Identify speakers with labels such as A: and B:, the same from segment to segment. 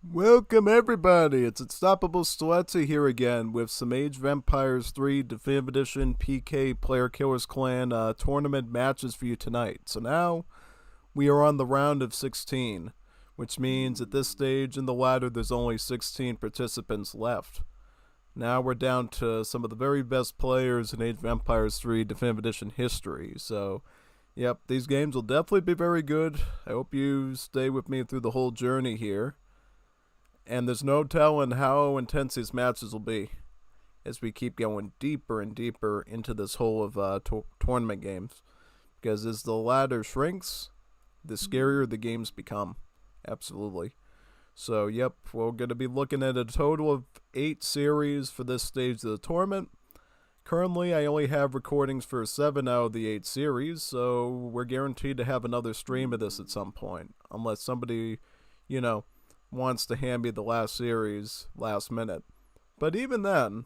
A: Welcome everybody, it's Unstoppable Stiletto here again with some Age of Empires 3 Definitive Edition PK Player Killers Clan tournament matches for you tonight. So now we are on the round of 16, which means at this stage in the ladder there's only 16 participants left. Now we're down to some of the very best players in Age of Empires 3 Definitive Edition history, so yep, these games will definitely be very good. I hope you stay with me through the whole journey here. And there's no telling how intense these matches will be as we keep going deeper and deeper into this whole of tournament games. Because as the ladder shrinks, the scarier the games become. Absolutely. So, yep, we're going to be looking at a total of 8 series for this stage of the tournament. Currently, I only have recordings for 7 out of the 8 series, so we're guaranteed to have another stream of this at some point. Unless somebody, wants to hand me the last series last minute. But even then,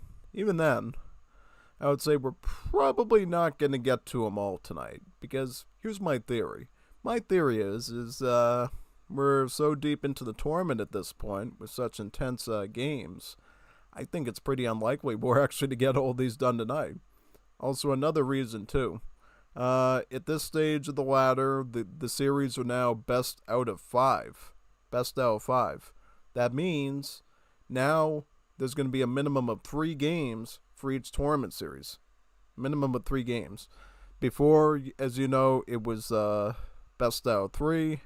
A: I would say we're probably not going to get to them all tonight. Because here's my theory. My theory is we're so deep into the tournament at this point with such intense games. I think it's pretty unlikely we're actually to get all these done tonight. Also, another reason too. At this stage of the ladder, the series are now best out of 5. Best out of 5. That means now there's going to be a minimum of 3 games for each tournament series. Minimum of 3 games. Before, as you know, it was best out of 3.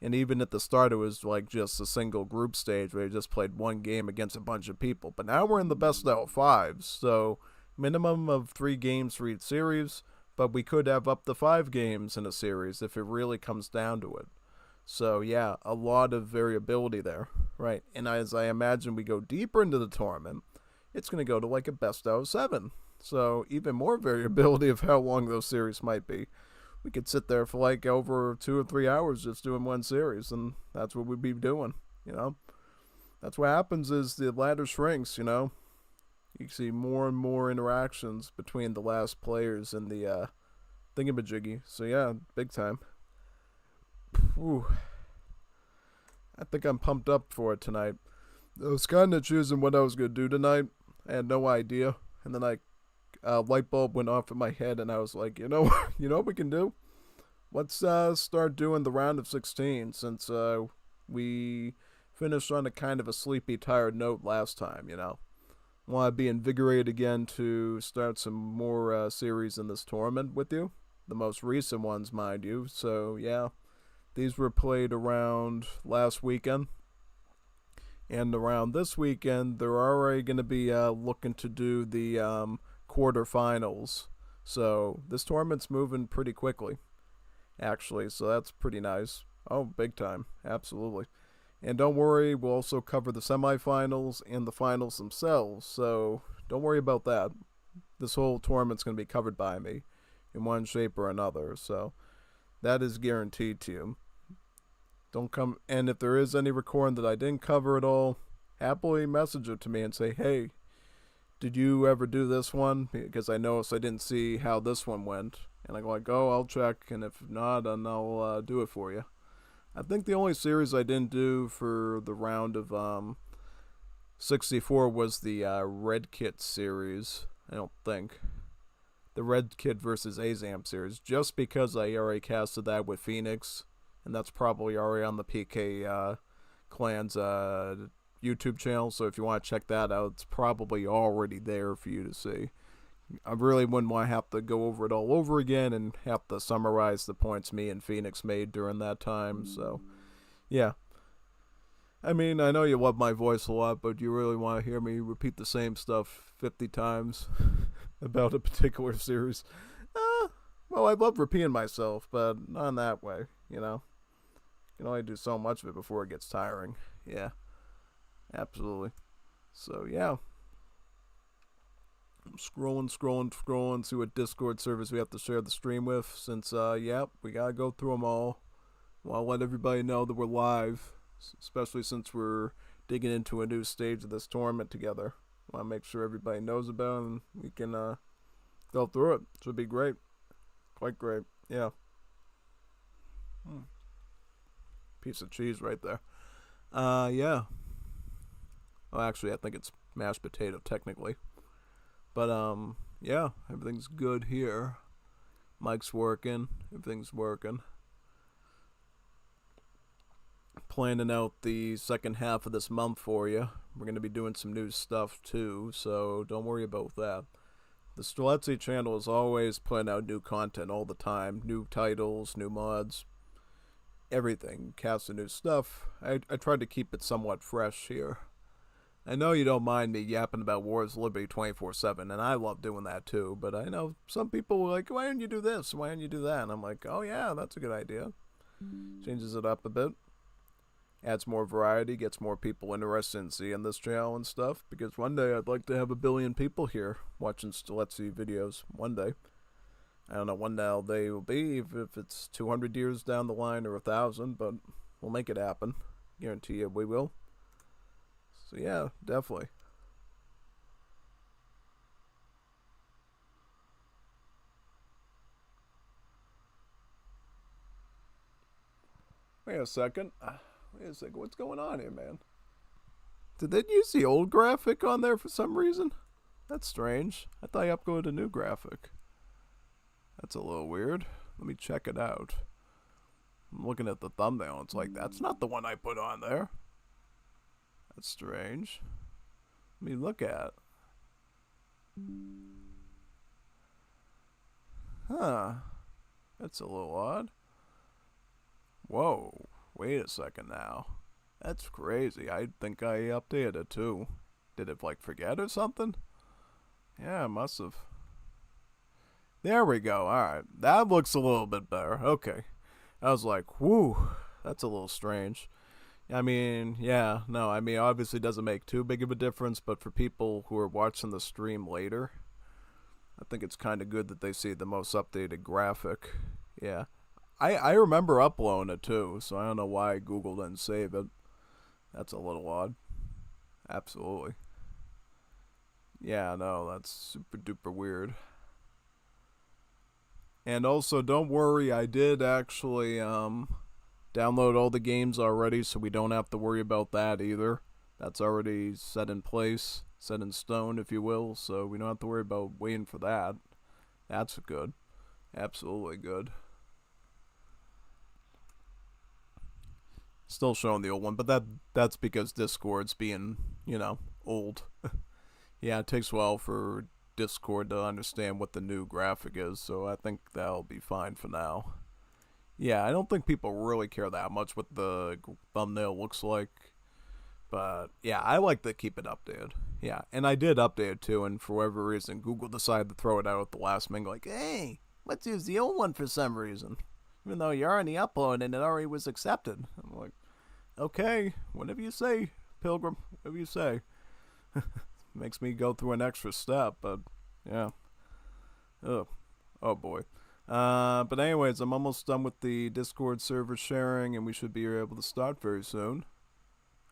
A: And even at the start, it was like just a single group stage where you just played one game against a bunch of people. But now we're in the best out of 5. So minimum of 3 games for each series. But we could have up to 5 games in a series if it really comes down to it. So yeah, a lot of variability there, right? And as I imagine we go deeper into the tournament, it's going to go to like a best out of 7. So even more variability of how long those series might be. We could sit there for like over 2 or 3 hours just doing one series, and that's what we'd be doing, That's what happens is the ladder shrinks, You see more and more interactions between the last players and the thingamajiggy. So yeah, big time. Whew. I think I'm pumped up for it tonight. I was kind of choosing what I was going to do tonight. I had no idea. And then light bulb went off in my head and I was like, you know what we can do? Let's start doing the round of 16 since we finished on a kind of a sleepy, tired note last time, Want to be invigorated again to start some more series in this tournament with you. The most recent ones, mind you. So, yeah. These were played around last weekend. And around this weekend, they're already going to be looking to do the quarterfinals. So this tournament's moving pretty quickly, actually. So that's pretty nice. Oh, big time. Absolutely. And don't worry, we'll also cover the semifinals and the finals themselves. So don't worry about that. This whole tournament's going to be covered by me in one shape or another. So that is guaranteed to you. Don't come, and if there is any recording that I didn't cover at all, happily message it to me and say, hey, did you ever do this one? Because I noticed I didn't see how this one went. And I go like, oh, I'll check, and if not, then I'll do it for you. I think the only series I didn't do for the round of 64 was the Red Kit series. I don't think. The Red Kit versus Azam series, just because I already casted that with Phoenix. And that's probably already on the PK Clan's YouTube channel. So if you want to check that out, it's probably already there for you to see. I really wouldn't want to have to go over it all over again and have to summarize the points me and Phoenix made during that time. So, yeah. I mean, I know you love my voice a lot, but you really want to hear me repeat the same stuff 50 times about a particular series. Well, I love repeating myself, but not in that way, You can only do so much of it before it gets tiring. Yeah, absolutely. So, yeah. I'm scrolling, see what Discord servers we have to share the stream with. Since, we gotta go through them all. Well, I'll let everybody know that we're live, especially since we're digging into a new stage of this tournament together. I want to make sure everybody knows about it and we can go through it. Should be great. Quite great. Yeah. Piece of cheese right there. Yeah. Well, actually, I think it's mashed potato technically, but yeah, everything's good here. Mic's working. Everything's working. Planning out the second half of this month for you. We're going to be doing some new stuff too, so don't worry about that. The Streletsy channel is always putting out new content all the time. New titles, new mods, everything. Casting new stuff. I tried to keep it somewhat fresh here. I know you don't mind me yapping about Wars of Liberty 24/7, and I love doing that too, but I know some people are like, why don't you do this? Why don't you do that? And I'm like, oh yeah, that's a good idea. Changes it up a bit. Adds more variety, gets more people interested in seeing this channel and stuff, because one day I'd like to have 1 billion people here watching Streletsy videos. One day. I don't know when now they will be, if it's 200 years down the line or 1,000, but we'll make it happen. Guarantee you we will. So yeah, definitely. Wait a second. Wait a second. What's going on here, man? Did they use the old graphic on there for some reason? That's strange. I thought I uploaded a new graphic. That's a little weird. Let me check it out. I'm looking at the thumbnail. It's like, that's not the one I put on there. That's strange. Let me look at. Huh. That's a little odd. Whoa. Wait a second now. That's crazy. I think I updated it too. Did it like forget or something? Yeah, it must have. There we go. Alright. That looks a little bit better. Okay. I was like, whew. That's a little strange. I mean, yeah, no, I mean, obviously it doesn't make too big of a difference, but for people who are watching the stream later, I think it's kind of good that they see the most updated graphic. Yeah. I remember uploading it too, so I don't know why Google didn't save it. That's a little odd. Absolutely. Yeah, no, that's super duper weird. And also, don't worry, I did actually download all the games already, so we don't have to worry about that either. That's already set in place, set in stone, if you will, so we don't have to worry about waiting for that. That's good. Absolutely good. Still showing the old one, but that's because Discord's being, old. Yeah, it takes a while for Discord to understand what the new graphic is, so I think that'll be fine for now. Yeah, I don't think people really care that much what the thumbnail looks like. But yeah, I like to keep it updated. Yeah, and I did update it too, and for whatever reason, Google decided to throw it out at the last minute, like, hey, let's use the old one for some reason. Even though you already uploaded and it already was accepted. I'm like, okay, whatever you say, Pilgrim, whatever you say. Makes me go through an extra step, but yeah. Ugh. Oh boy. But anyways, I'm almost done with the Discord server sharing, and we should be able to start very soon.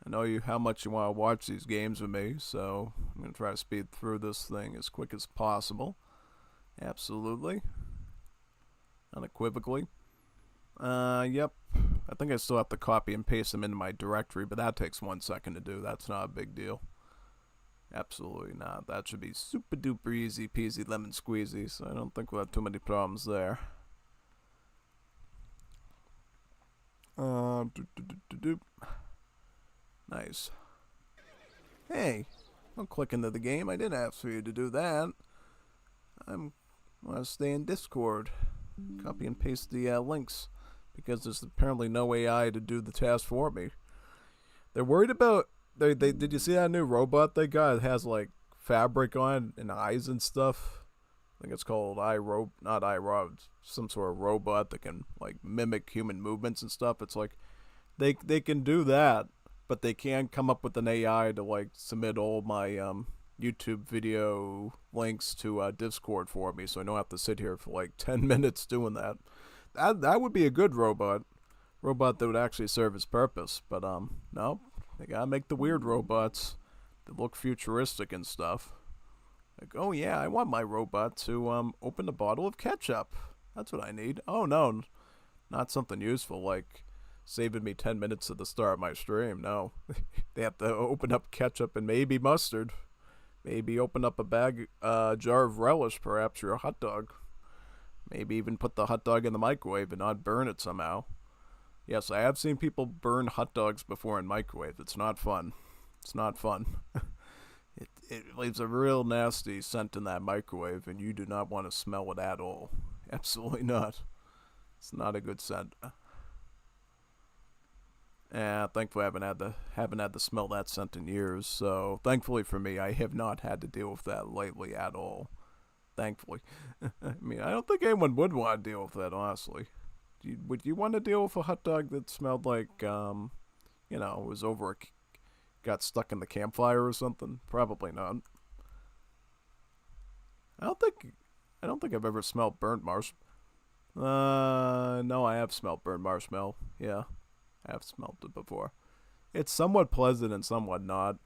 A: I know how much you want to watch these games with me, so I'm going to try to speed through this thing as quick as possible. Absolutely. Unequivocally. Yep. I think I still have to copy and paste them into my directory, but that takes 1 second to do. That's not a big deal. Absolutely not. That should be super duper easy peasy lemon squeezy, so I don't think we'll have too many problems there. Nice. Hey, don't click into the game. I didn't ask for you to do that. I want to stay in Discord. Copy and paste the links, because there's apparently no AI to do the task for me. They're worried about... Did you see that new robot they got? It has like fabric on it and eyes and stuff. I think it's called not iRobot, some sort of robot that can like mimic human movements and stuff. It's like they can do that, but they can't come up with an AI to like submit all my YouTube video links to Discord for me, so I don't have to sit here for like 10 minutes doing that. That would be a good robot that would actually serve its purpose, but no. They gotta make the weird robots that look futuristic and stuff. Like, oh yeah, I want my robot to open a bottle of ketchup. That's what I need. Oh no, not something useful like saving me 10 minutes at the start of my stream. No. They have to open up ketchup and maybe mustard. Maybe open up a jar of relish, perhaps, for a hot dog. Maybe even put the hot dog in the microwave and not burn it somehow. Yes, I have seen people burn hot dogs before in microwave. It's not fun. It's not fun. It leaves a real nasty scent in that microwave, and you do not want to smell it at all. Absolutely not. It's not a good scent. Thankfully I haven't had to smell that scent in years. So thankfully for me, I have not had to deal with that lately at all. Thankfully. I mean, I don't think anyone would want to deal with that, honestly. Would you want to deal with a hot dog that smelled like, was got stuck in the campfire or something? Probably not. I don't think I've ever smelled burnt marshmallow. No, I have smelled burnt marshmallow. Yeah, I have smelled it before. It's somewhat pleasant and somewhat not,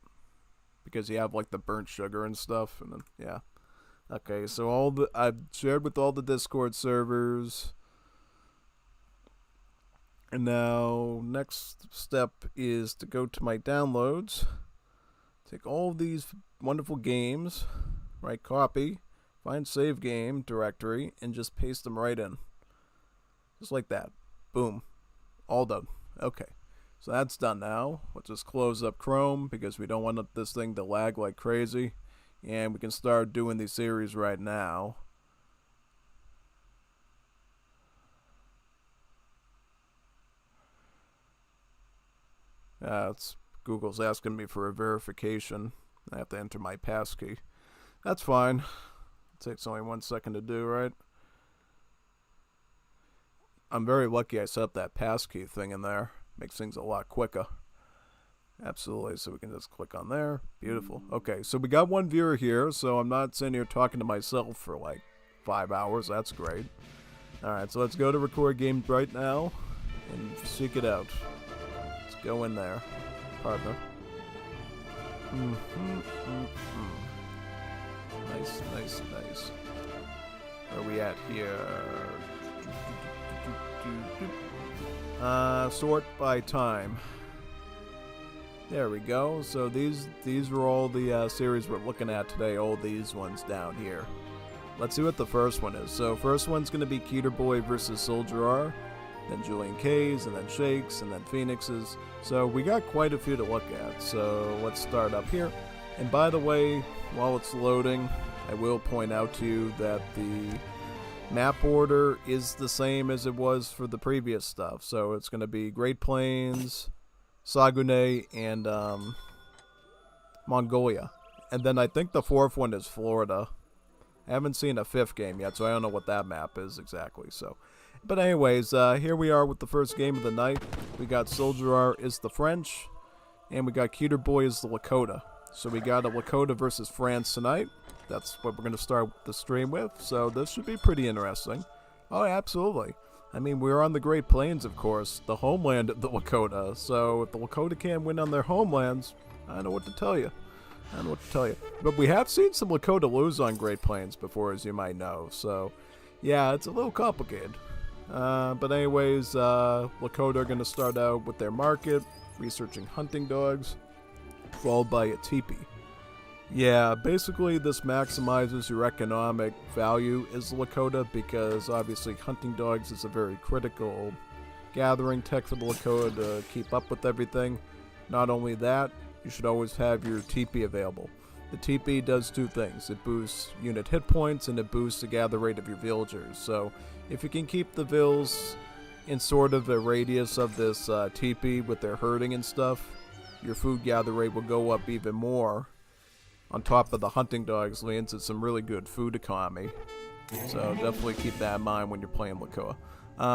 A: because you have like the burnt sugar and stuff, and then yeah. Okay, so I've shared with all the Discord servers. And now, next step is to go to my downloads, take all of these wonderful games, right, copy, find save game directory, and just paste them right in. Just like that. Boom. All done. Okay. So that's done now. Let's just close up Chrome, because we don't want this thing to lag like crazy. And we can start doing these series right now. Google's asking me for a verification. I have to enter my passkey. That's fine. It takes only 1 second to do, right? I'm very lucky I set up that passkey thing in there. Makes things a lot quicker. Absolutely. So we can just click on there. Beautiful. Okay, so we got one viewer here, so I'm not sitting here talking to myself for like 5 hours. That's great. Alright, so let's go to record game right now and seek it out. Go in there, partner. Nice, nice, nice. Where are we at here? Sort by time. There we go. So these are all the series we're looking at today. All these ones down here. Let's see what the first one is. So first one's going to be Keter Boy versus Soldier R. Then Julian K's, and then Shakes, and then Phoenix's. So we got quite a few to look at. So let's start up here. And by the way, while it's loading, I will point out to you that the map order is the same as it was for the previous stuff. So it's going to be Great Plains, Saguenay, and Mongolia. And then I think the fourth one is Florida. I haven't seen a fifth game yet, so I don't know what that map is exactly. But anyways, here we are with the first game of the night. We got Soldier R is the French, and we got Keter Boy is the Lakota. So we got a Lakota versus France tonight. That's what we're going to start the stream with. So this should be pretty interesting. Oh, absolutely. I mean, we're on the Great Plains, of course, the homeland of the Lakota. So if the Lakota can't win on their homelands, I don't know what to tell you. But we have seen some Lakota lose on Great Plains before, as you might know. So, yeah, it's a little complicated. But anyways, Lakota are going to start out with their market, researching hunting dogs, followed by a teepee. Yeah, basically this maximizes your economic value as Lakota, because obviously hunting dogs is a very critical gathering tech for the Lakota to keep up with everything. Not only that, you should always have your teepee available. The teepee does two things. It boosts unit hit points, and it boosts the gather rate of your villagers. So if you can keep the vills in sort of a radius of this teepee with their herding and stuff, your food gather rate will go up even more. On top of the hunting dogs leads to some really good food economy. So definitely keep that in mind when you're playing Lakota.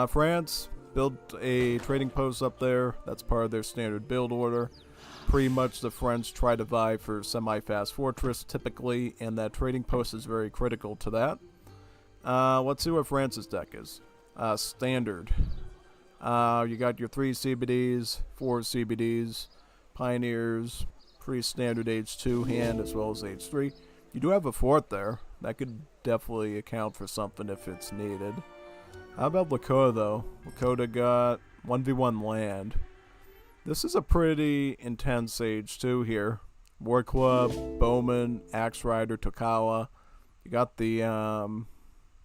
A: France built a trading post up there. That's part of their standard build order. Pretty much the French try to vie for semi-fast fortress typically, and that trading post is very critical to that. Let's see what France's deck is. Standard. You got your 3 CBDs, 4 CBDs, Pioneers, pretty standard H2 hand as well as H3. You do have a 4th there. That could definitely account for something if it's needed. How about Lakota though? Lakota got 1v1 land. This is a pretty intense age 2 here. War Club, Bowman, Axe Rider, Tokawa. You got the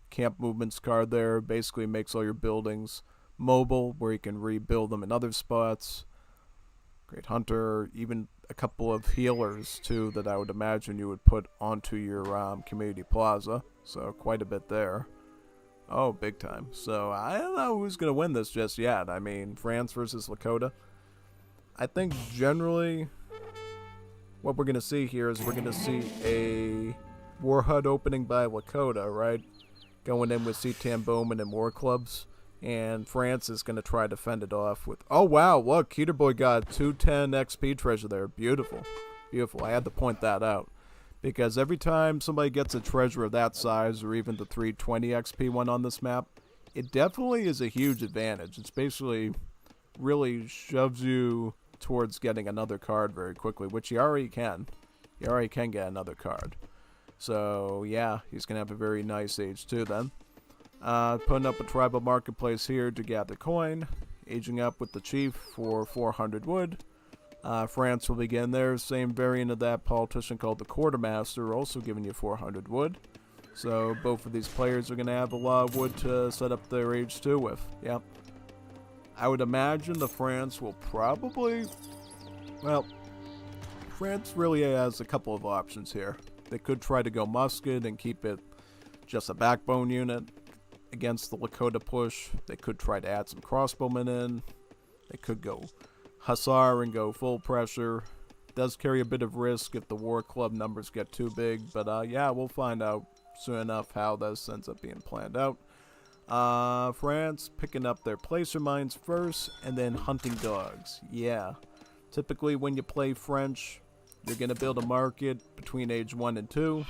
A: camp movements card there. Basically makes all your buildings mobile, where you can rebuild them in other spots. Great Hunter, even a couple of healers too that I would imagine you would put onto your community plaza. So quite a bit there. Oh, big time. So I don't know who's going to win this just yet. I mean, France versus Lakota. I think generally what we're going to see here is we're going to see a War Hut opening by Lakota, right? Going in with Setan Bowman and War Clubs. And France is going to try to fend it off with... Oh, wow, look, Keter Boy got 210 XP treasure there. Beautiful. Beautiful. I had to point that out. Because every time somebody gets a treasure of that size, or even the 320 XP one on this map, it definitely is a huge advantage. It's basically really shoves you towards getting another card very quickly, which you already can. You already can get another card. So, yeah, he's going to have a very nice age 2 then. Putting up a tribal marketplace here to gather coin. Aging up with the chief for 400 wood. France will begin there. Same variant of that politician called the quartermaster, also giving you 400 wood. So both of these players are going to have a lot of wood to set up their age 2 with. Yep. I would imagine the France will probably... Well, France really has a couple of options here. They could try to go musket and keep it just a backbone unit against the Lakota push. They could try to add some crossbowmen in. They could go hussar and go full pressure. Does carry a bit of risk if the War Club numbers get too big, but yeah, we'll find out soon enough how this ends up being planned out. France picking up their placer mines first, and then hunting dogs. Yeah, typically when you play French, you're going to build a market between age 1 and 2.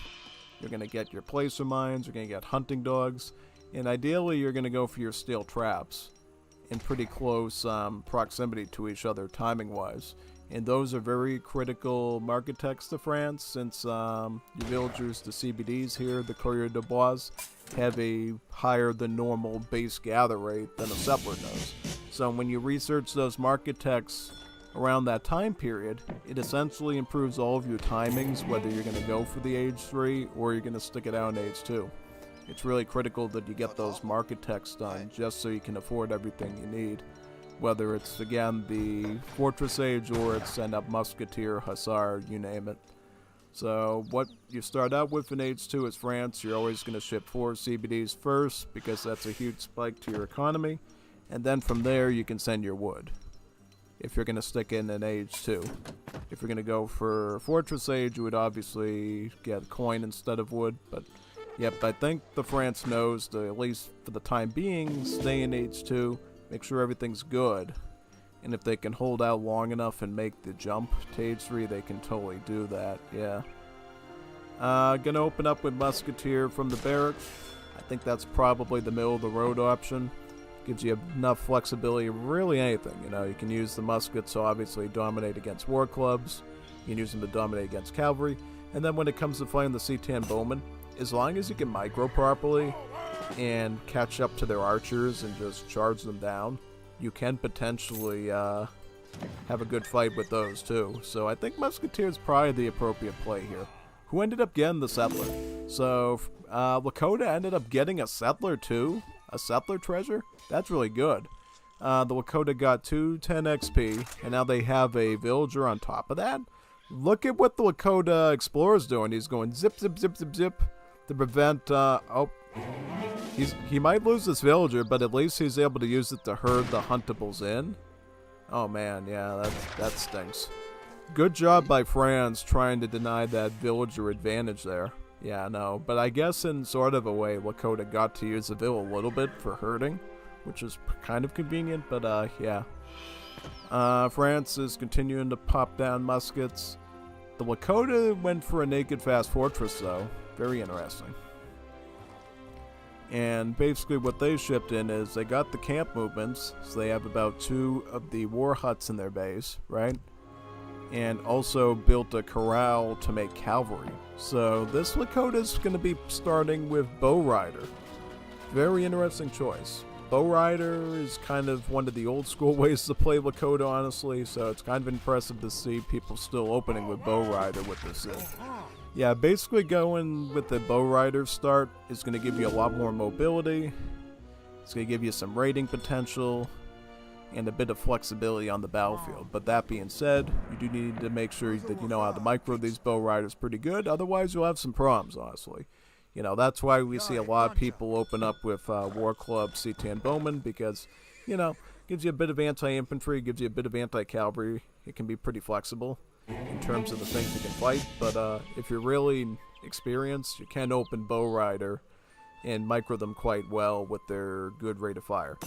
A: You're going to get your placer mines, you're going to get hunting dogs, and ideally you're going to go for your steel traps in pretty close proximity to each other timing-wise. And those are very critical market techs to France, since your villagers, the CBDs here, the Courrier de Bois, have a higher than normal base gather rate than a settler does. So when you research those market techs around that time period, it essentially improves all of your timings, whether you're going to go for the age 3 or you're going to stick it out in age 2. It's really critical that you get those market techs done just so you can afford everything you need. Whether it's, again, the Fortress Age or it's end up Musketeer, Hussar, you name it. So what you start out with in age 2 is France. You're always going to ship 4 CBDs first because that's a huge spike to your economy. And then from there you can send your wood, if you're going to stick in age 2. If you're going to go for Fortress Age, you would obviously get coin instead of wood. But yep, I think the France knows to, at least for the time being, stay in age 2. Make sure everything's good, and if they can hold out long enough and make the jump to age 3, they can totally do that, yeah. Gonna open up with Musketeer from the barracks. I think that's probably the middle of the road option. Gives you enough flexibility of really anything, you know. You can use the muskets to obviously dominate against war clubs. You can use them to dominate against cavalry. And then when it comes to fighting the Setan Bowman, as long as you can micro properly and catch up to their archers and just charge them down, you can potentially have a good fight with those too. So I think Musketeer is probably the appropriate play here. Who ended up getting the settler? So Lakota ended up getting a settler too? A settler treasure? That's really good. The Lakota got 210 XP, and now they have a villager on top of that? Look at what the Lakota Explorer's doing. He's going zip, zip, zip, zip, zip to prevent, oh, he might lose this villager, but at least he's able to use it to herd the huntables in. Oh man, yeah, that stinks. Good job by France trying to deny that villager advantage there. Yeah, no, but I guess in sort of a way, Lakota got to use the vill a little bit for herding, which is kind of convenient, but yeah. France is continuing to pop down muskets. The Lakota went for a naked fast fortress though. Very interesting. And basically what they shipped in is they got the camp movements, so they have about 2 of the war huts in their base, right? And also built a corral to make cavalry. So this Lakota's going to be starting with Bow Rider. Very interesting choice. Bow Rider is kind of one of the old school ways to play Lakota, honestly, so it's kind of impressive to see people still opening with Bow Rider with this. Yeah, basically going with the Bow Rider start is going to give you a lot more mobility. It's going to give you some rating potential and a bit of flexibility on the battlefield. But that being said, you do need to make sure that you know how to micro these Bow Riders pretty good. Otherwise, you'll have some problems, honestly. You know, that's why we see a lot of people open up with War Club Citan Bowman, because, you know, gives you a bit of anti-infantry, gives you a bit of anti-cavalry. It can be pretty flexible in terms of the things you can fight, but if you're really experienced, you can open Bow Rider and micro them quite well with their good rate of fire.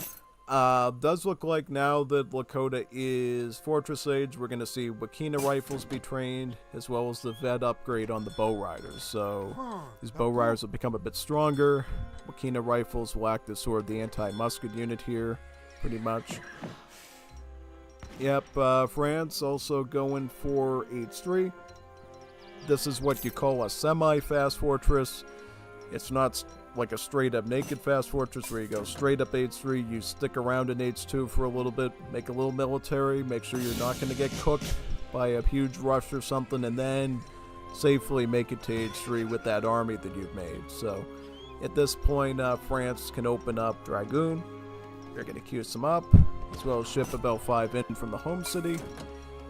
A: Does look like now that Lakota is Fortress Age, we're going to see Wakina rifles be trained, as well as the Vet upgrade on the Bow Riders. So these Bow Riders will become a bit stronger. Wakina rifles will act as sort of the anti-musket unit here, pretty much. Yep, France also going for H3. This is what you call a semi-fast fortress. It's not like a straight-up naked fast fortress where you go straight up H3, you stick around in H2 for a little bit, make a little military, make sure you're not going to get cooked by a huge rush or something, and then safely make it to H3 with that army that you've made. So at this point, France can open up Dragoon. They're going to queue some up, as well as ship about 5 in from the home city.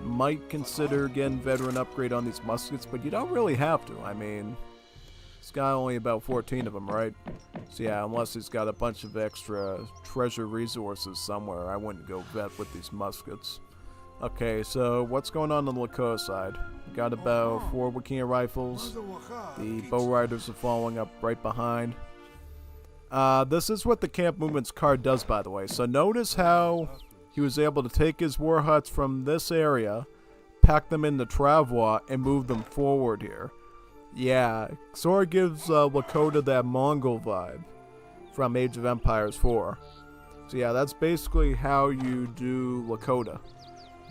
A: Might consider getting veteran upgrade on these muskets, but you don't really have to. I mean, he's got only about 14 of them, right? So yeah, unless he's got a bunch of extra treasure resources somewhere, I wouldn't go vet with these muskets. Okay, so what's going on the Lakota side? We got about 4 Wakina rifles. The Bow Riders are following up right behind. This is what the Camp Movements card does, by the way. So notice how he was able to take his war huts from this area, pack them into travois, and move them forward here. Yeah, sort of gives Lakota that Mongol vibe from Age of Empires 4. So yeah, that's basically how you do Lakota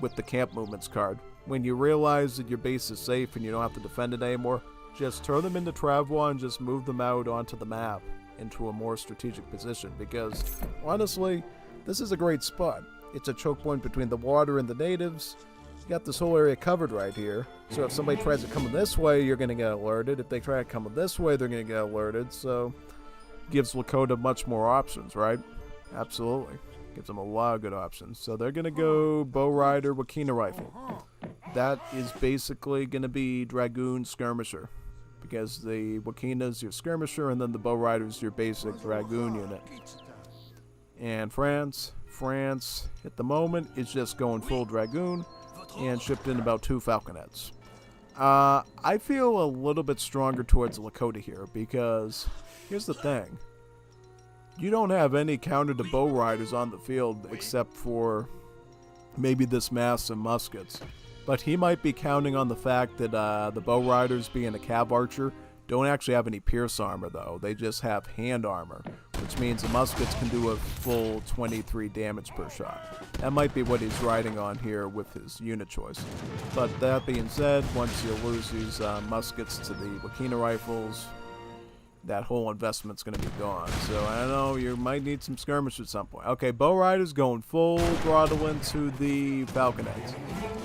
A: with the Camp Movements card. When you realize that your base is safe and you don't have to defend it anymore, just turn them into travois and just move them out onto the map into a more strategic position, because honestly, this is a great spot. It's a choke point between the water and the natives. You got this whole area covered right here, so if somebody tries to come this way, you're going to get alerted. If they try to come this way, they're going to get alerted. So gives Lakota much more options, right? Absolutely. Gives them a lot of good options. So they're going to go Bow Rider, Wakina rifle. That is basically going to be Dragoon Skirmisher, because the Wakina's your Skirmisher, and then the Bow Rider's your basic Dragoon unit. And France at the moment is just going full Dragoon, and shipped in about 2 Falconets. I feel a little bit stronger towards Lakota here, because here's the thing. You don't have any counter to Bow Riders on the field except for maybe this mass of muskets. But he might be counting on the fact that the Bow Riders, being a cav archer, don't actually have any pierce armor, though. They just have hand armor, which means the muskets can do a full 23 damage per shot. That might be what he's riding on here with his unit choice. But that being said, once you lose these muskets to the Wakina rifles, that whole investment's going to be gone. So I don't know, you might need some skirmish at some point. Okay, Bow Riders going full throttle into the Falconets.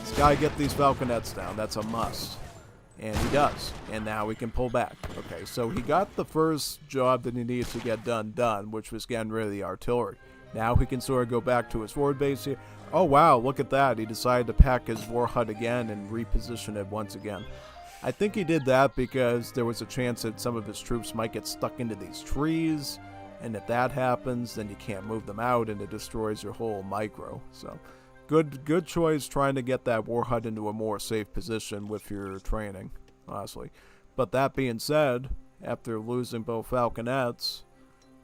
A: This guy get these Falconets down. That's a must. And he does. And now we can pull back. Okay, so he got the first job that he needed to get done, which was getting rid of the artillery. Now he can sort of go back to his forward base here. Oh wow, look at that. He decided to pack his war hut again and reposition it once again. I think he did that because there was a chance that some of his troops might get stuck into these trees, and if that happens, then you can't move them out and it destroys your whole micro. So good choice trying to get that war hut into a more safe position with your training, honestly. But that being said, after losing both Falconets,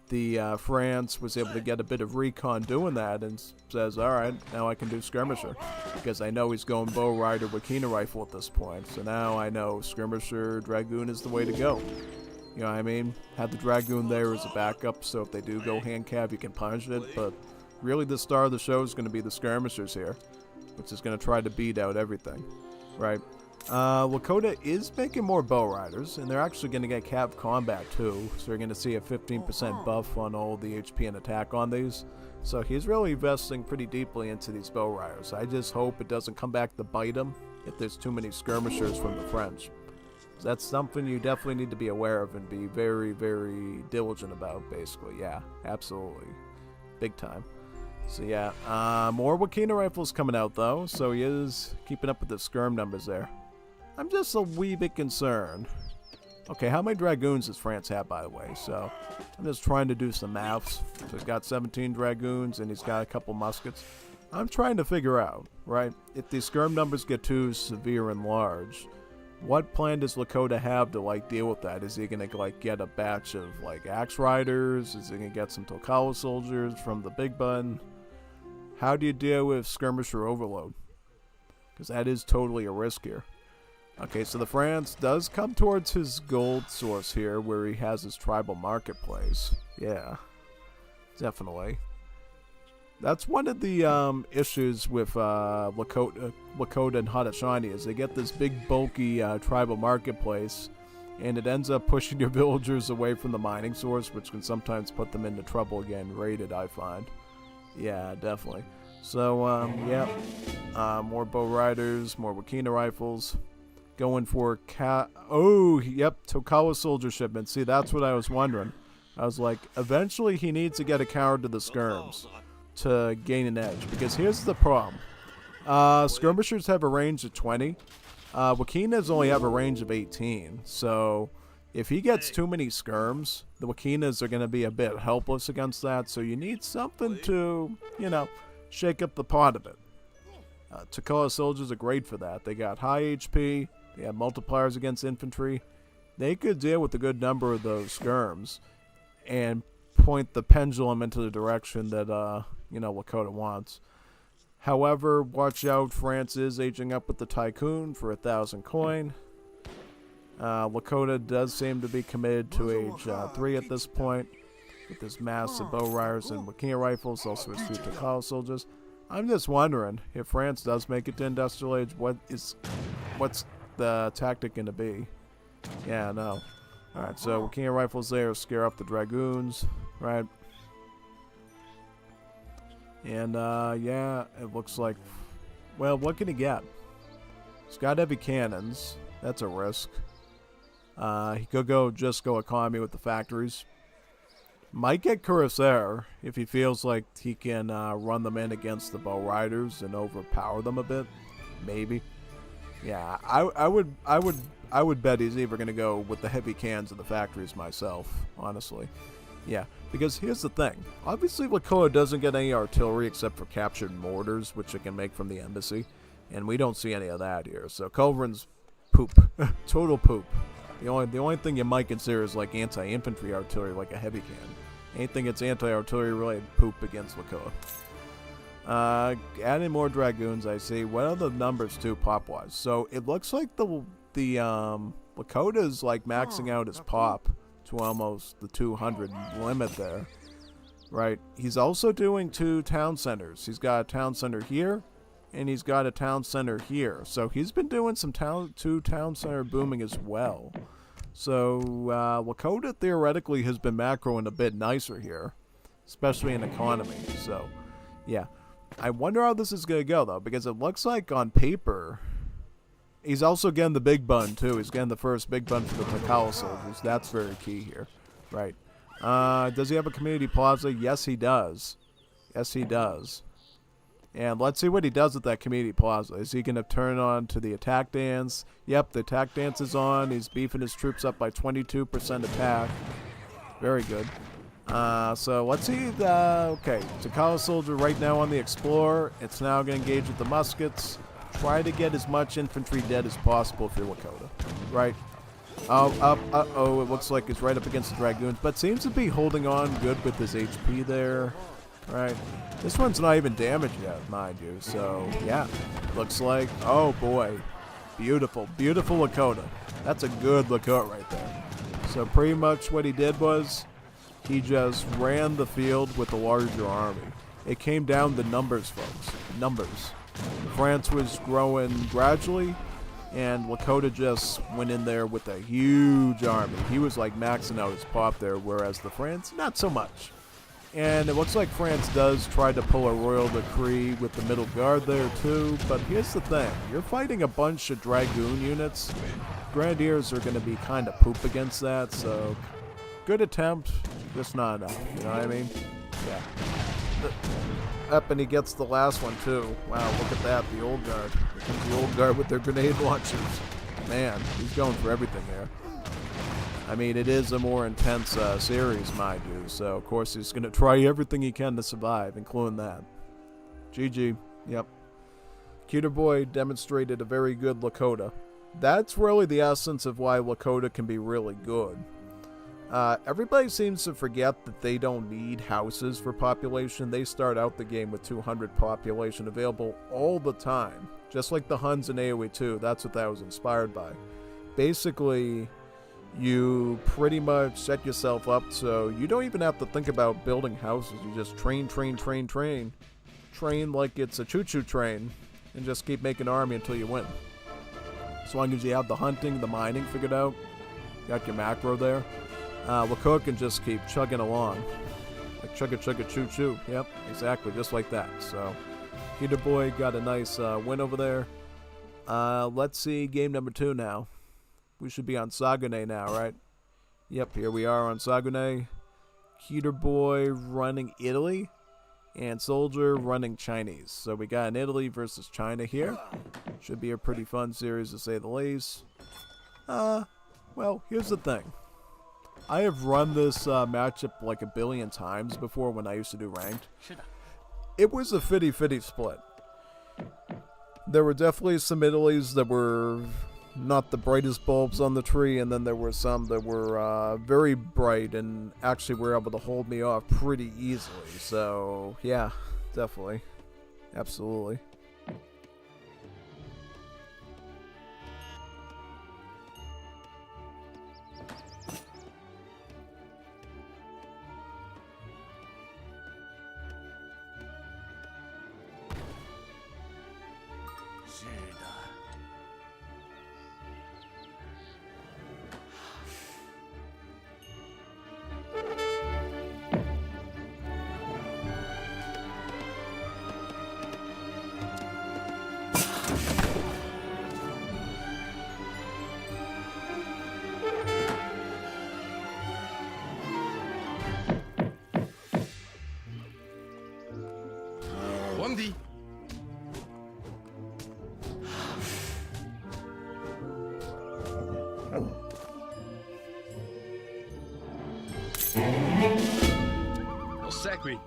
A: the France was able to get a bit of recon doing that and says, alright, now I can do Skirmisher. Because I know he's going Bow Rider Wakina rifle at this point. So now I know Skirmisher Dragoon is the way to go. You know what I mean? Have the Dragoon there as a backup, so if they do go hand cav, you can punish it. But really the star of the show is going to be the Skirmishers here, which is going to try to beat out everything. Right? Lakota is making more bow riders, and they're actually going to get cav combat too, so you're going to see a 15% buff on all the HP and attack on these. So he's really investing pretty deeply into these bow riders. I just hope it doesn't come back to bite him if there's too many skirmishers from the French. That's something you definitely need to be aware of and be very, very diligent about, basically. Yeah, absolutely. Big time. So yeah, more Wakina rifles coming out though, so he is keeping up with the skirm numbers there. I'm just a wee bit concerned. Okay, how many dragoons does France have, by the way? So I'm just trying to do some maths. So he's got 17 dragoons and he's got a couple muskets. I'm trying to figure out, right, if these skirm numbers get too severe and large, what plan does Lakota have to, like, deal with that? Is he gonna, like, get a batch of, like, axe riders? Is he gonna get some Tokawa soldiers from the Big Bun? How do you deal with skirmisher overload? Because that is totally a risk here. Okay, so the France does come towards his gold source here, where he has his tribal marketplace. Yeah, definitely. That's one of the issues with Lakota and Haudenosaunee is they get this big, bulky tribal marketplace, and it ends up pushing your villagers away from the mining source, which can sometimes put them into trouble again raided, I find. Yeah, definitely. So, yeah, more bow riders, more Wakina rifles. Going for Tokawa soldier shipment. See, that's what I was wondering. I was like, eventually he needs to get a coward to the skirms to gain an edge. Because here's the problem. Skirmishers have a range of 20. Wakinas only have a range of 18. So if he gets too many skirms, the Wakinas are going to be a bit helpless against that. So you need something to, you know, shake up the pot a bit. Tokawa soldiers are great for that. They got high HP. They have multipliers against infantry. They could deal with a good number of those skirms and point the pendulum into the direction that, Lakota wants. However, watch out, France is aging up with the Tycoon for 1,000 coin. Lakota does seem to be committed to age 3 at this point, with this massive bow riders and Wakina rifles, also his 2 Tokawa soldiers. I'm just wondering, if France does make it to Industrial Age, what's the tactic going to be? Yeah, no. Alright, so Wakina rifles there scare up the dragoons, right? And, yeah, it looks like, well, what can he get? He's got heavy cannons. That's a risk. He could just go economy with the factories. Might get Cuirassier if he feels like he can run them in against the bow riders and overpower them a bit. Maybe. Yeah, I would bet he's either gonna go with the heavy cans of the factories myself, honestly. Yeah, because here's the thing. Obviously, Lakota doesn't get any artillery except for captured mortars, which it can make from the embassy, and we don't see any of that here. So Culverin's poop, total poop. The only thing you might consider is like anti-infantry artillery, like a heavy can. Anything that's anti-artillery related, poop against Lakota. Adding more dragoons, I see. What are the numbers too, pop-wise? So it looks like the Lakota's like maxing out his pop to almost the 200 limit there, right? He's also doing 2 town centers. He's got a town center here, and he's got a town center here. So he's been doing some 2 town center booming as well. So Lakota theoretically has been macroing a bit nicer here, especially in economy. So yeah, I wonder how this is going to go though, because it looks like on paper he's also getting the big bun too. He's getting the first big bun for the Tokawa soldiers. That's very key here, right? Does he have a community plaza? Yes, he does. Yes, he does. And let's see what he does with that community plaza. Is he going to turn on to the attack dance? Yep, the attack dance is on. He's beefing his troops up by 22% attack. Very good. So let's see. Okay, Tokawa soldier right now on the Explorer. It's now going to engage with the muskets. Try to get as much infantry dead as possible if you're Lakota. Right? Uh-oh, it looks like it's right up against the Dragoons, but seems to be holding on good with his HP there. Right? This one's not even damaged yet, mind you, so yeah. Looks like, oh boy. Beautiful, beautiful Lakota. That's a good Lakota right there. So pretty much what he did was, he just ran the field with a larger army. It came down to numbers, folks. Numbers. France was growing gradually, And Lakota just went in there with a huge army. He was like maxing out his pop there, whereas the France, not so much. And it looks like France does try to pull a royal decree with the middle guard there too, but here's the thing. You're fighting a bunch of Dragoon units. Grenadiers are going to be kind of poop against that, so good attempt, just not enough, you know what I mean? Yeah. Up, and he gets the last one too. Wow, look at that, the old guard. Here comes the old guard with their grenade launchers. Man, he's going for everything there. I mean, it is a more intense series, mind you, so of course he's going to try everything he can to survive, including that. GG. Yep. Cuter Boy demonstrated a very good Lakota. That's really the essence of why Lakota can be really good. Everybody seems to forget that they don't need houses for population. They start out the game with 200 population available all the time. Just like the Huns in AoE 2, that's what that was inspired by. Basically, you pretty much set yourself up so you don't even have to think about building houses. You just train. Train like it's a choo-choo train, and just keep making an army until you win. As long as you have the hunting, the mining figured out, you got your macro there. Lakota can just keep chugging along. Like chugga choo-choo. Yep, exactly, just like that. So, Cuter Boy got a nice win over there. Let's see game number 2 now. We should be on Saguenay now, right? Yep, here we are on Saguenay. Cuter Boy running Italy, and Soldier running Chinese. So we got an Italy versus China here. Should be a pretty fun series to say the least. Well, here's the thing. I have run this matchup like a billion times before when I used to do ranked. It was a 50-50 split. There were definitely some Italies that were not the brightest bulbs on the tree, and then there were some that were very bright and actually were able to hold me off pretty easily. So, yeah, definitely. Absolutely.
B: Bondi. Ossequi.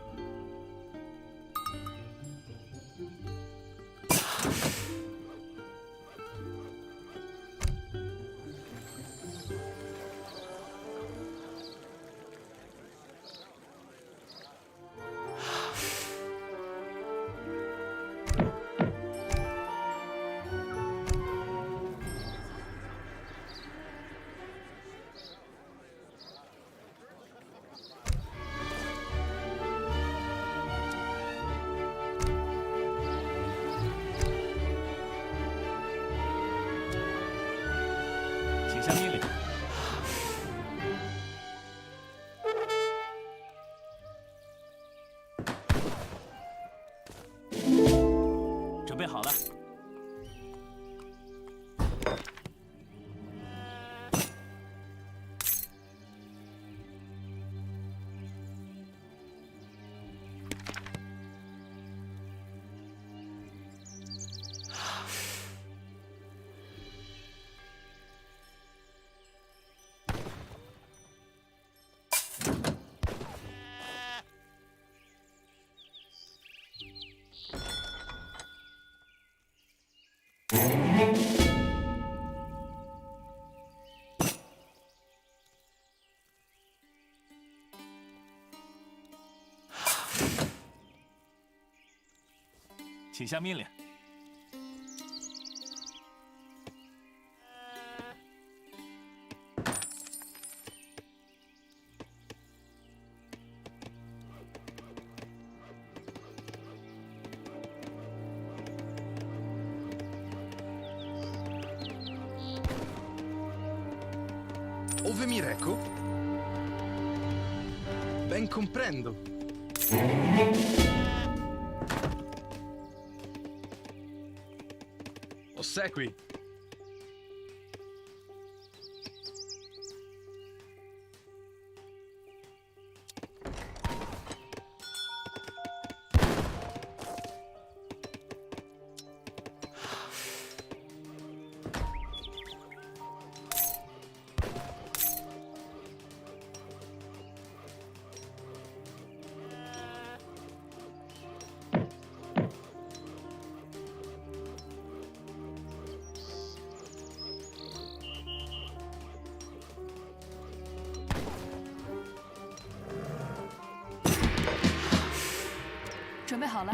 C: 请下命令。
B: Ove mi reco? Ben comprendo. Ossequi.
D: 准备好了。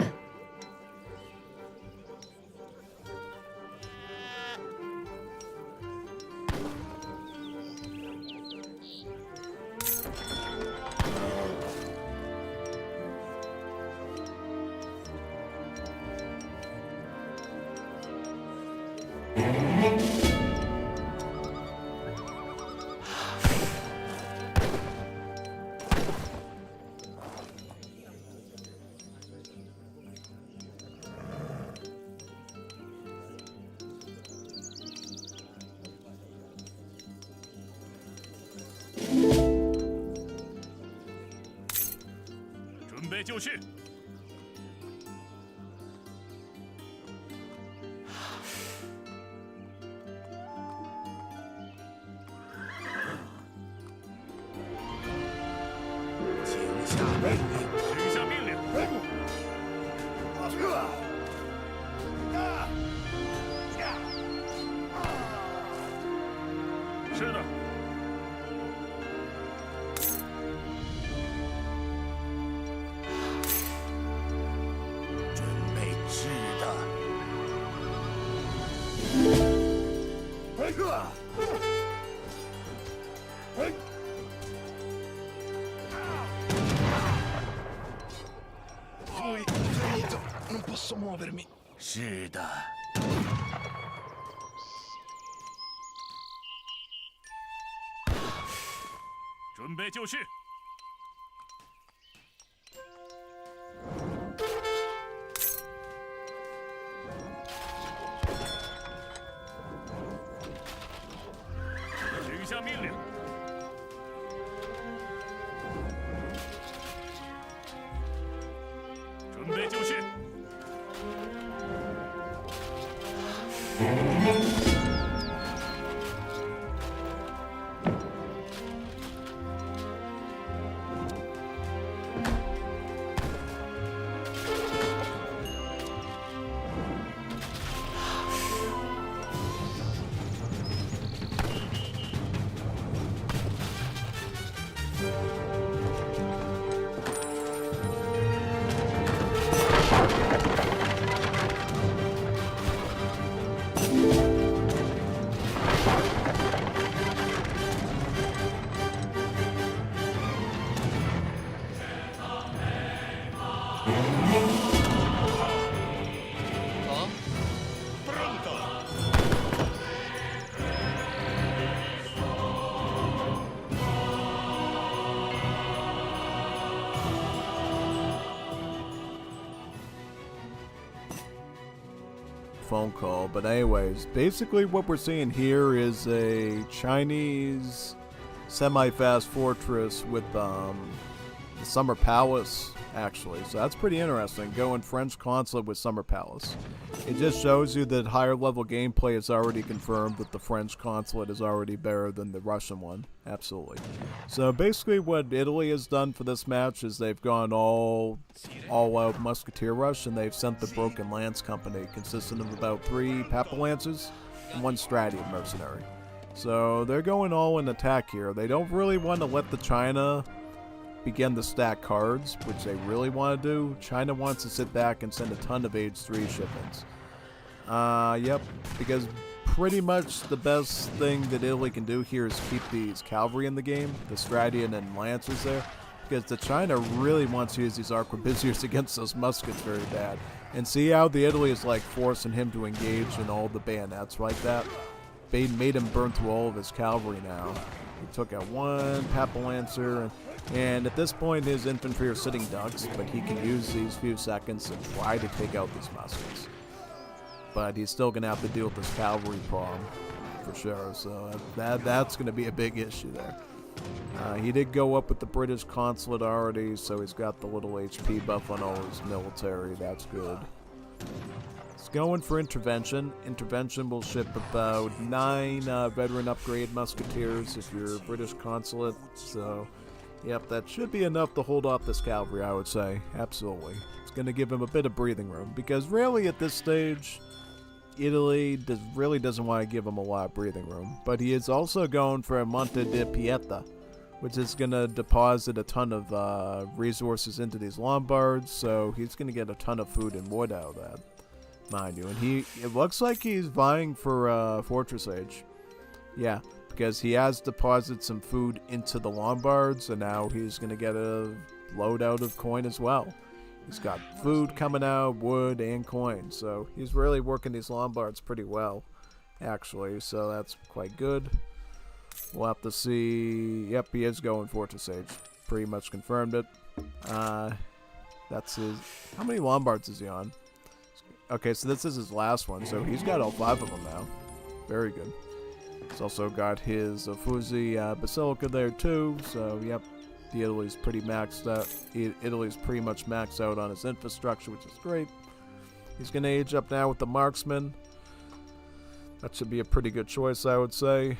C: 准备就绪。
B: 请下命令。
C: 请下命令。是的。
B: 准备吃的。Finito, non posso muovermi. 是的。
C: 准备就绪。请下命令。准备就绪。
A: Phone call, but anyways, basically what we're seeing here is a Chinese semi-fast fortress with the Summer Palace, actually. So that's pretty interesting, going French consulate with Summer Palace. It just shows you that higher level gameplay is already confirmed that the French consulate is already better than the Russian one. Absolutely. So basically what Italy has done for this match is they've gone all out musketeer rush, and they've sent the Broken Lance Company, consisting of about 3 Papal Lancers and 1 Stratian mercenary. So they're going all in attack here. They don't really want to let the China begin to stack cards, which they really want to do. China wants to sit back and send a ton of Age 3 shipments. Yep, because pretty much the best thing that Italy can do here is keep these cavalry in the game, the Stratian and Lancers there, because the China really wants to use these arquebusiers against those muskets very bad. And see how the Italy is like forcing him to engage in all the bayonets like that? They made him burn through all of his cavalry now. He took out one Papal Lancer, and at this point his infantry are sitting ducks, but he can use these few seconds to try to take out these muskets. But he's still going to have to deal with this cavalry prob, for sure, so that's going to be a big issue there. He did go up with the British consulate already, so he's got the little HP buff on all his military. That's good. He's going for intervention. Intervention will ship about 9 veteran upgrade musketeers if you're a British consulate. So, yep, that should be enough to hold off this cavalry, I would say. Absolutely. It's going to give him a bit of breathing room, because really at this stage, Italy really doesn't want to give him a lot of breathing room. But he is also going for a Monte di Pieta, which is going to deposit a ton of resources into these Lombards, so he's going to get a ton of food and wood out of that, mind you. And it looks like he's vying for Fortress Age. Yeah, because he has deposited some food into the Lombards, and now he's going to get a loadout of coin as well. He's got food coming out, wood, and coin, so he's really working these Lombards pretty well, actually, so that's quite good. We'll have to see. Yep, he is going Fortress Age. Pretty much confirmed it. That's his. How many Lombards is he on? Okay, so this is his last one, so he's got all 5 of them now. Very good. He's also got his Uffizi Basilica there too, so yep. Italy's pretty maxed out. Italy's pretty much maxed out on his infrastructure, which is great. He's going to age up now with the Marksman. That should be a pretty good choice, I would say.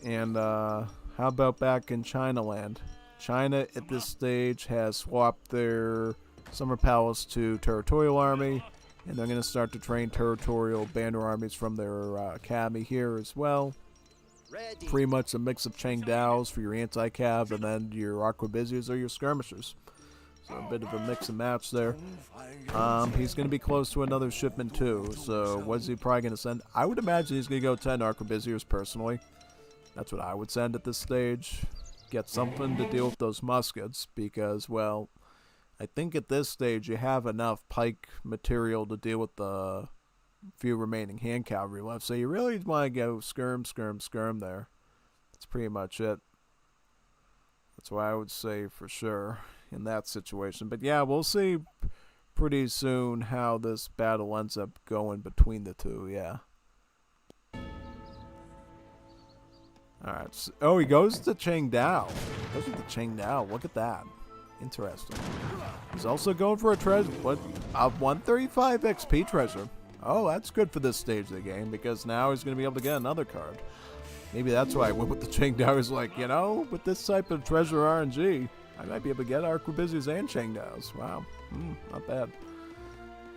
A: And how about back in China land? China at this stage has swapped their summer palace to territorial army, and they're going to start to train territorial banner armies from their academy here as well. Pretty much a mix of Chengdaos for your anti-cav, and then your arquebusiers or your skirmishers. So a bit of a mix and match there. He's going to be close to another shipment too, so what's he probably going to send? I would imagine he's going to go 10 arquebusiers personally. That's what I would send at this stage. Get something to deal with those muskets, because, well, I think at this stage you have enough pike material to deal with the few remaining hand cavalry left. So you really want to go skirm there. That's pretty much it. That's what I would say for sure in that situation. But yeah, we'll see pretty soon how this battle ends up going between the two, yeah. Alright, so, oh, he goes to Chengdao. Goes to Chengdao, look at that. Interesting. He's also going for a treasure. What? A 135 XP treasure. Oh, that's good for this stage of the game, because now he's going to be able to get another card. Maybe that's why I went with the Chengdao. Is like, you know, with this type of treasure RNG, I might be able to get arquebusiers and Chengdaos. Wow, not bad.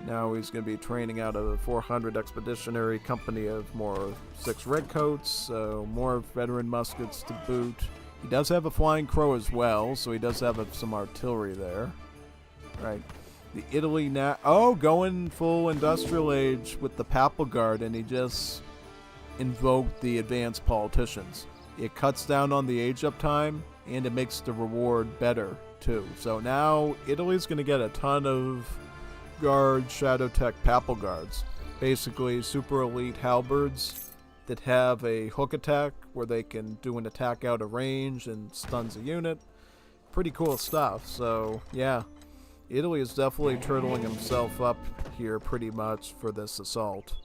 A: Now he's going to be training out of a 400 expeditionary company of more 6 redcoats, so more veteran muskets to boot. He does have a flying crow as well, so he does have some artillery there. Right. The Italy now, going full industrial age with the Papal Guard, and he just invoked the advanced politicians. It cuts down on the age up time, and it makes the reward better too. So now Italy's going to get a ton of Guard Shadow Tech Papal Guards, basically super elite halberds that have a hook attack where they can do an attack out of range and stuns a unit. Pretty cool stuff. So yeah, Italy is definitely turtling himself up here pretty much for this assault.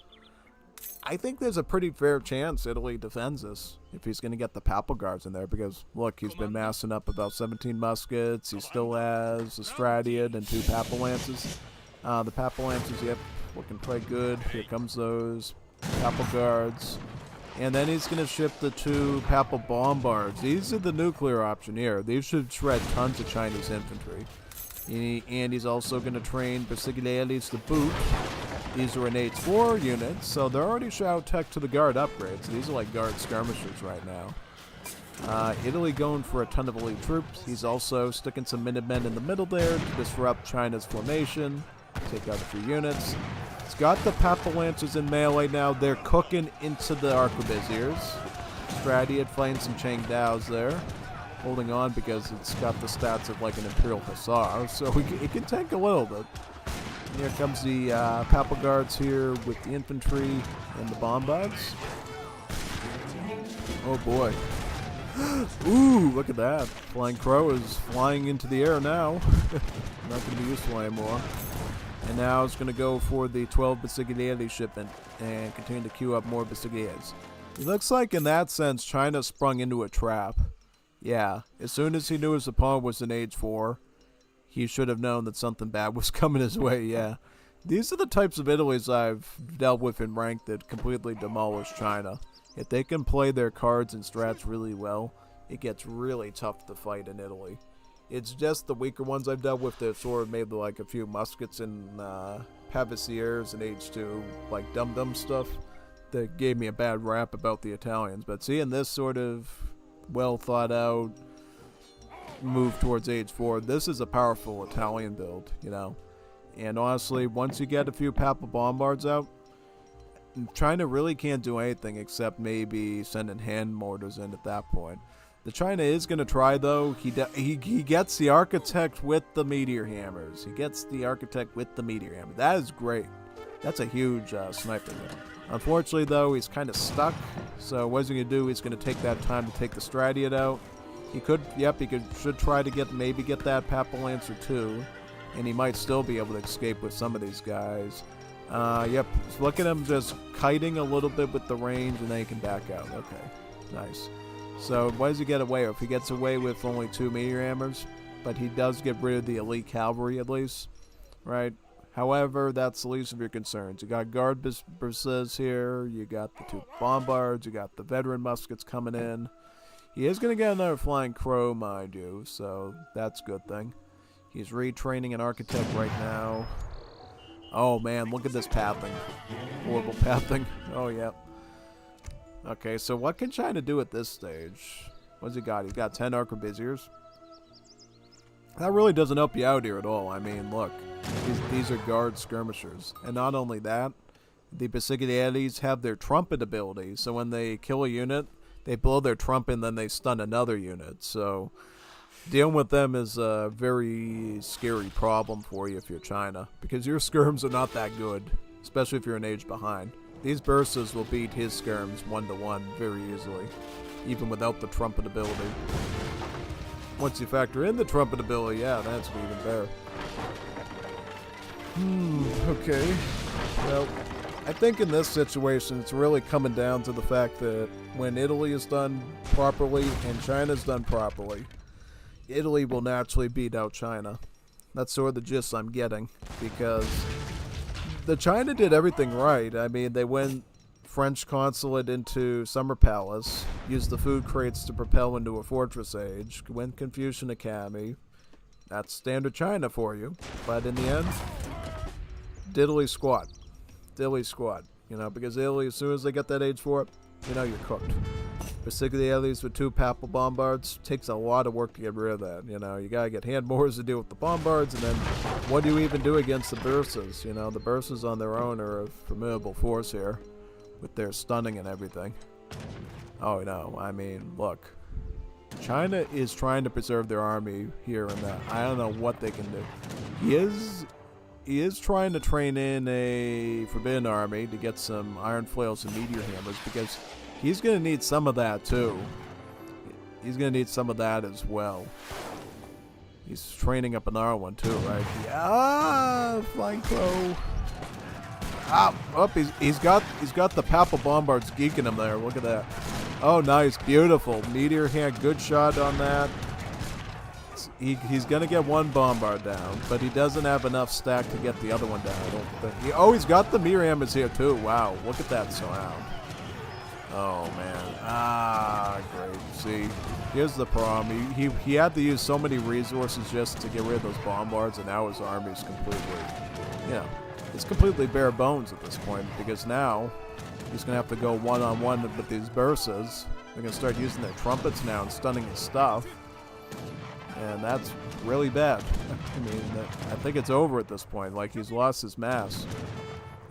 A: I think there's a pretty fair chance Italy defends this if he's going to get the Papal Guards in there, because look, he's been massing up about 17 muskets. He still has a Stradiad and 2 Papal Lances. The Papal Lancers, yep, looking quite good. Here comes those Papal Guards. And then he's going to ship the 2 Papal Bombards. These are the nuclear option here. These should shred tons of Chinese infantry. And he's also going to train Bersaglieri to boot. These are innate 4 units, so they're already Shadow Tech to the Guard upgrades. These are like Guard skirmishers right now. Italy going for a ton of elite troops. He's also sticking some Minutemen in the middle there to disrupt China's formation. Take out a few units. It's got the Papal Lancers in melee now. They're cooking into the arquebusiers. Stradiad fighting some Chengdaos there. Holding on because it's got the stats of like an Imperial Hussar, so it can tank a little bit. And here comes the Papal Guards here with the infantry and the bombards. Oh boy. Ooh, look at that. Flying Crow is flying into the air now. Not going to be useful anymore. And now it's going to go for the 12 Basigliere shipment and continue to queue up more Basiglieres. It looks like in that sense China sprung into a trap. Yeah, as soon as he knew his opponent was in age 4, he should have known that something bad was coming his way, yeah. These are the types of Italies I've dealt with in rank that completely demolish China. If they can play their cards and strats really well, it gets really tough to fight in Italy. It's just the weaker ones I've dealt with that sort of made like a few muskets and pavesiers in age 2, like dum-dum stuff, that gave me a bad rap about the Italians. But seeing this sort of well thought out move towards age 4, this is a powerful Italian build, you know. And honestly, once you get a few Papal Bombards out, China really can't do anything except maybe sending hand mortars in at that point. The China is going to try, though. He gets the Architect with the Meteor Hammers. He gets the Architect with the Meteor Hammer. That is great. That's a huge sniper there. Unfortunately, though, he's kind of stuck. So what's he going to do? He's going to take that time to take the Stradiot out. He could, should try to maybe get that Papal Lancer too. And he might still be able to escape with some of these guys. Yep, look at him just kiting a little bit with the range, and then he can back out. Okay, nice. So what does he get away with? He gets away with only 2 Meteor Hammers, but he does get rid of the elite cavalry at least, right? However, that's the least of your concerns. You got guard brisses here, you got the 2 bombards, you got the veteran muskets coming in. He is going to get another Flying Crow, mind you, so that's a good thing. He's retraining an Architect right now. Oh man, look at this pathing. Horrible pathing. Oh yeah. Okay, so what can China do at this stage? What's he got? He's got 10 Arquebusiers. That really doesn't help you out here at all. I mean, look. These are guard skirmishers. And not only that, the Basiglieres have their trumpet ability. So when they kill a unit, they blow their trumpet and then they stun another unit. So dealing with them is a very scary problem for you if you're China, because your skirms are not that good, especially if you're an age behind. These bursts will beat his skirms 1-to-1 very easily, even without the trumpet ability. Once you factor in the trumpet ability, yeah, that's even better. Okay. Well, I think in this situation, it's really coming down to the fact that when Italy is done properly and China's done properly, Italy will naturally beat out China. That's sort of the gist I'm getting, because the China did everything right. I mean, they went French consulate into Summer Palace, used the food crates to propel into a fortress age, went Confucian Academy. That's standard China for you. But in the end, diddly squat. Diddly squat. You know, because Italy, as soon as they get that age for it, you know you're cooked. Basiglieres with 2 Papal Bombards takes a lot of work to get rid of that. You know, you gotta get hand mortars to deal with the Bombards, and then what do you even do against the Bursas? You know, the Bursas on their own are a formidable force here, with their stunning and everything. Oh no, I mean, look. China is trying to preserve their army here and that. I don't know what they can do. He is trying to train in a Forbidden Army to get some Iron Flails and Meteor Hammers, because he's going to need some of that too. He's going to need some of that as well. He's training up another one too, right? Yeah, Flying Crow. Oh, he's got the Papal Bombards geeking him there. Look at that. Oh, nice, beautiful. Meteor hand, good shot on that. He's going to get 1 Bombard down, but he doesn't have enough stack to get the other one down, I don't think. Oh, he's got the Meteor Hammers here too. Wow, look at that surround. Oh, man. Great. See, here's the problem. He had to use so many resources just to get rid of those Bombards, and now his army's completely, you know, it's completely bare bones at this point, because now he's going to have to go one-on-one with these Bursas. They're going to start using their trumpets now and stunning his stuff. And that's really bad. I mean, I think it's over at this point. Like, he's lost his mass.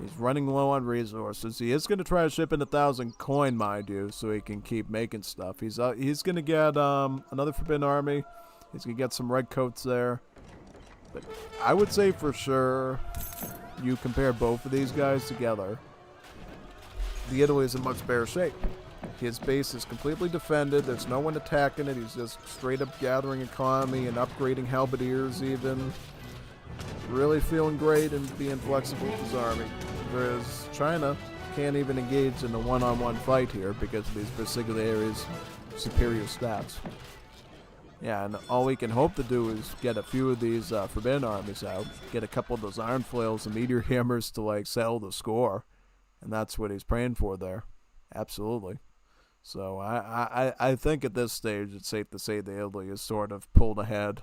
A: He's running low on resources. He is going to try to ship in 1,000 coin, mind you, so he can keep making stuff. He's going to get another Forbidden Army. He's going to get some red coats there. But I would say for sure, you compare both of these guys together, the Italy is in much better shape. his base is completely defended. There's no one attacking it. He's just straight up gathering economy and upgrading halberdiers even. Really feeling great and being flexible with his army. Whereas China can't even engage in a one-on-one fight here because of these Brasileiros' superior stats. Yeah, and all we can hope to do is get a few of these Forbidden armies out, get a couple of those Iron Flails and Meteor Hammers to like settle the score, and that's what he's praying for there. Absolutely. So I think at this stage it's safe to say that Italy has sort of pulled ahead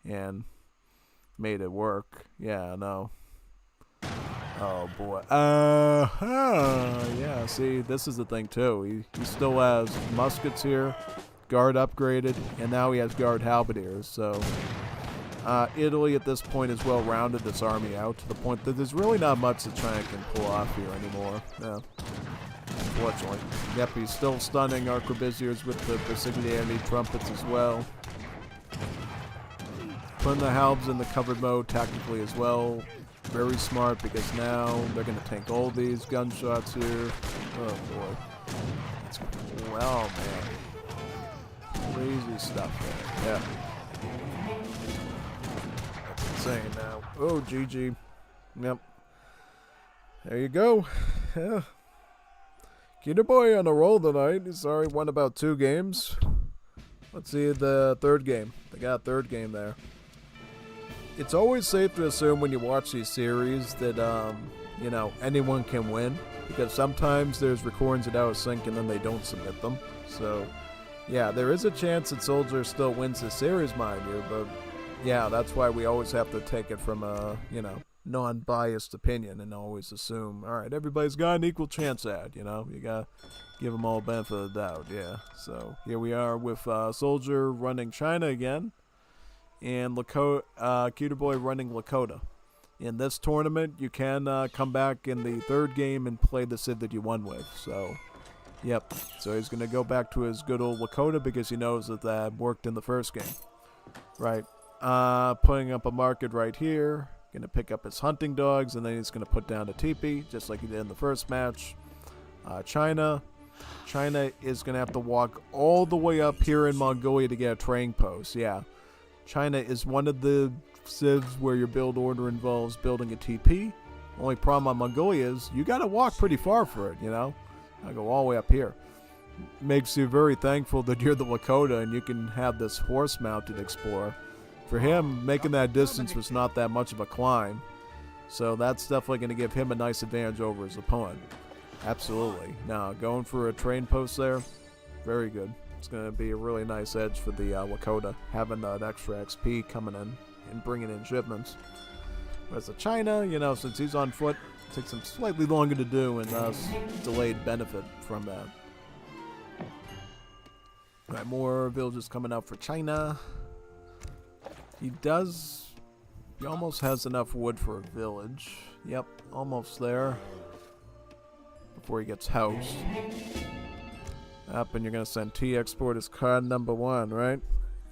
A: and made it work. Yeah, no. Oh boy. Yeah, see, this is the thing too. He still has muskets here, guard upgraded, and now he has guard halberdiers. So Italy at this point has well rounded this army out to the point that there's really not much that China can pull off here anymore. Yeah. Unfortunately. Yep, he's still stunning arquebusiers with the Brasileiros trumpets as well. Putting the halbs in the covered mode tactically as well. Very smart because now they're going to tank all these gunshots here. Oh boy. It's, well, man. Crazy stuff there. Yeah. That's insane now. Oh, GG. Yep. There you go. Yeah. Keter Boy on a roll tonight. He's already won about 2 games. Let's see the third game. They got a third game there. It's always safe to assume when you watch these series that, you know, anyone can win. Because sometimes there's recordings that out of sync and then they don't submit them. So, yeah, there is a chance that Soldier still wins the series, mind you. But, yeah, that's why we always have to take it from a, you know, non-biased opinion and always assume, all right, everybody's got an equal chance at, you know, you gotta give them all benefit of the doubt. Yeah, so here we are with Soldier running China again and Keter Boy running Lakota. In this tournament you can come back in the third game and play the Sid that you won with. So yep, so he's gonna go back to his good old Lakota because he knows that that worked in the first game. Right, putting up a market right here. Going to pick up his hunting dogs, and then he's going to put down a teepee, just like he did in the first match. China is going to have to walk all the way up here in Mongolia to get a trading post. Yeah, China is one of the civs where your build order involves building a TP. Only problem on Mongolia is you got to walk pretty far for it, you know. I go all the way up here. Makes you very thankful that you're the Lakota and you can have this horse-mounted explorer. For him, making that distance was not that much of a climb. So that's definitely going to give him a nice advantage over his opponent. Absolutely. Now, going for a train post there, very good. It's going to be a really nice edge for the Lakota, having that extra XP coming in and bringing in shipments. Whereas the China, you know, since he's on foot, it takes him slightly longer to do and thus delayed benefit from that. All right, more villages coming out for China. He almost has enough wood for a village. Yep, almost there. Before he gets housed. Up, and you're going to send T-Export as card number 1, right?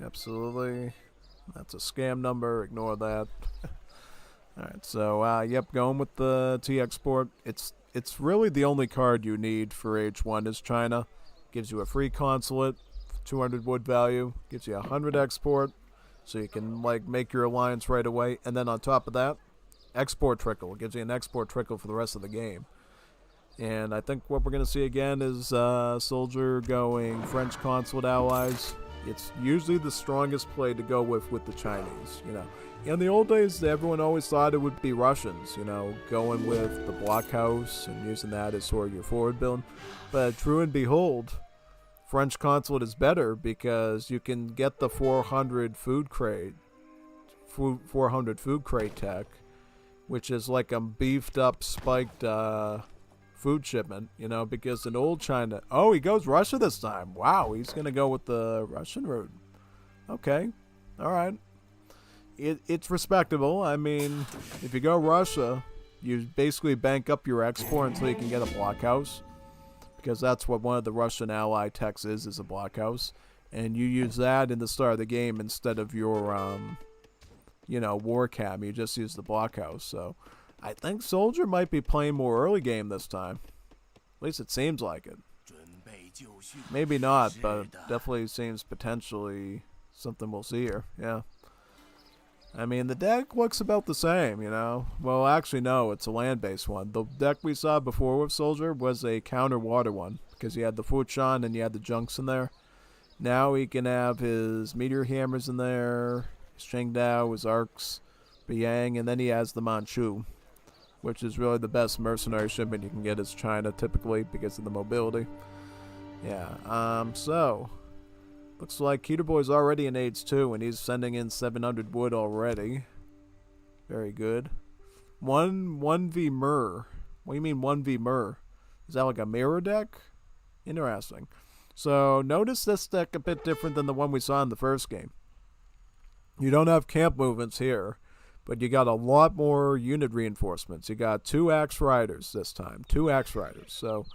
A: Absolutely. That's a scam number, ignore that. Alright, so, yep, going with the T-Export. It's really the only card you need for H1 is China. Gives you a free consulate, 200 wood value, gives you 100 export. So you can, like, make your alliance right away. And then on top of that, export trickle. It gives you an export trickle for the rest of the game. And I think what we're going to see again is Soldier going French consulate allies. It's usually the strongest play to go with the Chinese, you know. In the old days, everyone always thought it would be Russians, you know, going with the blockhouse and using that as sort of your forward build. But true and behold, French consulate is better because you can get the 400 food crate tech, which is like a beefed up, spiked food shipment, you know, because in old China, oh, he goes Russia this time. Wow, he's going to go with the Russian route. Okay, all right. It's respectable. I mean, if you go Russia, you basically bank up your export until you can get a blockhouse. Because that's what one of the Russian ally techs is a blockhouse. And you use that in the start of the game instead of your, you know, war cam. You just use the blockhouse. So I think Soldier might be playing more early game this time. At least it seems like it. Maybe not, but definitely seems potentially something we'll see here. Yeah. I mean, the deck looks about the same, you know. Well, actually, no, it's a land-based one. The deck we saw before with Soldier was a counter-water one, because he had the Fuchan and you had the Junks in there. Now he can have his Meteor Hammers in there, his Chengdao, his Arcs, Biang, and then he has the Manchu, which is really the best mercenary shipment you can get as China, typically, because of the mobility. Yeah, so... looks like Keter Boy's already in AIDS 2, and he's sending in 700 wood already. Very good. 1v Mir. What do you mean 1v Mir? Is that like a mirror deck? Interesting. So, notice this deck a bit different than the one we saw in the first game. You don't have camp movements here, but you got a lot more unit reinforcements. You got 2 Axe Riders this time. 2 Axe Riders. So,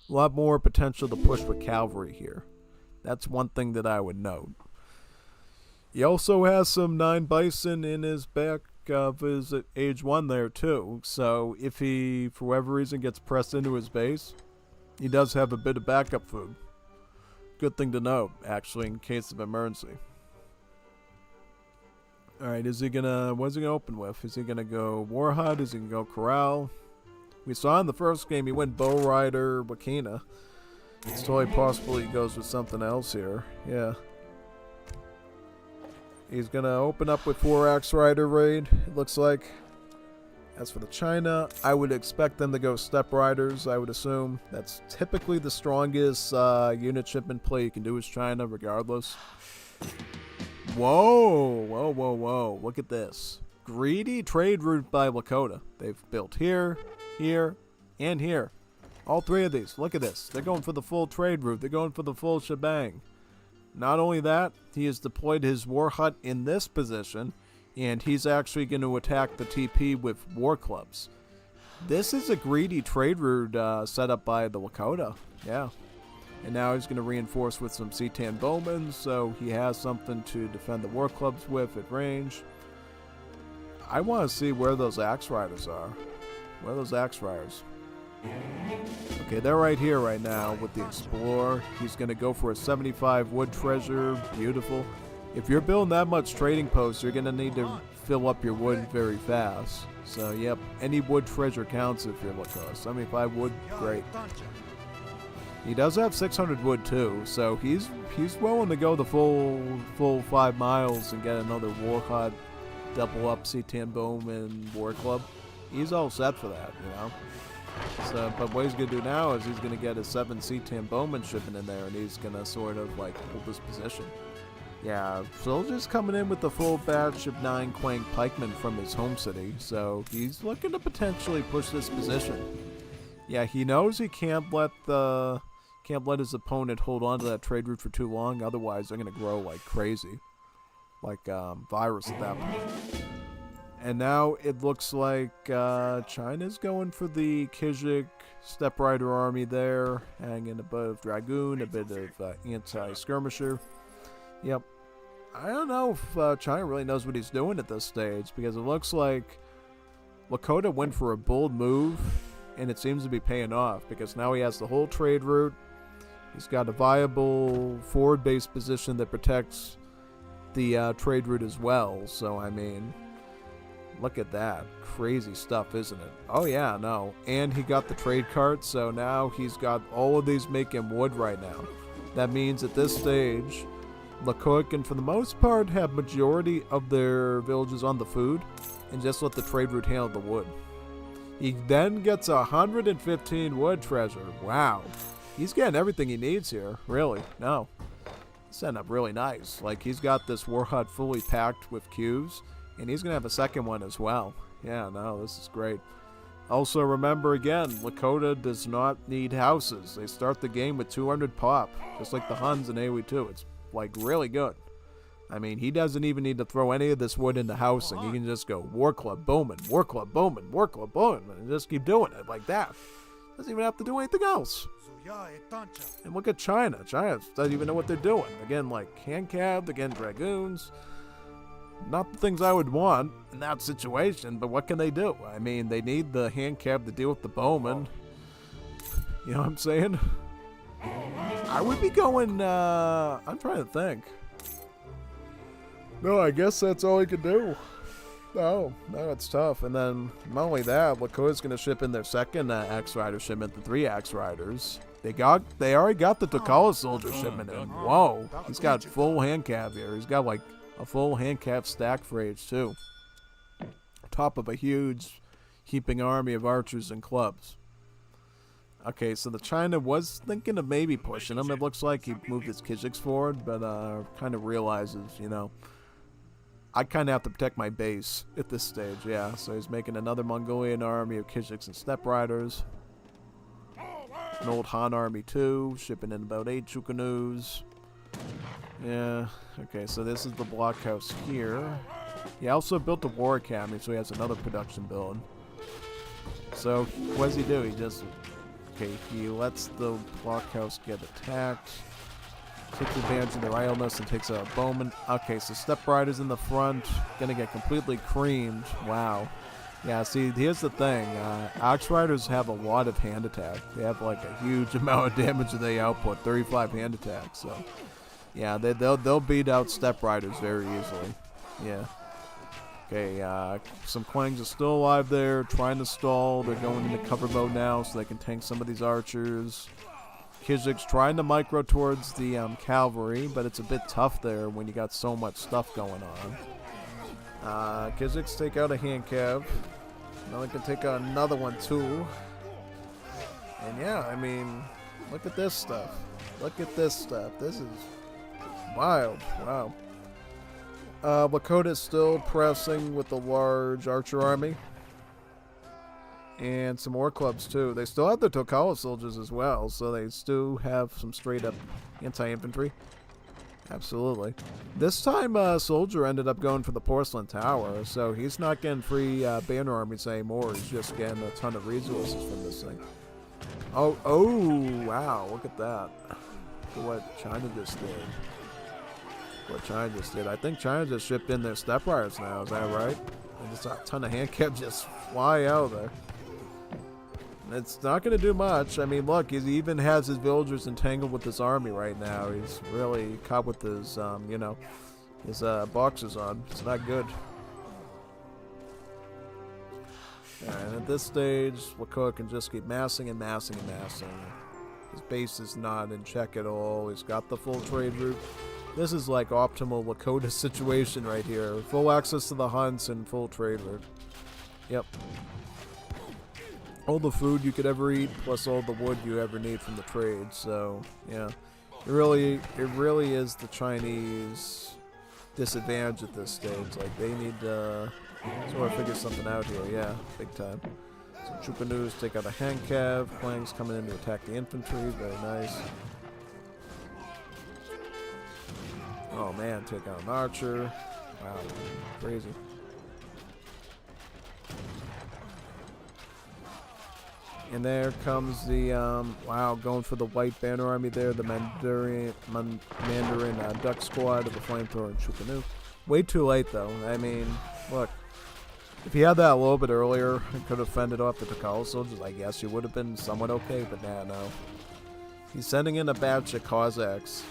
A: a lot more potential to push with cavalry here. That's one thing that I would note. He also has some 9 Bison in his back of his Age 1 there too. So if he, for whatever reason, gets pressed into his base, he does have a bit of backup food. Good thing to know, actually, in case of emergency. Alright, what's he gonna open with? Is he gonna go Warhut? Is he gonna go Corral? We saw in the first game he went Bow Rider, Wakina. It's totally possible he goes with something else here. Yeah. He's going to open up with 4 Axe Rider raid, it looks like. As for the China, I would expect them to go Step Riders, I would assume. That's typically the strongest unit shipment play you can do as China, regardless. Whoa! Whoa, whoa, whoa. Look at this. Greedy trade route by Lakota. They've built here, here, and here. All 3 of these. Look at this. They're going for the full trade route. They're going for the full shebang. Not only that, he has deployed his war hut in this position, and he's actually going to attack the TP with war clubs. This is a greedy trade route set up by the Lakota. Yeah. And now he's going to reinforce with some C-10 bowmen, so he has something to defend the war clubs with at range. I want to see where those Axe Riders are. Where are those Axe Riders? Okay, they're right here right now with the Explorer. He's going to go for a 75 wood treasure. Beautiful. If you're building that much trading posts, you're going to need to fill up your wood very fast. So, yep, any wood treasure counts if you're looking at 75 wood. Great. He does have 600 wood too, so he's willing to go the full 5 miles and get another war hut, double up C-10 Bowman war club. He's all set for that, you know. So, but what he's going to do now is he's going to get a 7 C-10 Bowman shipping in there, and he's going to sort of like hold this position. Yeah, Soldier's coming in with the full batch of 9 Quang pikemen from his home city, so he's looking to potentially push this position. Yeah, he knows he can't let his opponent hold on to that trade route for too long, otherwise they're going to grow like crazy. Like virus at that point. And now it looks like China's going for the Kijik Step Rider army there, hanging a bit of Dragoon, a bit of anti-skirmisher. Yep. I don't know if China really knows what he's doing at this stage, because it looks like Lakota went for a bold move, and it seems to be paying off, because now he has the whole trade route. He's got a viable forward-based position that protects the trade route as well, so I mean... look at that. Crazy stuff, isn't it? Oh, yeah, no. And he got the trade cart, so now he's got all of these making wood right now. That means at this stage, Lakota can, for the most part, have majority of their villages on the food and just let the trade route handle the wood. He then gets 115 wood treasure. Wow. He's getting everything he needs here, really. No. He's setting up really nice. Like, he's got this war hut fully packed with cubes. And he's going to have a second one as well. Yeah, no, this is great. Also, remember again, Lakota does not need houses. They start the game with 200 pop, just like the Huns in AoE 2. It's, like, really good. I mean, he doesn't even need to throw any of this wood into housing. He can just go War Club, Bowman, War Club, Bowman, War Club, Bowman, and just keep doing it like that. Doesn't even have to do anything else. And look at China. China doesn't even know what they're doing. Again, like, hand-cabbed, again, Dragoons. Not the things I would want in that situation, but what can they do? I mean, they need the hand cab to deal with the bowman. You know what I'm saying? I would be going, I'm trying to think. No, I guess that's all he could do. No, it's tough. And then, not only that, Lakota's going to ship in their second Axe Rider shipment, the 3 Axe Riders. They already got the Takala Soldier shipment in. Whoa, he's got full hand cap here. He's got like a full hand cap stack for H2. Top of a huge heaping army of archers and clubs. Okay, so the China was thinking of maybe pushing him. It looks like he moved his Kijiks forward, but kind of realizes, you know, I kind of have to protect my base at this stage, yeah. So he's making another Mongolian army of Kijiks and Steppe Riders. An old Han army too, shipping in about 8 Chukanus. Yeah, okay, so this is the blockhouse here. He also built a war academy, so he has another production build. So, what does he do? He just... Okay, he lets the blockhouse get attacked. Takes advantage of their idleness and takes a bowman. Okay, so Steppe Riders in the front. Gonna get completely creamed. Wow. Yeah, see, here's the thing. Axe Riders have a lot of hand attack. They have like a huge amount of damage that they output. 35 hand attack, so... Yeah, they'll beat out Steppe Riders very easily. Yeah. Okay, some Quangs are still alive there, trying to stall. They're going into cover mode now so they can tank some of these archers. Kijik's trying to micro towards the cavalry, but it's a bit tough there when you got so much stuff going on. Kijik's take out a hand cav. Now they can take out another one too. And yeah, I mean, look at this stuff. Look at this stuff. This is wild. Wow. Lakota's still pressing with the large archer army. And some more clubs too. They still have the Tokawa soldiers as well, so they still have some straight up anti-infantry. Absolutely. This time Soldier ended up going for the Porcelain Tower, so he's not getting free banner armies anymore. He's just getting a ton of resources from this thing. Oh, wow, look at that. Look at what China just did. I think China just shipped in their Steppe Riders now, is that right? And just a ton of hand cap just fly out of there. And it's not going to do much. I mean, look, he even has his villagers entangled with this army right now. He's really caught with his, you know, his boxers on. It's not good. And at this stage, Lakota can just keep massing and massing and massing. His base is not in check at all. He's got the full trade route. This is like optimal Lakota situation right here. Full access to the hunts and full trade route. Yep. All the food you could ever eat, plus all the wood you ever need from the trade. So, yeah. It really is the Chinese disadvantage at this stage. Like, they need to sort of figure something out here. Yeah, big time. So Chupanus take out a hand cav. Quang's coming in to attack the infantry. Very nice. Oh man, take out an archer. Wow, crazy. And there comes the, wow, going for the white banner army there, the Mandarin duck squad of the flamethrower and Chukanu. Way too late though. I mean, look, if he had that a little bit earlier and could have fended off the Takala soldiers, I guess he would have been somewhat okay, but nah, no. He's sending in a batch of Cossacks.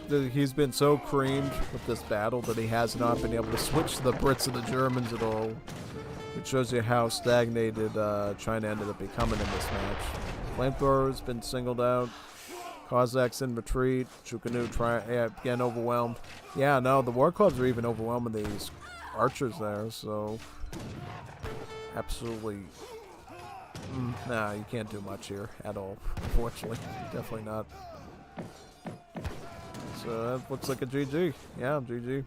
A: He's been so creamed with this battle that he has not been able to switch to the Brits and the Germans at all. It shows you how stagnated China ended up becoming in this match. Flamethrower's been singled out. Cossacks in retreat. Chukanu getting overwhelmed. Yeah, no, the war clubs are even overwhelming these archers there, so absolutely. Nah, you can't do much here at all, unfortunately. Definitely not. So that looks like a GG. Yeah, GG.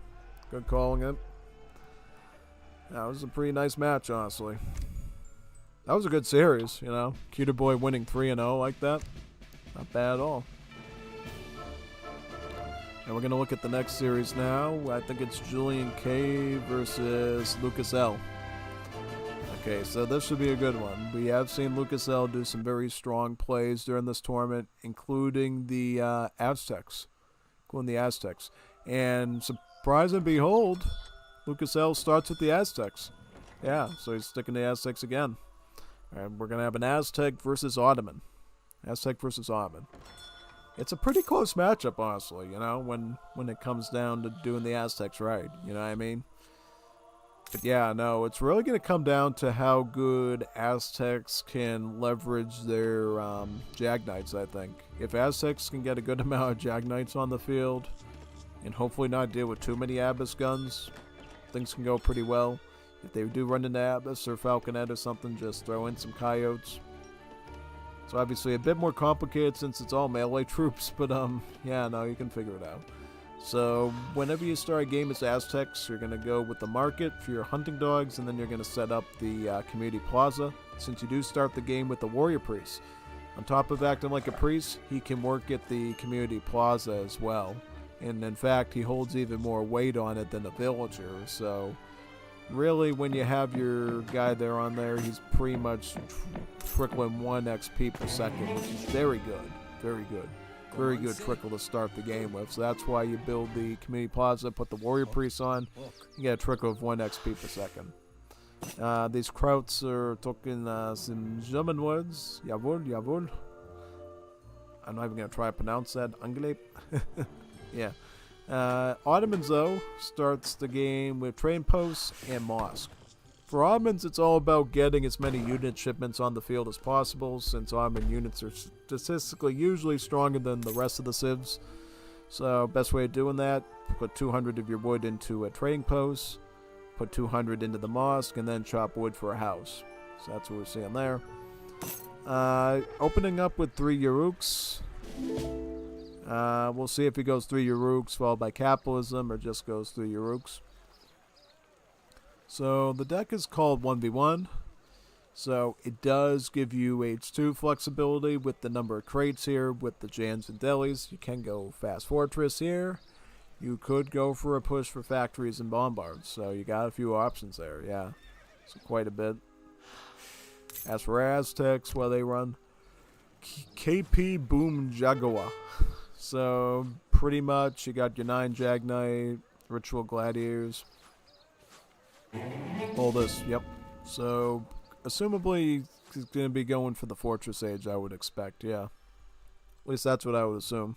A: Good calling it. That was a pretty nice match, honestly. That was a good series, you know. Cuter Boy winning 3-0 like that. Not bad at all. And we're going to look at the next series now. I think it's Julian K versus Lucas L. Okay, so this should be a good one. We have seen Lucas L do some very strong plays during this tournament, including the Aztecs. And surprise and behold, Lucas L starts with the Aztecs. Yeah, so he's sticking to the Aztecs again. And we're going to have an Aztec versus Ottoman. Aztec versus Ottoman. it's a pretty close matchup, honestly, you know, when it comes down to doing the Aztecs right, you know what I mean? But yeah, no, it's really going to come down to how good Aztecs can leverage their Jag Knights, I think. If Aztecs can get a good amount of Jag Knights on the field, and hopefully not deal with too many Abyss guns, things can go pretty well. If they do run into Abyss or Falconet or something, just throw in some Coyotes. It's obviously a bit more complicated since it's all melee troops, but yeah, no, you can figure it out. So whenever you start a game as Aztecs, you're going to go with the market for your hunting dogs, and then you're going to set up the community plaza. Since you do start the game with the warrior priest, on top of acting like a priest, he can work at the community plaza as well. And in fact, he holds even more weight on it than a villager. So really, when you have your guy there on there, he's pretty much trickling 1 XP per second, which is very good. Very good. Very good trickle to start the game with. So that's why you build the community plaza, put the warrior priest on, you get a trickle of 1 XP per second. These krauts are talking some German words. Jawohl, jawohl. I'm not even going to try to pronounce that. Angleb. Yeah. Ottomans, though, starts the game with train posts and mosque. For Ottomans, it's all about getting as many unit shipments on the field as possible, since Ottoman units are statistically usually stronger than the rest of the civs. So, best way of doing that, put 200 of your wood into a trading post, put 200 into the mosque, and then chop wood for a house. So that's what we're seeing there. Opening up with 3 Yaruks. We'll see if he goes 3 Yaruks followed by capitalism or just goes 3 Yaruks. So the deck is called 1v1. So it does give you H2 flexibility with the number of crates here with the Jans and Delis. You can go Fast Fortress here. You could go for a push for factories and bombards. So you got a few options there, yeah. So quite a bit. As for Aztecs, well, they run KP Boom Jaguar. So pretty much you got your 9 Jag Knight, Ritual Gladiators. All this, yep. So assumably he's going to be going for the Fortress Age, I would expect, yeah. At least that's what I would assume.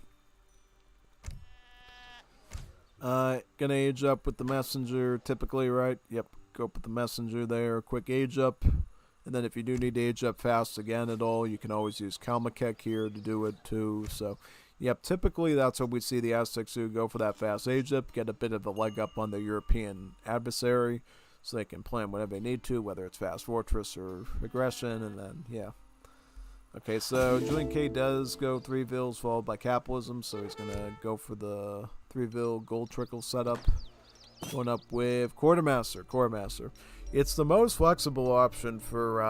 A: Gonna age up with the Messenger typically, right? Yep, go up with the Messenger there, quick age up. And then if you do need to age up fast again at all, you can always use Kalmakek here to do it too. So, yep, typically that's what we see the Aztecs do, go for that fast age up, get a bit of a leg up on the European adversary so they can plan whatever they need to, whether it's Fast Fortress or Aggression, and then, yeah. Okay, so Julian K does go 3 Vills followed by Capitalism, so he's going to go for the 3 Vill Gold Trickle setup. Going up with Quartermaster. It's the most flexible option for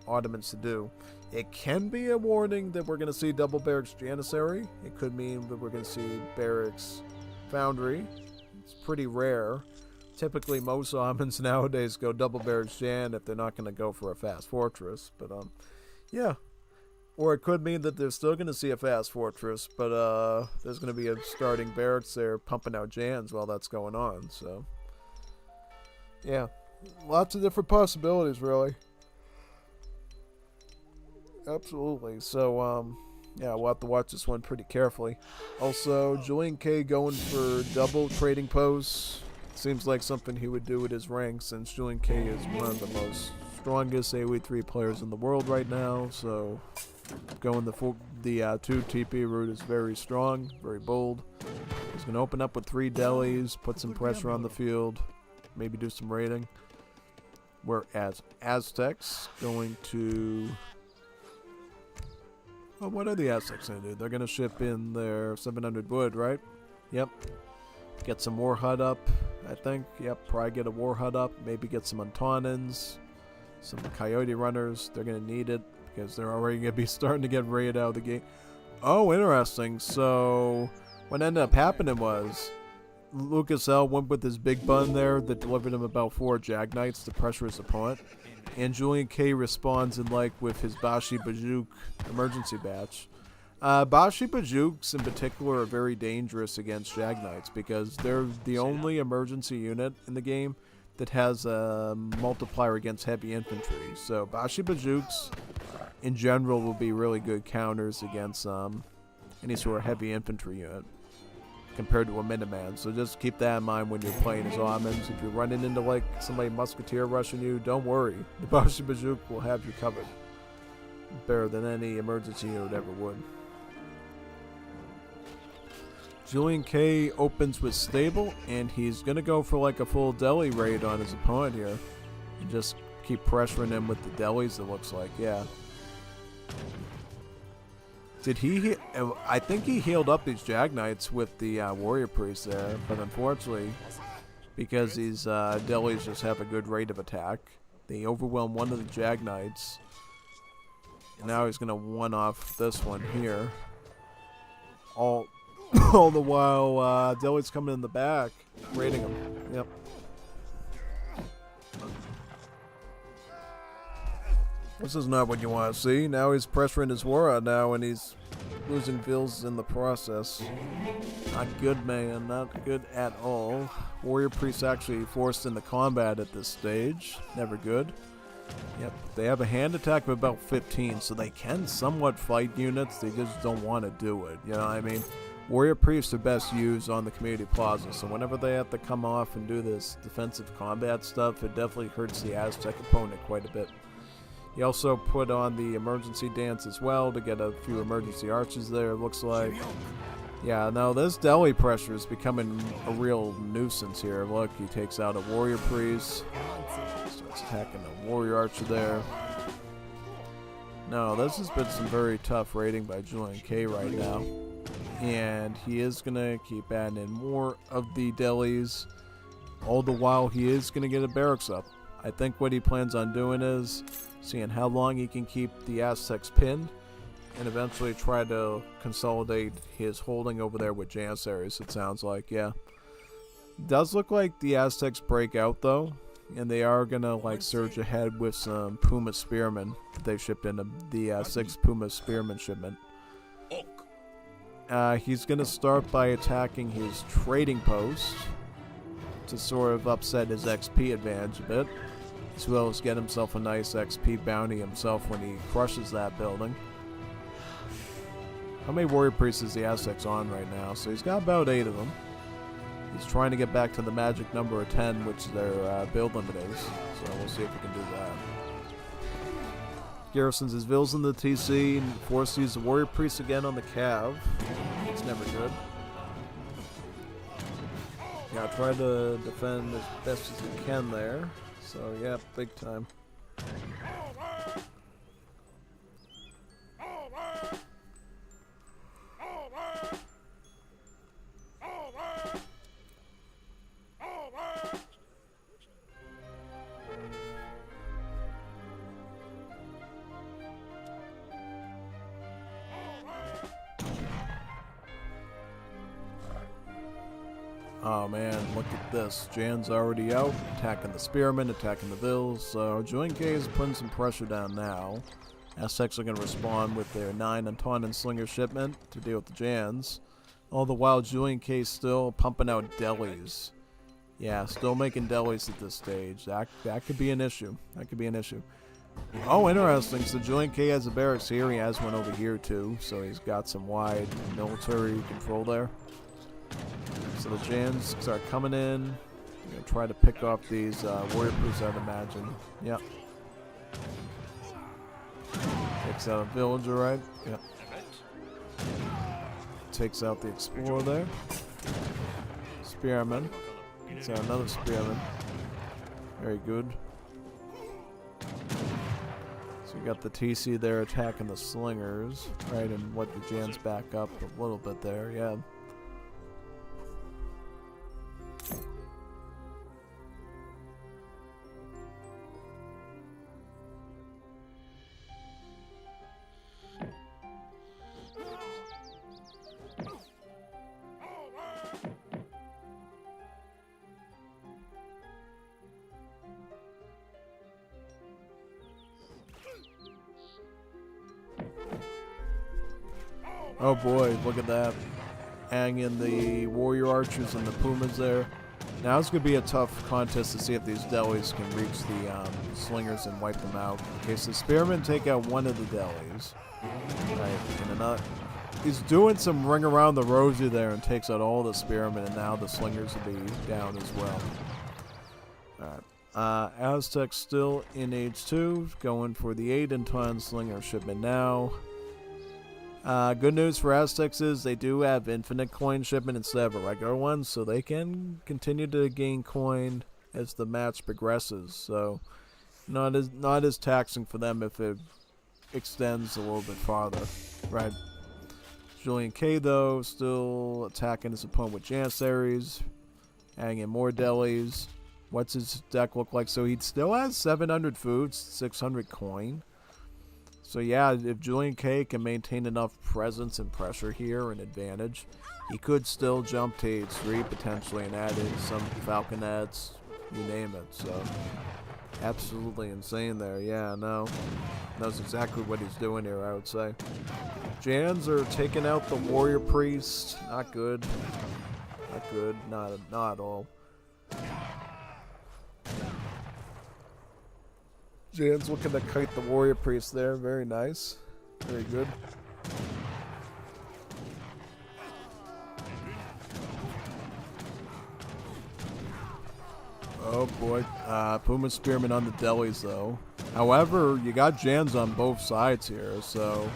A: Ottomans to do. It can be a warning that we're going to see double Barracks Janissary. It could mean that we're going to see Barracks Foundry. It's pretty rare. Typically, most Ottomans nowadays go double Barracks Jan if they're not going to go for a Fast Fortress. But, yeah. Or it could mean that they're still going to see a Fast Fortress, but there's going to be a starting Barracks there pumping out Jans while that's going on. So, yeah. Lots of different possibilities, really. Absolutely. So, yeah, we'll have to watch this one pretty carefully. Also, Julian K going for double trading posts. Seems like something he would do with his rank, since Julian K is one of the most strongest AoE3 players in the world right now. So, going the 2 TP route is very strong, very bold. He's going to open up with 3 delis, put some pressure on the field, maybe do some raiding. Whereas Aztecs going to... Well, what are the Aztecs going to do? They're going to ship in their 700 wood, right? Yep. Get some War Hut up, I think. Yep, probably get a War Hut up. Maybe get some Antonins, some Coyote Runners. They're going to need it because they're already going to be starting to get raided out of the gate. Oh, interesting. So, what ended up happening was... Lucas L went with his big bun there that delivered him about 4 Jag Knights to pressure his opponent. And Julian K responds with his Bashi Bajuk emergency batch. Bashi Bajuks in particular are very dangerous against Jag Knights because they're the only emergency unit in the game that has a multiplier against heavy infantry. So Bashi Bajuks in general will be really good counters against any sort of heavy infantry unit compared to a Minuteman. So just keep that in mind when you're playing as Ottomans. If you're running into like somebody musketeer rushing you, don't worry. The Bashi Bazook will have you covered. Better than any emergency unit ever would. Julian K opens with stable, and he's gonna go for like a full deli raid on his opponent here. And just keep pressuring him with the delis, it looks like, yeah. Did he? I think he healed up these Jag Knights with the Warrior Priest there, but unfortunately, because these delis just have a good rate of attack, they overwhelm one of the Jag Knights. And now he's gonna one off this one here. All the while, delis coming in the back, raiding him. Yep. This is not what you want to see. Now he's pressuring his Warrod now, and he's losing vills in the process. Not good, man. Not good at all. Warrior Priest actually forced into combat at this stage. Never good. Yep. They have a hand attack of about 15, so they can somewhat fight units. They just don't want to do it. You know what I mean? Warrior Priests are best used on the community plaza, so whenever they have to come off and do this defensive combat stuff, it definitely hurts the Aztec opponent quite a bit. He also put on the emergency dance as well to get a few emergency archers there, it looks like. Yeah, no, this deli pressure is becoming a real nuisance here. Look, he takes out a Warrior Priest. Starts attacking a Warrior Archer there. No, this has been some very tough raiding by Julian K right now. And he is going to keep adding in more of the delis. All the while, he is going to get a barracks up. I think what he plans on doing is seeing how long he can keep the Aztecs pinned and eventually try to consolidate his holding over there with Janissaries, it sounds like, yeah. Does look like the Aztecs break out, though, and they are going to, like, surge ahead with some Puma Spearmen that they shipped into the 6th Puma Spearman shipment. He's going to start by attacking his trading post to sort of upset his XP advantage a bit, as well as get himself a nice XP bounty himself when he crushes that building. How many Warrior Priests is the Aztecs on right now? So he's got about 8 of them. He's trying to get back to the magic number of 10, which their build limit is. So we'll see if we can do that. Garrisons his vills in the TC and forced to use the Warrior Priest again on the Cav. It's never good. Yeah, try to defend as best as you can there. So yeah, big time. Oh man, look at this. Jan's already out, attacking the Spearmen, attacking the Vills, so Julian K is putting some pressure down now. Aztecs are going to respond with their 9 Anton and Slinger shipment to deal with the Jans. All the while, Julian K is still pumping out delis. Yeah, still making delis at this stage. That could be an issue. That could be an issue. Oh, interesting. So Julian K has a barracks here. He has one over here too, so he's got some wide military control there. So the Jans start coming in. They're going to try to pick off these Warrior Priests, I'd imagine. Yep. Takes out a villager, right? Yep. Takes out the Explorer there. Spearman. Takes out another Spearman. Very good. So we got the TC there attacking the Slingers, right? And what the Jans back up a little bit there, yeah. Oh boy, look at that. Hanging the Warrior Archers and the Pumas there. Now it's going to be a tough contest to see if these delis can reach the Slingers and wipe them out. Okay, so Spearmen take out one of the delis. Right, and He's doing some ring around the rosy there and takes out all the spearmen, and now the slingers will be down as well. Alright. Aztec still in age 2, going for the 8-ton slinger shipment now. Good news for Aztecs is they do have infinite coin shipment instead of a regular one, so they can continue to gain coin as the match progresses. So not as taxing for them if it extends a little bit farther, right? Julian K though still attacking his opponent with Janissaries, adding in more delis. What's his deck look like? So he still has 700 food, 600 coin. So yeah, if Julian K can maintain enough presence and pressure here and advantage, he could still jump to age 3 potentially and add in some falconets, you name it. So absolutely insane there. Yeah, no. Knows exactly what he's doing here, I would say. Jans are taking out the warrior priest. Not good. Not good. Not at all. Jan's looking to kite the warrior priest there. Very nice. Very good. Oh boy. Puma Spearman on the delis though. However, you got Jans on both sides here, so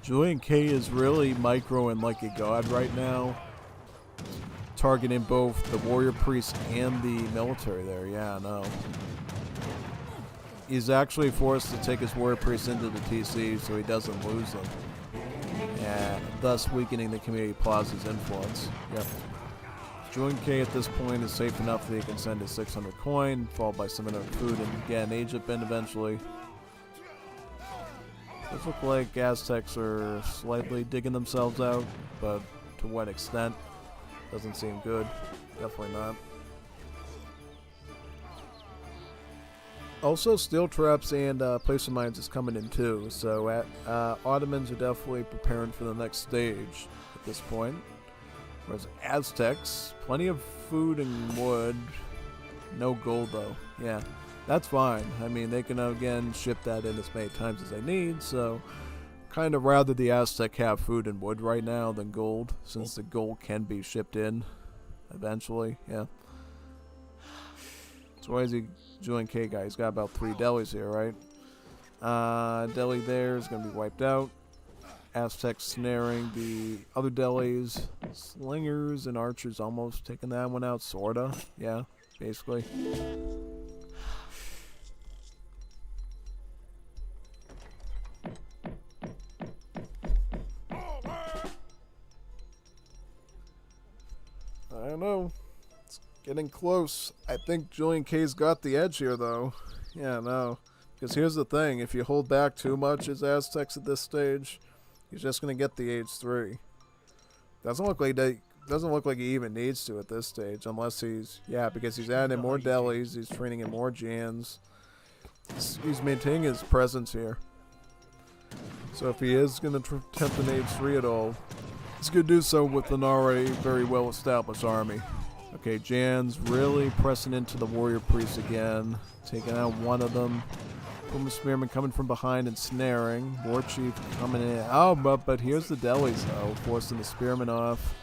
A: Julian K is really microing like a god right now. Targeting both the warrior priest and the military there. Yeah, no. He's actually forced to take his warrior priest into the TC so he doesn't lose them. And thus weakening the community plaza's influence. Yep. Julian K at this point is safe enough that he can send his 600 coin, followed by 700 food, and get an age up in eventually. Does look like Aztecs are slightly digging themselves out, but to what extent? Doesn't seem good. Definitely not. Also, steel traps and placer mines is coming in too, so Ottomans are definitely preparing for the next stage at this point. Whereas Aztecs, plenty of food and wood, no gold though. Yeah, that's fine. I mean, they can again ship that in as many times as they need, so kind of rather the Aztec have food and wood right now than gold, since the gold can be shipped in eventually. Yeah. So why is he Julian K guy? He's got about 3 delis here, right? Deli there is going to be wiped out. Aztecs snaring the other delis. Slingers and archers almost taking that one out, sorta. Yeah, basically. I don't know. It's getting close. I think Julian K's got the edge here, though. Yeah, no. Because here's the thing. If you hold back too much as Aztecs at this stage, he's just going to get the age 3. Doesn't look like he even needs to at this stage, unless he's... Yeah, because he's adding in more delis. He's training in more Jans. He's maintaining his presence here. So if he is going to attempt an age 3 at all, he's going to do so with an already very well-established army. Okay, Jan's really pressing into the warrior priest again, taking out one of them. Puma Spearman coming from behind and snaring. War Chief coming in. Oh, but here's the delis though, forcing the spearman off.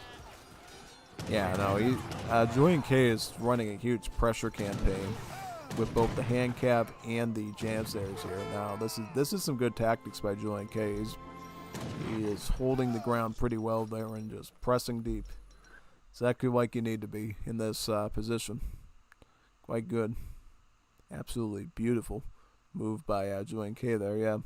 A: Yeah, no, Julian K is running a huge pressure campaign with both the handcap and the Janissaries here. Now, this is some good tactics by Julian K. He is holding the ground pretty well there and just pressing deep. Exactly like you need to be in this position. Quite good. Absolutely beautiful move by Julian K there, yeah.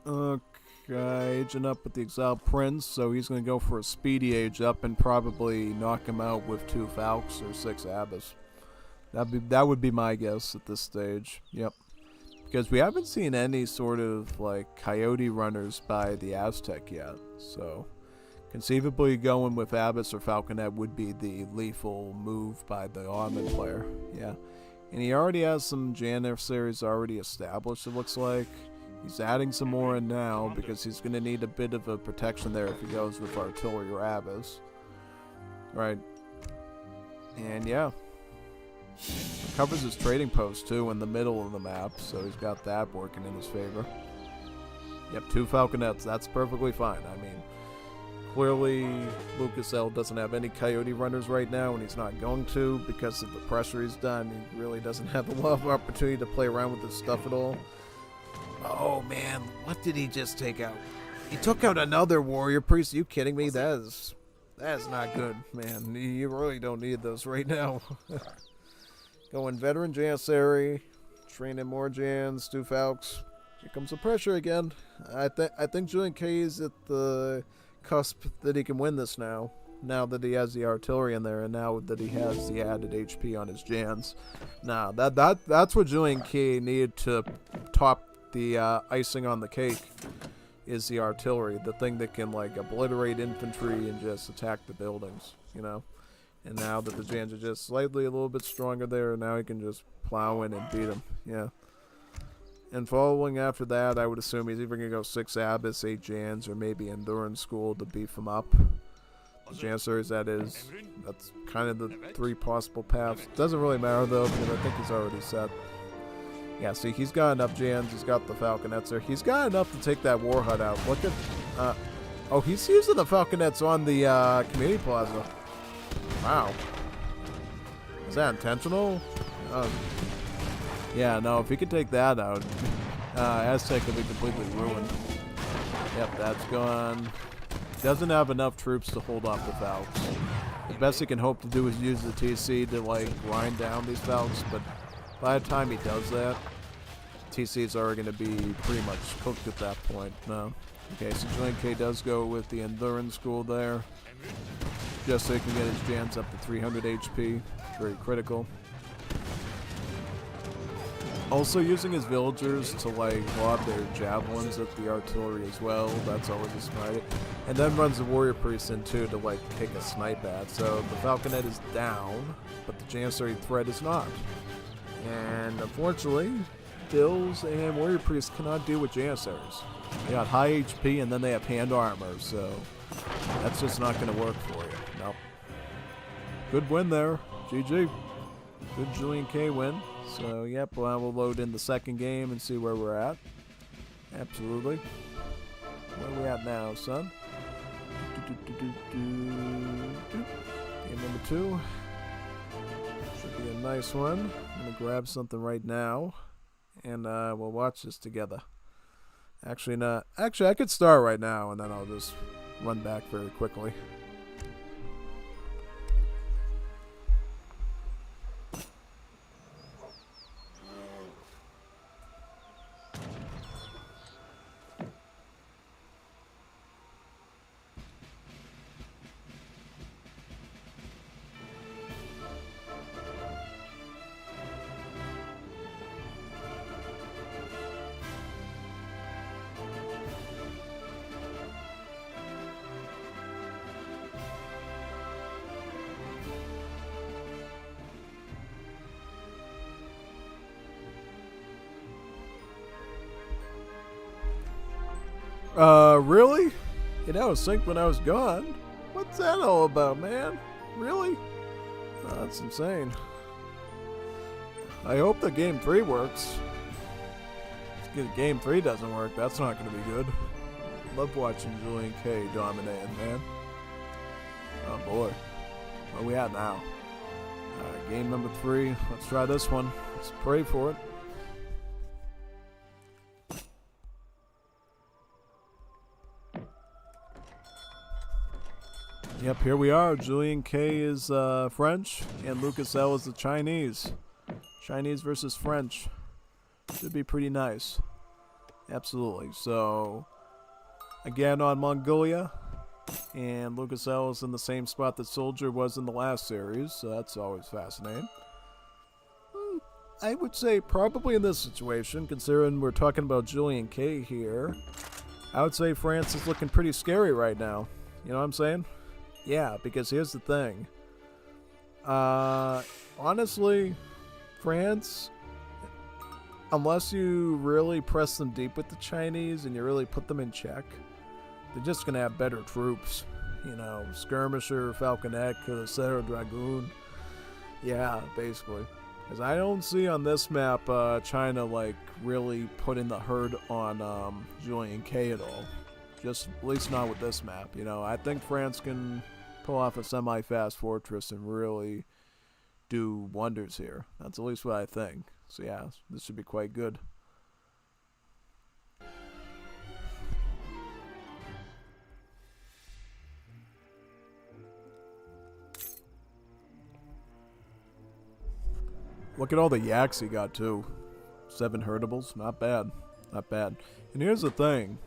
A: Okay, aging up with the Exiled Prince, so he's going to go for a speedy age up and probably knock him out with 2 Falcons or 6 Abbas. That would be my guess at this stage. Yep. Because we haven't seen any sort of like coyote runners by the Aztec yet, so conceivably going with Abbas or Falconet would be the lethal move by the Ottoman player. Yeah. And he already has some Janissaries already established, it looks like. He's adding some more in now because he's going to need a bit of a protection there if he goes with artillery or Abbas. Right. And yeah. Covers his trading post too in the middle of the map, so he's got that working in his favor. Yep, 2 falconets, that's perfectly fine. I mean, clearly Lucas L doesn't have any coyote runners right now, and he's not going to because of the pressure he's done. He really doesn't have a lot of opportunity to play around with this stuff at all. Oh man, what did he just take out? He took out another warrior priest. Are you kidding me? That is not good, man. You really don't need those right now. Going veteran Janissary, training more Jans, 2 Falcs. Here comes the pressure again. I think Julian K is at the cusp that he can win this now. Now that he has the artillery in there, and now that he has the added HP on his Jans. Nah, that's what Julian K needed to top the icing on the cake. Is the artillery, the thing that can like obliterate infantry and just attack the buildings, you know? And now that the Jans are just slightly a little bit stronger there, now he can just plow in and beat them, yeah. And following after that, I would assume he's either going to go 6 Abbess, 8 Jans, or maybe Endurance School to beef him up. The Janissaries, that is. That's kind of the 3 possible paths. Doesn't really matter though, because I think he's already set. Yeah, see, he's got enough Jans, he's got the Falconets there. He's got enough to take that War Hut out. Look at, oh, he's using the Falconets on the, Community Plaza. Wow. Is that intentional? Yeah, no, if he could take that out, Aztec would be completely ruined. Yep, that's gone. Doesn't have enough troops to hold off the Falcs. The best he can hope to do is use the TC to, like, grind down these Falcs, but by the time he does that, TC is already going to be pretty much cooked at that point. No. Okay, so Julian K does go with the Endurance School there, just so he can get his Jans up to 300 HP. Very critical. Also using his villagers to like lob their javelins at the artillery as well. That's always a smart. And then runs the warrior priest in too to like take a snipe at. So the falconet is down, but the Janissary threat is not. And unfortunately, Bills and warrior priests cannot deal with Janissaries. They got high HP and then they have hand armor, so that's just not going to work for you. Nope. Good win there. GG. Good Julian K win. So, yep, well, we'll load in the second game and see where we're at. Absolutely. Where are we at now, son? Game number 2. Should be a nice one. I'm going to grab something right now, and we'll watch this together. Actually, not. Actually, I could start right now, and then I'll just run back very quickly. Really? It out of sync when I was gone? What's that all about, man? Really? That's insane. I hope that game 3 works. If game 3 doesn't work, that's not going to be good. Love watching Julian K dominating, man. Oh boy. Where we at now? Game number 3. Let's try this one. Let's pray for it. Yep, here we are. Julian K is French, and Lucas L is the Chinese. Chinese versus French. Should be pretty nice. Absolutely. So, again on Mongolia, and Lucas L is in the same spot that Soldier was in the last series, so that's always fascinating. I would say probably in this situation, considering we're talking about Julian K here, I would say France is looking pretty scary right now. You know what I'm saying? Yeah, because here's the thing. Honestly, France, unless you really press them deep with the Chinese and you really put them in check, they're just going to have better troops. You know, Skirmisher, Falconet, Crusader, Dragoon. Yeah, basically. Because I don't see on this map China like really putting the herd on Julian K at all. Just at least not with this map. You know, I think France can pull off a semi-fast fortress and really do wonders here. That's at least what I think. So yeah, this should be quite good. Look at all the yaks he got too. 7 herdables, not bad. Not bad. And here's the thing.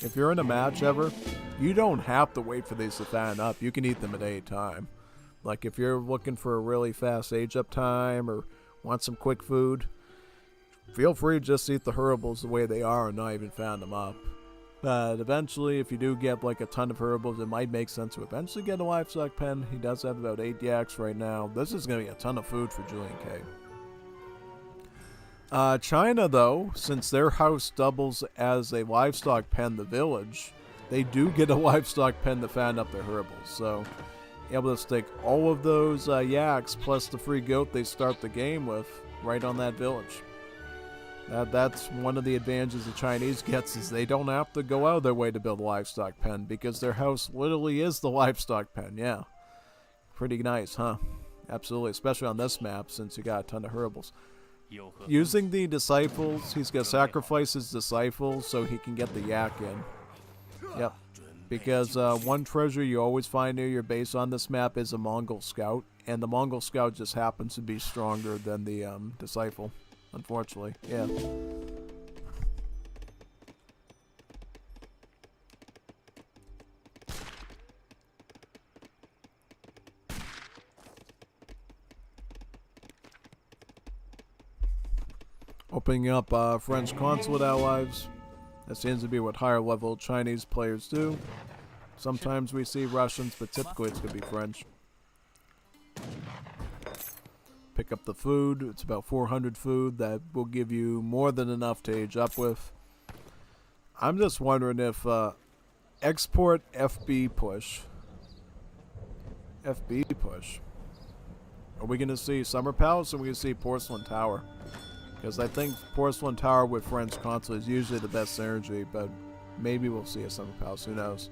A: If you're in a match ever, you don't have to wait for these to fatten up. You can eat them at any time. Like if you're looking for a really fast age up time or want some quick food, feel free to just eat the herbables the way they are and not even fatten them up. But eventually, if you do get like a ton of herbables, it might make sense to eventually get a livestock pen. He does have about 8 yaks right now. This is going to be a ton of food for Julian K. China, though, since their house doubles as a livestock pen, the village, they do get a livestock pen to fatten up their herbables. So, able to stick all of those yaks plus the free goat they start the game with right on that village. That's one of the advantages the Chinese gets is they don't have to go out of their way to build a livestock pen because their house literally is the livestock pen. Yeah, pretty nice, huh? Absolutely, especially on this map since you got a ton of herbables. Using the disciples, he's going to sacrifice his disciples so he can get the yak in. Yep. Because one treasure you always find near your base on this map is a Mongol scout. And the Mongol scout just happens to be stronger than the disciple. Unfortunately. Yeah. Opening up French consulate allies. That seems to be what higher level Chinese players do. Sometimes we see Russians, but typically it's going to be French. Pick up the food. It's about 400 food. That will give you more than enough to age up with. I'm just wondering if export FB push. FB push. Are we going to see Summer Palace or are we going to see Porcelain Tower? Because I think Porcelain Tower with French Consul is usually the best synergy, but maybe we'll see a Summer Palace. Who knows?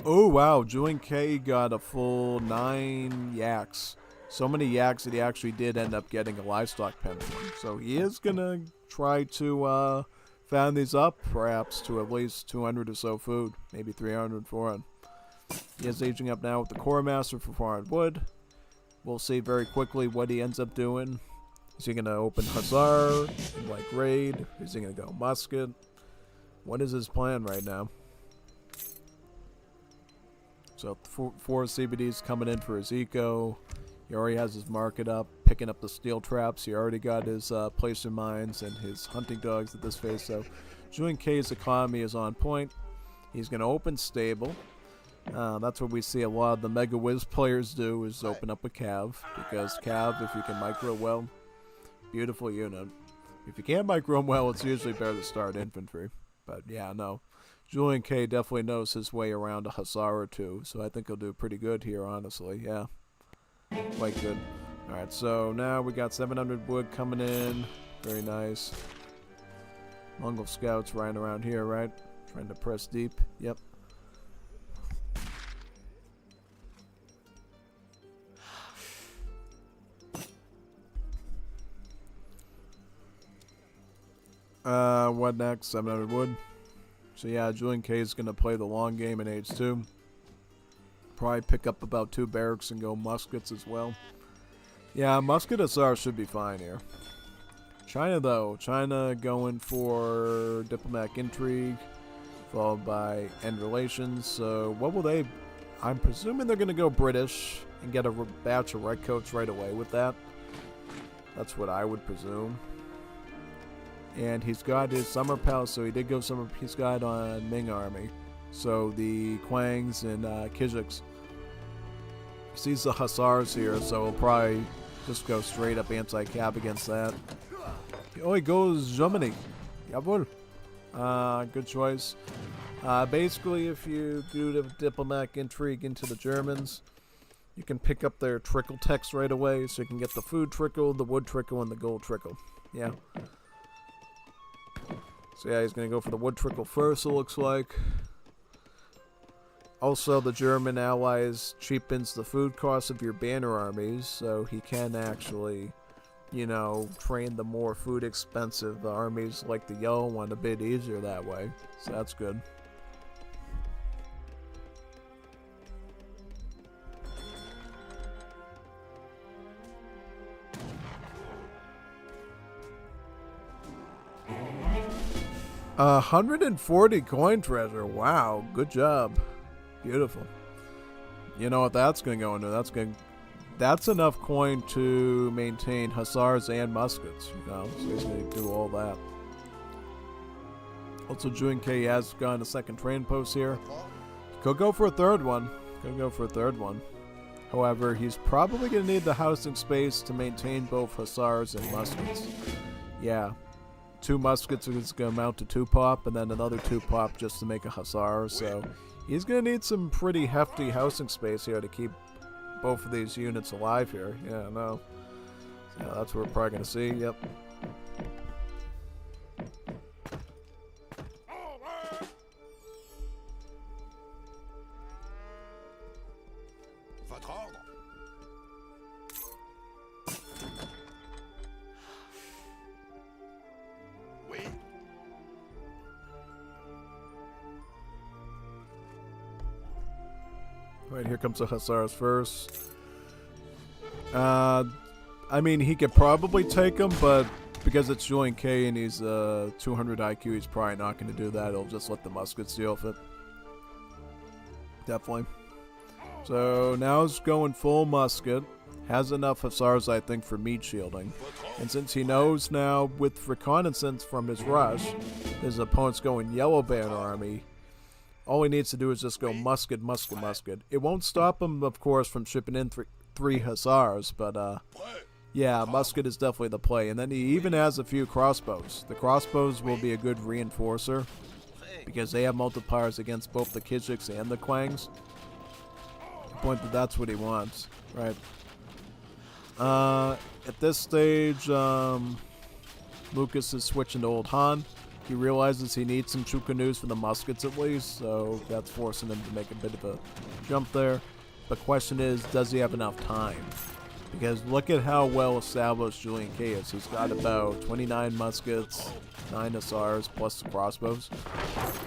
A: Oh, wow. Julian K got a full 9 yaks. So many yaks that he actually did end up getting a livestock pen from. So he is going to try to fatten these up, perhaps, to at least 200 or so food. Maybe 300, 400. He is aging up now with the Core Master for 400 wood. We'll see very quickly what he ends up doing. Is he going to open Hussar, like raid? Is he going to go musket? What is his plan right now? So 4 CBDs coming in for his eco. He already has his market up, picking up the steel traps. He already got his placer mines and his hunting dogs at this phase. So Julian K's economy is on point. He's going to open stable. That's what we see a lot of the Mega Wiz players do is open up a Cav. Because Cav, if you can micro well, beautiful unit. If you can't micro him well, it's usually better to start infantry. But yeah, no. Julian K definitely knows his way around a Hussar or two. So I think he'll do pretty good here, honestly. Yeah. Quite good. Alright, so now we got 700 wood coming in. Very nice. Mongol scouts riding around here, right? Trying to press deep. Yep. What next? 700 wood. So yeah, Julian K is going to play the long game in age 2. Probably pick up about 2 barracks and go muskets as well. Yeah, musket Hussar should be fine here. China though. China going for diplomatic intrigue, followed by end relations. So what will they... I'm presuming they're going to go British and get a batch of redcoats right away with that. That's what I would presume. And he's got his Summer Palace, so he did go Summer... He's got on Ming Army. So the Quangs and Kijiks. Sees the Hussars here, so he'll probably just go straight up anti-cab against that. Oh, he goes Germany. Jawohl. Good choice. Basically, if you do the diplomatic intrigue into the Germans, You can pick up their trickle text right away, so you can get the food trickle, the wood trickle, and the gold trickle. Yeah. So yeah, he's going to go for the wood trickle first, it looks like. Also, the German allies cheapens the food cost of your banner armies, so he can actually, you know, train the more food expensive armies like the yellow one a bit easier that way. So that's good. A 140 coin treasure. Wow, good job. Beautiful. You know what that's going to go into? That's enough coin to maintain hussars and muskets, you know. So he's going to do all that. Also, Juin-K has gotten a second train post here. Could go for a third one. However, he's probably going to need the housing space to maintain both hussars and muskets. Yeah. 2 muskets is going to amount to 2 pop, and then another 2 pop just to make a hussar, so he's going to need some pretty hefty housing space here to keep both of these units alive here. Yeah, no. Yeah, that's what we're probably going to see, yep.
B: Votre ordre? Oui.
A: Right, here comes the hussars first. I mean, he could probably take him, but because it's Juin-K and he's 200 IQ, he's probably not going to do that. He'll just let the muskets deal with it. Definitely. So now he's going full musket. Has enough hussars, I think, for meat shielding. And since he knows now, with reconnaissance from his rush, his opponent's going yellow banner army, all he needs to do is just go musket, musket, musket. It won't stop him, of course, from shipping in 3 hussars, but yeah, musket is definitely the play. And then he even has a few crossbows. The crossbows will be a good reinforcer because they have multipliers against both the Kijiks and the Kwangs. The point that that's what he wants, right? At this stage, Lucas is switching to Old Han. He realizes he needs some true canoes for the muskets at least, so that's forcing him to make a bit of a jump there. The question is, does he have enough time? Because look at how well established Juin-K is. He's got about 29 muskets, 9 hussars, plus the crossbows.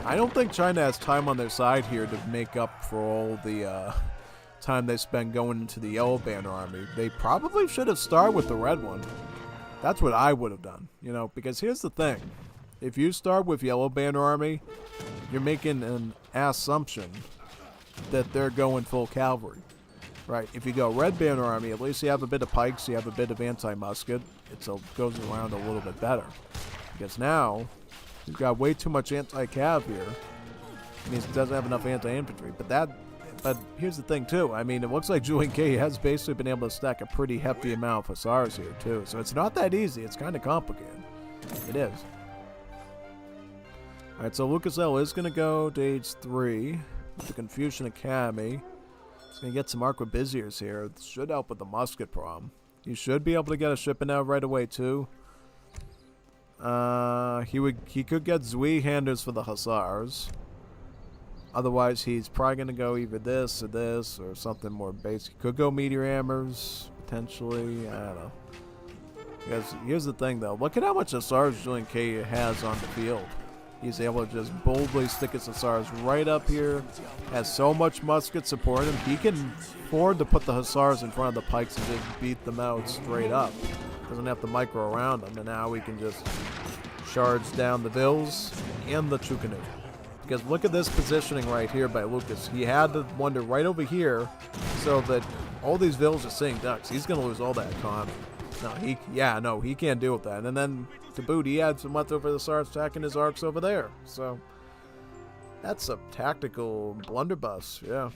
A: I don't think China has time on their side here to make up for all the time they spend going into the yellow banner army. They probably should have started with the red one. That's what I would have done, you know, because here's the thing. If you start with yellow banner army, you're making an assumption that they're going full cavalry, right? If you go red banner army, at least you have a bit of pikes, you have a bit of anti-musket. It goes around a little bit better. Because now, he's got way too much anti-cav here, and he doesn't have enough anti-infantry. But here's the thing too, I mean, it looks like Juin-K has basically been able to stack a pretty hefty amount of hussars here too, so it's not that easy, it's kind of complicated. It is. Alright, so Lucas L is going to go to age 3 with the Confucian Academy. He's going to get some Arquebusiers here. It should help with the musket problem. He should be able to get a shipment out right away too. He could get Zui handers for the hussars. Otherwise, he's probably going to go either this or something more basic. He could go meteor hammers, potentially. I don't know. Because here's the thing though. Look at how much hussars Juin-K has on the field. He's able to just boldly stick his hussars right up here. Has so much musket support him. He can afford to put the hussars in front of the pikes and just beat them out straight up. Doesn't have to micro around them. And now we can just charge down the Vils and the Chukanu. Because look at this positioning right here by Lucas. He had the wonder right over here so that all these Vils are seeing ducks. He's going to lose all that economy. No, he can't deal with that. And then to boot, he had some leftover hussars attacking his arcs over there. So that's a tactical blunderbuss. Yeah,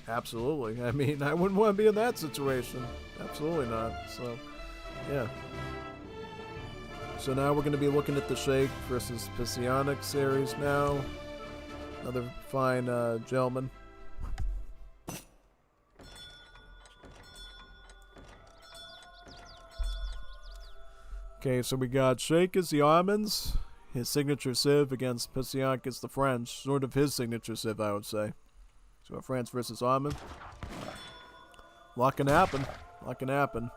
A: absolutely. I mean, I wouldn't want to be in that situation. Absolutely not. So, yeah. So now we're going to be looking at the Sheikh versus Psionic series now. Another fine gentleman. Okay, so we got Sheikh as the Ottomans, his signature civ against Pissiank as the French, sort of his signature civ, I would say. So France versus Ottoman. Lot can happen. Lot can happen.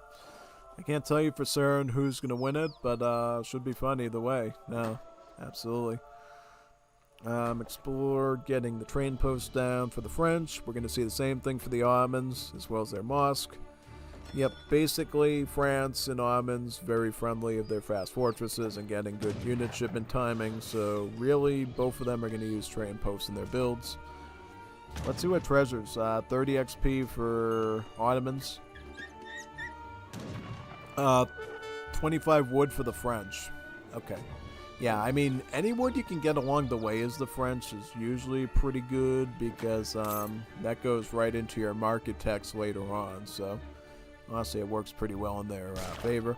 A: I can't tell you for certain who's going to win it, but should be fun either way. No, absolutely. Explore getting the train post down for the French. We're going to see the same thing for the Ottomans, as well as their mosque. Yep, basically France and Ottomans very friendly of their fast fortresses and getting good unit shipment timing, so really both of them are going to use train posts in their builds. Let's see what treasures. 30 XP for Ottomans. 25 wood for the French. Okay. Yeah, I mean, any wood you can get along the way as the French is usually pretty good because that goes right into your market text later on, so honestly it works pretty well in their favor.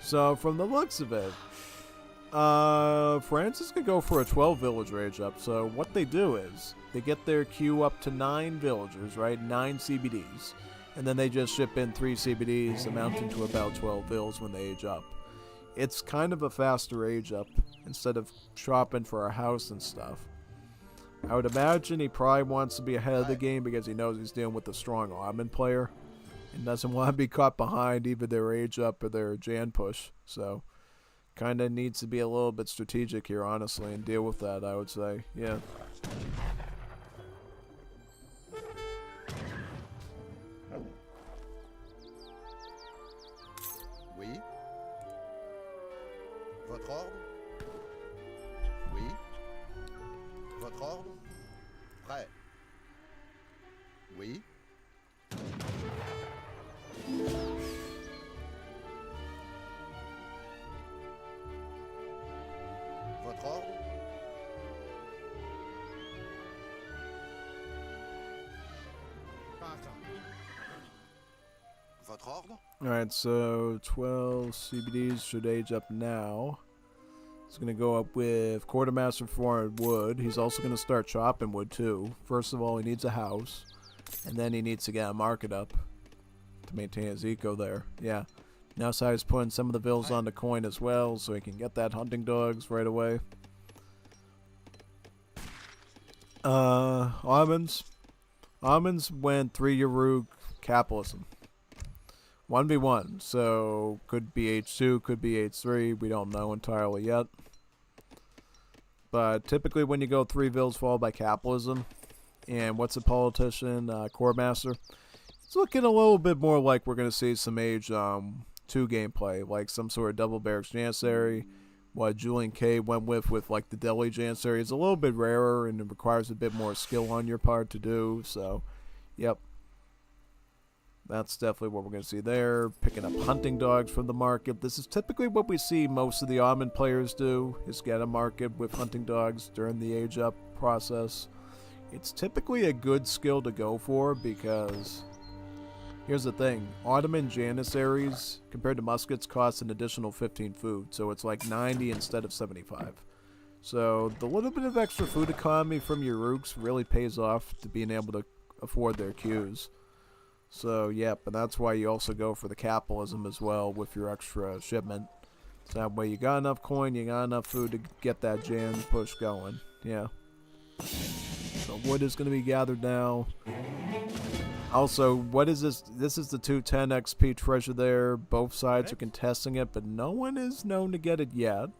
A: So from the looks of it, France is going to go for a 12 village rage up. So what they do is they get their queue up to 9 villagers, right? 9 CBDs. And then they just ship in 3 CBDs amounting to about 12 vills when they age up. It's kind of a faster age up instead of shopping for a house and stuff. I would imagine he probably wants to be ahead of the game because he knows he's dealing with a strong Ottoman player and doesn't want to be caught behind either their age up or their Jan push. So kind of needs to be a little bit strategic here, honestly, and deal with that, I would say. Yeah.
D: Oui. Votre ordre? Oui. Votre ordre? Prêt. Oui. Votre ordre? Votre ordre?
A: Alright, so 12 CBDs should age up now. He's going to go up with Quartermaster 400 wood. He's also going to start chopping wood too. First of all, he needs a house. And then he needs to get a market up to maintain his eco there. Yeah. Now so he's putting some of the bills on the coin as well so he can get that hunting dogs right away. Ottomans. Ottomans went 3 Yaruk capitalism. 1v1, so could be H2, could be H3, we don't know entirely yet. But typically when you go 3 vills followed by capitalism, and what's a politician, core master, it's looking a little bit more like we're going to see some Age 2 gameplay, like some sort of double barracks janissary. What Julian K went with like the Delhi janissary is a little bit rarer and it requires a bit more skill on your part to do, so yep. That's definitely what we're going to see there. Picking up hunting dogs from the market. This is typically what we see most of the Ottoman players do, is get a market with hunting dogs during the age up process. It's typically a good skill to go for because, here's the thing, Ottoman janissaries compared to muskets cost an additional 15 food, so it's like 90 instead of 75. So the little bit of extra food economy from your rooks really pays off to being able to afford their queues. So, yep, and that's why you also go for the capitalism as well with your extra shipment. So that way you got enough coin, you got enough food to get that Jan push going. Yeah. So wood is going to be gathered now. Also, what is this? This is the 210 XP treasure there. Both sides are contesting it, but no one is known to get it yet.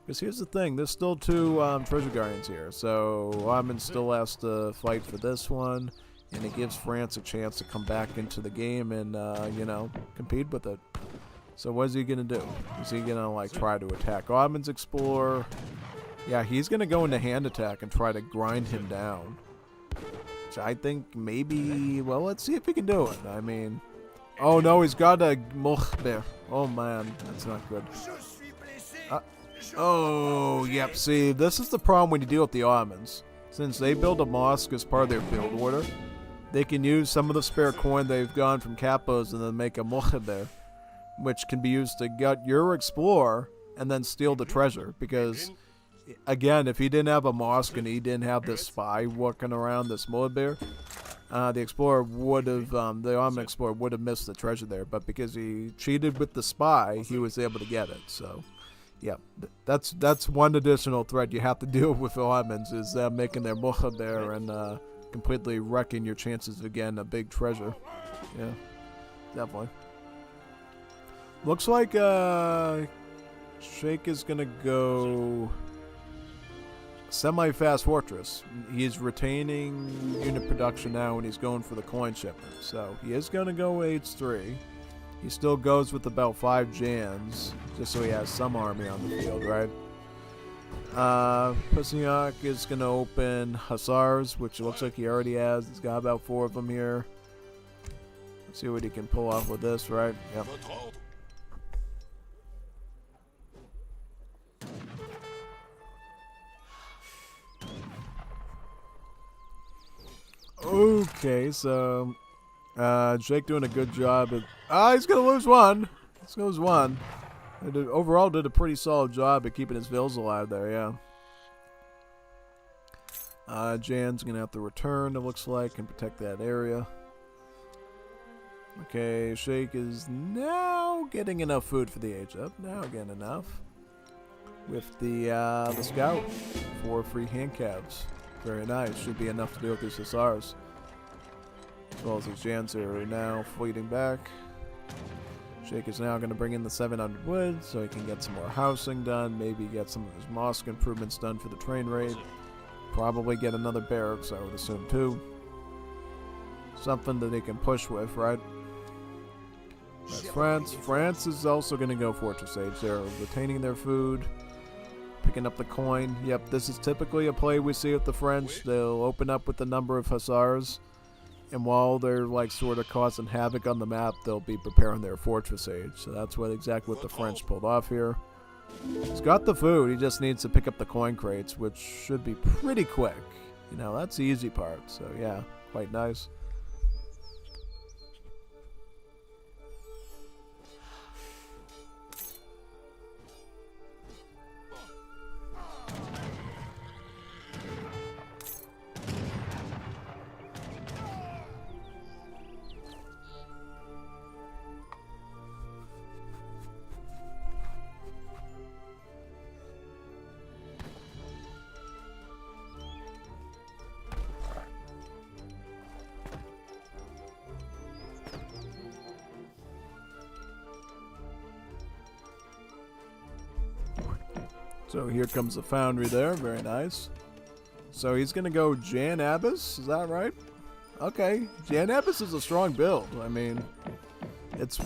A: Because here's the thing, there's still 2 treasure guardians here. So Ottoman still has to fight for this one. And it gives France a chance to come back into the game and, you know, compete with it. So what is he going to do? Is he going to, like, try to attack Ottoman's Explorer? Yeah, he's going to go into hand attack and try to grind him down. Which I think maybe, well, let's see if he can do it. I mean, oh no, he's got a Mukhbir. Oh man, that's not good. Oh, yep, see, this is the problem when you deal with the Ottomans. Since they build a mosque as part of their build order, they can use some of the spare coin they've gone from capos and then make a mukhbir, which can be used to get your explorer and then steal the treasure. Because, again, if he didn't have a mosque and he didn't have this spy walking around, this mukhbir, The explorer would have, the Ottoman explorer would have missed the treasure there, but because he cheated with the spy, he was able to get it. So, yeah, that's one additional threat you have to deal with the Ottomans, is them making their mukhaber and completely wrecking your chances of getting a big treasure. Yeah, definitely. Looks like Sheikh is gonna go semi-fast fortress. He's retaining unit production now, and he's going for the coin shipment. So he is gonna go H3. He still goes with about 5 Jans, just so he has some army on the field, right? Pusniak is gonna open Hussars, which looks like he already has. He's got about 4 of them here. Let's see what he can pull off with this, right? Yep. Okay, so Jake doing a good job. He's gonna lose one. He's gonna lose one. Overall, did a pretty solid job at keeping his vills alive there. Yeah. Jan's gonna have to return. It looks like, and protect that area. Okay, Sheikh is now getting enough food for the age up. Now getting enough with the scout for free hand cabs. Very nice. Should be enough to deal with these Hussars. As well as these Jans are now fleeting back. Sheikh is now going to bring in the 700 wood so he can get some more housing done. Maybe get some of his mosque improvements done for the train raid. Probably get another barracks, I would assume, too. Something that he can push with, right? That's France. France is also going to go Fortress Age. They're retaining their food. Picking up the coin. Yep, this is typically a play we see with the French. They'll open up with a number of Hussars, and while they're like sort of causing havoc on the map, they'll be preparing their Fortress Age. So that's exactly what the French pulled off here. He's got the food, he just needs to pick up the coin crates, which should be pretty quick. You know, that's the easy part, so yeah, quite nice. So here comes the foundry there, very nice. So he's gonna go Jan Abbas, is that right? Okay, Jan Abbas is a strong build. I mean, it's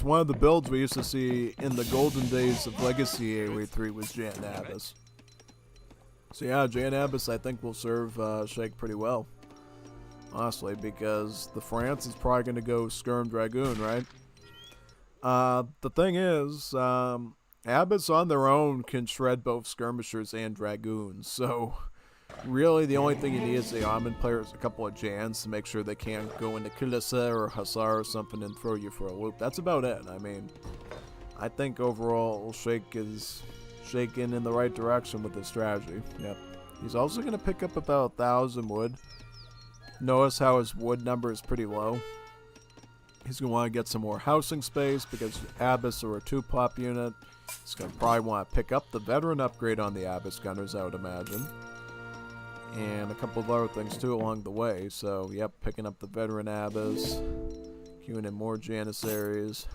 A: one of the builds we used to see in the golden days of Legacy AoE3 was Jan Abbas. So yeah, Jan Abbas I think will serve Sheikh pretty well, honestly, because the France is probably gonna go Skirm Dragoon, right? The thing is, Abbas on their own can shred both skirmishers and dragoons, so really the only thing you need is the Ottoman players, a couple of Jans to make sure they can't go into Kilise or Hussar or something and throw you for a loop. That's about it. I mean, I think overall Sheikh is shaking in the right direction with this strategy. Yep. He's also going to pick up about 1,000 wood. Notice how his wood number is pretty low. He's going to want to get some more housing space because Abbas are a 2-pop unit. He's going to probably want to pick up the veteran upgrade on the Abbas gunners, I would imagine. And a couple of other things too along the way. So, yep, picking up the veteran Abbas. Queuing in more Janissaries.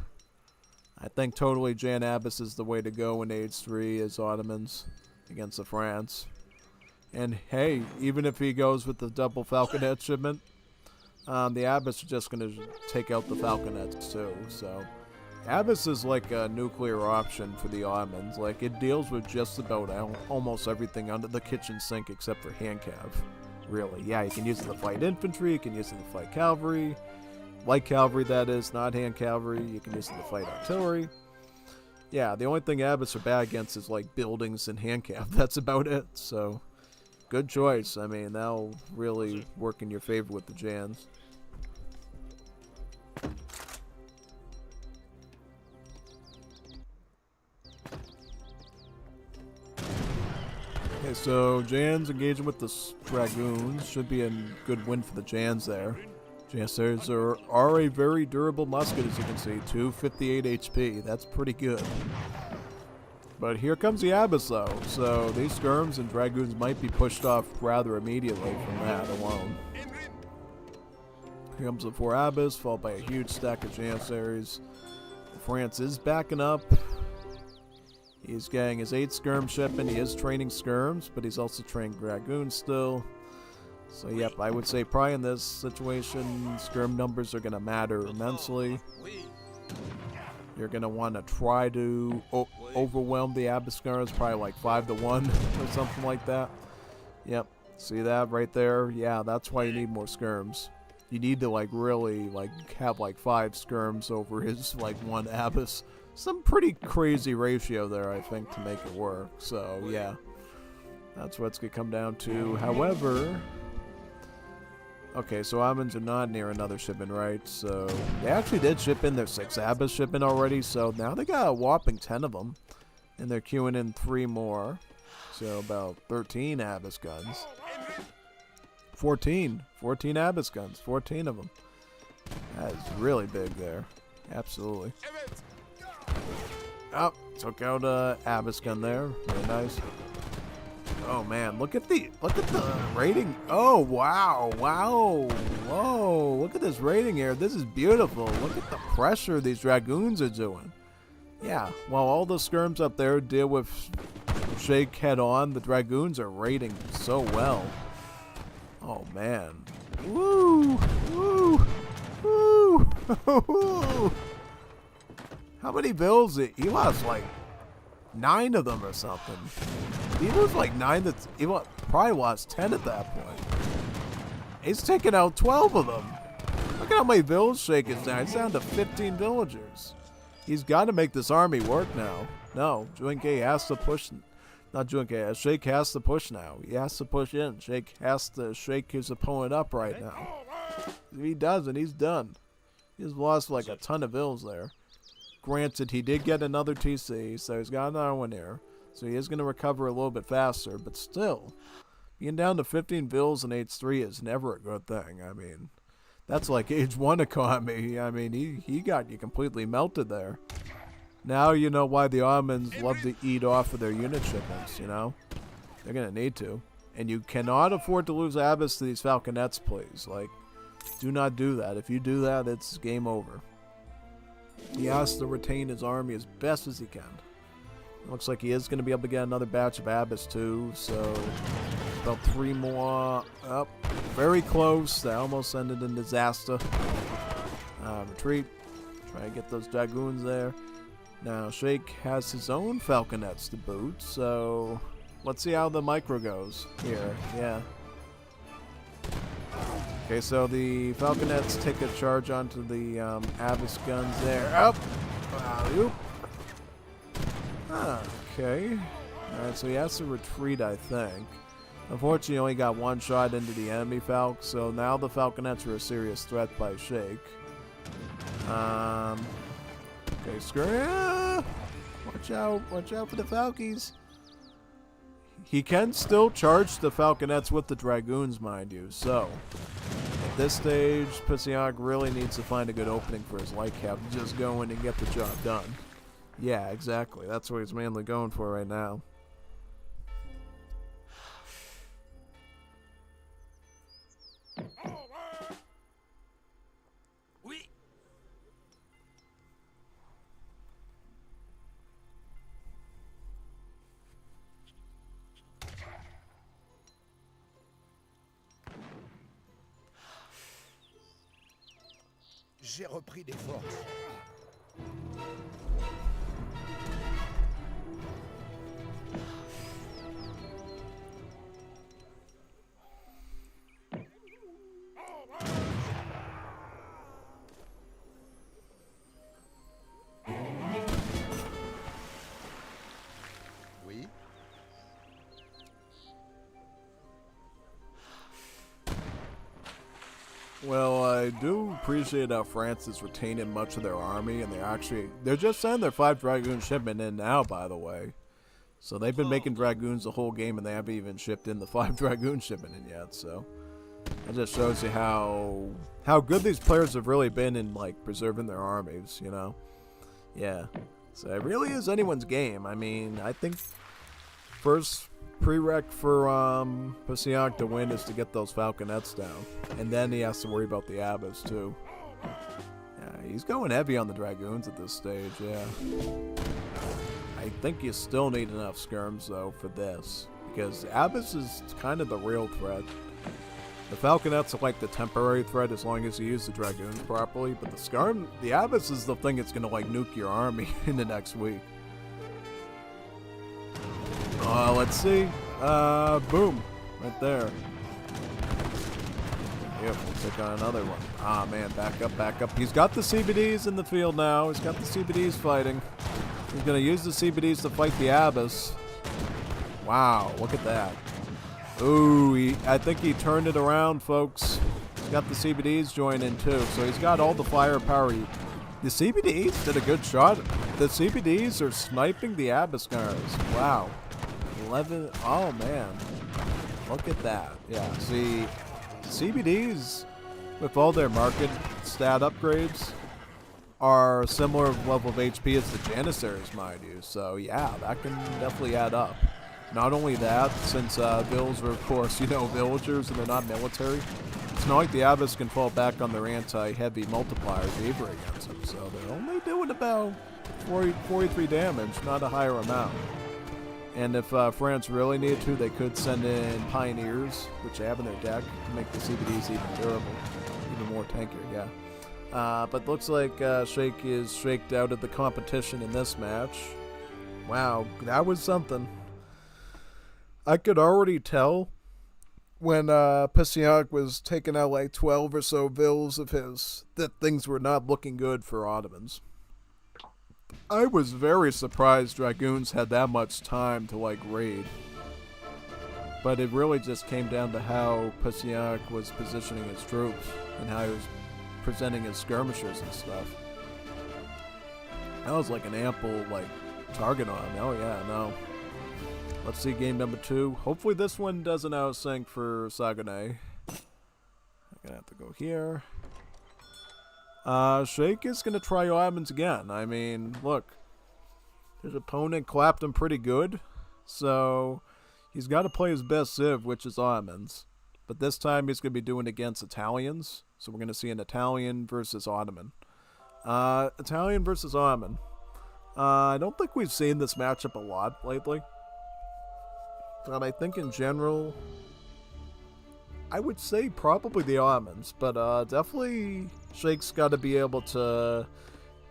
A: I think totally Jan Abbas is the way to go in Age 3 as Ottomans against the France. And hey, even if he goes with the double Falconet shipment, the Abbas are just going to take out the Falconets too. So Abbas is like a nuclear option for the Ottomans. Like, it deals with just about almost everything under the kitchen sink except for hand cav. Really, yeah, you can use it to fight infantry, you can use it to fight cavalry. Light cavalry, that is, not hand cavalry. You can use it to fight artillery. Yeah, the only thing Abbas are bad against is like buildings and hand cav. That's about it. So, good choice. I mean, that'll really work in your favor with the Jans. Okay, so Jan's engaging with the Dragoons. Should be a good win for the Jans there. Janissaries are a very durable musket, as you can see. 258 HP. That's pretty good. But here comes the Abyss, though. So these skirms and Dragoons might be pushed off rather immediately from that alone. Here comes the 4 Abyss, followed by a huge stack of Janissaries. France is backing up. He's getting his 8 skirm shipment. He is training skirms, but he's also training Dragoons still. So, yep, I would say probably in this situation, skirm numbers are going to matter immensely. You're going to want to try to overwhelm the Abyss skirms, probably like 5-1 or something like that. Yep, see that right there? Yeah, that's why you need more skirms. You need to, like, really, like, have, like, 5 skirms over his, like, 1 Abyss. Some pretty crazy ratio there, I think, to make it work. So, yeah, that's what it's going to come down to. However... Okay, so Ottomans are not near another shipment, right? So they actually did ship in their 6 Abyss shipment already, so now they got a whopping 10 of them. And they're queuing in 3 more. So about 13 Abyss guns. 14 Abyss guns, 14 of them. That is really big there. Absolutely. Oh, took out a Abyss gun there. Very nice. Oh man, look at the rating. Oh wow, whoa, look at this rating here. This is beautiful. Look at the pressure these Dragoons are doing. Yeah, while all the skirms up there deal with Sheikh head on, the Dragoons are rating so well. Oh man. Woo! How many bills he lost? Like 9 of them or something. He was like 9 he probably lost 10 at that point. He's taken out 12 of them. Look at how many village Sheikh is down. He's down to 15 villagers. He's got to make this army work now. No, Junkei has to push. Not Junkei. Sheikh has to push now. He has to push in. Sheikh has to shake his opponent up right now. If he doesn't, he's done. He's lost like a ton of vills there. Granted, he did get another TC, so he's got another one here. So he is going to recover a little bit faster, but still, being down to 15 vills in Age 3 is never a good thing. I mean, that's like Age 1 economy. I mean, he got you completely melted there. Now you know why the Ottomans love to eat off of their unit shipments, you know? They're going to need to. And you cannot afford to lose Abyss to these Falconets, please. Like, do not do that. If you do that, it's game over. He has to retain his army as best as he can. Looks like he is going to be able to get another batch of Abyss too, so about 3 more up. Very close. That almost ended in disaster. Retreat. Try to get those Dragoons there. Now, Sheikh has his own Falconets to boot, so let's see how the micro goes here. Yeah. Okay, so the Falconets take a charge onto the Abyss guns there. Up! Wow, okay. Alright, so he has to retreat, I think. Unfortunately, he only got 1 shot into the enemy Falc, so now the Falconets are a serious threat by Sheikh. Okay, screw. Watch out for the Falkies. He can still charge the Falconets with the Dragoons, mind you, so at this stage, Pissiak really needs to find a good opening for his light cap to just go in and get the job done. Yeah, exactly. That's what he's mainly going for right now.
D: J'ai repris des forces. Oui.
A: Well, I do appreciate how France is retaining much of their army, and they're just sending their 5 Dragoon shipment in now, by the way. So they've been making Dragoons the whole game, and they haven't even shipped in the 5 Dragoon shipment in yet, so It just shows you how good these players have really been in like preserving their armies, you know? Yeah. So it really is anyone's game. I mean, I think first prereq for Pasiak to win is to get those falconets down. And then he has to worry about the abbas too. Yeah, he's going heavy on the dragoons at this stage, yeah. I think you still need enough skirms though for this. Because abbas is kind of the real threat. The falconets are like the temporary threat as long as you use the dragoons properly, but the abbas is the thing that's gonna like nuke your army in the next week. Let's see. Boom. Right there. Yep, we'll take on another one. Ah, man, back up, back up. He's got the CBDs in the field now. He's got the CBDs fighting. He's gonna use the CBDs to fight the abbas. Wow, look at that. Ooh, I think he turned it around, folks. He's got the CBDs joining too, so he's got all the firepower. The CBDs did a good shot. The CBDs are sniping the Abaskars. Wow. 11. Oh, man. Look at that. Yeah, see, CBDs, with all their market stat upgrades, are similar level of HP as the Janissaries, mind you. So, yeah, that can definitely add up. Not only that, since Bills are, of course, you know, villagers and they're not military, it's not like the Abbas can fall back on their anti-heavy multipliers either against them. So they're only doing about 43 damage, not a higher amount. And if France really needed to, they could send in Pioneers, which they have in their deck, to make the CBDs even durable, even more tankier, yeah. But looks like Sheikh is shaked out of the competition in this match. Wow, that was something. I could already tell when Pasiak was taking out like 12 or so vills of his that things were not looking good for Ottomans. I was very surprised Dragoons had that much time to like raid. But it really just came down to how Pasiak was positioning his troops and how he was presenting his skirmishers and stuff. That was like an ample like target on him. Oh yeah, no. Let's see game number 2. Hopefully this one doesn't outsync for Saguenay. I'm gonna have to go here. Sheikh is gonna try Ottomans again. I mean, look. His opponent clapped him pretty good. So he's got to play his best civ, which is Ottomans. But this time he's gonna be doing against Italians. So we're gonna see an Italian versus Ottoman. Italian versus Ottoman. I don't think we've seen this matchup a lot lately. But I think in general, I would say probably the Ottomans, but definitely Sheikh's got to be able to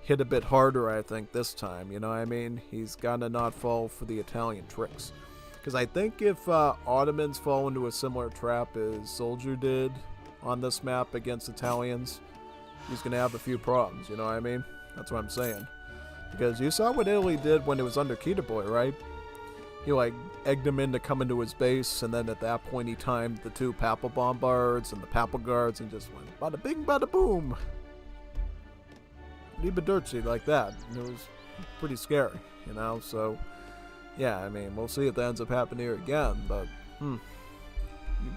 A: hit a bit harder, I think, this time. You know what I mean? He's got to not fall for the Italian tricks. Because I think if Ottomans fall into a similar trap as Soldier did on this map against Italians, he's going to have a few problems, you know what I mean? That's what I'm saying. Because you saw what Italy did when it was under Keterboy, right? He like egged him in to come into his base, and then at that point he timed the 2 Papal Bombards and the Papal Guards and just went bada bing bada boom. Liberderci like that. And it was pretty scary, you know, so yeah, I mean, we'll see if that ends up happening here again, but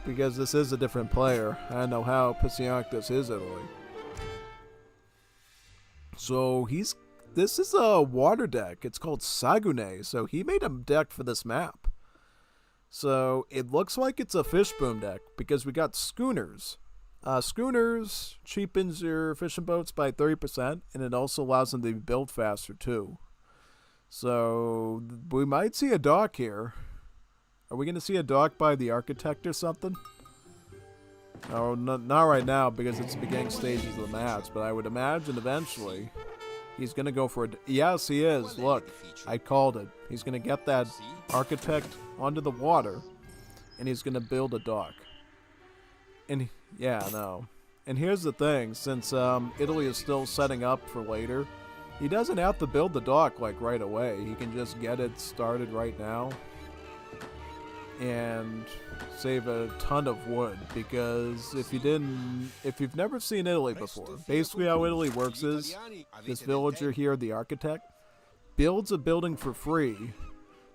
A: because this is a different player. I don't know how Pasiak does his Italy. So this is a water deck. It's called Saguenay. So he made a deck for this map. So it looks like it's a fishboom deck because we got schooners. Schooners cheapens your fishing boats by 30%, and it also allows them to be built faster too. So we might see a dock here. Are we going to see a dock by the architect or something? No, not right now because it's the beginning stages of the match, but I would imagine eventually he's going to go for it. Yes, he is. Look, I called it. He's going to get that architect onto the water, and he's going to build a dock. And, yeah, no. And here's the thing. Since Italy is still setting up for later, he doesn't have to build the dock, like, right away. He can just get it started right now and save a ton of wood. Because if you've never seen Italy before, basically how Italy works is this villager here, the architect, builds a building for free,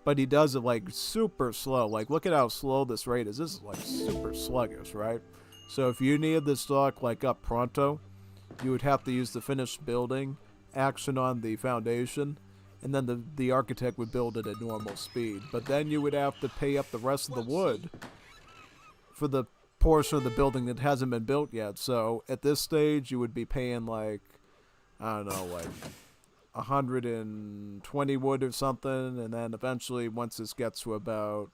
A: but he does it like super slow. Like, look at how slow this rate is. This is like super sluggish, right? So if you needed this dock like up pronto, you would have to use the finished building action on the foundation, and then the architect would build it at normal speed. But then you would have to pay up the rest of the wood for the portion of the building that hasn't been built yet. So at this stage, you would be paying like, I don't know, like 120 wood or something, and then eventually once this gets to about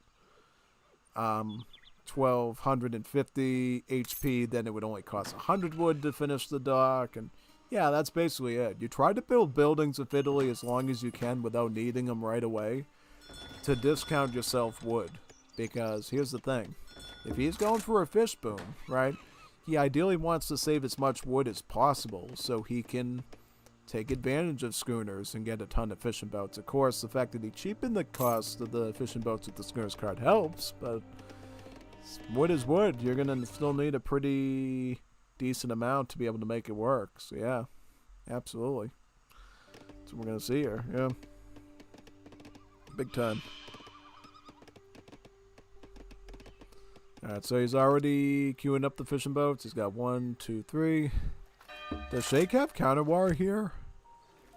A: 1250 HP, then it would only cost 100 wood to finish the dock. And yeah, that's basically it. You try to build buildings of Italy as long as you can without needing them right away to discount yourself wood. Because here's the thing. If he's going for a fish boom, right, he ideally wants to save as much wood as possible so he can take advantage of schooners and get a ton of fishing boats. Of course, the fact that he cheapened the cost of the fishing boats with the schooners card helps, but wood is wood. You're going to still need a pretty decent amount to be able to make it work. So yeah, absolutely. That's what we're going to see here. Yeah. Big time. Alright, so he's already queuing up the fishing boats. He's got 1, 2, 3. Does Shake have counter war here?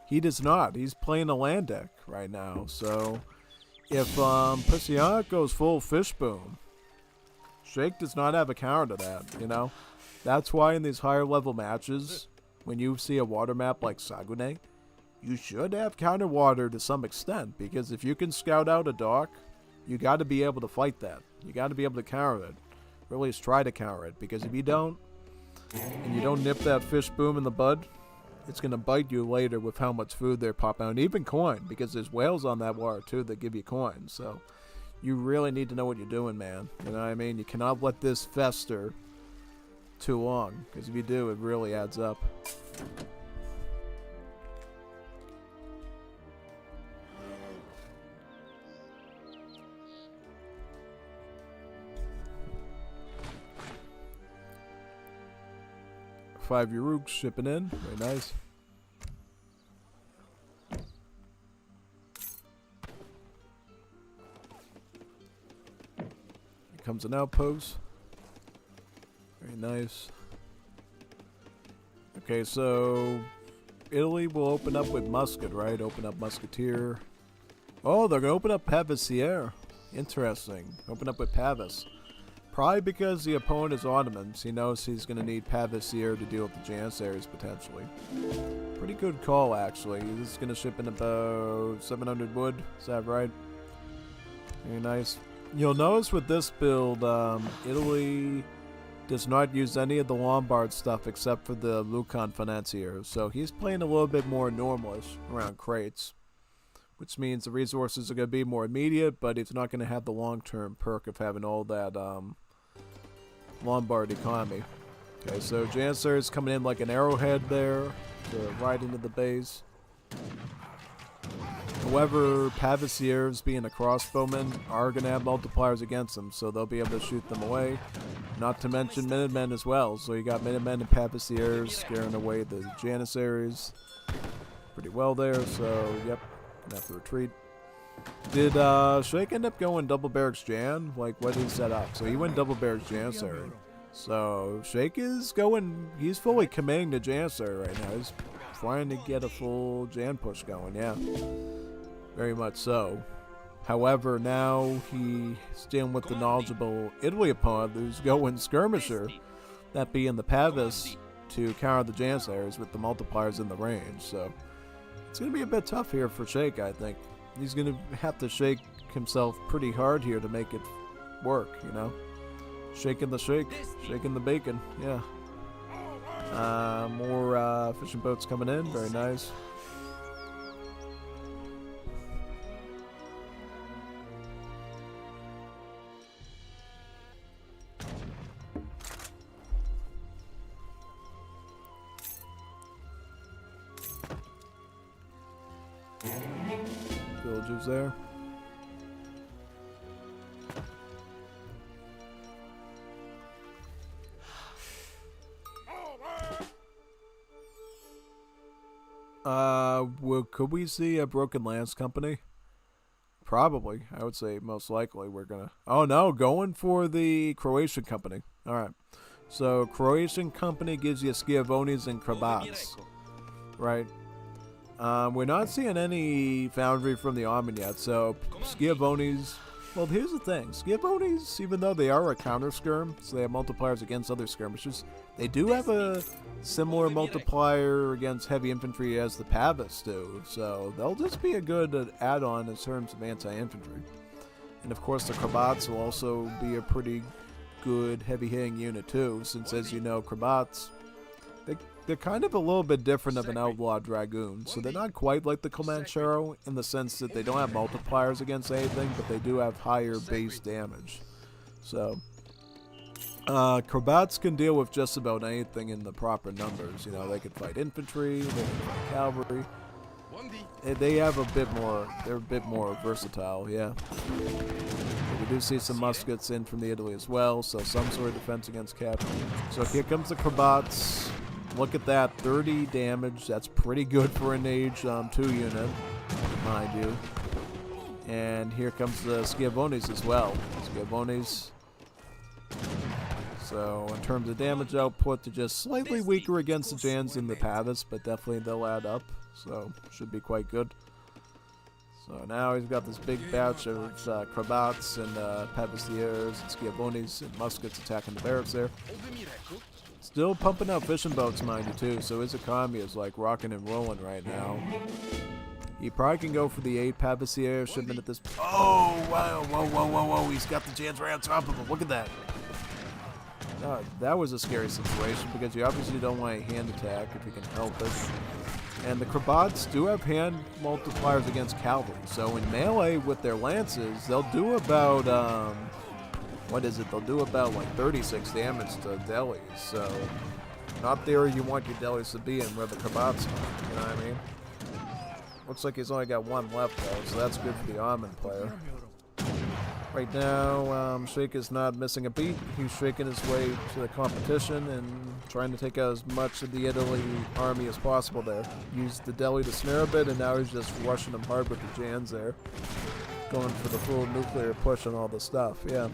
A: He does not. He's playing a land deck right now. So if Prisiak goes full fish boom, Shake does not have a counter to that, you know? That's why in these higher level matches, when you see a water map like Sagune, you should have counter water to some extent, because if you can scout out a dock, you got to be able to fight that. You got to be able to counter it. Or at least try to counter it, because if you don't, and you don't nip that fish boom in the bud, it's going to bite you later with how much food they're popping out, and even coin, because there's whales on that water too that give you coin. So you really need to know what you're doing, man. You know what I mean? You cannot let this fester too long, because if you do, it really adds up. Five Uruk shipping in. Very nice. Here comes an outpost. Very nice. Okay, so Italy will open up with musket, right? Open up musketeer. Oh, they're gonna open up Pavissier. Interesting. Open up with Pavis. Probably because the opponent is Ottomans. He knows he's going to need Pavissier to deal with the Janissaries potentially. Pretty good call, actually. This is going to ship in about 700 wood. Is that right? Very nice. You'll notice with this build, Italy does not use any of the Lombard stuff except for the Lucan Financier. So he's playing a little bit more normalish around crates, which means the resources are going to be more immediate, but he's not going to have the long-term perk of having all that Lombard economy. Okay, so Janissary is coming in like an arrowhead there to ride into the base. However, Pavissiers, being a crossbowman, are going to have multipliers against them, so they'll be able to shoot them away. Not to mention Minutemen as well, so you got Minutemen and Pavissiers scaring away the Janissaries pretty well there, so yep. Gonna have to retreat. Did Shake end up going double barracks Jan? Like, what did he set up? So he went double barracks Janissary. So Shake is going, he's fully committing to Janissary right now. He's trying to get a full Jan push going, yeah. Very much so. However, now he's dealing with the knowledgeable Italy opponent who's going skirmisher, that being the Pavis, to counter the Janissaries with the multipliers in the range, so it's going to be a bit tough here for Shake, I think. He's going to have to shake himself pretty hard here to make it work, you know? Shaking the shake, shaking the bacon, yeah. More fishing boats coming in, very nice. Villagers there. Could we see a Broken Lands company? Probably. I would say most likely we're gonna... Oh no, going for the Croatian company. Alright. So Croatian company gives you Schiavonis and Krabats, right? We're not seeing any foundry from the army yet, so Schiavonis. Well, here's the thing: Schiavonis, even though they are a counter skirm, so they have multipliers against other skirmishers, they do have a similar multiplier against heavy infantry as the Pavis do. So they'll just be a good add-on in terms of anti-infantry. And of course, the Krabats will also be a pretty good heavy-hitting unit too, since as you know, Krabats, they're kind of a little bit different of an outlaw dragoon. So they're not quite like the Comanchero in the sense that they don't have multipliers against anything, but they do have higher base damage. So Krabats can deal with just about anything in the proper numbers. You know, they can fight infantry, they can fight cavalry. They have a bit more, they're a bit more versatile, yeah. We do see some muskets in from the Italy as well, so some sort of defense against cavalry. So here comes the Krabats. Look at that, 30 damage. That's pretty good for an age 2 unit, mind you. And here comes the Schiavonis as well. Schiavonis. So in terms of damage output, they're just slightly weaker against the Jans than the Pavis, but definitely they'll add up. So should be quite good. So now he's got this big batch of Krabats and Pavissiers and Schiavonis and muskets attacking the barracks there. Still pumping out fishing boats, mind you, too, so his economy is like rocking and rolling right now. He probably can go for the 8 Pavissier shipment at this. Oh, wow, whoa, he's got the Jans right on top of him. Look at that. That was a scary situation because you obviously don't want a hand attack if you can help it. And the Krabats do have hand multipliers against cavalry, so in melee with their lances, they'll do about, what is it? They'll do about like 36 damage to delis, so not there you want your delis to be in where the Krabats are, you know what I mean? Looks like he's only got one left though, so that's good for the Armin player. Right now, Sheik is not missing a beat. He's shaking his way to the competition and trying to take out as much of the Italy army as possible there. Used the Delhi to snare a bit, and now he's just rushing them hard with the Jans there. Going for the full nuclear push on all the stuff, yeah.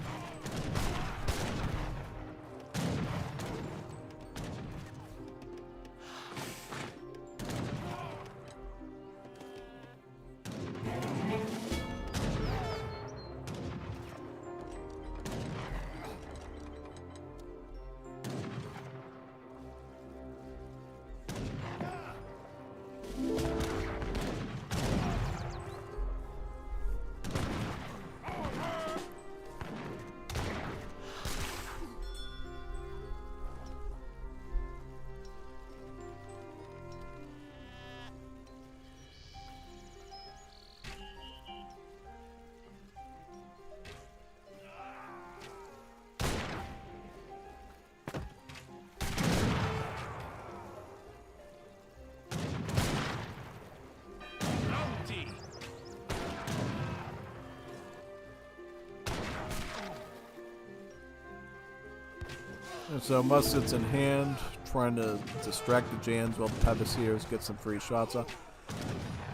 A: And so muskets in hand, trying to distract the Jans while the Pavissiers get some free shots off.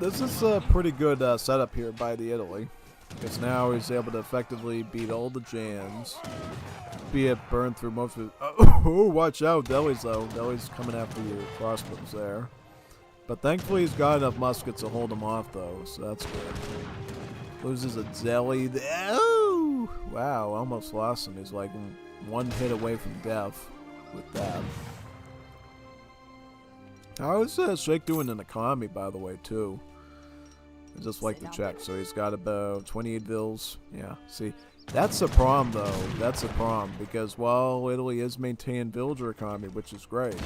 A: This is a pretty good setup here by the Italy, because now he's able to effectively beat all the Jans, be it burn through most of it. Oh, watch out, Delhi's though. Delhi's coming after your crossbows there. But thankfully he's got enough muskets to hold him off though, so that's good. Loses a Delhi. Oh! Wow, almost lost him. He's like one hit away from death with that. How is Sheik doing in economy, by the way, too? I just like to check. So he's got about 28 vils. Yeah, see, that's a problem, though. That's a problem, because while Italy is maintaining villager economy, which is great,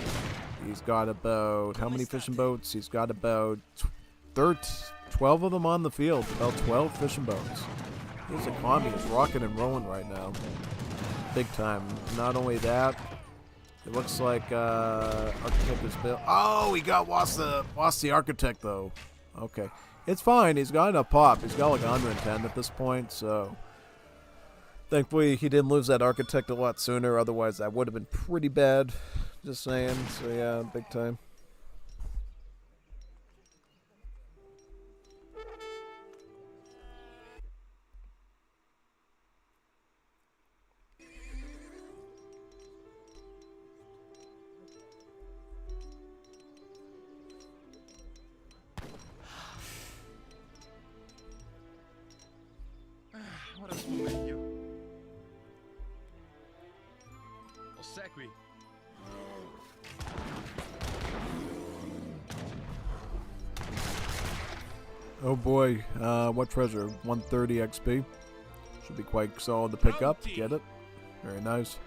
A: he's got about, how many fishing boats? He's got about 12 of them on the field. About 12 fishing boats. His economy is rocking and rolling right now. Big time. Not only that, it looks like Architect is built. Oh, he lost the Architect though. Okay, it's fine. He's got enough pop. He's got like 110 at this point, so thankfully he didn't lose that Architect a lot sooner. Otherwise, that would have been pretty bad. Just saying. So yeah, big time.
B: presto meglio. Ossequi.
A: Oh boy, what treasure? 130 XP. Should be quite solid to pick up. Get it? Very nice.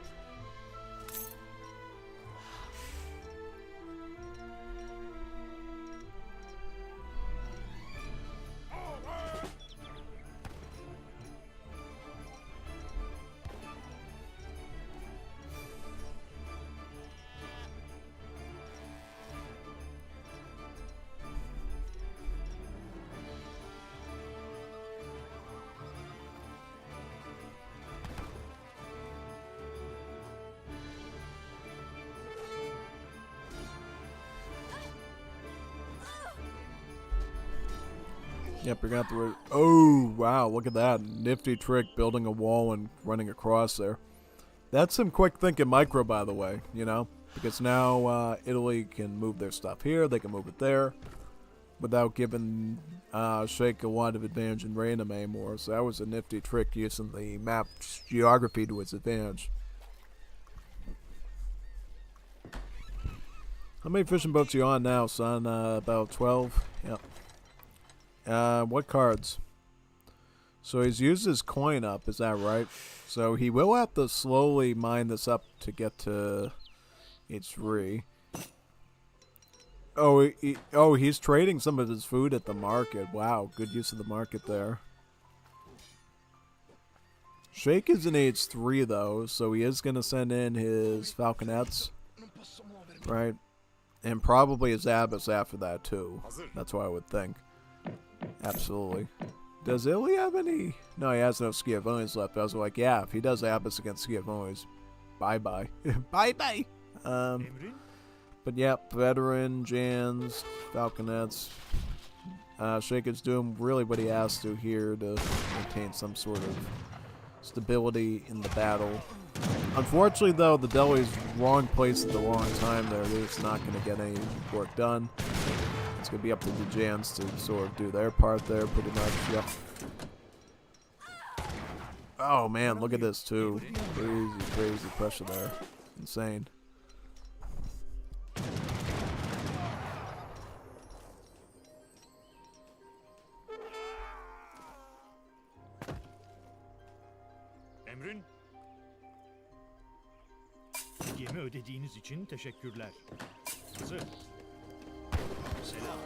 A: Yep, you're gonna have to. Oh, wow, look at that. Nifty trick building a wall and running across there. That's some quick thinking micro, by the way, you know? Because now Italy can move their stuff here, they can move it there, without giving Sheikh a lot of advantage in random anymore. So that was a nifty trick using the map geography to its advantage. How many fishing boats are you on now, son? About 12? Yep. What cards? So he's used his coin up, is that right? So he will have to slowly mine this up to get to H3. Oh, he's trading some of his food at the market. Wow, good use of the market there. Sheikh is in H3 though, so he is going to send in his falconets, right? And probably his abbess after that too. That's what I would think. Absolutely. Does Italy have any? No, he has no Schiavonis left. I was like, yeah, if he does abbess against Schiavonis, bye-bye. Bye-bye. But yeah, veteran, Jans, falconets. Sheikh is doing really what he has to here to maintain some sort of stability in the battle. Unfortunately, though, the Delhi's wrong place at the wrong time there. They're just not going to get any work done. It's going to be up to the Jans to sort of do their part there, pretty much. Yep. Oh, man, look at this, too. Crazy, crazy pressure there. Insane.
C: Emrin?
E: Yemi ödediğiniz için teşekkürler. Hazır. Selam.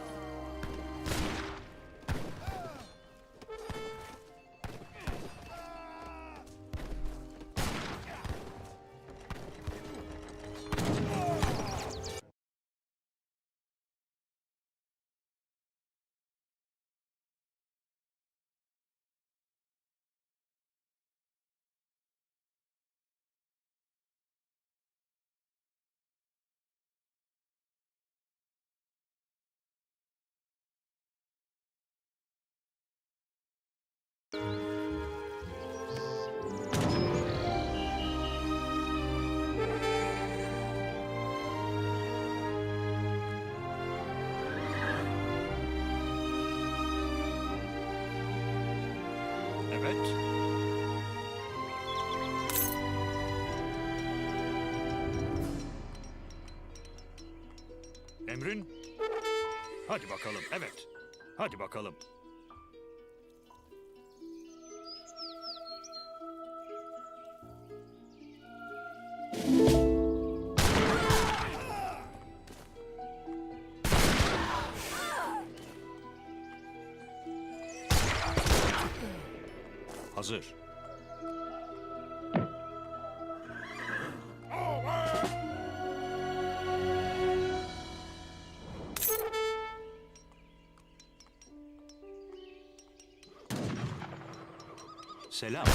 C: Evet. Emrin? Hadi bakalım. Evet. Hadi bakalım. Hazır. Selam.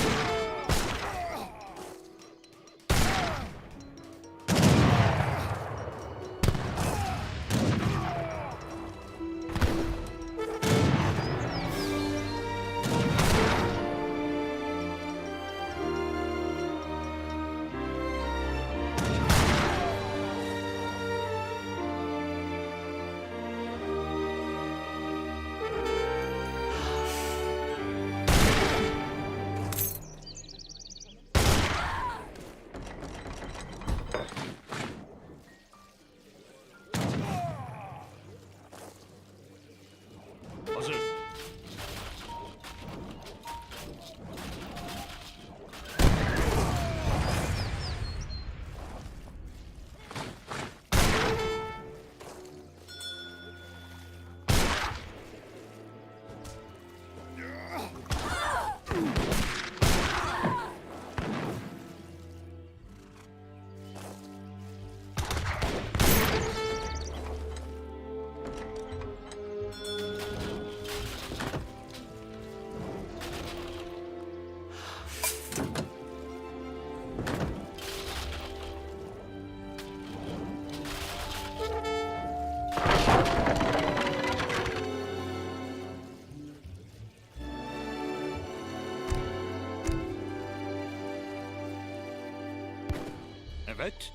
C: Evet.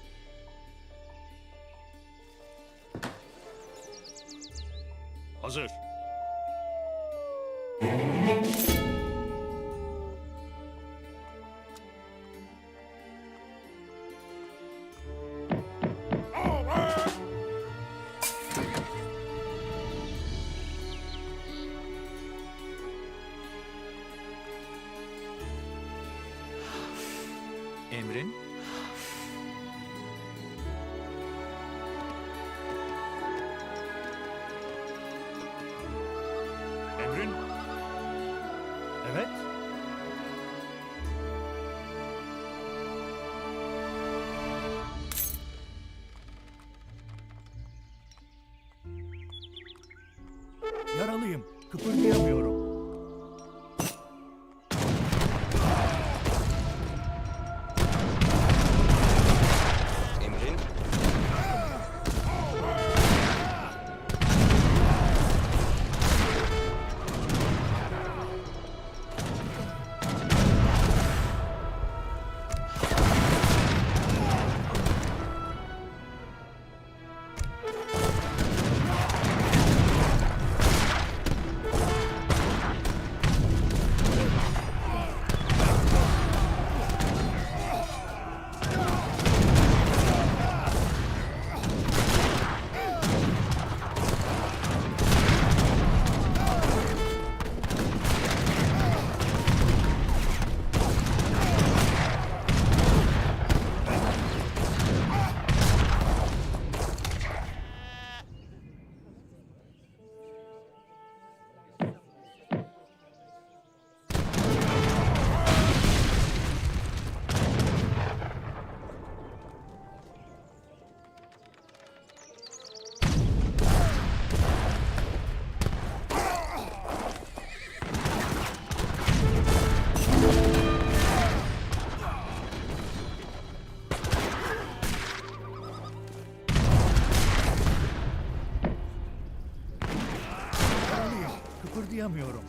C: Hazır. Emrin? Emrin?
E: Evet. Yaralıyım. Kıpırdayamıyorum.
F: Emrin?
E: Yaralıyım. Kıpırdayamıyorum.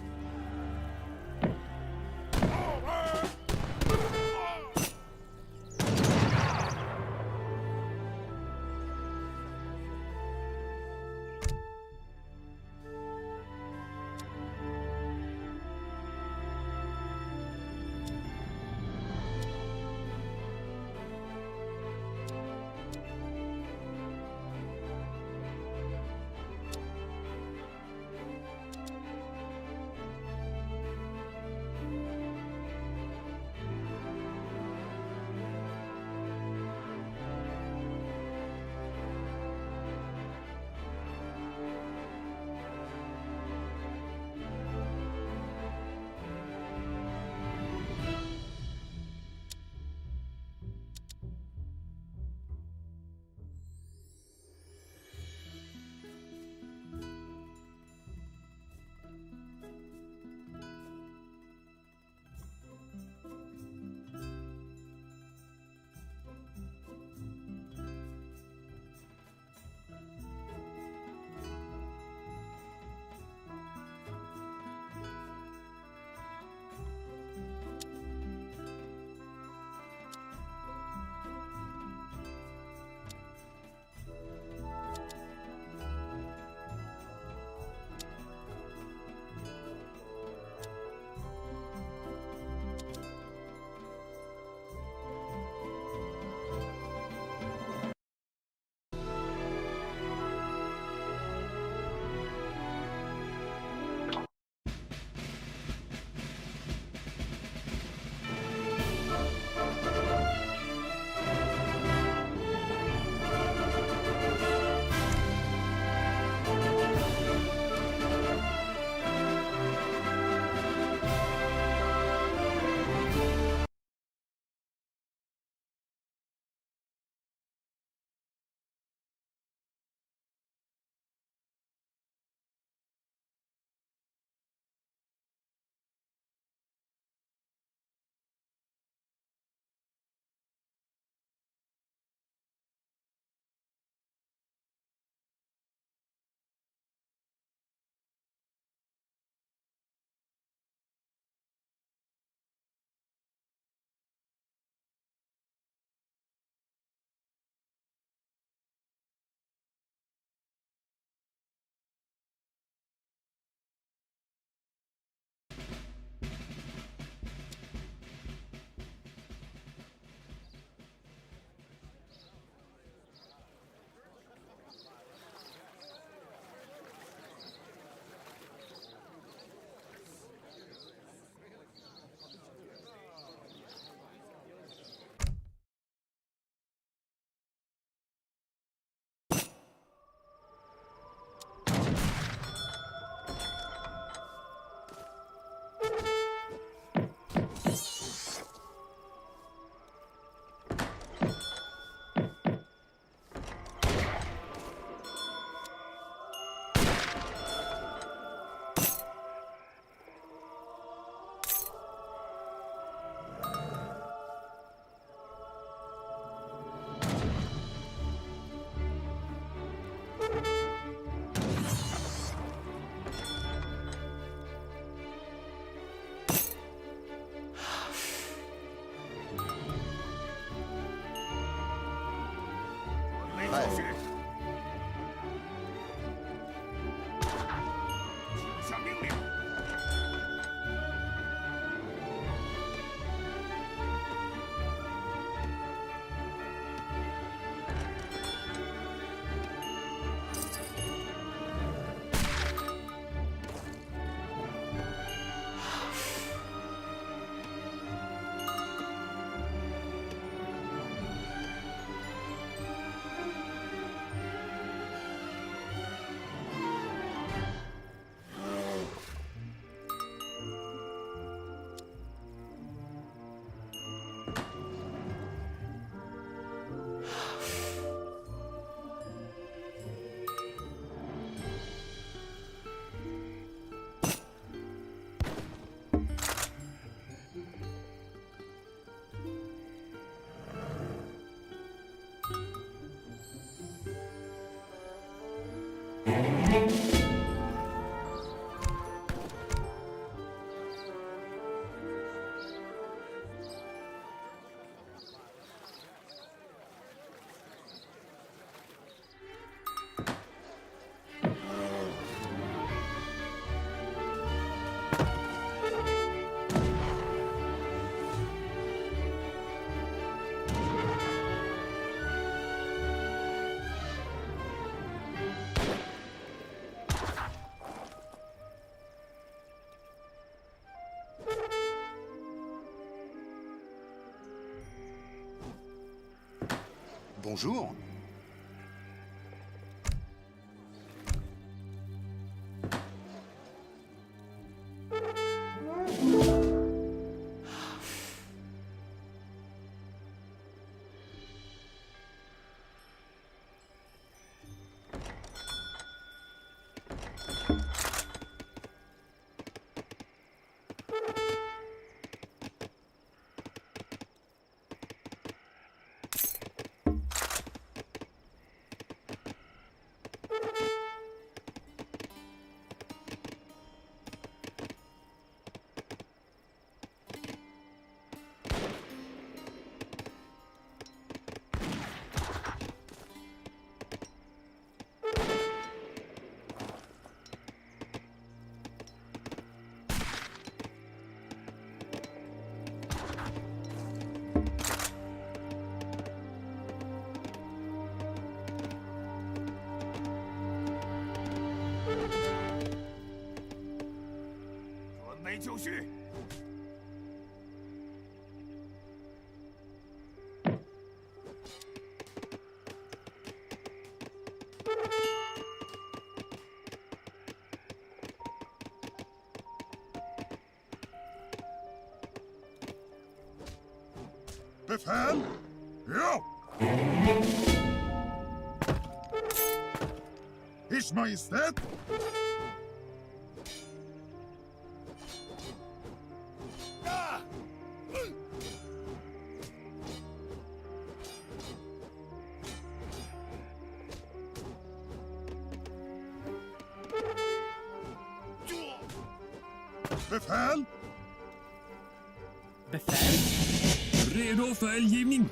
D: prêt.
C: 下命令。
B: Bonjour.
C: 就绪。
B: Befehl? Ja! His Majestät? Befehl?
G: Befäl? Redo för eldgivning.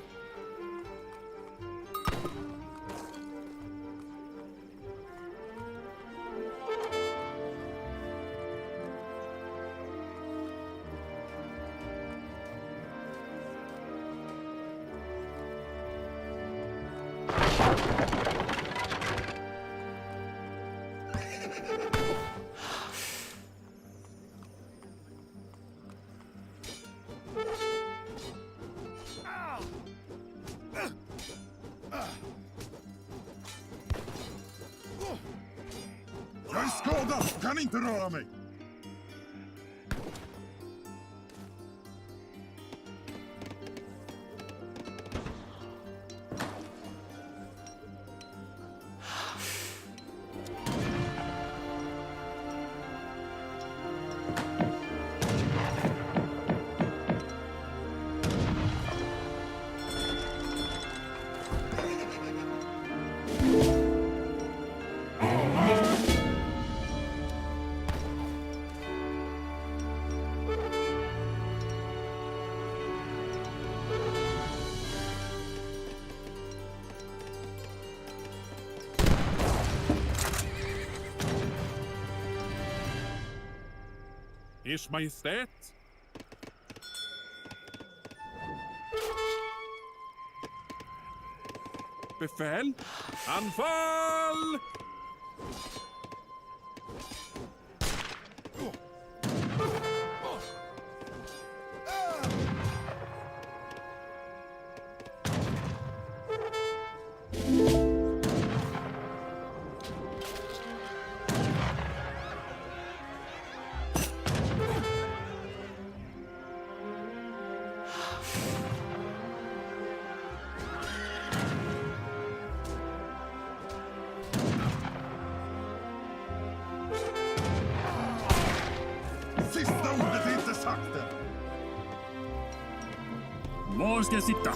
B: Jag är skadad, kan inte röra mig.
G: Ers Majestät. Befäl. Anfall!
B: Sista ordet är inte sagt än.
G: Var ska jag sitta?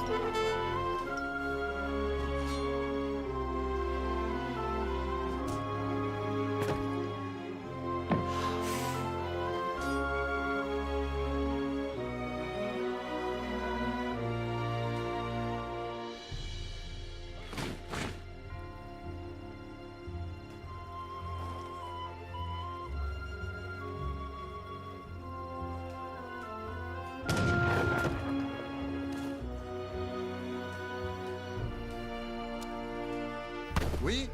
F: Oui?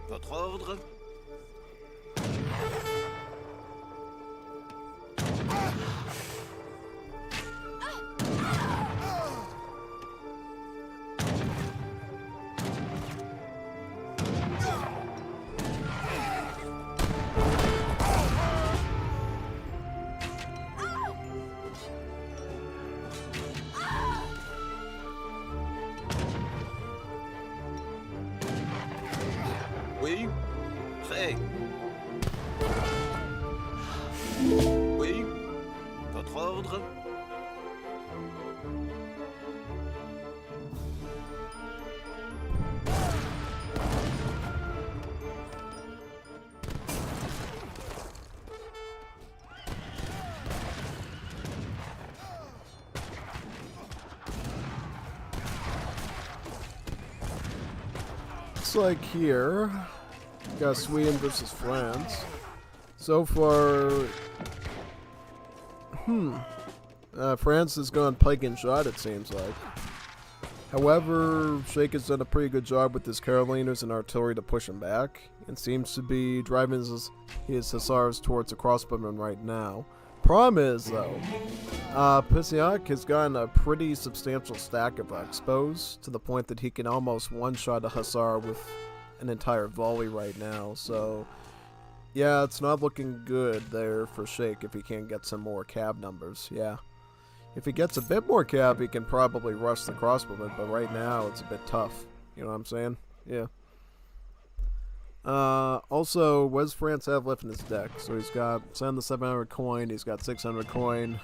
F: Votre ordre? Oui? Prêt? Oui? Votre ordre?
A: Looks like here, got Sweden versus France. So far, France has gone pike and shot, it seems like. However, Sheikh has done a pretty good job with his Caroliners and artillery to push him back, and seems to be driving his hussars towards the crossbowmen right now. Problem is, though, Pisiak has gotten a pretty substantial stack of expos, to the point that he can almost one-shot a hussar with an entire volley right now, so yeah, it's not looking good there for Sheikh if he can't get some more cab numbers, yeah. If he gets a bit more cab, he can probably rush the crossbowmen, but right now it's a bit tough, you know what I'm saying? Yeah. Also, what does France have left in his deck? So he's got send the 700 coin, he's got 600 coin,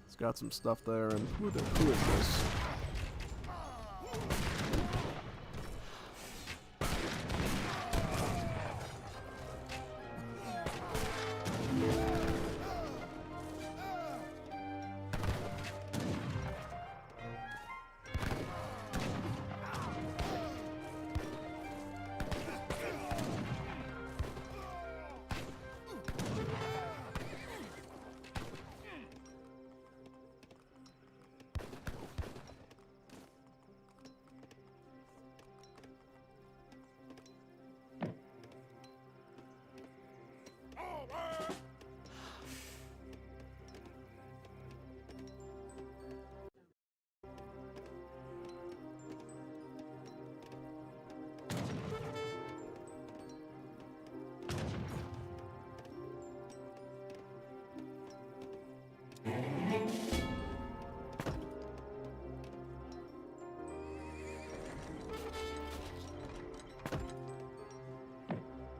A: he's got some stuff there, and who is this?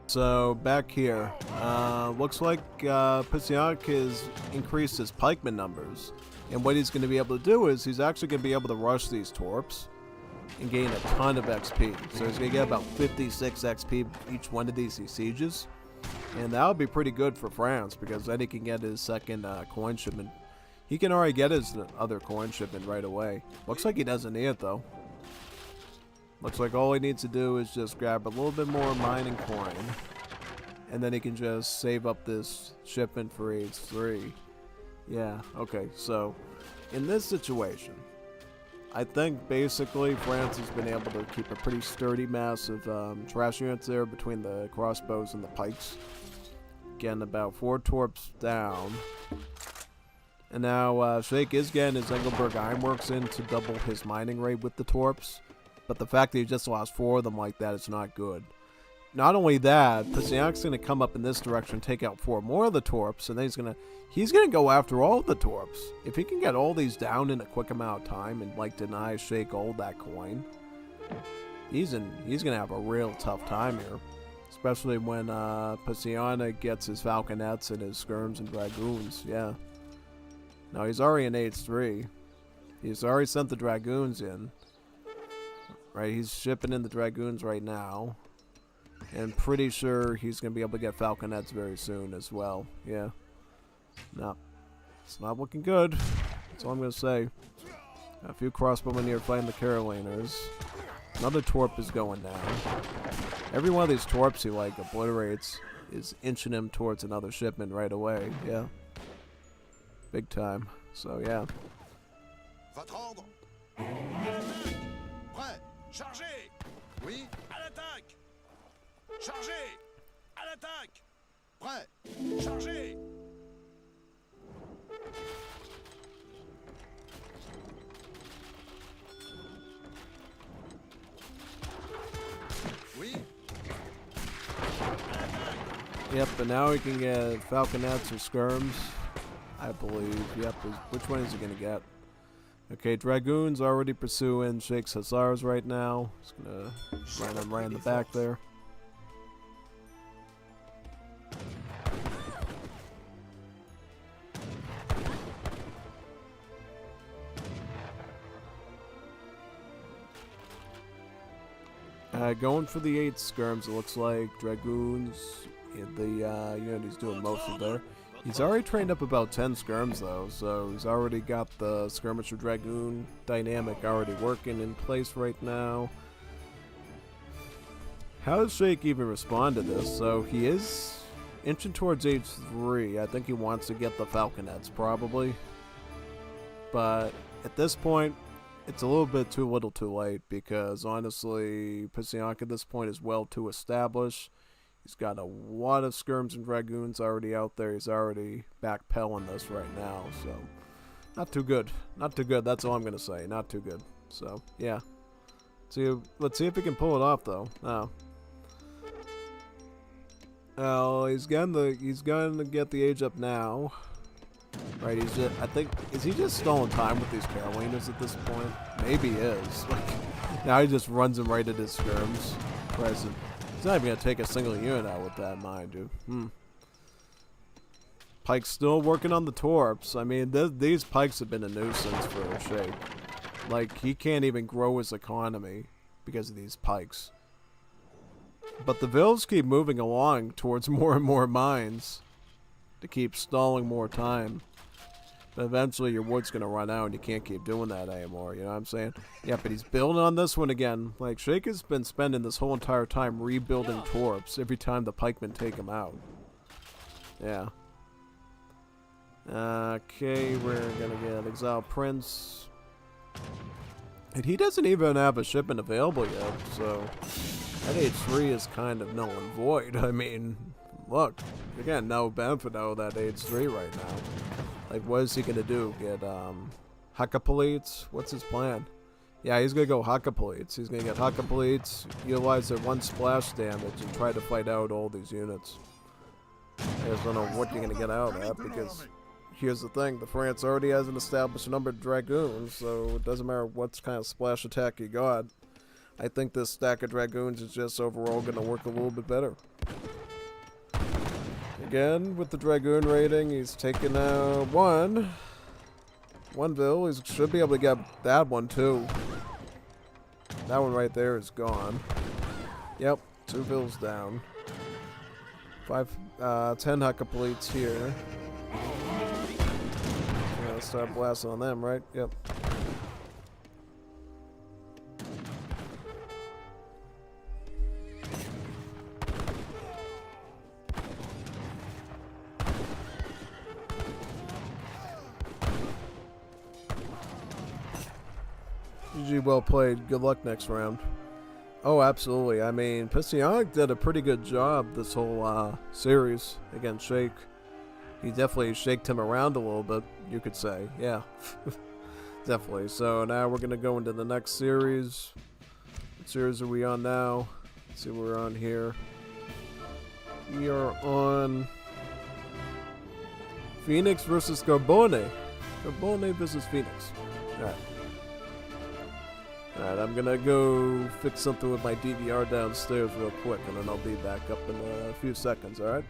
A: So back here, looks like Pisiak has increased his pikeman numbers, and what he's going to be able to do is he's actually going to be able to rush these torps and gain a ton of XP. So he's going to get about 56 XP each one of these sieges, and that would be pretty good for France because then he can get his second coin shipment. He can already get his other coin shipment right away. Looks like he doesn't need it though. Looks like all he needs to do is just grab a little bit more mining coin. and then he can just save up this shipment for age 3. Yeah, okay, so in this situation, I think basically France has been able to keep a pretty sturdy mass of trash units there between the crossbows and the pikes. Getting about 4 torps down. And now Sheikh is getting his Engelberg Ironworks in to double his mining rate with the torps. But the fact that he just lost 4 of them like that is not good. Not only that, Pasiak's going to come up in this direction, take out 4 more of the torps, and then he's gonna go after all of the torps. If he can get all these down in a quick amount of time and like deny Sheikh all that coin, he's gonna have a real tough time here. Especially when Pasiana gets his falconets and his skirms and dragoons. Yeah. Now he's already in age 3. He's already sent the dragoons in. Right, he's shipping in the dragoons right now. And pretty sure he's going to be able to get falconets very soon as well. Yeah. No. It's not looking good. That's all I'm going to say. Got a few crossbowmen here fighting the Caroliners. Another torp is going down. Every one of these torps he like obliterates is inching him towards another shipment right away. Yeah. Big time. So yeah.
D: Votre ordre. Prêt. Chargez. Oui. À l'attaque. Chargez. À l'attaque. Prêt. Chargez. Oui.
A: Yep, but now he can get falconets or skirms, I believe. Yep, which one is he going to get? Okay, Dragoon's already pursuing Sheikh's Hussars right now. He's going to run him right in the back there. Going for the 8 skirms, it looks like. Dragoons, the unit he's doing most of there. He's already trained up about 10 skirms though, so he's already got the skirmisher dragoon dynamic already working in place right now. How does Sheikh even respond to this? So he is inching towards age 3. I think he wants to get the falconets probably. But at this point, it's a little bit too little too late, because honestly, Pasiank at this point is well too established. He's got a lot of skirms and dragoons already out there. He's already backpedaling this right now, so not too good. Not too good, that's all I'm going to say. Not too good. So, yeah. Let's see if he can pull it off, though. Oh. Well, he's going to get the age up now. Right, I think, is he just stalling time with these Carolinas at this point? Maybe he is. Like, now he just runs him right at his skirms. Present. He's not even going to take a single unit out with that, mind you. Pike's still working on the torps. I mean, these pikes have been a nuisance for Sheikh. Like, he can't even grow his economy because of these pikes. But the Vils keep moving along towards more and more mines to keep stalling more time. But eventually your wood's going to run out and you can't keep doing that anymore, you know what I'm saying? Yeah, but he's building on this one again. Like, Sheikh has been spending this whole entire time rebuilding torps every time the pikemen take him out. Yeah. Okay, we're going to get Exile Prince. And he doesn't even have a shipment available yet, so that H3 is kind of null and void. I mean, look, again, no benefit out of that H3 right now. Like, what is he going to do? Get, Hakapolites? What's his plan? Yeah, he's going to go Hakapolites. He's going to get Hakapolites, utilize their 1 splash damage, and try to fight out all these units. I just don't know what you're going to get out of that, because here's the thing. The France already has an established number of dragoons, so it doesn't matter what kind of splash attack you got. I think this stack of dragoons is just overall going to work a little bit better. Again, with the dragoon rating, he's taken out one Vil. He should be able to get that one too. That one right there is gone. Yep, 2 Vils down. 10 Hakapolites here. Let's start blasting on them, right? Yep. GG, well played. Good luck next round. Oh, absolutely. I mean, Pissionic did a pretty good job this whole series against Shake. He definitely shaked him around a little bit, you could say. Yeah, definitely. So now we're going to go into the next series. What series are we on now? Let's see what we're on here. We are on Phoenix versus Carbone. Carbone versus Phoenix. Alright. Alright, I'm gonna go fix something with my DVR downstairs real quick, and then I'll be back up in a few seconds, alright?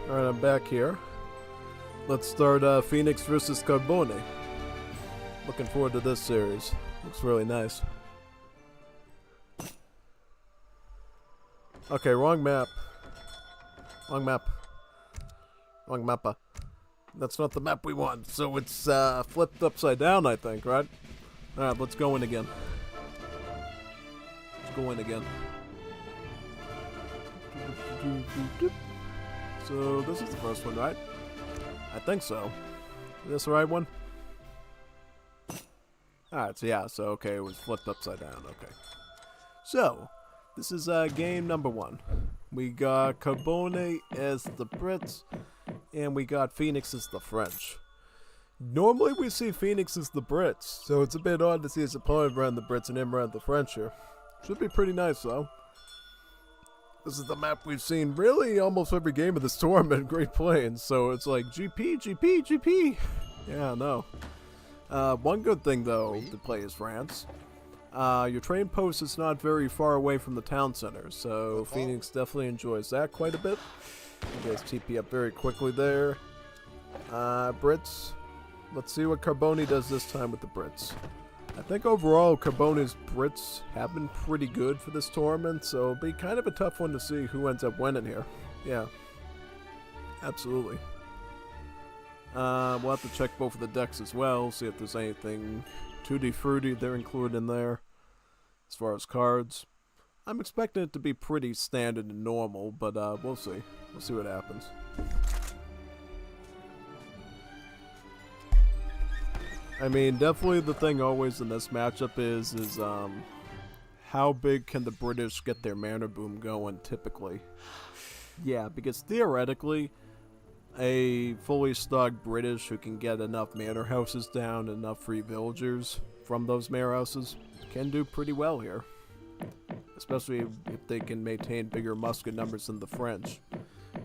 A: Alright, I'm back here. Let's start Phoenix versus Carbone. Looking forward to this series. Looks really nice. Okay, wrong map. Wrong map. Wrong mappa. That's not the map we want. So it's flipped upside down, I think, right? Alright, let's go in again. Let's go in again. So this is the first one, right? I think so. Is this the right one? Alright, so yeah, so okay, it was flipped upside down, okay. So, this is game number 1. We got Carbone as the Brits, and we got Phoenix as the French. Normally we see Phoenix as the Brits, so it's a bit odd to see his opponent run the Brits and him run the French here. Should be pretty nice though. This is the map we've seen really almost every game of this tournament, Great Plains, so it's like GP, GP, GP. Yeah, no. One good thing though to play is France. Your train post is not very far away from the town center, so Phoenix definitely enjoys that quite a bit. You guys TP up very quickly there. Brits, let's see what Carbone does this time with the Brits. I think overall Carbone's Brits have been pretty good for this tournament, so it'll be kind of a tough one to see who ends up winning here. Yeah, absolutely. We'll have to check both of the decks as well, see if there's anything tutti frutti they're included in there as far as cards. I'm expecting it to be pretty standard and normal, but we'll see. We'll see what happens. I mean, definitely the thing always in this matchup is how big can the British get their mana boom going typically? Yeah, because theoretically, a fully stocked British who can get enough manor houses down, enough free villagers from those manor houses, can do pretty well here. Especially if they can maintain bigger musket numbers than the French.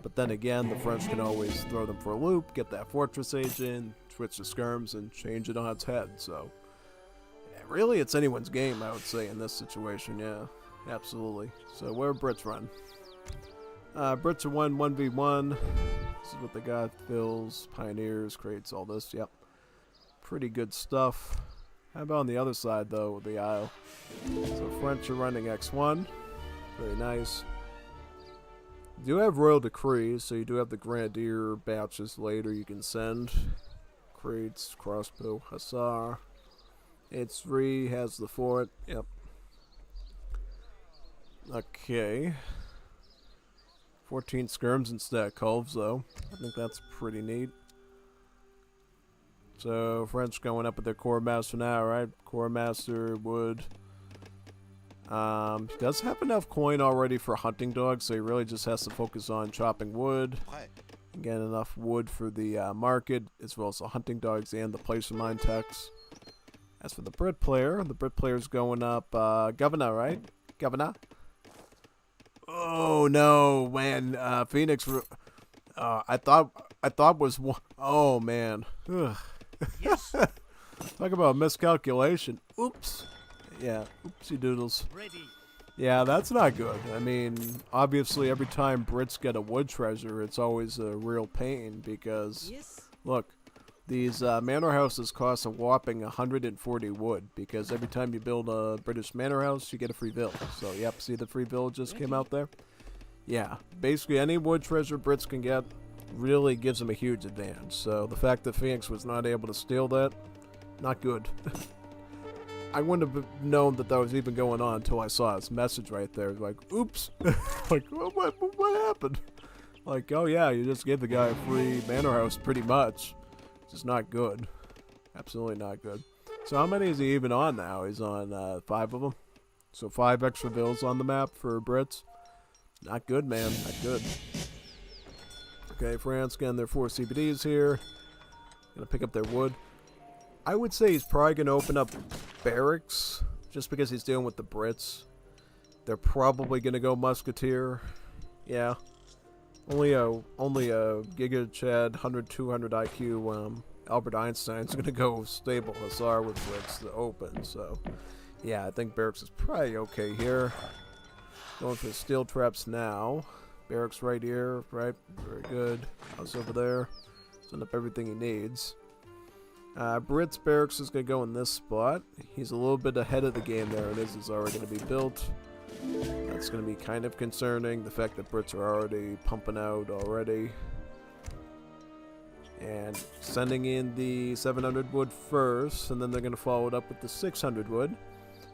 A: But then again, the French can always throw them for a loop, get that fortress agent, switch to skirms, and change it on its head. So, yeah, really, it's anyone's game, I would say, in this situation. Yeah, absolutely. So, where are Brits run? Brits are 1v1. This is what they got. Fills, pioneers, crates, all this. Yep. Pretty good stuff. How about on the other side, though, with the Isle? So, French are running X1. Very nice. You do have Royal Decrees, so you do have the Grenadier batches later you can send. Crates, crossbow, hussar. It's 3, has the fort. Yep. Okay. 14 skirms instead of culves, though. I think that's pretty neat. So, French going up with their core master now, right? Core master, wood. He does have enough coin already for hunting dogs, so he really just has to focus on chopping wood. Get enough wood for the market, as well as the hunting dogs and the placer mine techs. As for the Brit player's going up Governor, right? Governor? Oh no, man! Phoenix. I thought was one. Oh man. Ugh.
E: Yes.
A: Talk about miscalculation. Oops. Yeah. Oopsie doodles.
E: Ready.
A: Yeah, that's not good. I mean, obviously, every time Brits get a wood treasure, it's always a real pain because, look, these manor houses cost a whopping 140 wood because every time you build a British manor house, you get a free village. So, yep, see the free villages came out there? Yeah, basically any wood treasure Brits can get really gives them a huge advantage. So, the fact that Phoenix was not able to steal that, not good. I wouldn't have known that was even going on until I saw his message right there. Like, oops. Like, what happened? Like, oh yeah, you just gave the guy a free manor house pretty much. Just not good. Absolutely not good. So how many is he even on now? He's on 5 of them. So 5 extra villas on the map for Brits. Not good, man. Not good. Okay, France getting their 4 CBDs here. Gonna pick up their wood. I would say he's probably going to open up barracks, just because he's dealing with the Brits. They're probably going to go Musketeer. Yeah. Only a Giga Chad 100, 200 IQ Albert Einstein's going to go stable Hussar with Brits to open. So, yeah, I think barracks is probably okay here. Going for the steel traps now. Barracks right here, right? Very good. House over there. Send up everything he needs. Brit's barracks is going to go in this spot. He's a little bit ahead of the game there. It is already going to be built. That's going to be kind of concerning. The fact that Brits are already pumping out already. And sending in the 700 wood first, and then they're going to follow it up with the 600 wood.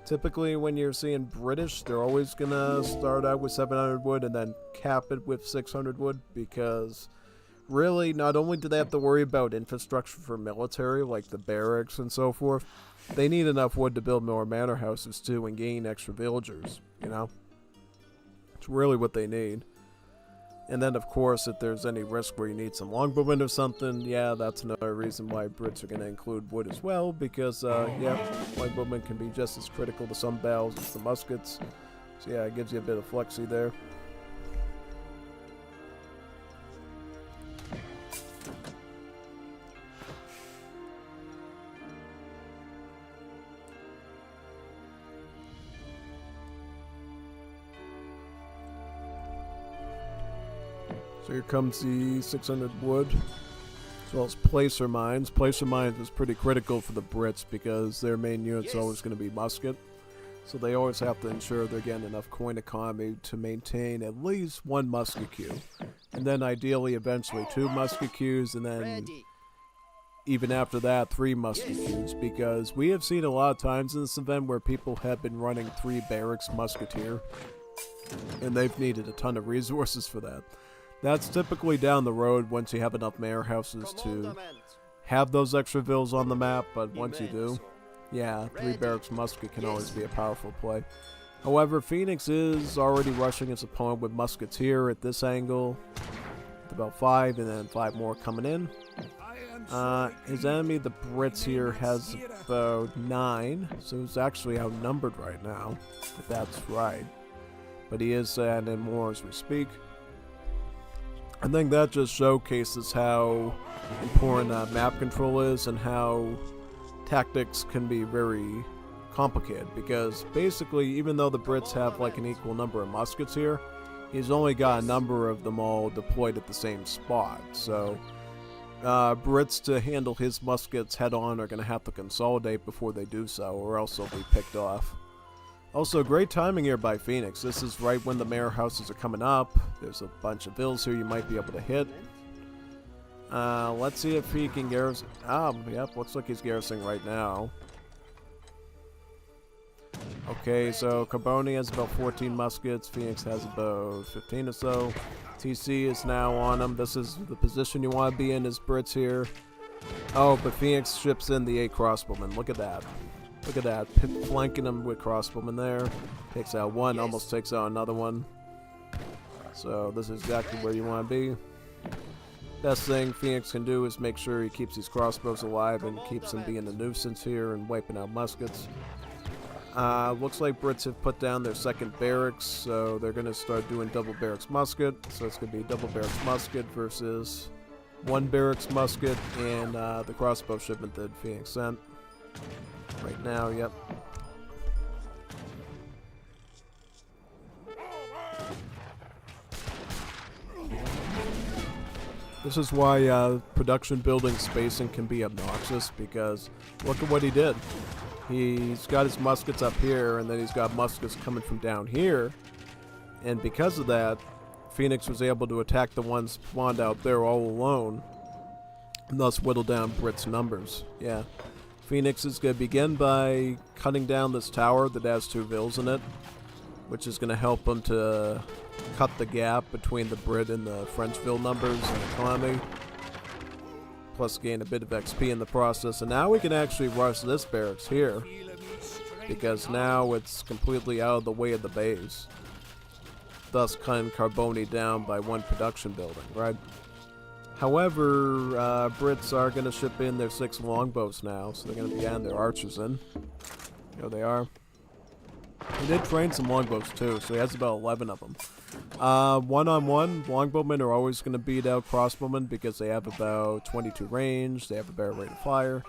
A: Typically, when you're seeing British, they're always going to start out with 700 wood and then cap it with 600 wood, because really, not only do they have to worry about infrastructure for military, like the barracks and so forth, they need enough wood to build more manor houses too and gain extra villagers, you know? It's really what they need. And then, of course, if there's any risk where you need some longbowmen or something, yeah, that's another reason why Brits are going to include wood as well, because, yeah, longbowmen can be just as critical to some battles as the muskets. So, yeah, it gives you a bit of flexi there. So here comes the 600 wood, as well as placer mines. Placer mines is pretty critical for the Brits because their main unit's always going to be musket. So they always have to ensure they're getting enough coin economy to maintain at least one musket queue. And then ideally, eventually, 2 musket queues, and then even after that, 3 musket queues. Because we have seen a lot of times in this event where people have been running 3 barracks musketeer. And they've needed a ton of resources for that. That's typically down the road once you have enough manor houses to have those extra vills on the map, but once you do, yeah, 3 barracks musket can always be a powerful play. However, Phoenix is already rushing his opponent with musketeer at this angle, with about 5, and then 5 more coming in. His enemy, the Brits here, has about 9, so he's actually outnumbered right now, if that's right. But he is adding more as we speak. I think that just showcases how important map control is and how tactics can be very complicated, because basically, even though the Brits have like an equal number of muskets here, he's only got a number of them all deployed at the same spot. So Brits, to handle his muskets head on, are going to have to consolidate before they do so, or else they'll be picked off. Also, great timing here by Phoenix. This is right when the manor houses are coming up. There's a bunch of vills here you might be able to hit. Let's see if he can garrison. Yep, looks like he's garrisoning right now. Okay, so Carboni has about 14 muskets. Phoenix has about 15 or so. TC is now on him. This is the position you want to be in as Brits here. Oh, but Phoenix ships in the 8 crossbowmen. Look at that. Look at that, flanking him with crossbowmen there. Takes out one, almost takes out another one. So this is exactly where you want to be. Best thing Phoenix can do is make sure he keeps these crossbows alive and keeps them being a nuisance here and wiping out muskets. Looks like Brits have put down their 2nd barracks, so they're going to start doing double barracks musket. So it's going to be double barracks musket versus 1 barracks musket and the crossbow shipment that Phoenix sent. Right now, yep. This is why production building spacing can be obnoxious, because look at what he did. He's got his muskets up here, and then he's got muskets coming from down here. And because of that, Phoenix was able to attack the ones spawned out there all alone, and thus whittle down Brit's numbers. Yeah. Phoenix is going to begin by cutting down this tower that has 2 vills in it, which is going to help him to cut the gap between the Brit and the French vill numbers and economy, plus gain a bit of XP in the process. And now we can actually rush this barracks here, because now it's completely out of the way of the base, thus cutting Carboni down by 1 production building, right? However, Brits are going to ship in their 6 longbows now, so they're going to be adding their archers in. There they are. He did train some longbows too, so he has about 11 of them. One-on-one, longbowmen are always going to beat out crossbowmen because they have about 22 range, they have a better rate of fire.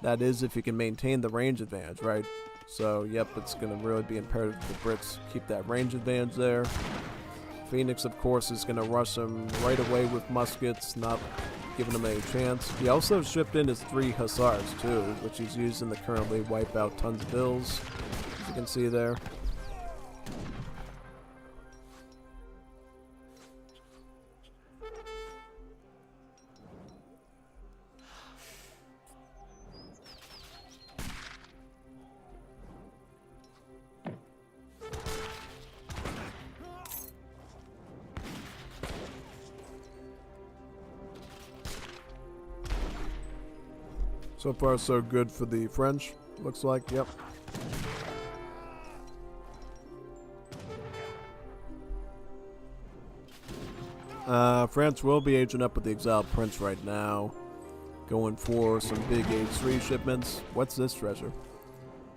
A: That is if you can maintain the range advantage, right? So, yep, it's going to really be imperative for the Brits keep that range advantage there. Phoenix, of course, is going to rush him right away with muskets, not giving him any chance. He also shipped in his 3 hussars, too, which he's using to currently wipe out tons of bills, as you can see there. So far, so good for the French, looks like, yep. France will be aging up with the Exiled Prince right now, going for some big H3 shipments. What's this treasure?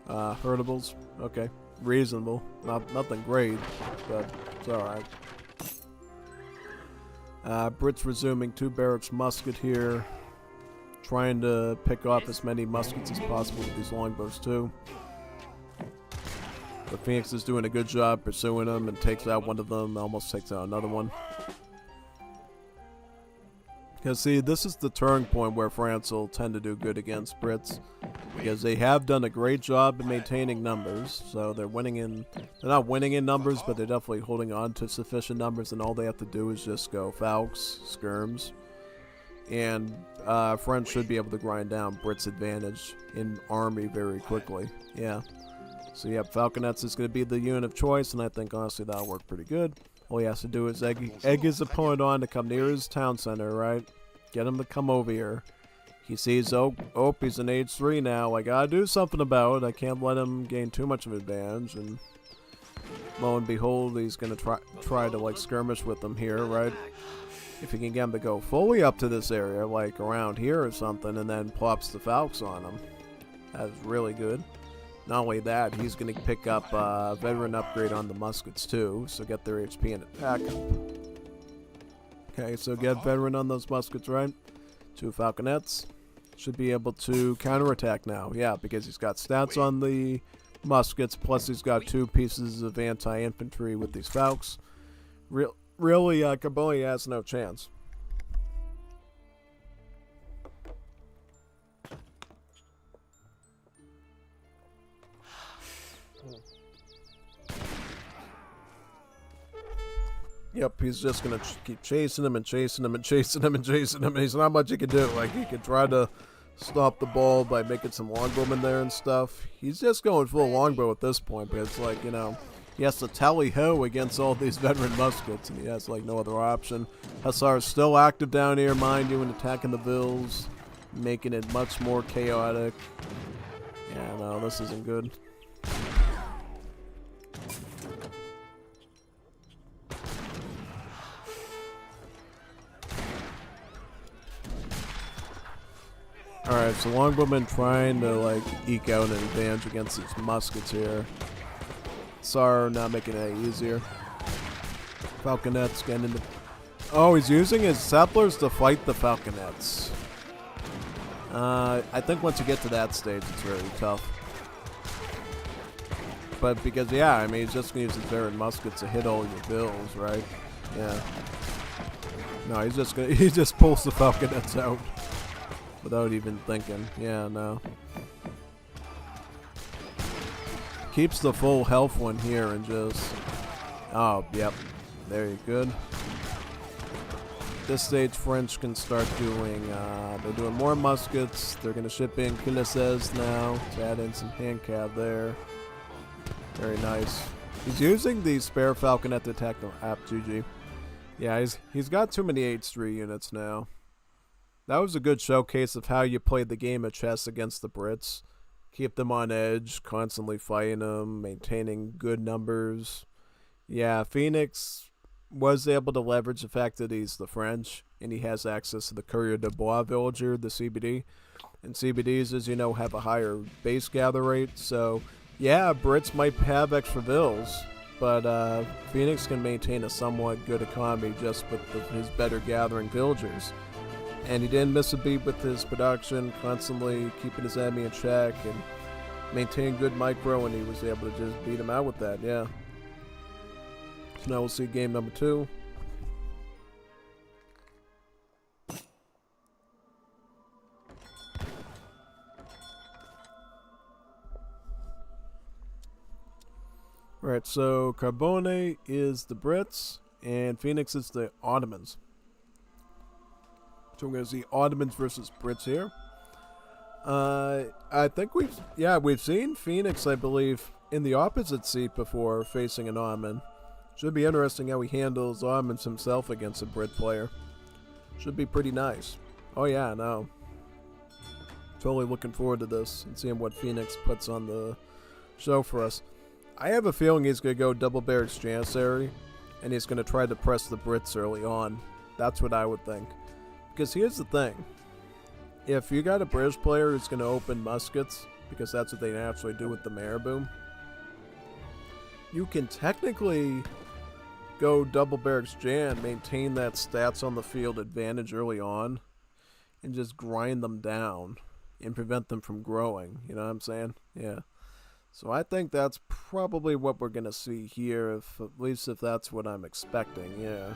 A: Herdables, okay, reasonable, nothing great, but it's alright. Brits resuming 2 barracks musket here. Trying to pick off as many muskets as possible with these longbows too. But Phoenix is doing a good job pursuing them and takes out one of them, almost takes out another one. Because see, this is the turning point where France will tend to do good against Brits. Because they have done a great job in maintaining numbers. So they're not winning in numbers, but they're definitely holding on to sufficient numbers, and all they have to do is just go Falks, Skirms. And French should be able to grind down Brits' advantage in army very quickly. Yeah. So yeah, Falconets is going to be the unit of choice, and I think honestly that'll work pretty good. All he has to do is egg his opponent on to come near his town center, right? Get him to come over here. He sees, oh, he's an H3 now. I gotta do something about it. I can't let him gain too much of advantage. And lo and behold, he's gonna try to like skirmish with them here, right? If he can get him to go fully up to this area, like around here or something, and then plops the Falcons on him, that's really good. Not only that, he's going to pick up veteran upgrade on the muskets too, so get their HP and attack up. Okay, so get veteran on those muskets, right? 2 falconets. Should be able to counterattack now, yeah, because he's got stats on the muskets, plus he's got 2 pieces of anti-infantry with these Falcons. Really, Kaboli has no chance. Yep, he's just gonna keep chasing him and chasing him and chasing him and chasing him. There's not much he can do. Like, he can try to stop the ball by making some longbowmen there and stuff. He's just going full longbow at this point, but it's like, you know, he has to tally-ho against all these veteran muskets, and he has, like, no other option. Hussar's still active down here, mind you, and attacking the bills, making it much more chaotic. Yeah, no, this isn't good. Alright, so longbowmen trying to, like, eke out an advantage against these muskets here. Tsar not making it any easier. Falconets getting into... Oh, he's using his settlers to fight the falconets. I think once you get to that stage, it's really tough. But because, yeah, I mean, he's just going to use his veteran muskets to hit all your bills, right? Yeah. No, he's just gonna, he just pulls the falconets out without even thinking. Yeah, no. Keeps the full health one here and just... Oh, yep. There you good. This stage, French can start doing... they're doing more muskets. They're going to ship in culisses now to add in some hand cav there. Very nice. He's using the spare falconet to attack the GG. Yeah, he's got too many H3 units now. That was a good showcase of how you played the game of chess against the Brits. Keep them on edge, constantly fighting them, maintaining good numbers. Yeah, Phoenix was able to leverage the fact that he's the French, and he has access to the Courrier de Bois villager, the CBD. And CBDs, as you know, have a higher base gather rate, so yeah, Brits might have extra vills, but Phoenix can maintain a somewhat good economy just with his better gathering villagers. And he didn't miss a beat with his production, constantly keeping his enemy in check and maintaining good micro, and he was able to just beat him out with that, yeah. So now we'll see game number 2. Alright, so Carbone is the Brits, and Phoenix is the Ottomans. So we're going to see Ottomans versus Brits here. I think we've seen Phoenix, I believe, in the opposite seat before facing an Ottoman. Should be interesting how he handles Ottomans himself against a Brit player. Should be pretty nice. Oh yeah, no. Totally looking forward to this and seeing what Phoenix puts on the show for us. I have a feeling he's going to go double barracks Janissary, and he's going to try to press the Brits early on. That's what I would think. Because here's the thing. If you got a British player who's going to open muskets, because that's what they naturally do with the Marabou, you can technically go double barracks Jan, maintain that stats on the field advantage early on, and just grind them down and prevent them from growing. You know what I'm saying? Yeah. So I think that's probably what we're going to see here, at least if that's what I'm expecting, yeah.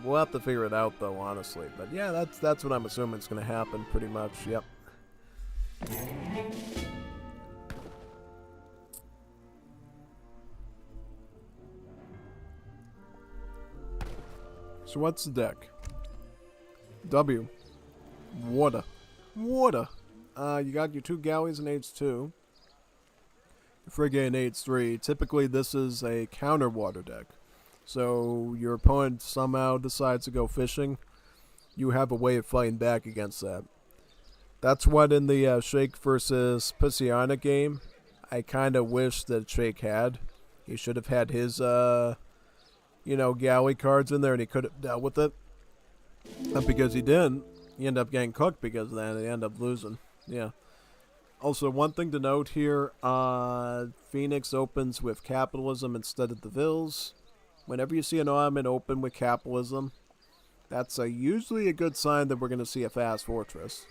A: We'll have to figure it out, though, honestly. But yeah, that's what I'm assuming is going to happen, pretty much. Yep. So what's the deck? W. Water. Water. You got your 2 galleys in Age 2. Your frigate in Age 3. Typically, this is a counter water deck. So your opponent somehow decides to go fishing, you have a way of fighting back against that. That's what in the Shake versus Pusiana game, I kind of wish that Shake had. He should have had his, galley cards in there and he could have dealt with it. But because he didn't, he ended up getting cooked because of that and he ended up losing. Yeah. Also, one thing to note here, Phoenix opens with capitalism instead of the Vills. Whenever you see an Ottoman open with capitalism, that's usually a good sign that we're going to see a fast fortress.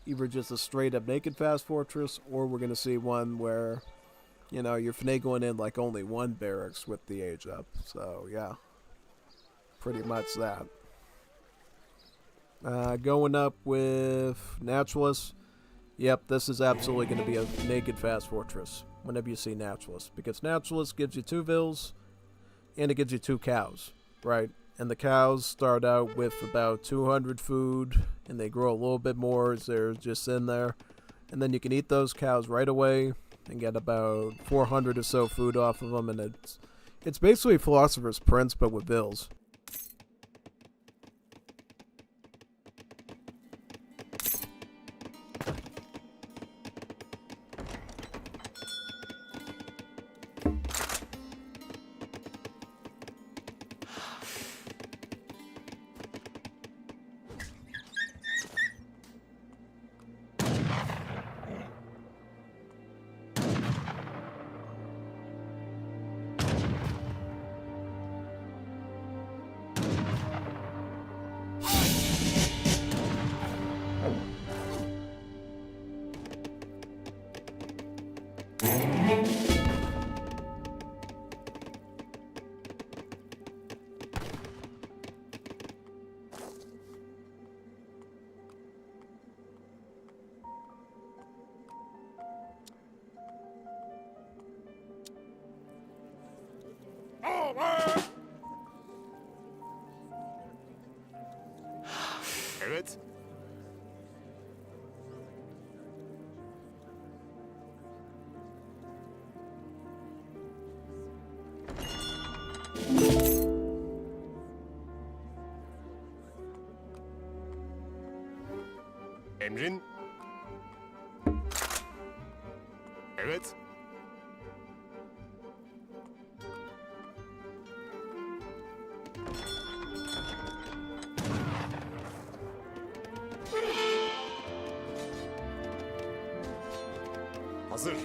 A: Either just a straight up naked fast fortress, or we're going to see one where, you're finagling in like only 1 barracks with the age up. So, yeah. Pretty much that. Going up with naturalists. Yep, this is absolutely going to be a naked fast fortress whenever you see naturalists. Because naturalists gives you 2 Vills, and it gives you 2 cows, right? And the cows start out with about 200 food, and they grow a little bit more as they're just in there. And then you can eat those cows right away and get about 400 or so food off of them, and it's basically Philosopher's Prince, but with Vills.
C: Evet. Emrin. Evet. Hazır.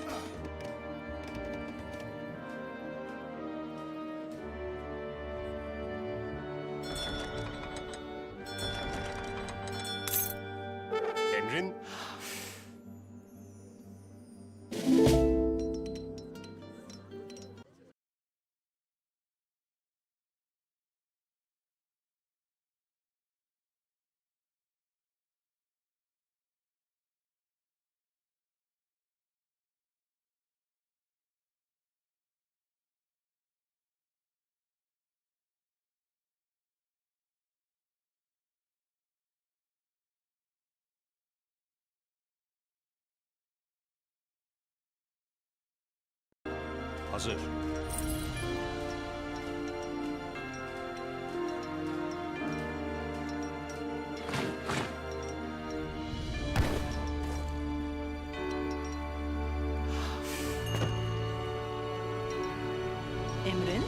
C: Emrin. Hazır.
H: Emrin?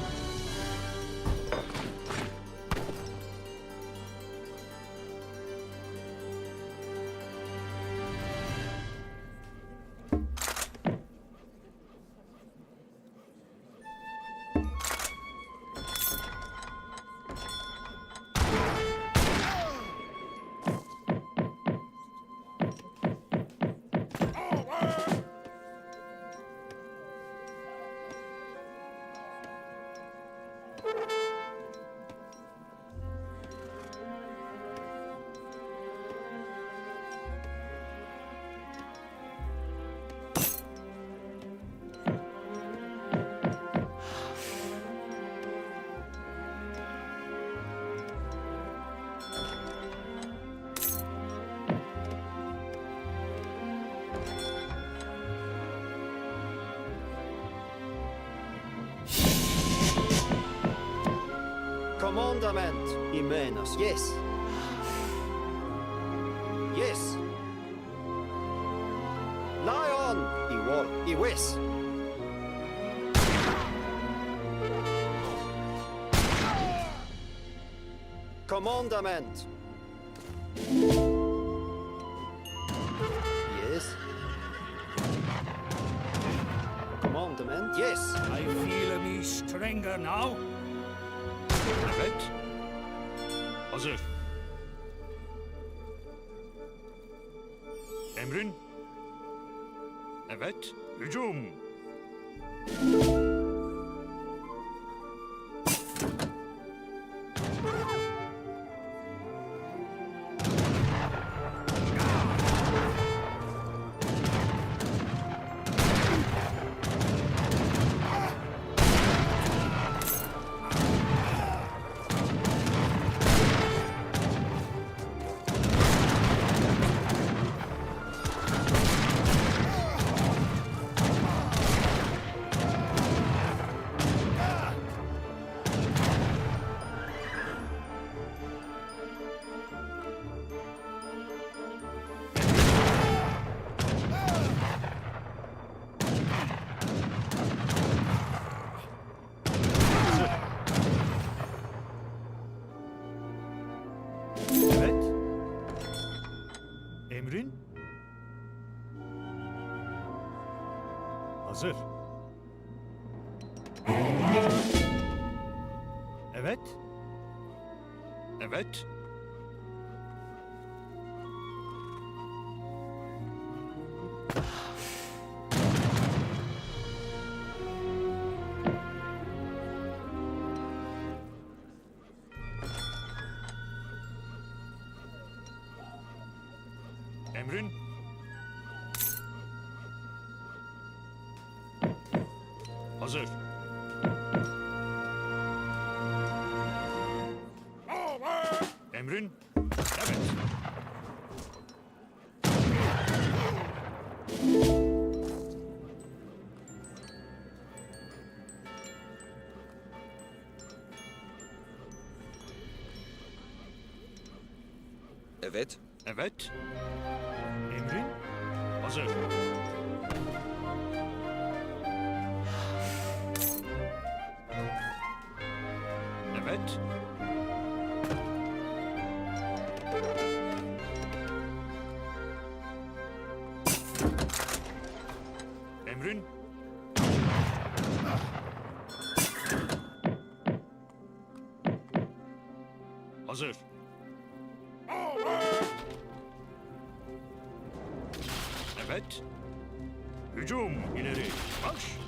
F: Commandament i menas. Yes. Yes. Lion i wall i west. Commandament. Yes. Commandament. Yes.
E: I feel me stronger now.
C: Evet. Hazır. Emrin. Evet. Hücum.
E: Evet. Emrin? Hazır. Evet.
C: Evet. Emrin. Hazır. Emrin. Evet.
F: Evet.
C: Evet.
E: Emrin?
C: Hazır. Evet. Emrin. Hazır. Evet. Hücum ileri. Marş.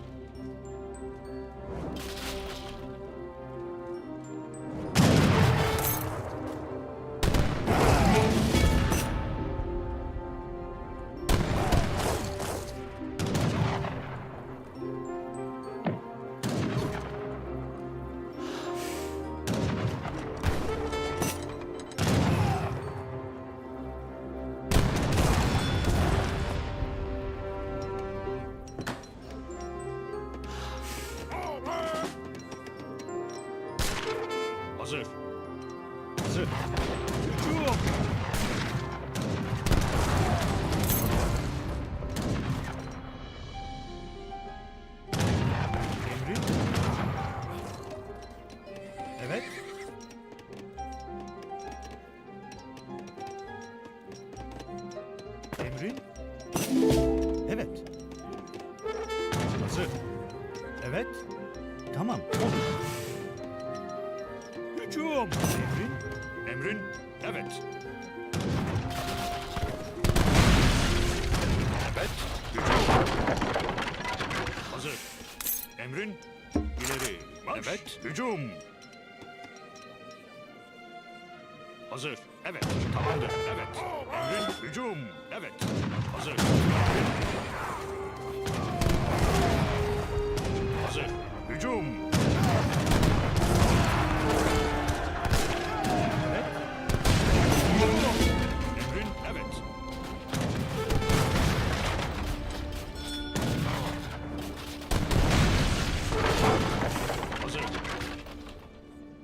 E: Hücum! Emrin? Evet. Emrin? Evet. Hazır. Evet. Tamam. Olur. Hücum! Emrin?
C: Emrin? Evet. Evet. Hücum. Hazır. Emrin? İleri.
E: Marş.
C: Evet. Hücum. Hazır. Evet. Tamamdır. Evet. Emrin? Hücum. Evet. Hazır. Hazır. Hücum. Emrin? Evet. Hazır.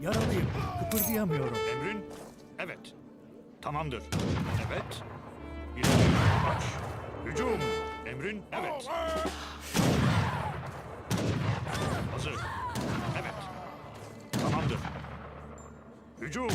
E: Yaralıyım. Kıpırdayamıyorum.
C: Emrin? Evet. Tamamdır. Evet. İleri. Marş. Hücum. Emrin? Evet. Hazır. Evet. Tamamdır. Hücum.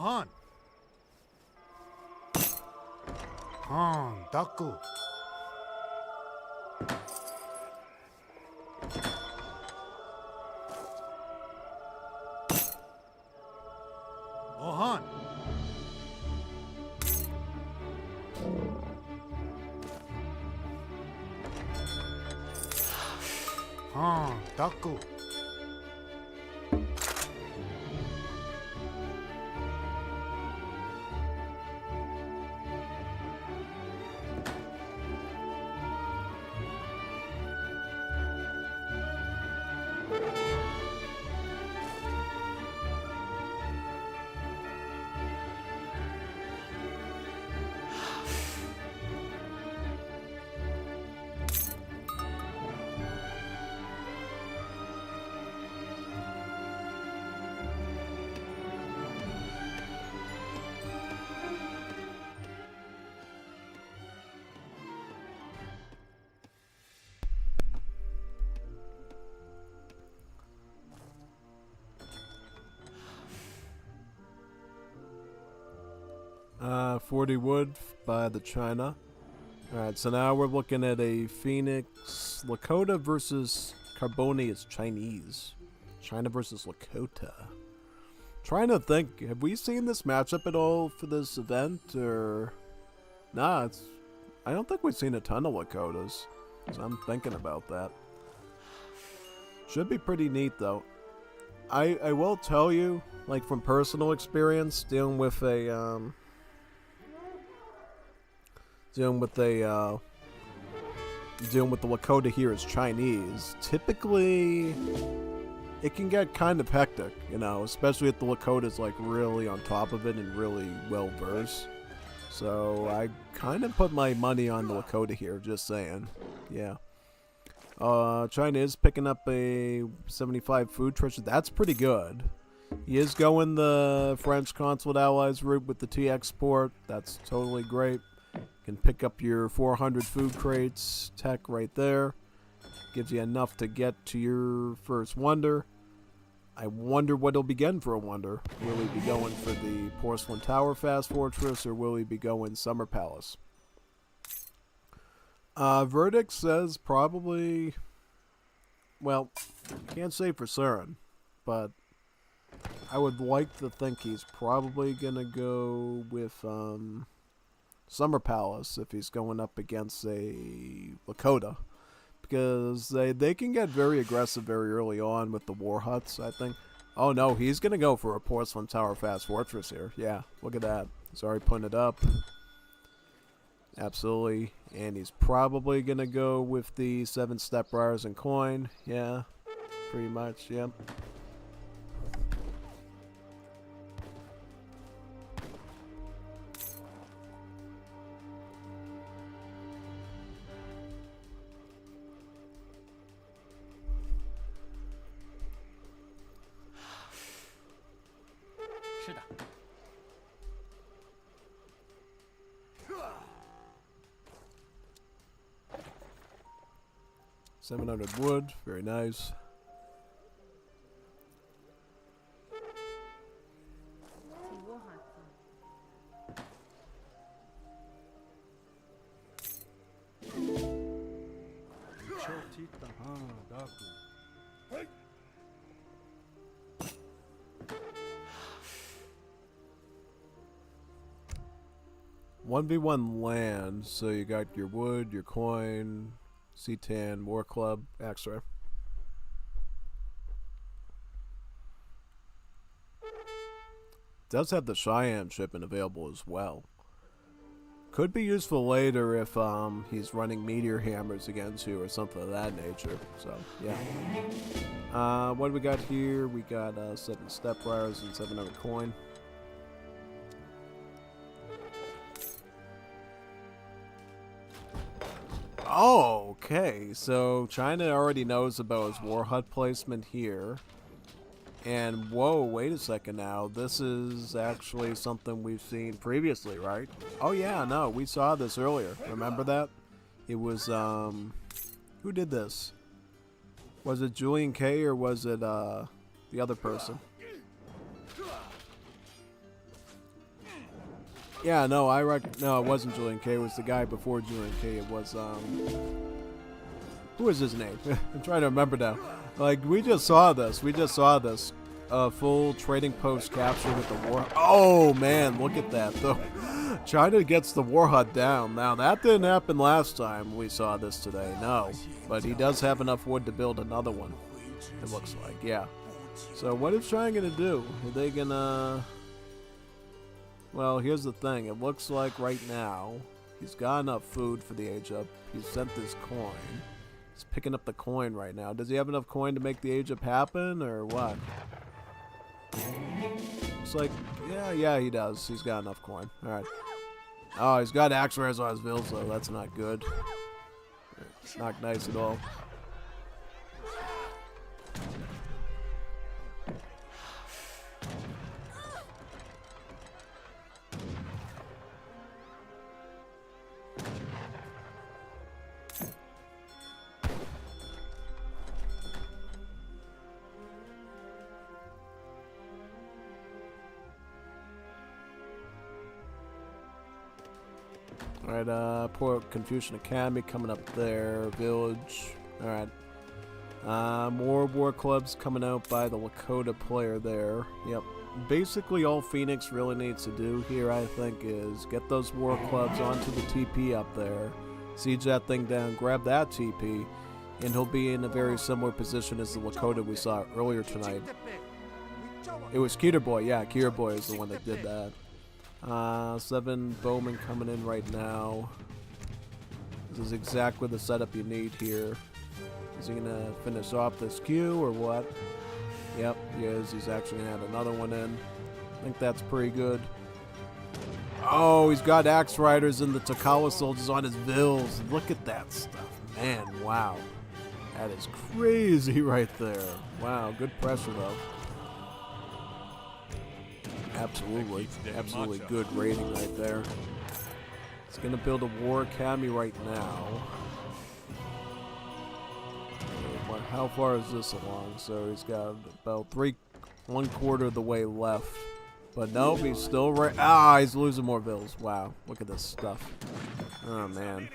D: Mohan. Han, Taku. Mohan. Han, Taku.
A: Uh, 40 wood by the China. Alright, so now we're looking at a Phoenix Lakota versus Carboni is Chinese. China versus Lakota. Trying to think, have we seen this matchup at all for this event, or... Nah, I don't think we've seen a ton of Lakotas, so I'm thinking about that. Should be pretty neat, though. I will tell you, like, from personal experience, dealing with the Lakota here as Chinese, typically it can get kind of hectic, you know, especially if the Lakota's like really on top of it and really well versed. So I kind of put my money on the Lakota here, just saying. Yeah. China is picking up a 75 food treasure. That's pretty good. He is going the French Consulate Allies route with the T export. That's totally great. Can pick up your 400 food crates tech right there. Gives you enough to get to your first wonder. I wonder what he'll be getting for a wonder. Will he be going for the Porcelain Tower Fast Fortress, or will he be going Summer Palace? Verdict says probably, well, can't say for certain, but I would like to think he's probably going to go with Summer Palace if he's going up against a Lakota. Because they can get very aggressive very early on with the war huts, I think. Oh no, he's going to go for a Porcelain Tower Fast Fortress here. Yeah, look at that. He's already putting it up. Absolutely. And he's probably going to go with the 7 stepwires and coin. Yeah, pretty much, yep. $700 wood, very nice. One v one land, so you got your wood, your coin, C10, War Club, X-Ray. Does have the Cheyenne shipment available as well. Could be useful later if he's running meteor hammers against you or something of that nature. So yeah. What do we got here? We got 7 stepwires and 700 coin. Oh, okay. So China already knows about his war hut placement here. And whoa, wait a second now. This is actually something we've seen previously, right? Oh yeah, no, we saw this earlier. Remember that? It was, who did this? Was it Julian K or was it, the other person? Yeah, no, no, it wasn't Julian K. It was the guy before Julian K. It was, who is his name? I'm trying to remember now. Like, we just saw this. Full trading post capture with the war. Oh, man, look at that, though. China gets the war hut down. Now, that didn't happen last time we saw this today, no. But he does have enough wood to build another one, it looks like, yeah. So, what is China going to do? Are they going to... Well, here's the thing. It looks like right now he's got enough food for the age up. He's sent this coin. He's picking up the coin right now. Does he have enough coin to make the age up happen or what? It's like, yeah, he does. He's got enough coin. Alright. Oh, he's got axe rares on his bills though. That's not good. Not nice at all. Alright, Port Confucian Academy coming up there. Village. Alright. More war clubs coming out by the Lakota player there. Yep. Basically all Phoenix really needs to do here, I think, is get those war clubs onto the TP up there. Siege that thing down, grab that TP, and he'll be in a very similar position as the Lakota we saw earlier tonight. It was Keter Boy, yeah, Keter Boy is the one that did that. 7 bowmen coming in right now. This is exactly the setup you need here. Is he gonna finish off this queue or what? Yep, he is. He's actually gonna add another one in. I think that's pretty good. Oh, he's got axe riders and the Takala soldiers on his vills. Look at that stuff. Man, wow. That is crazy right there. Wow, good pressure though. Absolutely. Absolutely good rating right there. He's going to build a War Academy right now. How far is this along? So he's got about 1/4 of the way left. But nope, he's still right. Ah, he's losing more bills. Wow, look at this stuff. Oh, man.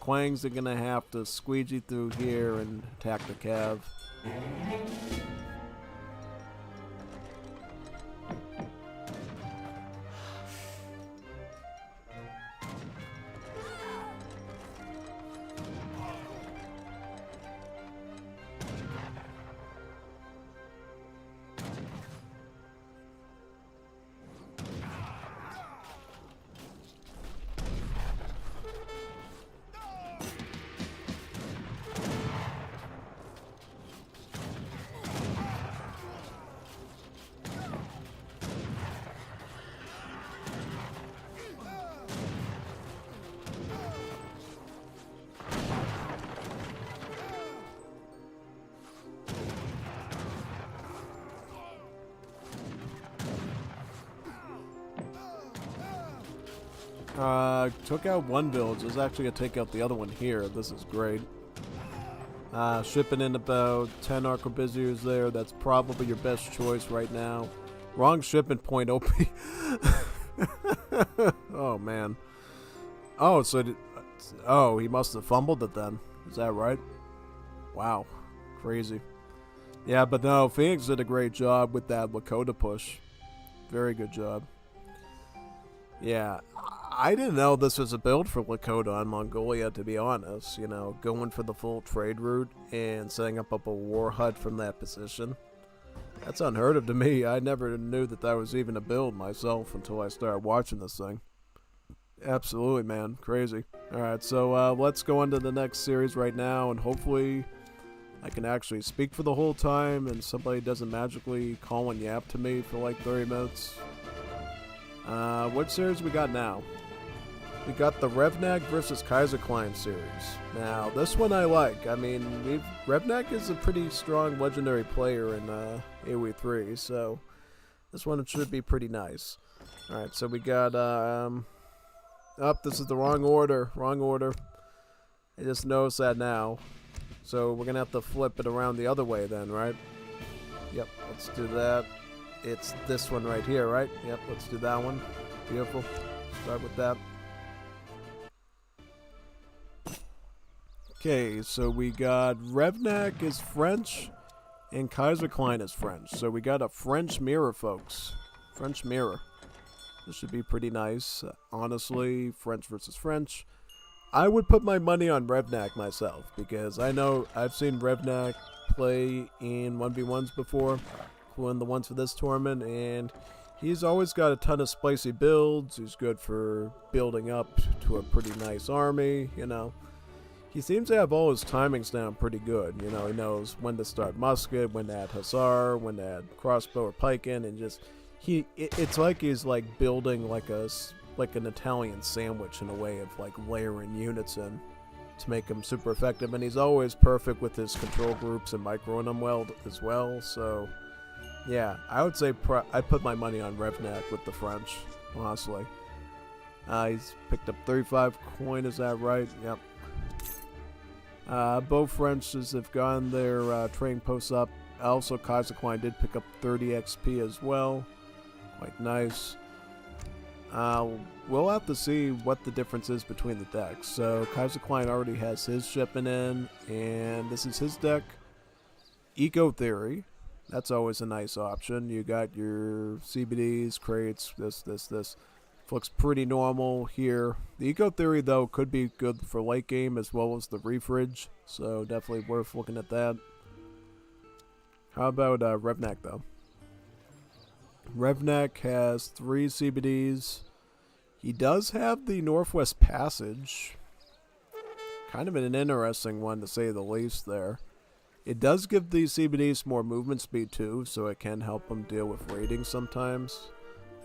A: Quangs are going to have to squeegee through here and attack the Cav. Took out one village. Is actually going to take out the other one here. This is great. Shipping in about 10 Arquebusiers there. That's probably your best choice right now. Wrong shipping point, OP. Oh, man. Oh, so... Oh, he must have fumbled it then. Is that right? Wow. Crazy. Yeah, but no, Phoenix did a great job with that Lakota push. Very good job. Yeah, I didn't know this was a build for Lakota and Mongolia, to be honest. You know, going for the full trade route and setting up a war hut from that position. That's unheard of to me. I never knew that was even a build myself until I started watching this thing. Absolutely, man. Crazy. Alright, so let's go on to the next series right now, and hopefully I can actually speak for the whole time and somebody doesn't magically call and yap to me for like 30 minutes. What series we got now? We got the Revnak versus Kaiserklein series. Now, this one I like. I mean, Revnak is a pretty strong legendary player in AoE 3, so this one should be pretty nice. Alright, so we got, this is the wrong order. Wrong order. I just noticed that now. So we're gonna have to flip it around the other way then, right? Yep, let's do that. It's this one right here, right? Yep, let's do that one. Beautiful. Start with that. Okay, so we got Revnak is French and Kaiserklein is French. So we got a French mirror, folks. French mirror. This should be pretty nice. Honestly, French versus French. I would put my money on Revnak myself because I know I've seen Revnak play in 1v1s before, including the ones for this tournament, and he's always got a ton of spicy builds. He's good for building up to a pretty nice army, you know. He seems to have all his timings down pretty good. You know, he knows when to start musket, when to add hussar, when to add crossbow or pike in, and just it's like he's like building like an Italian sandwich in a way of like layering units in to make him super effective, and he's always perfect with his control groups and microing them well as well. So yeah, I would say I'd put my money on Revnak with the French, honestly. He's picked up 35 coin, is that right? Yep. Both Frenches have gotten their training posts up. Also, Kaiserklein did pick up 30 XP as well. Quite nice. We'll have to see what the difference is between the decks. So, Kaiserklein already has his shipping in, and this is his deck. Eco Theory. That's always a nice option. You got your CBDs, crates, this. Looks pretty normal here. The Eco Theory, though, could be good for late game as well as the refridge, so definitely worth looking at that. How about Revnak, though? Revnak has 3 CBDs. He does have the Northwest Passage. Kind of an interesting one, to say the least, there. It does give the CBDs more movement speed, too, so it can help him deal with raiding sometimes.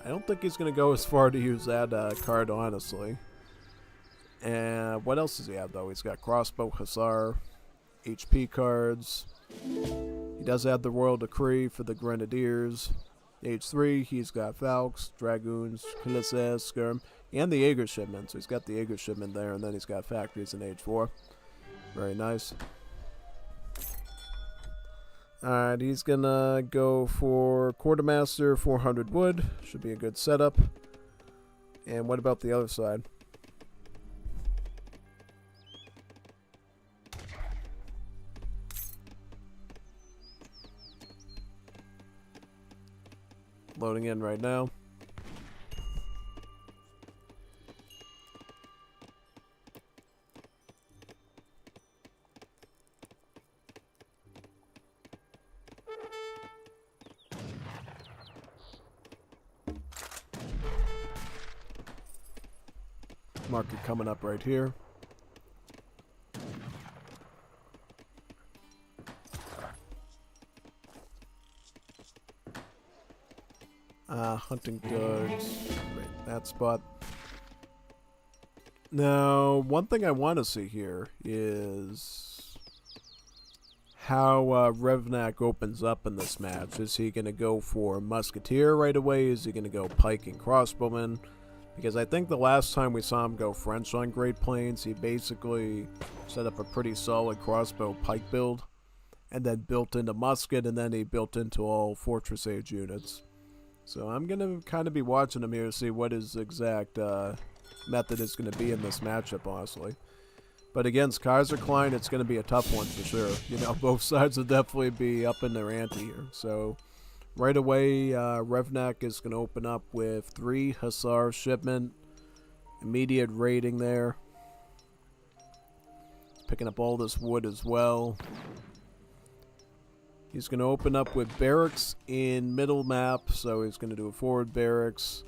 A: I don't think he's going to go as far to use that card, honestly. And what else does he have, though? He's got Crossbow, Hussar, HP cards. He does have the Royal Decree for the Grenadiers. Age 3, he's got Falks, Dragoons, Kulisses, Skirm, and the Jaeger shipment. So he's got the Jaeger shipment there, and then he's got factories in Age 4. Very nice. Alright, he's gonna go for Quartermaster, 400 wood. Should be a good setup. And what about the other side? Loading in right now. Market coming up right here. Hunting goods. Right, that spot. Now, one thing I want to see here is how Revnak opens up in this match. Is he going to go for Musketeer right away? Is he going to go Pike and Crossbowman? Because I think the last time we saw him go French on Great Plains, he basically set up a pretty solid crossbow pike build, and then built into musket, and then he built into all Fortress Age units. So I'm going to kind of be watching him here to see what his exact method is going to be in this matchup, honestly. But against Kaiser Klein, it's going to be a tough one for sure. You know, both sides will definitely be up in their ante here. So right away, Revnak is going to open up with 3 Hussar shipment. Immediate raiding there. Picking up all this wood as well. He's going to open up with barracks in middle map, so he's going to do a forward barracks.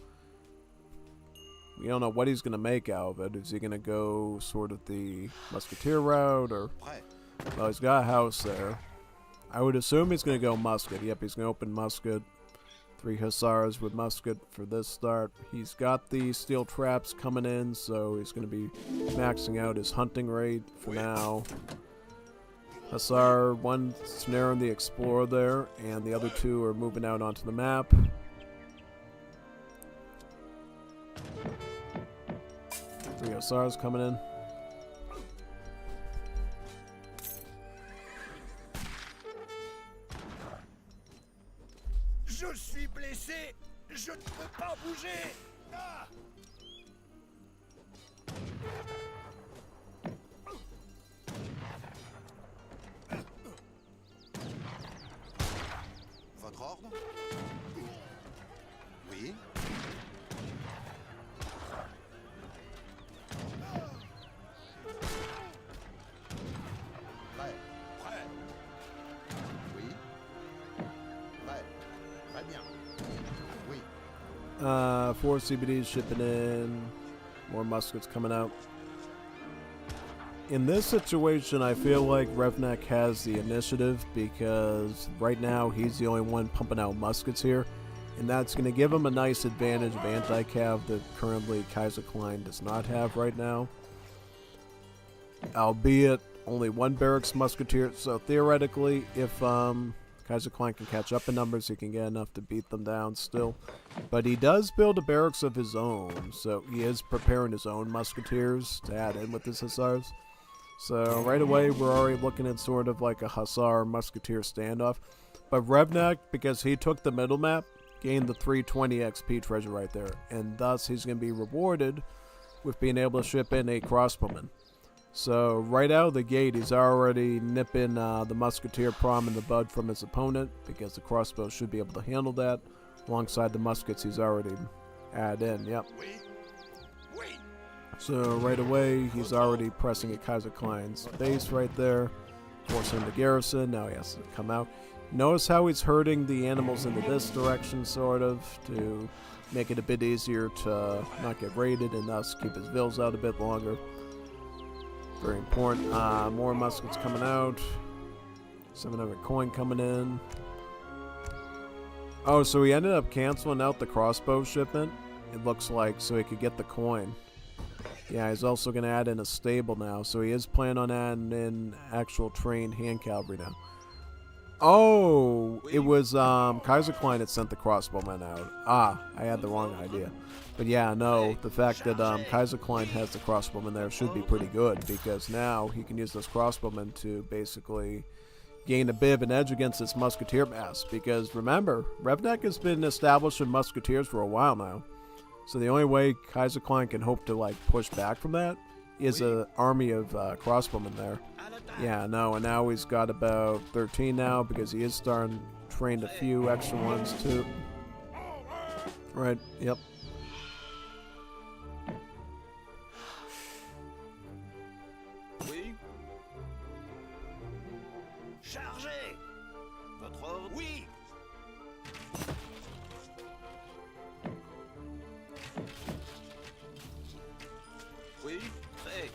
A: We don't know what he's going to make out of it. Is he going to go sort of the musketeer route, or... Well, he's got a house there. I would assume he's going to go musket. Yep, he's going to open musket. 3 Hussars with musket for this start. He's got the steel traps coming in, so he's going to be maxing out his hunting rate for now. Hussar, one snaring the Explorer there, and the other 2 are moving out onto the map. Three Hussars coming in.
B: Je suis blessé. Je ne peux pas bouger. Ah!
H: Votre ordre? Oui. Prêt. Prêt. Oui. Prêt. Très bien. Oui.
A: 4 CBDs shipping in. More muskets coming out. In this situation, I feel like Revnak has the initiative because right now he's the only one pumping out muskets here, and that's going to give him a nice advantage of anti-cav that currently Kaiser Klein does not have right now. Albeit only 1 barracks musketeer, so theoretically if Kaiser Klein can catch up in numbers, he can get enough to beat them down still. But he does build a barracks of his own, so he is preparing his own musketeers to add in with his Hussars. So right away, we're already looking at sort of like a Hussar-Musketeer standoff. But Revnak, because he took the middle map, gained the 320 XP treasure right there. And thus, he's going to be rewarded with being able to ship in a crossbowman. So right out of the gate, he's already nipping the Musketeer prom in the bud from his opponent, because the crossbow should be able to handle that, alongside the muskets he's already added in. Yep. So right away, he's already pressing at Kaiser Klein's base right there, forcing the garrison. Now he has to come out. Notice how he's herding the animals into this direction, sort of, to make it a bit easier to not get raided and thus keep his vills out a bit longer. Very important. More muskets coming out. 700 coin coming in. Oh, so he ended up canceling out the crossbow shipment, it looks like, so he could get the coin. Yeah, he's also going to add in a stable now, so he is planning on adding in actual trained hand cavalry now. Oh, it was Kaiser Klein that sent the crossbowmen out. Ah, I had the wrong idea. But yeah, no, the fact that Kaiser Klein has the crossbowmen there should be pretty good, because now he can use those crossbowmen to basically gain a bit of an edge against this musketeer mass. Because remember, Revnak has been established in musketeers for a while now. So the only way Kaiser Klein can hope to like push back from that is an army of crossbowmen there. Yeah, no, and now he's got about 13 now, because he is starting to train a few extra ones too. Right, yep.
F: Oui. Chargez. Votre ordre. Oui. Oui. Prêt.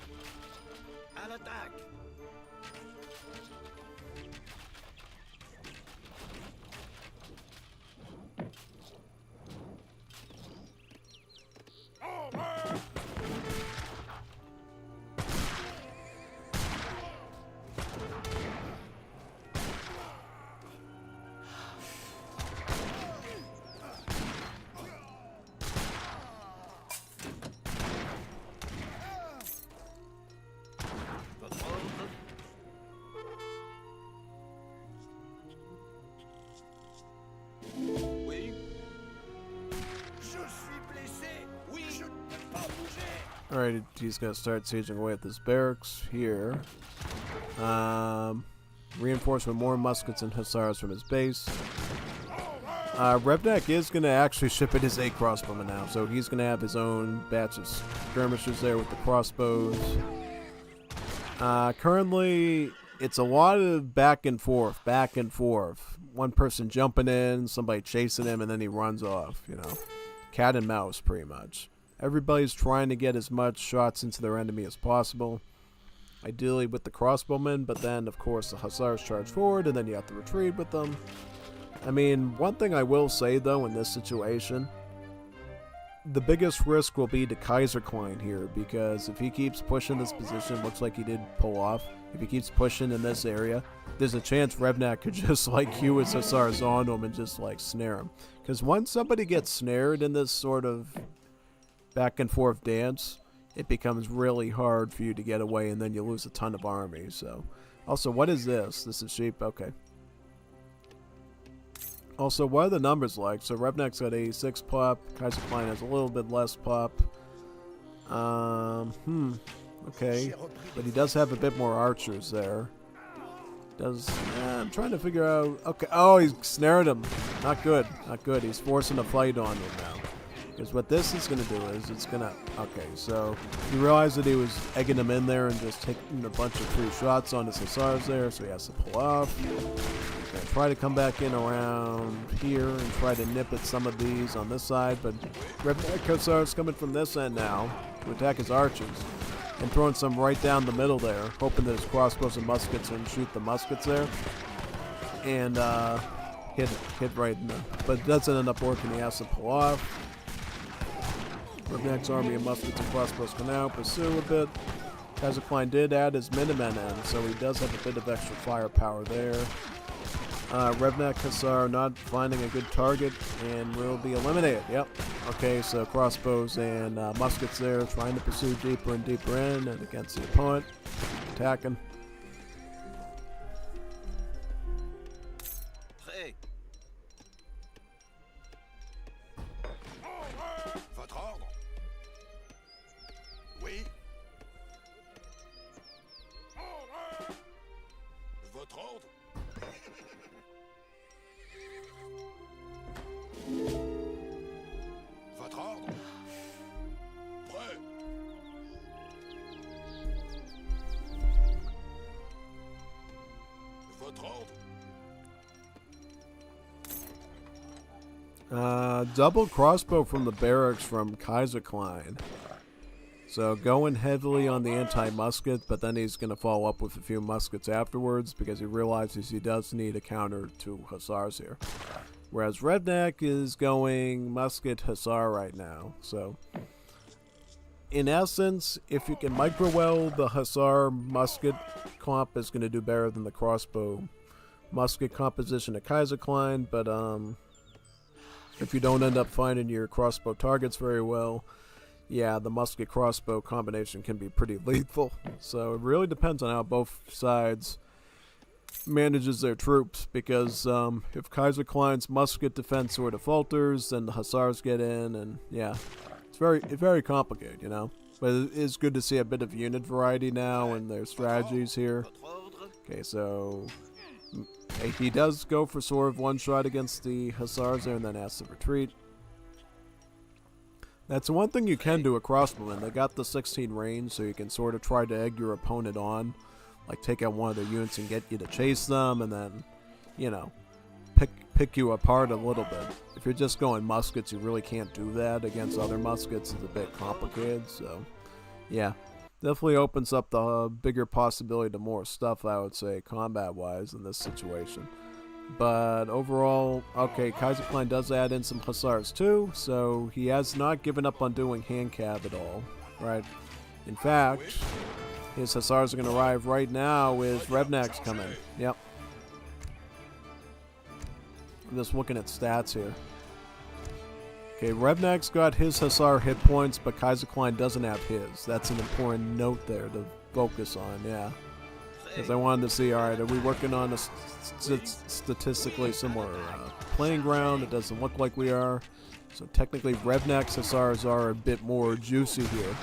F: À l'attaque. Votre ordre. Oui. Je suis blessé. Oui. Je ne peux pas bouger.
A: Alright, he's gonna start sieging away at this barracks here. Reinforce with more muskets and hussars from his base. Revnak is gonna actually ship in his 8 crossbowmen now, so he's gonna have his own batch of skirmishers there with the crossbows. Currently, it's a lot of back and forth, back and forth. One person jumping in, somebody chasing him, and then he runs off, you know. Cat and mouse, pretty much. Everybody's trying to get as much shots into their enemy as possible. Ideally with the crossbowmen, but then, of course, the hussars charge forward, and then you have to retreat with them. I mean, one thing I will say, though, in this situation, the biggest risk will be to Kaiser Klein here, because if he keeps pushing this position, looks like he did pull off, if he keeps pushing in this area, there's a chance Revnak could just, like, cue his hussars onto him and just, like, snare him. Because once somebody gets snared in this sort of back and forth dance, it becomes really hard for you to get away, and then you lose a ton of army. So, also, what is this? This is sheep? Okay. Also, what are the numbers like? So Revnak's got 86 pop. Kaiser Klein has a little bit less pop. Okay. But he does have a bit more archers there. I'm trying to figure out... Okay. Oh, he's snared him. Not good. Not good. He's forcing a fight on him now. Because what this is going to do is it's going to... Okay, so he realized that he was egging him in there and just taking a bunch of free shots on his hussars there, so he has to pull off. He's going to try to come back in around here and try to nip at some of these on this side, but Revnak hussars coming from this end now to attack his archers and throwing some right down the middle there, hoping that his crossbows and muskets can shoot the muskets there and hit right in there. But it doesn't end up working. He has to pull off. Revnak's army of muskets and crossbows can now pursue a bit. Kaiser Klein did add his Minutemen in, so he does have a bit of extra firepower there. Revnak Hussar not finding a good target and will be eliminated. Yep. Okay, so crossbows and muskets there, trying to pursue deeper and deeper in and against the opponent. Attacking.
F: Prêt.
H: Votre ordre. Oui. Votre ordre. Votre ordre. Prêt. Votre ordre.
A: Double crossbow from the barracks from Kaiser Klein. So going heavily on the anti-musket, but then he's going to follow up with a few muskets afterwards because he realizes he does need a counter to hussars here. Whereas Revnak is going musket hussar right now. So in essence, if you can micro-weld the hussar musket comp is going to do better than the crossbow musket composition at Kaiserklein, but if you don't end up finding your crossbow targets very well, yeah, the musket crossbow combination can be pretty lethal. So it really depends on how both sides manages their troops, because if Kaiserklein's musket defense sort of falters, then the hussars get in, and yeah, it's very complicated, you know. But it is good to see a bit of unit variety now and their strategies here. Okay, so he does go for sort of one shot against the hussars there, and then has to retreat. That's one thing you can do at crossbowmen. They got the 16 range, so you can sort of try to egg your opponent on. Like, take out one of their units and get you to chase them, and then, you know, pick you apart a little bit. If you're just going muskets, you really can't do that against other muskets. It's a bit complicated, so, yeah. Definitely opens up the bigger possibility to more stuff, I would say, combat-wise in this situation. But overall, okay, Kaiserklein does add in some hussars too, so he has not given up on doing hand cav at all, right? In fact, his hussars are going to arrive right now with Revnak's coming. Yep. I'm just looking at stats here. Okay, Revnak's got his hussar hit points, but Kaiserklein doesn't have his. That's an important note there to focus on, yeah. Because I wanted to see, alright, are we working on a statistically similar playing ground? It doesn't look like we are. So technically Revnak's hussars are a bit more juicy here.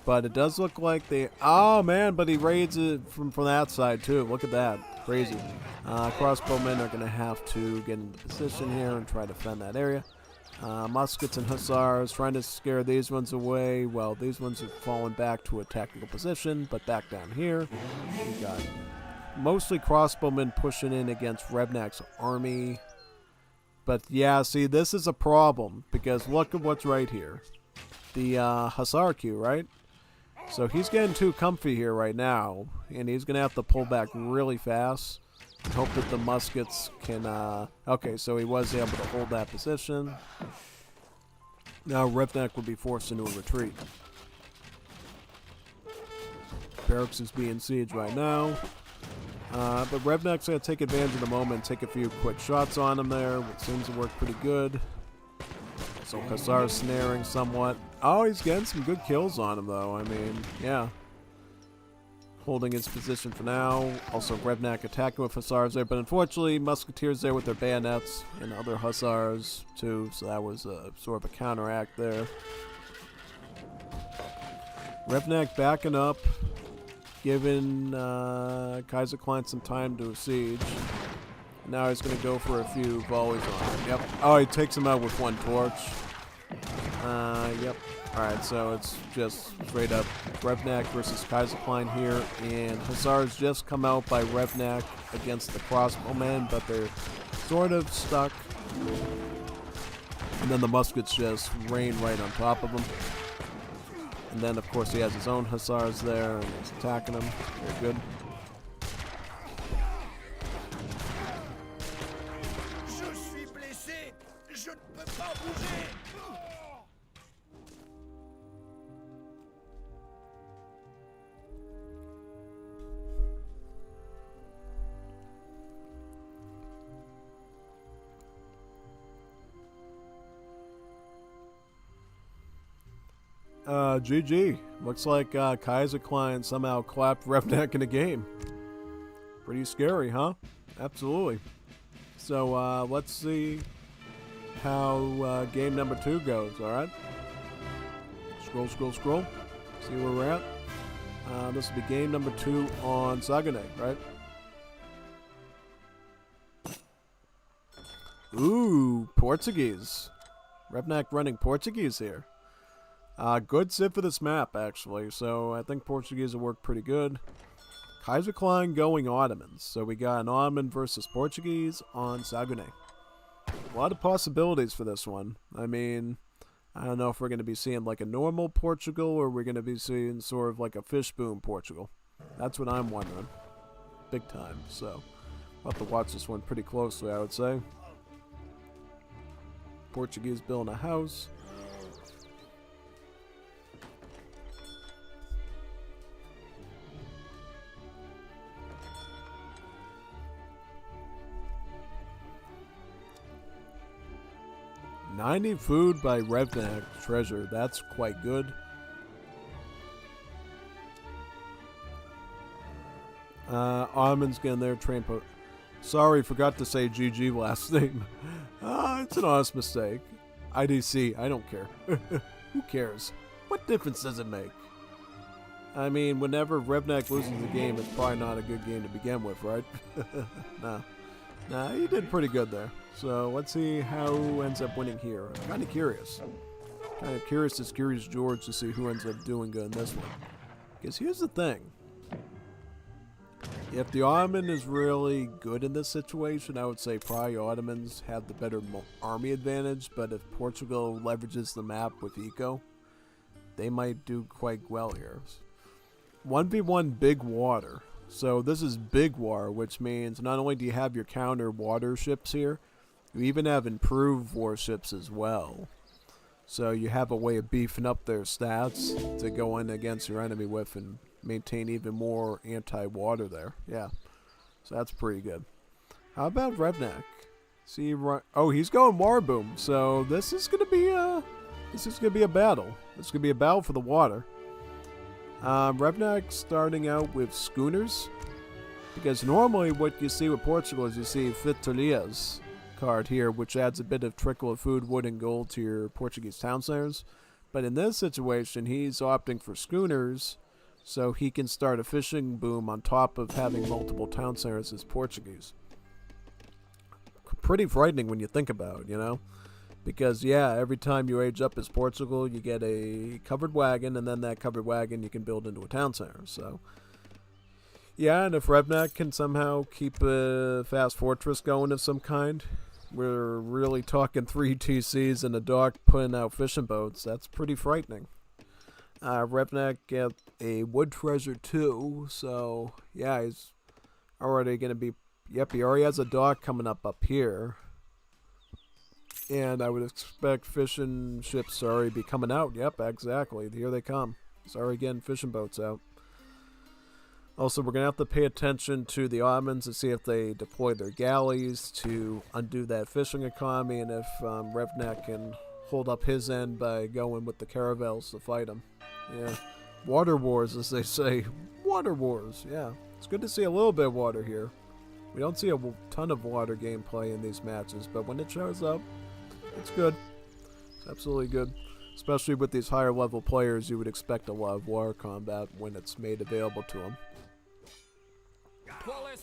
A: But it does look like they... Oh, man, but he raids it from that side, too. Look at that. Crazy. Crossbowmen are going to have to get into position here and try to defend that area. Muskets and hussars trying to scare these ones away. Well, these ones have fallen back to a tactical position, but back down here, we got mostly crossbowmen pushing in against Revnak's army. But yeah, see, this is a problem, because look at what's right here. The hussar queue, right? So he's getting too comfy here right now, and he's going to have to pull back really fast. Hope that the muskets can, okay, so he was able to hold that position. Now Revnak would be forced into a retreat. Barracks is being sieged right now. But Revnak's going to take advantage of the moment and take a few quick shots on him there, which seems to work pretty good. So Hussar's snaring somewhat. Oh, he's getting some good kills on him, though. I mean, yeah. Holding his position for now. Also, Revnak attacking with hussars there, but unfortunately, musketeers there with their bayonets and other hussars too. So that was sort of a counteract there. Revnak backing up, giving Kaiserklein some time to siege. Now he's going to go for a few volleys on him. Yep. Oh, he takes him out with one torch. Yep. Alright, so it's just straight up Revnak versus Kaiserklein here, and Hussars just come out by Revnak against the crossbowmen, but they're sort of stuck. And then the muskets just rain right on top of them. And then, of course, he has his own Hussars there, and he's attacking them. Very good.
F: Je suis blessé. Je ne peux pas bouger.
A: GG. Looks like Kaiserklein somehow clapped Revnak in a game. Pretty scary, huh? Absolutely. So let's see how game number 2 goes, alright? Scroll. See where we're at. This will be game number 2 on Sagane, right? Ooh, Portuguese. Revnak running Portuguese here. Good sit for this map, actually, so I think Portuguese will work pretty good. Kaiserklein going Ottomans, so we got an Ottoman versus Portuguese on Sagune. A lot of possibilities for this one. I mean, I don't know if we're going to be seeing like a normal Portugal, or we're going to be seeing sort of like a fishboom Portugal. That's what I'm wondering. Big time, so I'll have to watch this one pretty closely, I would say. Portuguese building a house. 90 food by Revnak treasure. That's quite good. Ottoman's getting their train po- Sorry, forgot to say GG last name. It's an honest mistake. IDC, I don't care. Who cares? What difference does it make? I mean, whenever Revnak loses the game, it's probably not a good game to begin with, right? Nah, he did pretty good there. So let's see who ends up winning here. I'm kind of curious. Kind of curious as Curious George to see who ends up doing good in this one. Because here's the thing. If the Ottoman is really good in this situation, I would say probably Ottomans have the better army advantage, but if Portugal leverages the map with eco, they might do quite well here. 1v1 big water. So this is big war, which means not only do you have your counter water ships here, you even have improved warships as well. So you have a way of beefing up their stats to go in against your enemy with and maintain even more anti-water there. Yeah, so that's pretty good. How about Revnak? See, oh, he's going Warboom. So this is gonna be a battle. This is gonna be a battle for the water. Revnak starting out with schooners, because normally what you see with Portugal is you see Vitoria's card here, which adds a bit of trickle of food, wood, and gold to your Portuguese town centers. But in this situation, he's opting for schooners, so he can start a fishing boom on top of having multiple town centers as Portuguese. Pretty frightening when you think about it, you know? Because, yeah, every time you age up as Portugal, you get a covered wagon, and then that covered wagon you can build into a town center. So, yeah, and if Revnak can somehow keep a fast fortress going of some kind, we're really talking 3 TCs and a dock putting out fishing boats. That's pretty frightening. Revnak get a wood treasure too, so yeah, he's already going to be, yep, he already has a dock coming up here. And I would expect fishing ships to already be coming out. Yep, exactly. Here they come. He's already getting fishing boats out. Also, we're going to have to pay attention to the Ottomans to see if they deploy their galleys to undo that fishing economy, and if Revnak can hold up his end by going with the caravels to fight him. Yeah. Water wars, as they say. Water wars, yeah. It's good to see a little bit of water here. We don't see a ton of water gameplay in these matches, but when it shows up, it's good. It's absolutely good. Especially with these higher level players, you would expect a lot of water combat when it's made available to them.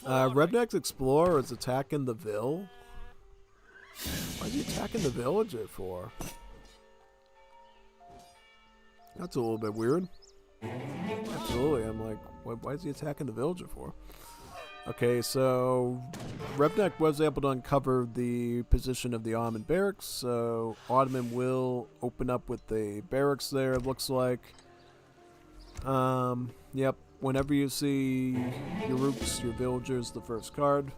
A: Revnak's Explorer is attacking the Ville. Why is he attacking the villager for? That's a little bit weird. Absolutely, I'm like, why is he attacking the villager for? Okay, so Revnak was able to uncover the position of the Ottoman barracks, so Ottoman will open up with the barracks there, it looks like. Yep, whenever you see your rooks, your villagers, the first card,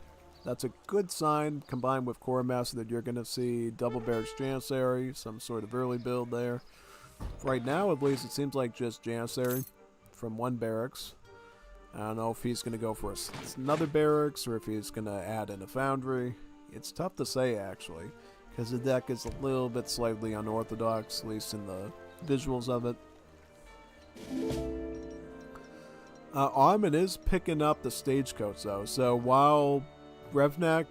A: that's a good sign, combined with Core Master, that you're going to see double barracks Janissary, some sort of early build there. Right now, at least, it seems like just Janissary from one barracks. I don't know if he's going to go for another barracks or if he's going to add in a foundry. It's tough to say, actually, because the deck is a little bit slightly unorthodox, at least in the visuals of it. Ottoman is picking up the stagecoach, though. So while Revnak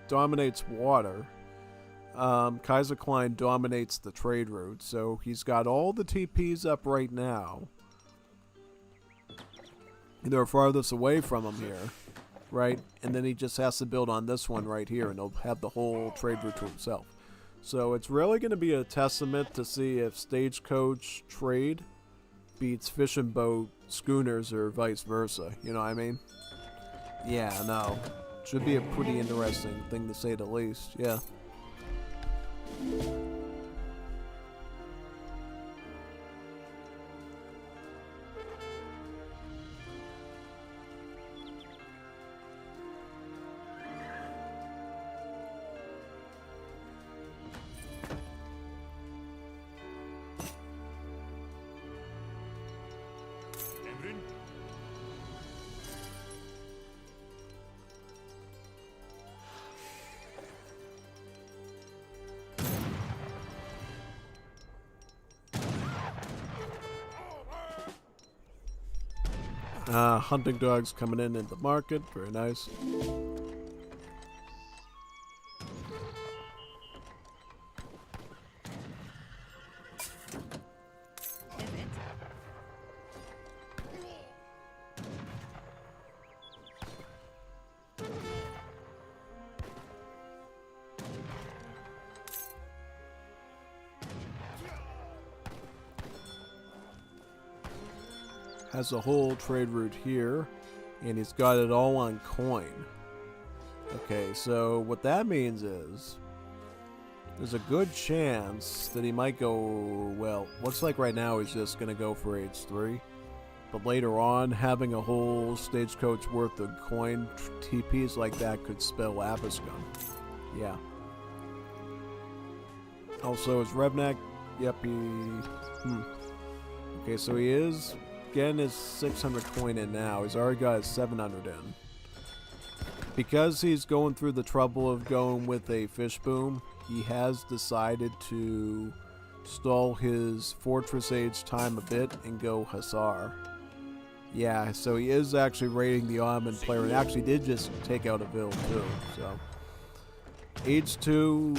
A: dominates water, Kaiser Klein dominates the trade route. So he's got all the TPs up right now. They're farthest away from him here, right? And then he just has to build on this one right here, and he'll have the whole trade route to himself. So it's really going to be a testament to see if stagecoach trade beats fishing boat schooners or vice versa. You know what I mean? Yeah, no. Should be a pretty interesting thing to say the least. Yeah. Hunting dogs coming in the market. Very nice. Has a whole trade route here, and he's got it all on coin. Okay, so what that means is there's a good chance that he might go, well, looks like right now he's just going to go for H3. But later on, having a whole stagecoach worth of coin TPs like that could spell Abiscon. Yeah. Also, is Revnak? Yep, Okay, so he is getting his 600 coin in now. He's already got his 700 in. Because he's going through the trouble of going with a fish boom, he has decided to stall his Fortress Age time a bit and go Hussar. Yeah, so he is actually raiding the Ottoman player and actually did just take out a Ville too, so. Age 2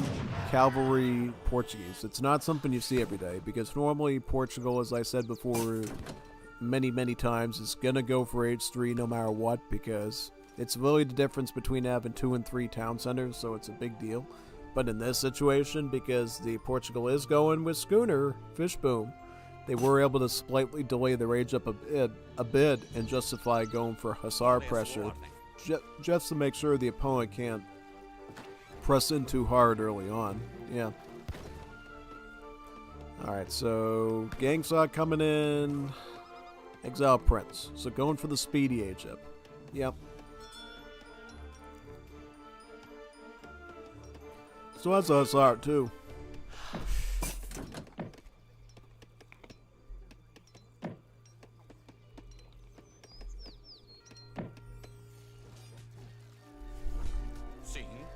A: Cavalry Portuguese. It's not something you see every day because normally Portugal, as I said before many times, is going to go for Age 3 no matter what because it's really the difference between having 2 and 3 town centers, so it's a big deal. But in this situation, because the Portugal is going with Schooner, Fish Boom, they were able to slightly delay their age up a bit and justify going for Hussar pressure just to make sure the opponent can't press in too hard early on. Yeah. Alright, so Gangsaw coming in. Exile Prince. So going for the speedy age up. Yep. So that's Hussar too.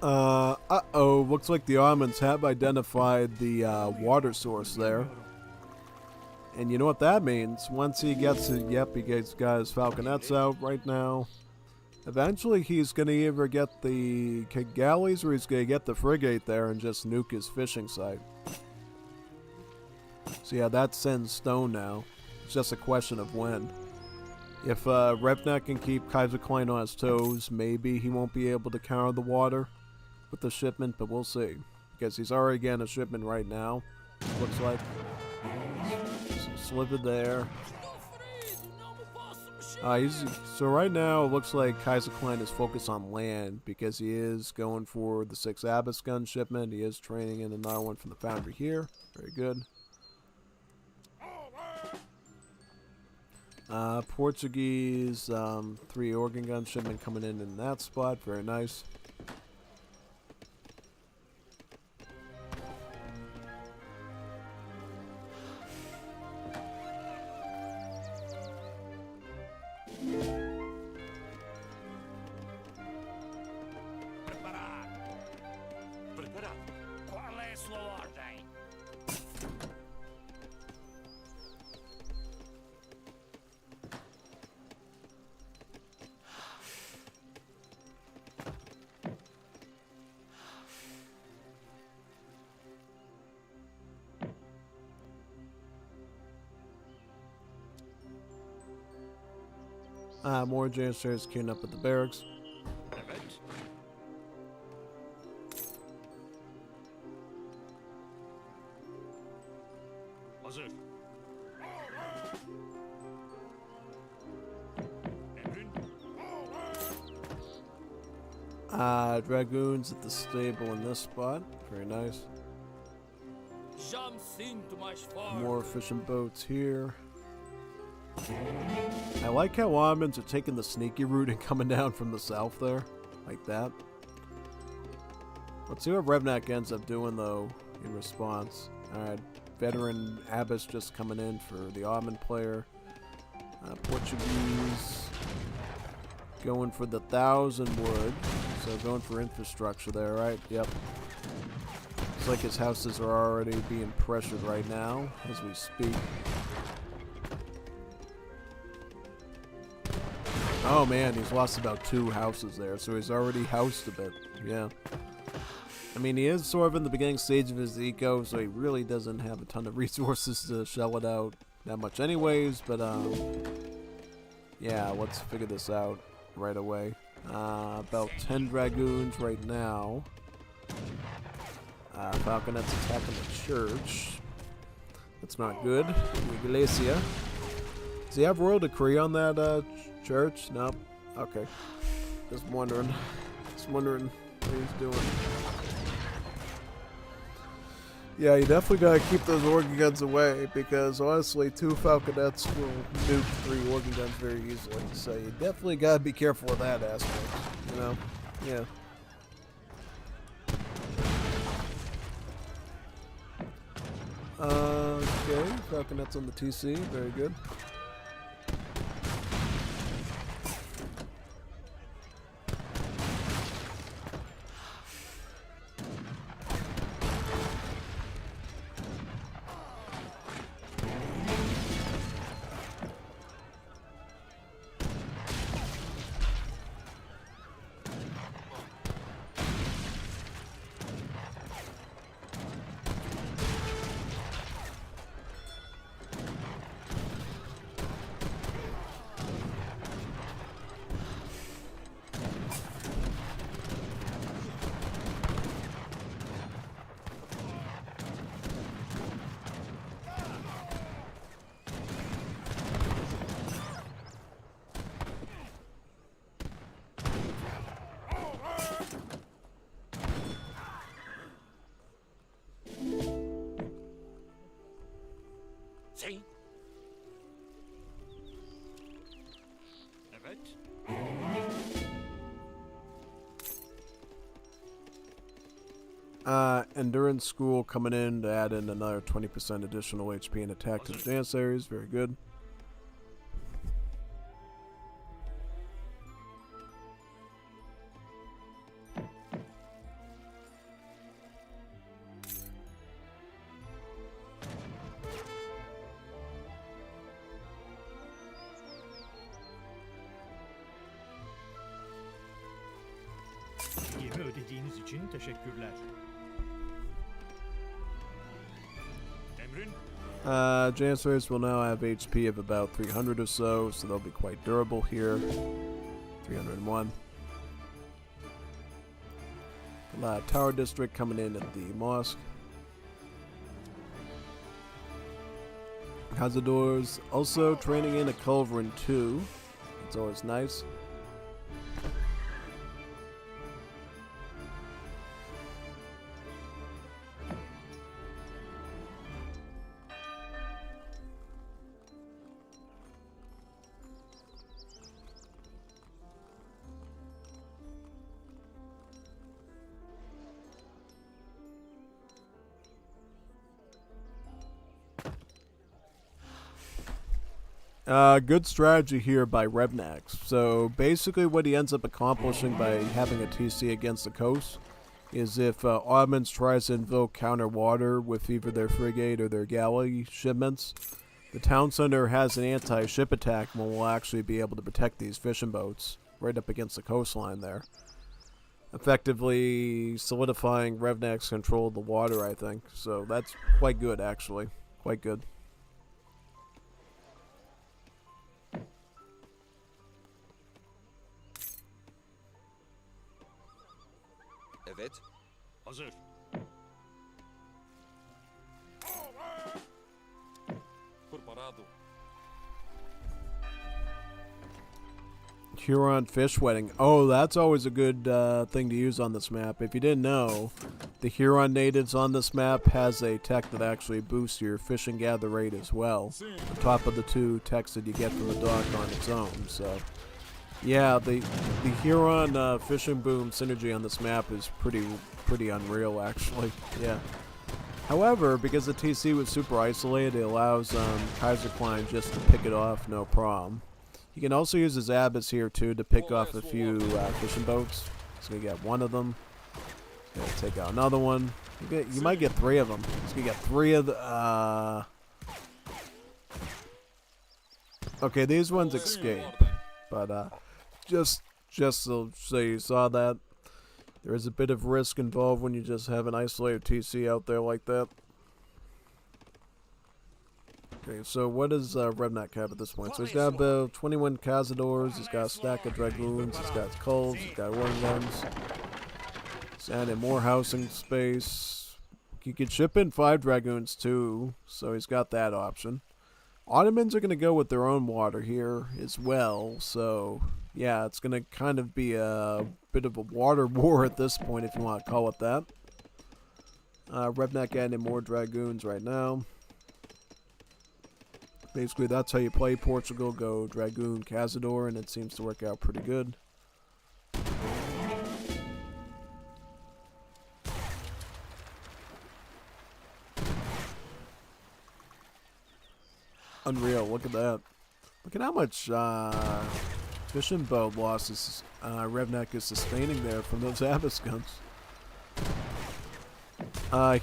A: Uh-oh, looks like the Ottomans have identified the water source there. And you know what that means? Once he gets it, yep, he's got his falconets out right now. Eventually he's going to either get the galleys or he's going to get the frigate there and just nuke his fishing site. So yeah, that's set in stone now. It's just a question of when. If Revnak can keep Kaiser Klein on his toes, maybe he won't be able to counter the water with the shipment, but we'll see. Because he's already getting a shipment right now, looks like. Slip it there. So right now, it looks like Kaiser Klein is focused on land because he is going for the 6 Abyss gun shipment. He is training in another one from the foundry here. Very good. Portuguese 3 organ gun shipment coming in that spot. Very nice.
F: Qual é a sua ordem?
A: More Janissaries queuing up at the barracks.
C: Evet. Hazır. Emrin.
A: Dragoons at the stable in this spot. Very nice.
F: Já me sinto mais forte.
A: More fishing boats here. I like how Ottomans are taking the sneaky route and coming down from the south there. Like that. Let's see what Revnak ends up doing though in response. Alright, veteran Abbas just coming in for the Ottoman player. Portuguese going for the 1,000 wood. So going for infrastructure there, right? Yep. Looks like his houses are already being pressured right now as we speak. Oh man, he's lost about 2 houses there, so he's already housed a bit. Yeah. I mean, he is sort of in the beginning stage of his eco, so he really doesn't have a ton of resources to shell it out that much anyways, but yeah, let's figure this out right away. About 10 dragoons right now. Falconet's attacking the church. That's not good. The Iglesia. Does he have royal decree on that church? Nope. Okay. Just wondering. Just wondering what he's doing. Yeah, you definitely gotta keep those organ guns away because honestly, 2 falconets will nuke 3 organ guns very easily. So you definitely gotta be careful with that aspect. You know? Yeah. Okay, falconets on the TC, very good.
F: Si.
C: Evet.
A: Endurance School coming in to add in another 20% additional HP and attack to the Janissaries. Very good.
E: Yemi ödediğiniz için teşekkürler.
C: Emrin.
A: Janissaries will now have HP of about 300 or so they'll be quite durable here. 301. Tower District coming in at the mosque. Cazadors also training in a culverin too. It's always nice. Good strategy here by Revnax. So basically what he ends up accomplishing by having a TC against the coast is if Ottomans tries to invoke counter water with either their frigate or their galley shipments, the town center has an anti-ship attack and will actually be able to protect these fishing boats right up against the coastline there. Effectively solidifying Revnax's control of the water, I think. So that's quite good, actually. Quite good.
H: Evet.
C: Hazır.
H: Preparado.
A: Huron fish wedding. Oh, that's always a good thing to use on this map. If you didn't know, the Huron natives on this map has a tech that actually boosts your fish and gather rate as well. On top of the 2 techs that you get from the dock on its own. So, yeah, the Huron fishing boom synergy on this map is pretty unreal, actually. Yeah. However, because the TC was super isolated, it allows Kaiser Klein just to pick it off, no problem. You can also use his Abyss here too to pick off a few fishing boats. So you get 1 of them. Gonna take out another one. You might get 3 of them. So you get 3 of the. Okay, these ones escape, but Just so you saw that. There is a bit of risk involved when you just have an isolated TC out there like that. Okay, so what does Redneck have at this point? So he's got about 21 Cazadors, he's got a stack of Dragoons, he's got Culls, he's got Warning Guns. He's adding more housing space. He could ship in 5 Dragoons too, so he's got that option. Ottomans are going to go with their own water here as well, so yeah, it's going to kind of be a bit of a water war at this point, if you want to call it that. Redneck adding more Dragoons right now. Basically, that's how you play Portugal. Go Dragoon, Cazador, and it seems to work out pretty good. Unreal, look at that. Look at how much fishing boat losses Revnak is sustaining there from those Abyss guns.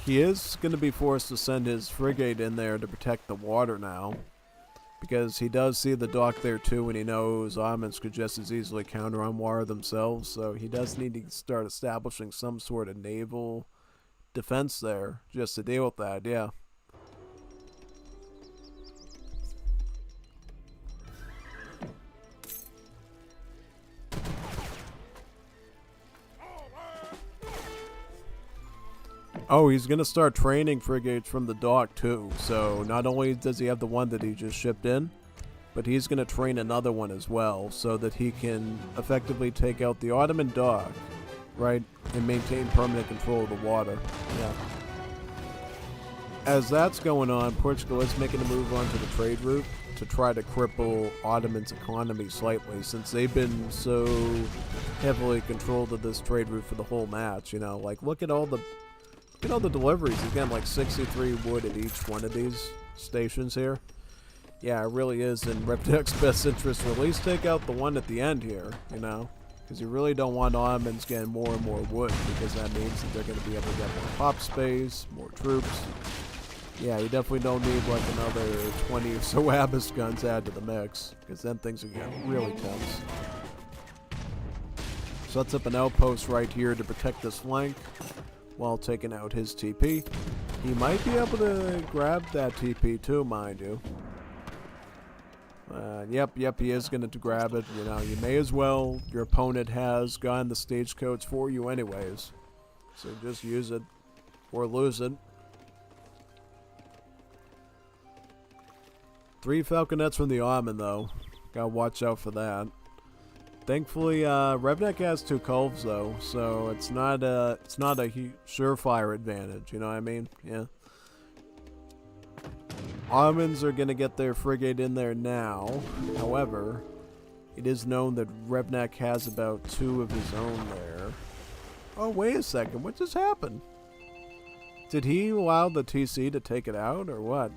A: He is going to be forced to send his frigate in there to protect the water now. Because he does see the dock there too, and he knows Ottomans could just as easily counter on water themselves. So he does need to start establishing some sort of naval defense there just to deal with that, yeah. Oh, he's going to start training frigates from the dock too. So not only does he have the one that he just shipped in, but he's going to train another one as well so that he can effectively take out the Ottoman dock, right, and maintain permanent control of the water. Yeah. As that's going on, Portugal is making a move onto the trade route to try to cripple Ottoman's economy slightly, since they've been so heavily controlled of this trade route for the whole match. You know, like look at all the deliveries. He's getting like 63 wood at each one of these stations here. Yeah, it really is in Reptek's best interest to at least take out the one at the end here, you know, because you really don't want Ottomans getting more and more wood, because that means that they're going to be able to get more pop space, more troops. Yeah, you definitely don't need like another 20 or so Abyss guns added to the mix, because then things are getting really tense. Sets up an outpost right here to protect this flank while taking out his TP. He might be able to grab that TP too, mind you. Yep, he is going to grab it. You know, you may as well. Your opponent has gotten the stagecoach for you anyways. So just use it or lose it. 3 Falconets from the Ottoman though. Gotta watch out for that. Thankfully, Revnek has 2 Culves though, so it's not a surefire advantage. You know what I mean? Yeah. Ottomans are gonna get their frigate in there now. However, it is known that Revnek has about 2 of his own there. Oh, wait a second. What just happened? Did he allow the TC to take it out, or what?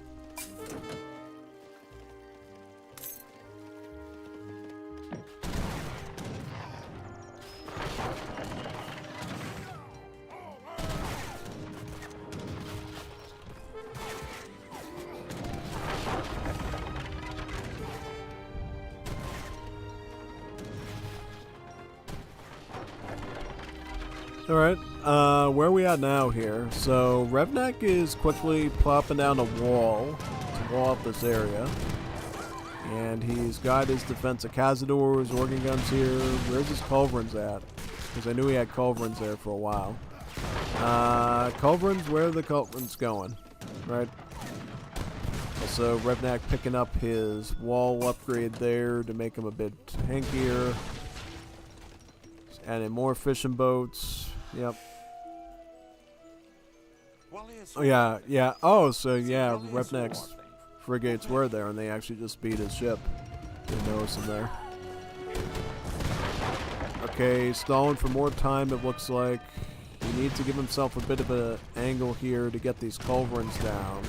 A: Alright, where are we at now here? So, Revnek is quickly plopping down a wall to wall up this area. And he's got his defense of Cazadors, organ guns here. Where's his culverins at? Because I knew he had culverins there for a while. Culverins, where are the culverins going? Right? Also, Revnek picking up his wall upgrade there to make him a bit tankier. Adding more fishing boats. Yep. Oh, yeah. Oh, so yeah, Revnek's frigates were there, and they actually just beat his ship. Didn't notice him there. Okay, stalling for more time, it looks like. He needs to give himself a bit of an angle here to get these culverins down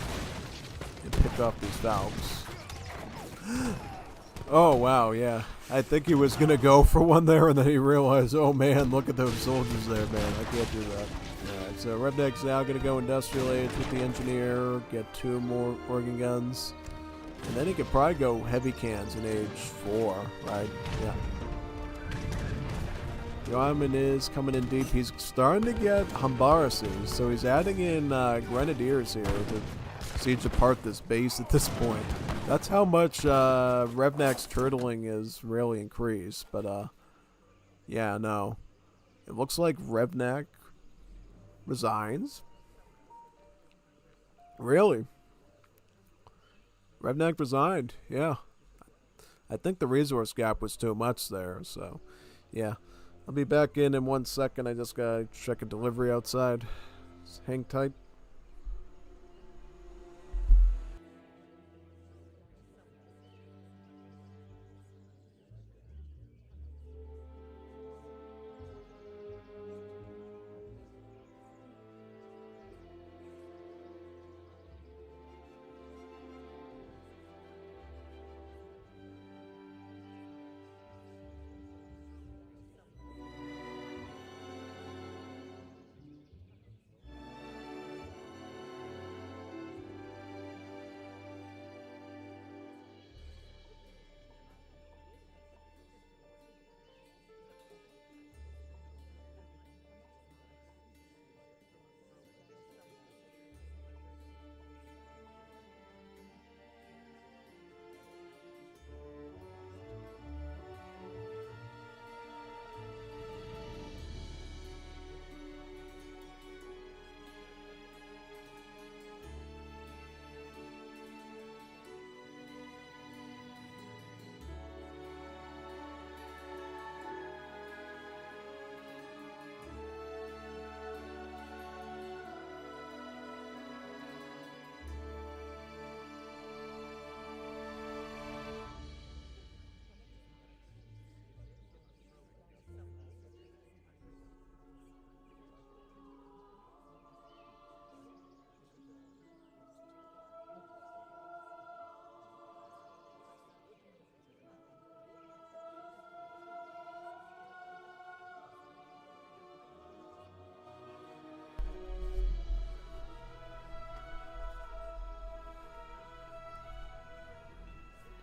A: and pick off these valves. Oh, wow, yeah. I think he was going to go for one there, and then he realized, oh man, look at those soldiers there, man. I can't do that. Alright, so Revnek's now going to go industrial age with the engineer, get 2 more organ guns, and then he could probably go heavy cans in age 4, right? Yeah. Yarman is coming in deep. He's starting to get Humbaruses, so he's adding in Grenadiers here to siege apart this base at this point. That's how much Revnak's turtling is really increased, but yeah, no. It looks like Revnak resigns. Really? Revnak resigned, yeah. I think the resource gap was too much there, so yeah. I'll be back in 1 second. I just gotta check a delivery outside. Just hang tight.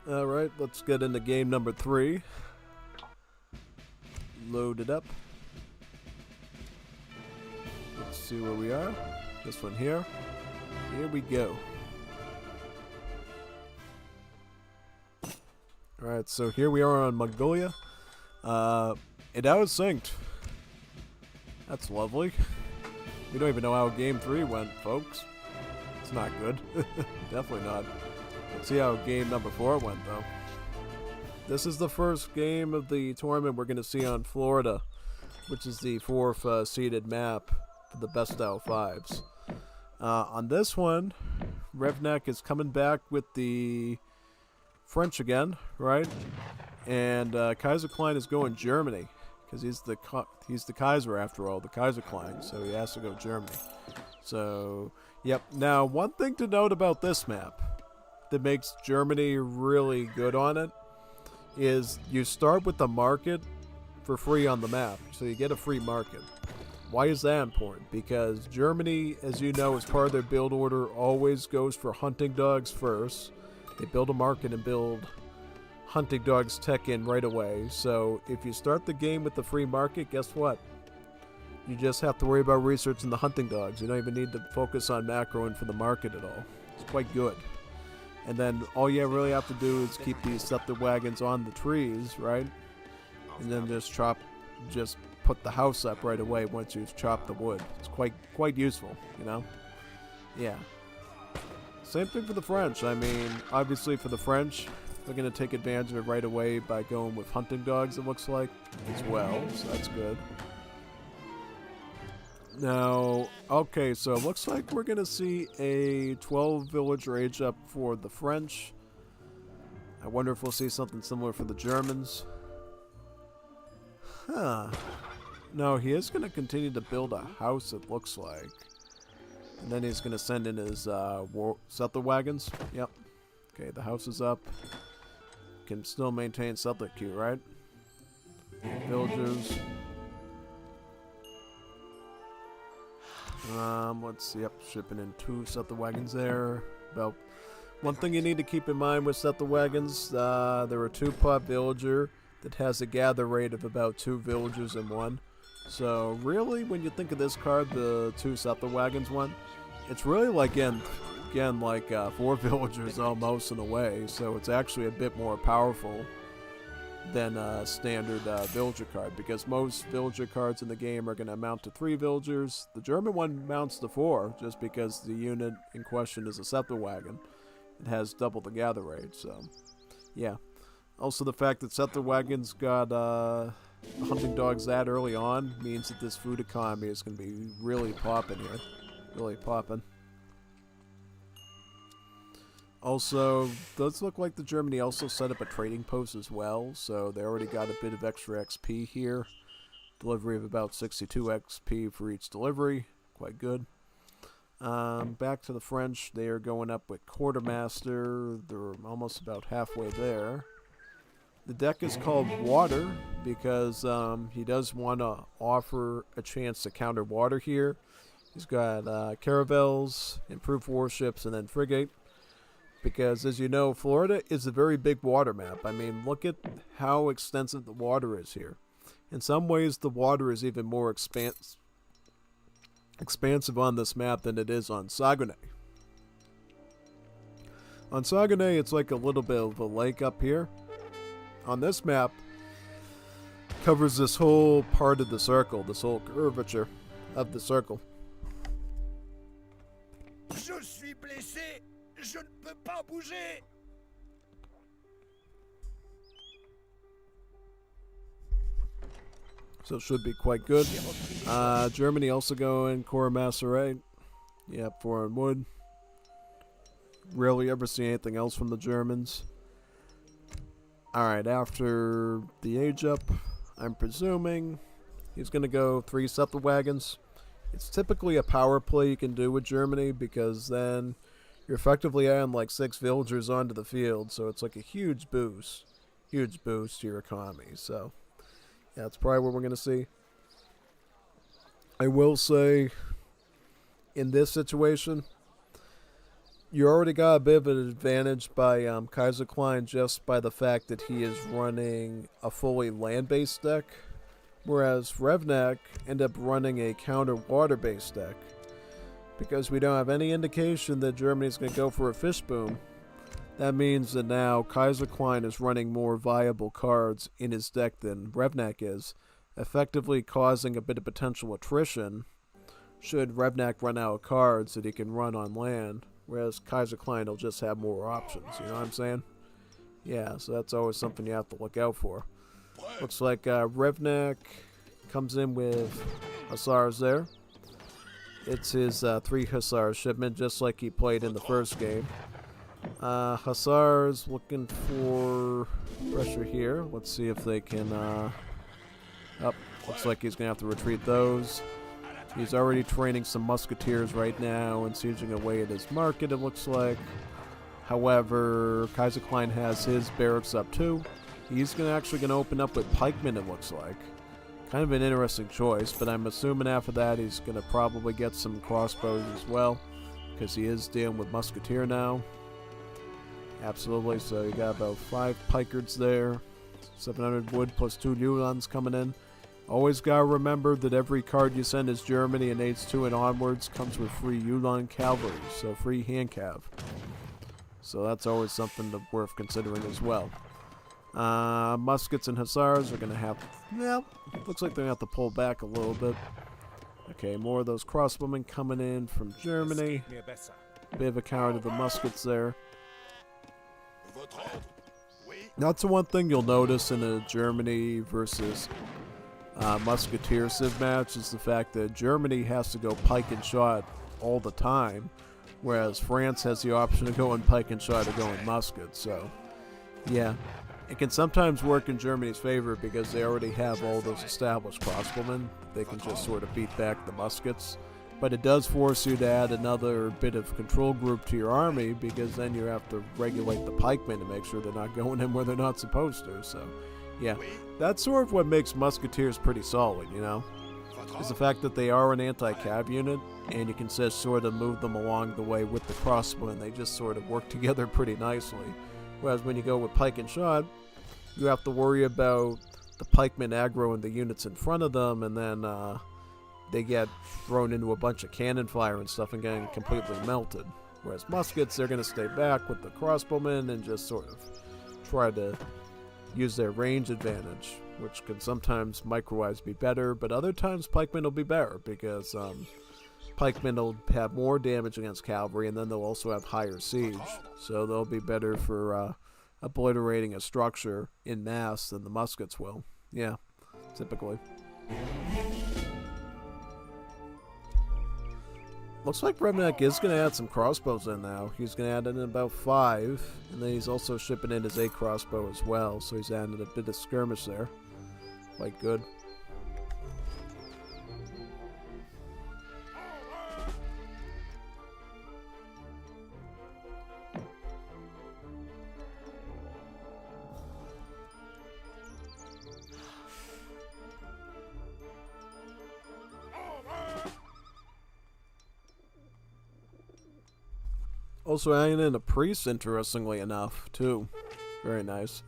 A: Alright, let's get into game number 3. Load it up. Let's see where we are. This one here. Here we go. Alright, so here we are on Mongolia. It out-synced. That's lovely. We don't even know how game 3 went, folks. It's not good. Definitely not. Let's see how game number 4 went, though. This is the first game of the tournament we're going to see on Florida, which is the 4th seeded map for the best out of 5s. On this one, Revnak is coming back with the French again, right? And Kaiser Klein is going Germany, because he's the Kaiser after all, the Kaiser Klein, so he has to go Germany. So, yep. Now, one thing to note about this map that makes Germany really good on it is you start with the market for free on the map, so you get a free market. Why is that important? Because Germany, as you know, as part of their build order, always goes for hunting dogs first. They build a market and build hunting dogs tech in right away. So if you start the game with the free market, guess what? You just have to worry about researching the hunting dogs. You don't even need to focus on macroing for the market at all. It's quite good. And then all you really have to do is keep these scepter wagons on the trees, right? And then just put the house up right away once you've chopped the wood. It's quite useful, you know? Yeah. Same thing for the French. I mean, obviously for the French, they're going to take advantage of it right away by going with hunting dogs, it looks like, as well. So that's good. Now, okay, so it looks like we're going to see a 12 village rage up for the French. I wonder if we'll see something similar for the Germans. Huh. No, he is going to continue to build a house, it looks like. And then he's going to send in his settler wagons. Yep. Okay, the house is up. Can still maintain settler queue, right? Villagers. Let's see, yep, shipping in 2 settler wagons there. About one thing you need to keep in mind with settler wagons, there are 2 pot villager. that has a gather rate of about 2 villagers in one. So really, when you think of this card, the 2 settler wagons one, it's really like again like 4 villagers almost in a way. So it's actually a bit more powerful than a standard villager card, because most villager cards in the game are going to amount to 3 villagers. The German one amounts to 4, just because the unit in question is a settler wagon. It has double the gather rate, so yeah. Also, the fact that settler wagons got hunting dogs that early on means that this food economy is going to be really popping here. Really popping. Also, does look like the Germany also set up a trading post as well, so they already got a bit of extra XP here. Delivery of about 62 XP for each delivery. Quite good. Back to the French, they are going up with Quartermaster. They're almost about halfway there. The deck is called Water because he does want to offer a chance to counter water here. He's got caravels, improved warships, and then frigate. Because, as you know, Florida is a very big water map. I mean, look at how extensive the water is here. In some ways, the water is even more expansive on this map than it is on Saguenay. On Saguenay, it's like a little bit of a lake up here. On this map, covers this whole part of the circle, this whole curvature of the circle.
F: Je suis blessé. Je ne peux pas bouger.
A: So it should be quite good. Germany also going Core Masseray. Yep, 4 on wood. Rarely ever see anything else from the Germans. Alright, after the age up, I'm presuming he's going to go 3 settler wagons. It's typically a power play you can do with Germany, because then you're effectively adding like 6 villagers onto the field, so it's like a huge boost to your economy. So yeah, that's probably what we're going to see. I will say, in this situation, you already got a bit of an advantage by Kaiser Klein just by the fact that he is running a fully land-based deck, whereas Revnak ended up running a counter water-based deck. Because we don't have any indication that Germany's going to go for a fish boom, that means that now Kaiser Klein is running more viable cards in his deck than Revnak is, effectively causing a bit of potential attrition should Revnak run out of cards that he can run on land, whereas Kaiser Klein will just have more options, you know what I'm saying? Yeah, so that's always something you have to look out for. Looks like Revnak comes in with Hussars there. It's his 3 Hussar shipment, just like he played in the first game. Hussars looking for pressure here. Let's see if they can... looks like he's going to have to retreat those. He's already training some musketeers right now and sieging away at his market, it looks like. However, Kaiser Klein has his barracks up too. He's actually going to open up with pikemen, it looks like. Kind of an interesting choice, but I'm assuming after that he's going to probably get some crossbows as well, because he is dealing with musketeer now. Absolutely, so you got about 5 pikards there, 700 wood plus 2 Uhlans coming in. Always gotta remember that every card you send as Germany in Age 2 and onwards comes with free Uhlan cavalry, so free hand cav. So that's always something worth considering as well. Muskets and Hussars are going to have... Well, looks like they're going to have to pull back a little bit. Okay, more of those crossbowmen coming in from Germany. Bit of a counter to the muskets there. That's the one thing you'll notice in a Germany versus Musketeer Civ match, is the fact that Germany has to go pike and shot all the time, whereas France has the option of going pike and shot or going musket. So, yeah. It can sometimes work in Germany's favor because they already have all those established crossbowmen. They can just sort of beat back the muskets. But it does force you to add another bit of control group to your army, because then you have to regulate the pikemen to make sure they're not going in where they're not supposed to. So, yeah, that's sort of what makes musketeers pretty solid, you know? Is the fact that they are an anti-cav unit, and you can just sort of move them along the way with the crossbow, and they just sort of work together pretty nicely. Whereas when you go with pike and shot, you have to worry about the pikemen aggroing the units in front of them, and then they get thrown into a bunch of cannon fire and stuff and getting completely melted. Whereas muskets, they're going to stay back with the crossbowmen and just sort of try to use their range advantage, which can sometimes micro-wise be better, but other times pikemen will be better because pikemen will have more damage against cavalry, and then they'll also have higher siege, so they'll be better for obliterating a structure in mass than the muskets will. Yeah, typically. Looks like Redneck is going to add some crossbows in now. He's going to add in about 5, and then he's also shipping in his 8 crossbow as well, so he's adding a bit of skirmish there. Quite good. Also adding in a priest, interestingly enough, too. Very nice.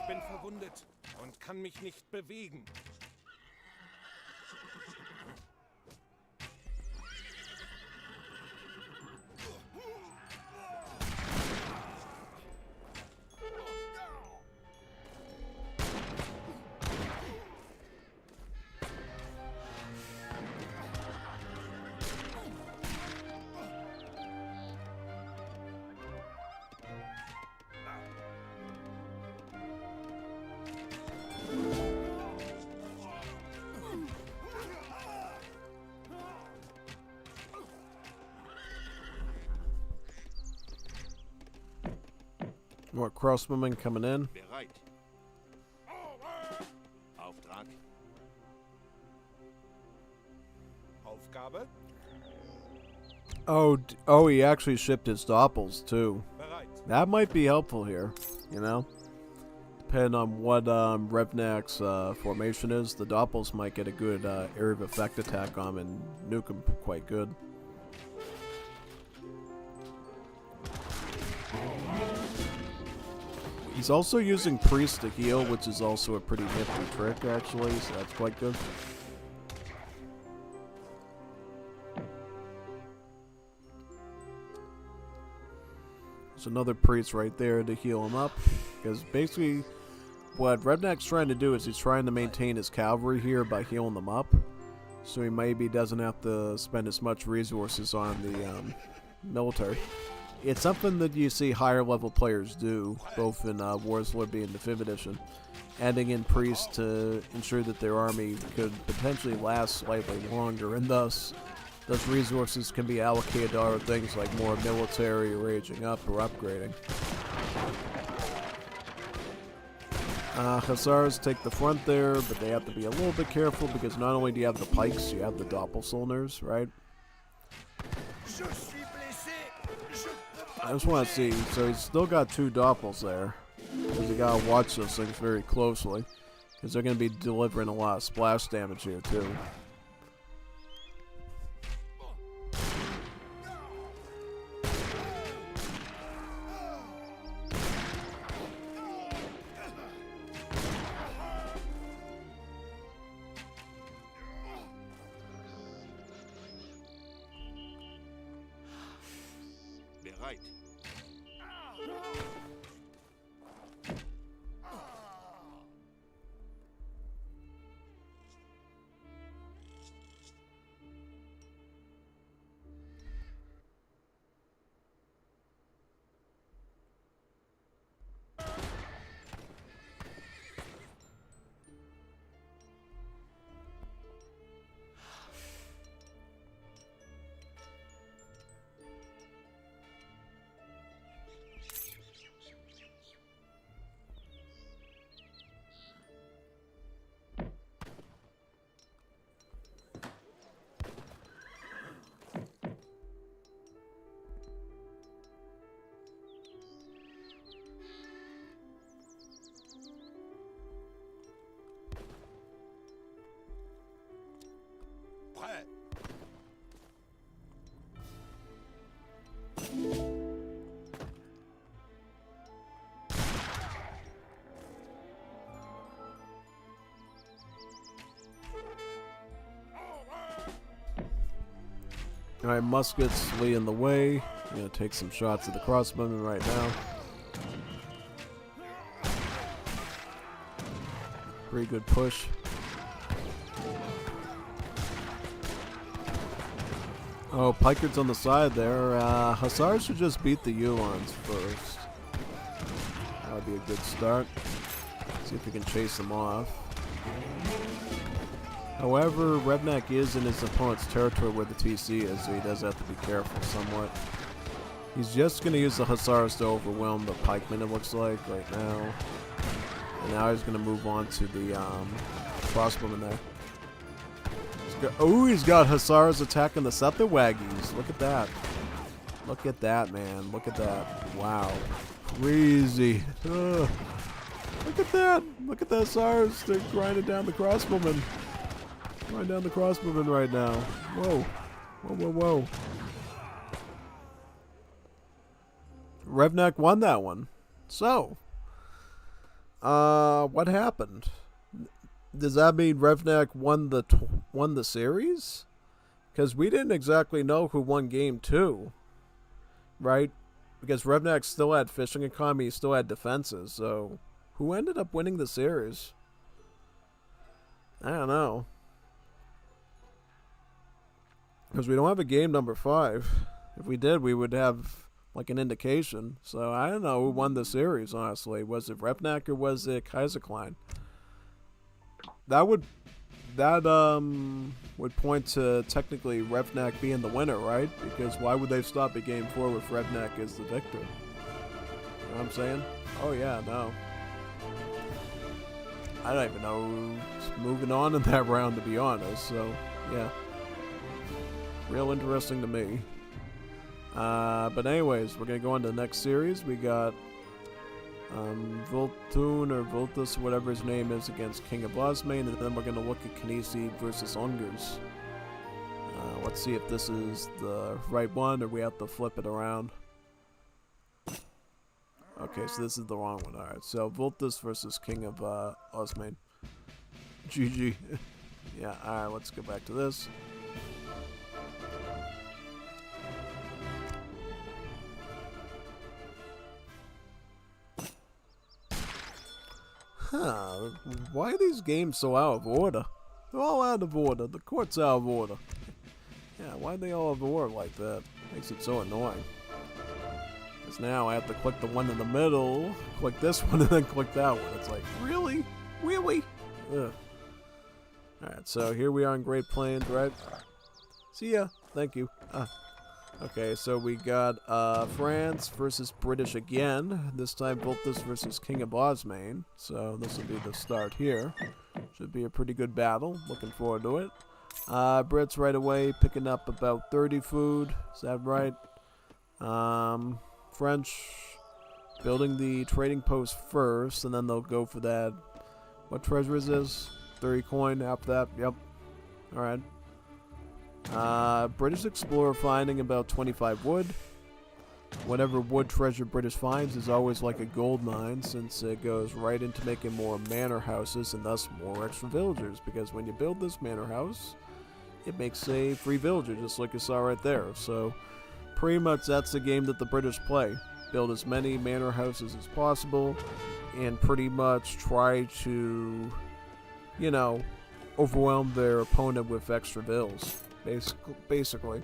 F: Ich bin verwundet und kann mich nicht bewegen.
A: More crossbowmen coming in.
C: Bereit. Auftrag.
F: Aufgabe?
A: Oh, he actually shipped his doppels too.
F: Bereit.
A: That might be helpful here, you know? Depending on what Revnak's formation is, the doppels might get a good area of effect attack on him and nuke him quite good. He's also using priest to heal, which is also a pretty nifty trick, actually, so that's quite good. There's another priest right there to heal him up, because basically what Redneck's trying to do is he's trying to maintain his cavalry here by healing them up, so he maybe doesn't have to spend as much resources on the military. It's something that you see higher level players do, both in Wars Libya and the 5th edition, adding in priests to ensure that their army could potentially last slightly longer, and thus those resources can be allocated to other things like more military or aging up or upgrading. Hussars take the front there, but they have to be a little bit careful because not only do you have the pikes, you have the doppelsolners, right? I just want to see, so he's still got 2 doppels there, because you gotta watch those things very closely, because they're going to be delivering a lot of splash damage here too.
C: Bereit.
A: Alright, muskets Lee in the way. I'm gonna take some shots at the crossbowmen right now. Pretty good push. Oh, Pikard's on the side there. Hussars should just beat the Uhlans first. That would be a good start. See if we can chase them off. However, Revnak is in his opponent's territory where the TC is, so he does have to be careful somewhat. He's just going to use the Hussars to overwhelm the pikemen, it looks like, right now. And now he's going to move on to the crossbowmen there. He's got Hussars attacking the Setherwaggies. Look at that. Look at that, man. Look at that. Wow. Crazy. Ugh. Look at that. Look at the Hussars. They're grinding down the crossbowmen. Grinding down the crossbowmen right now. Whoa. Whoa, whoa, whoa. Revnak won that one. So, what happened? Does that mean Revnak won the series? Because we didn't exactly know who won game 2, right? Because Revnak still had fishing economy, he still had defenses. So, who ended up winning the series? I don't know. Because we don't have a game number 5. If we did, we would have like an indication. So I don't know who won the series, honestly. Was it Revnak or was it Kaiserklein? That would point to technically Revnak being the winner, right? Because why would they stop at game 4 if Revnak is the victor? You know what I'm saying? Oh yeah, no. I don't even know who's moving on in that round, to be honest. So yeah, real interesting to me. But anyways, we're gonna go on to the next series. We got Voltun or Voltus, whatever his name is, against King of Osmane, and then we're gonna look at Knisi versus Ungers. Let's see if this is the right one or we have to flip it around. Okay, so this is the wrong one. Alright, so Voltus versus King of Osmane. GG. Yeah, alright, let's go back to this. Huh, why are these games so out of order? They're all out of order. The court's out of order. Yeah, why are they all out of order like that? Makes it so annoying. Because now I have to click the one in the middle, click this one, and then click that one. It's like, really? Really? Ugh. Alright, so here we are in Great Plains, right? See ya. Thank you. Okay, so we got France versus British again. This time Voltus versus King of Osmane. So this will be the start here. Should be a pretty good battle. Looking forward to it. Brits right away picking up about 30 food. Is that right? French building the trading post first, and then they'll go for that. What treasure is this? 30 coin after that. Yep. Alright. British explorer finding about 25 wood. Whatever wood treasure British finds is always like a gold mine, since it goes right into making more manor houses and thus more extra villagers, because when you build this manor house, it makes a free villager, just like you saw right there. So pretty much that's the game that the British play. Build as many manor houses as possible and pretty much try to, you know, overwhelm their opponent with extra vills. Basically.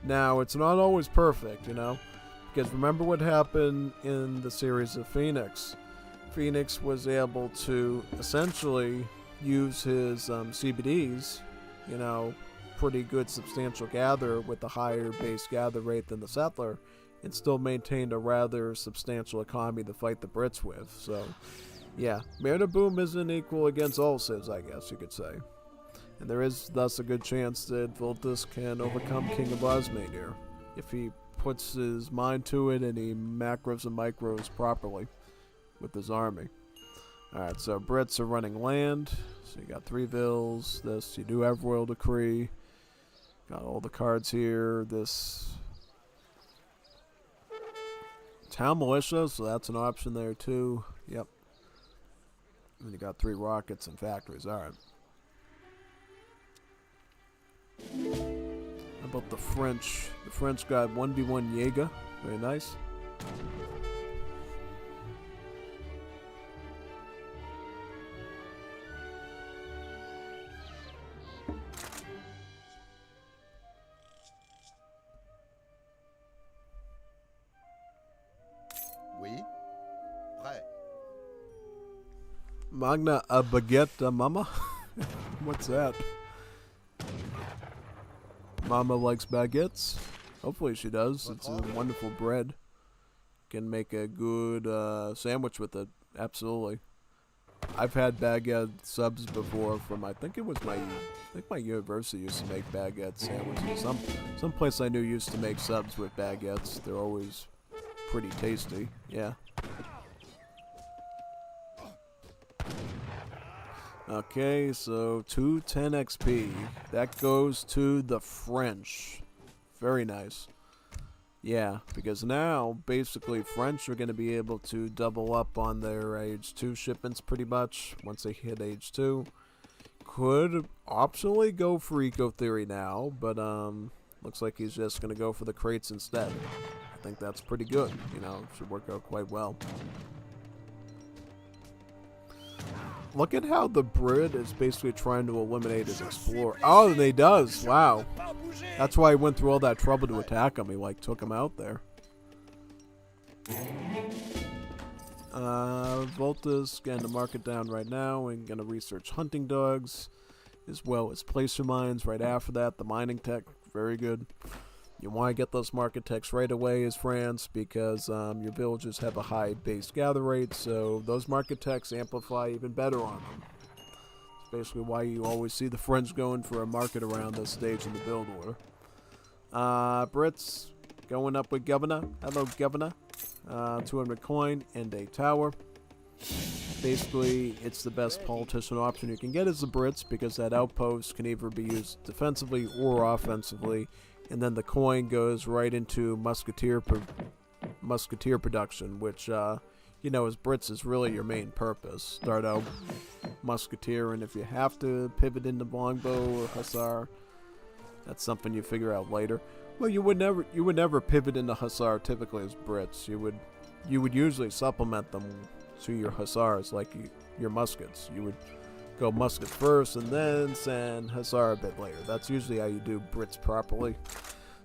A: Now, it's not always perfect, you know, because remember what happened in the series of Phoenix. Phoenix was able to essentially use his CBDs, you know, pretty good substantial gather with a higher base gather rate than the settler, and still maintained a rather substantial economy to fight the Brits with. So, yeah, mana boom isn't equal against all civs, I guess you could say. And there is thus a good chance that Voltus can overcome King of Osmane here, if he puts his mind to it and he macros and micros properly with his army. Alright, so Brits are running land. So you got 3 vills. This, you do have Royal Decree. Got all the cards here. This Town Militia, so that's an option there too. Yep. And you got 3 rockets and factories. Alright. Not about the French? The French got 1v1 Jaeger. Very nice.
F: Oui. Prêt.
A: Magna a baguette mama? What's that? Mama likes baguettes. Hopefully she does. It's a wonderful bread. Can make a good sandwich with it. Absolutely. I've had baguette subs before from I think my university used to make baguette sandwiches. Some place I knew used to make subs with baguettes. They're always pretty tasty. Yeah. Okay, so 210 XP. That goes to the French. Very nice. Yeah, because now, basically, French are going to be able to double up on their age 2 shipments pretty much once they hit age 2. Could optionally go for Eco Theory now, but looks like he's just going to go for the crates instead. I think that's pretty good. You know, should work out quite well. Look at how the Brit is basically trying to eliminate his Explorer. Oh, and he does. Wow. That's why he went through all that trouble to attack him. He, like, took him out there. Volta's getting the market down right now. We're going to research hunting dogs, as well as placer mines right after that. The mining tech, very good. You want to get those market techs right away as France because your villages have a high base gather rate, so those market techs amplify even better on them. It's basically why you always see the French going for a market around this stage in the build order. Brits going up with Governor. Hello, Governor. 200 coin and a tower. Basically, it's the best politician option you can get is the Brits because that outpost can either be used defensively or offensively. And then the coin goes right into musketeer production, which, you know, as Brits is really your main purpose. Start out musketeer, and if you have to pivot into longbow or hussar, that's something you figure out later. Well, you would never pivot into hussar typically as Brits. You would usually supplement them to your hussars like your muskets. You would go muskets first and then send hussar a bit later. That's usually how you do Brits properly.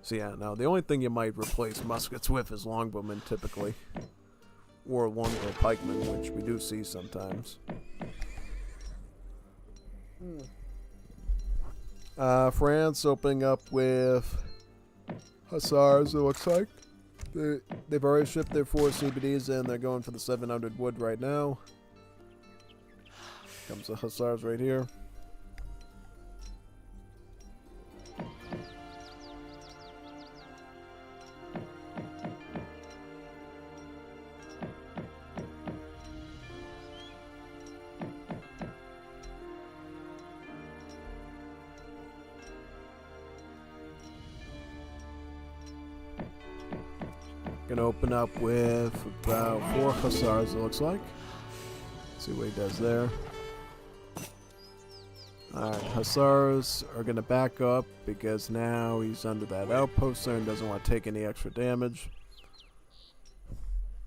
A: So yeah, now the only thing you might replace muskets with is longbowmen typically. Or longbow pikemen, which we do see sometimes. France opening up with hussars, it looks like. They've already shipped their 4 CBDs and they're going for the 700 wood right now. Comes the hussars right here. Gonna open up with about 4 hussars, it looks like. See what he does there. Alright, hussars are going to back up because now he's under that outpost there and doesn't want to take any extra damage.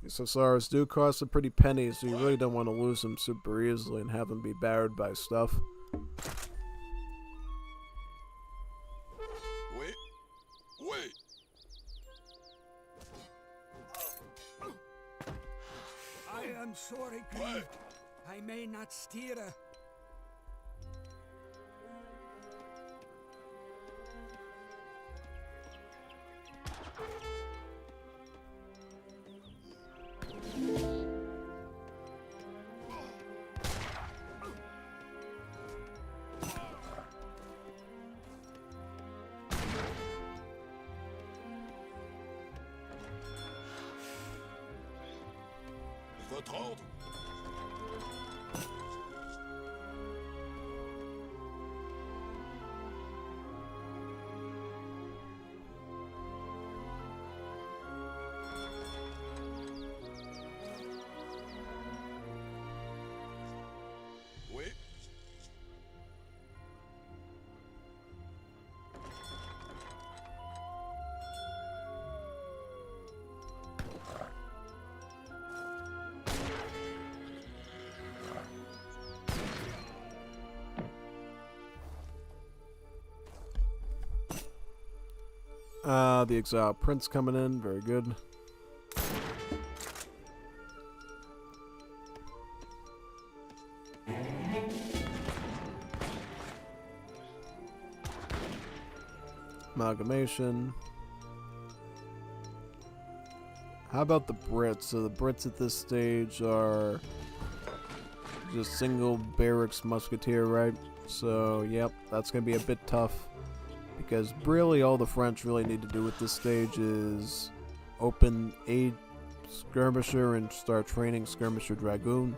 A: These hussars do cost a pretty penny, so you really don't want to lose them super easily and have them be barred by stuff.
F: Oui. Oui.
I: I am sorry, Grieve. I may not steer her.
F: Votre ordre.
A: The exiled prince coming in. Very good. Amalgamation. How about the Brits? So the Brits at this stage are just single barracks musketeer, right? So, yep, that's going to be a bit tough. Because really all the French really need to do at this stage is open a skirmisher and start training skirmisher dragoon.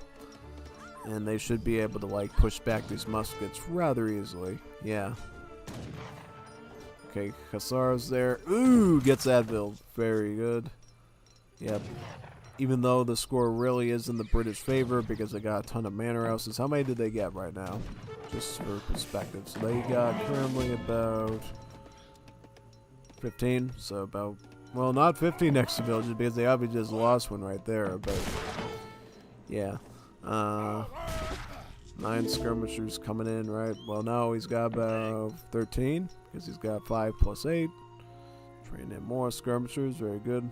A: And they should be able to, like, push back these muskets rather easily. Yeah. Okay, Hussars there. Ooh, gets Advil. Very good. Yep. Even though the score really is in the British favor because they got a ton of manor houses. How many did they get right now? Just for perspective. So they got currently about 15. So about, well, not 15 extra villages because they obviously just lost one right there. But yeah. 9 skirmishers coming in, right? Well, no, he's got about 13 because he's got 5 plus 8. Train in more skirmishers. Very good.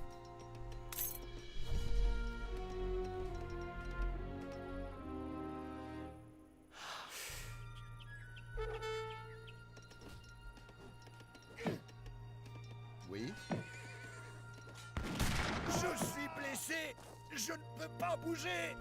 F: Oui. Je suis blessé. Je ne peux pas bouger.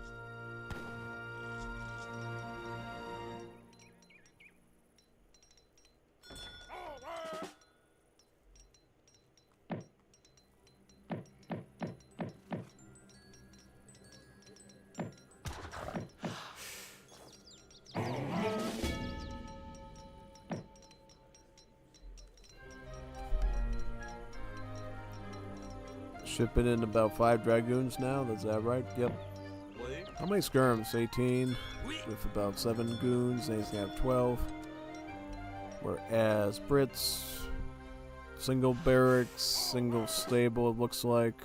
A: Shipping in about 5 dragoons now. Is that right? Yep. How many skirms? 18. With about 7 goons. And he's going to have 12. Whereas Brits, single barracks, single stable, it looks like.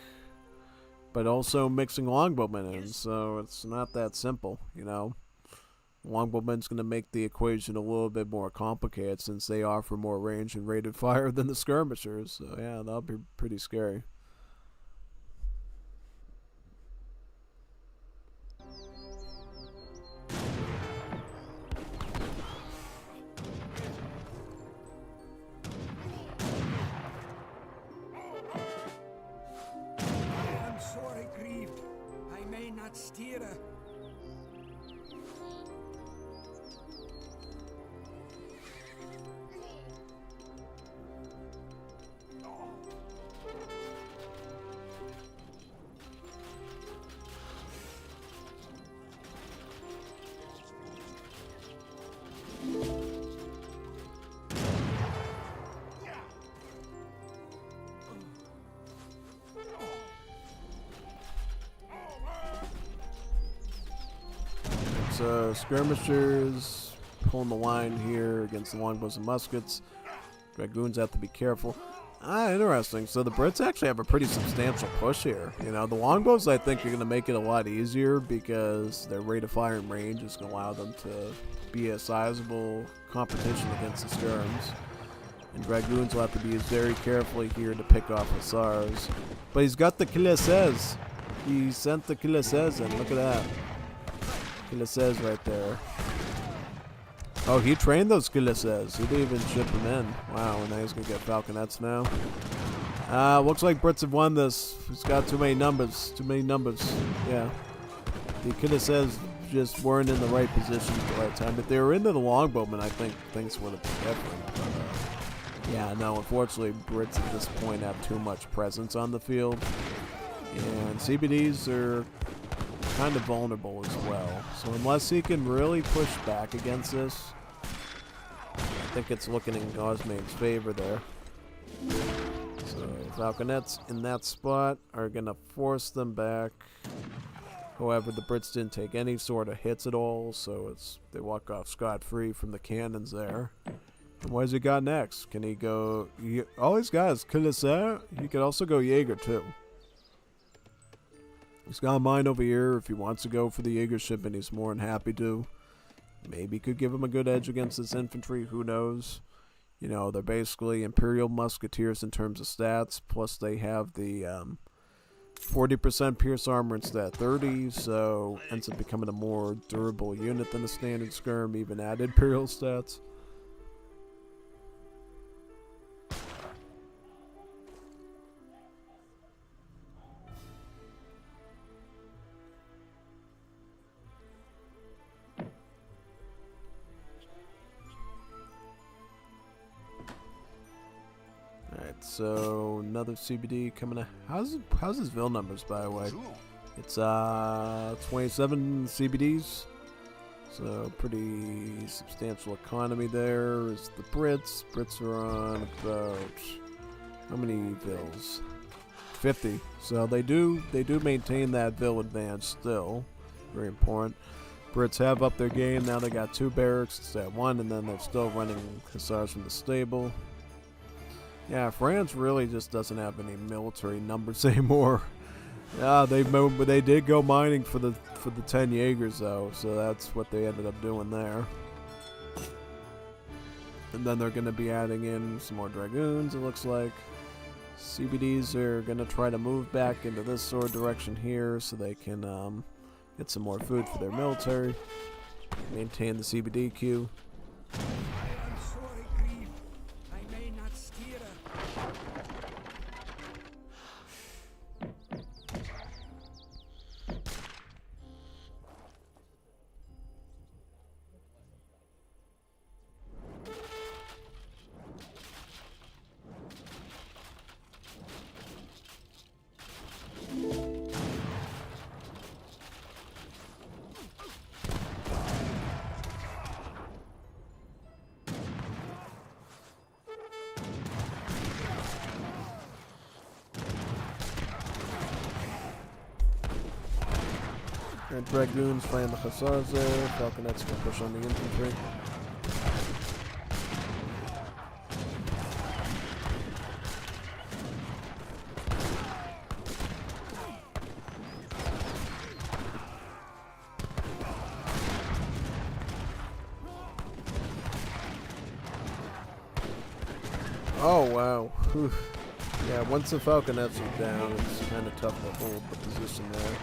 A: But also mixing longbowmen in. So it's not that simple, you know. Longbowmen's going to make the equation a little bit more complicated since they offer more range and rated fire than the skirmishers. So yeah, that'll be pretty scary.
I: Steerer.
A: Skirmishers pulling the line here against the longbows and muskets. Dragoons have to be careful. Interesting. So the Brits actually have a pretty substantial push here. You know, the longbows I think are going to make it a lot easier because their rate of fire and range is going to allow them to be a sizable competition against the skirms. And dragoons will have to be used very carefully here to pick off hussars. But he's got the cuirassiers. He sent the cuirassiers in. Look at that. Cuirassiers right there. Oh, he trained those cuirassiers. He didn't even ship them in. Wow, and now he's going to get falconets now. Looks like Brits have won this. He's got too many numbers. Too many numbers. Yeah. The cuirassiers just weren't in the right position at the right time. If they were into the longbowmen, I think things would have been different. But, yeah, no, unfortunately, Brits at this point have too much presence on the field. And CBDs are kind of vulnerable as well. So unless he can really push back against this, I think it's looking in Gosmain's favor there. So falconets in that spot are going to force them back. However, the Brits didn't take any sort of hits at all, so they walk off scot-free from the cannons there. And what has he got next? Can he go... all he's got is Cuirassier. He could also go Jaeger too. He's got a mine over here. If he wants to go for the Jaeger shipment, he's more than happy to. Maybe could give him a good edge against this infantry. Who knows? You know, they're basically Imperial Musketeers in terms of stats, plus they have the 40% pierce armor instead of 30, so ends up becoming a more durable unit than a standard skirm, even at Imperial stats. Alright, so another CBD coming out. How's his Vil numbers, by the way? It's 27 CBDs. So pretty substantial economy there. Is the Brits. Brits are on about how many Vils? 50. So they do maintain that Vil advantage still. Very important. Brits have upped their game. Now they got 2 barracks instead of 1, and then they're still running Hussars from the stable. Yeah, France really just doesn't have any military numbers anymore. Yeah, they did go mining for the 10 Jaegers though, so that's what they ended up doing there. And then they're going to be adding in some more dragoons, it looks like. CBDs are going to try to move back into this sort of direction here so they can get some more food for their military. Maintain the CBD queue.
I: I am sorry, Grieve. I may not steer.
A: And dragoons flying the hussars there. Falconets can push on the infantry. Oh wow. Whew. Yeah, once the falconets are down, it's kind of tough to hold the position there.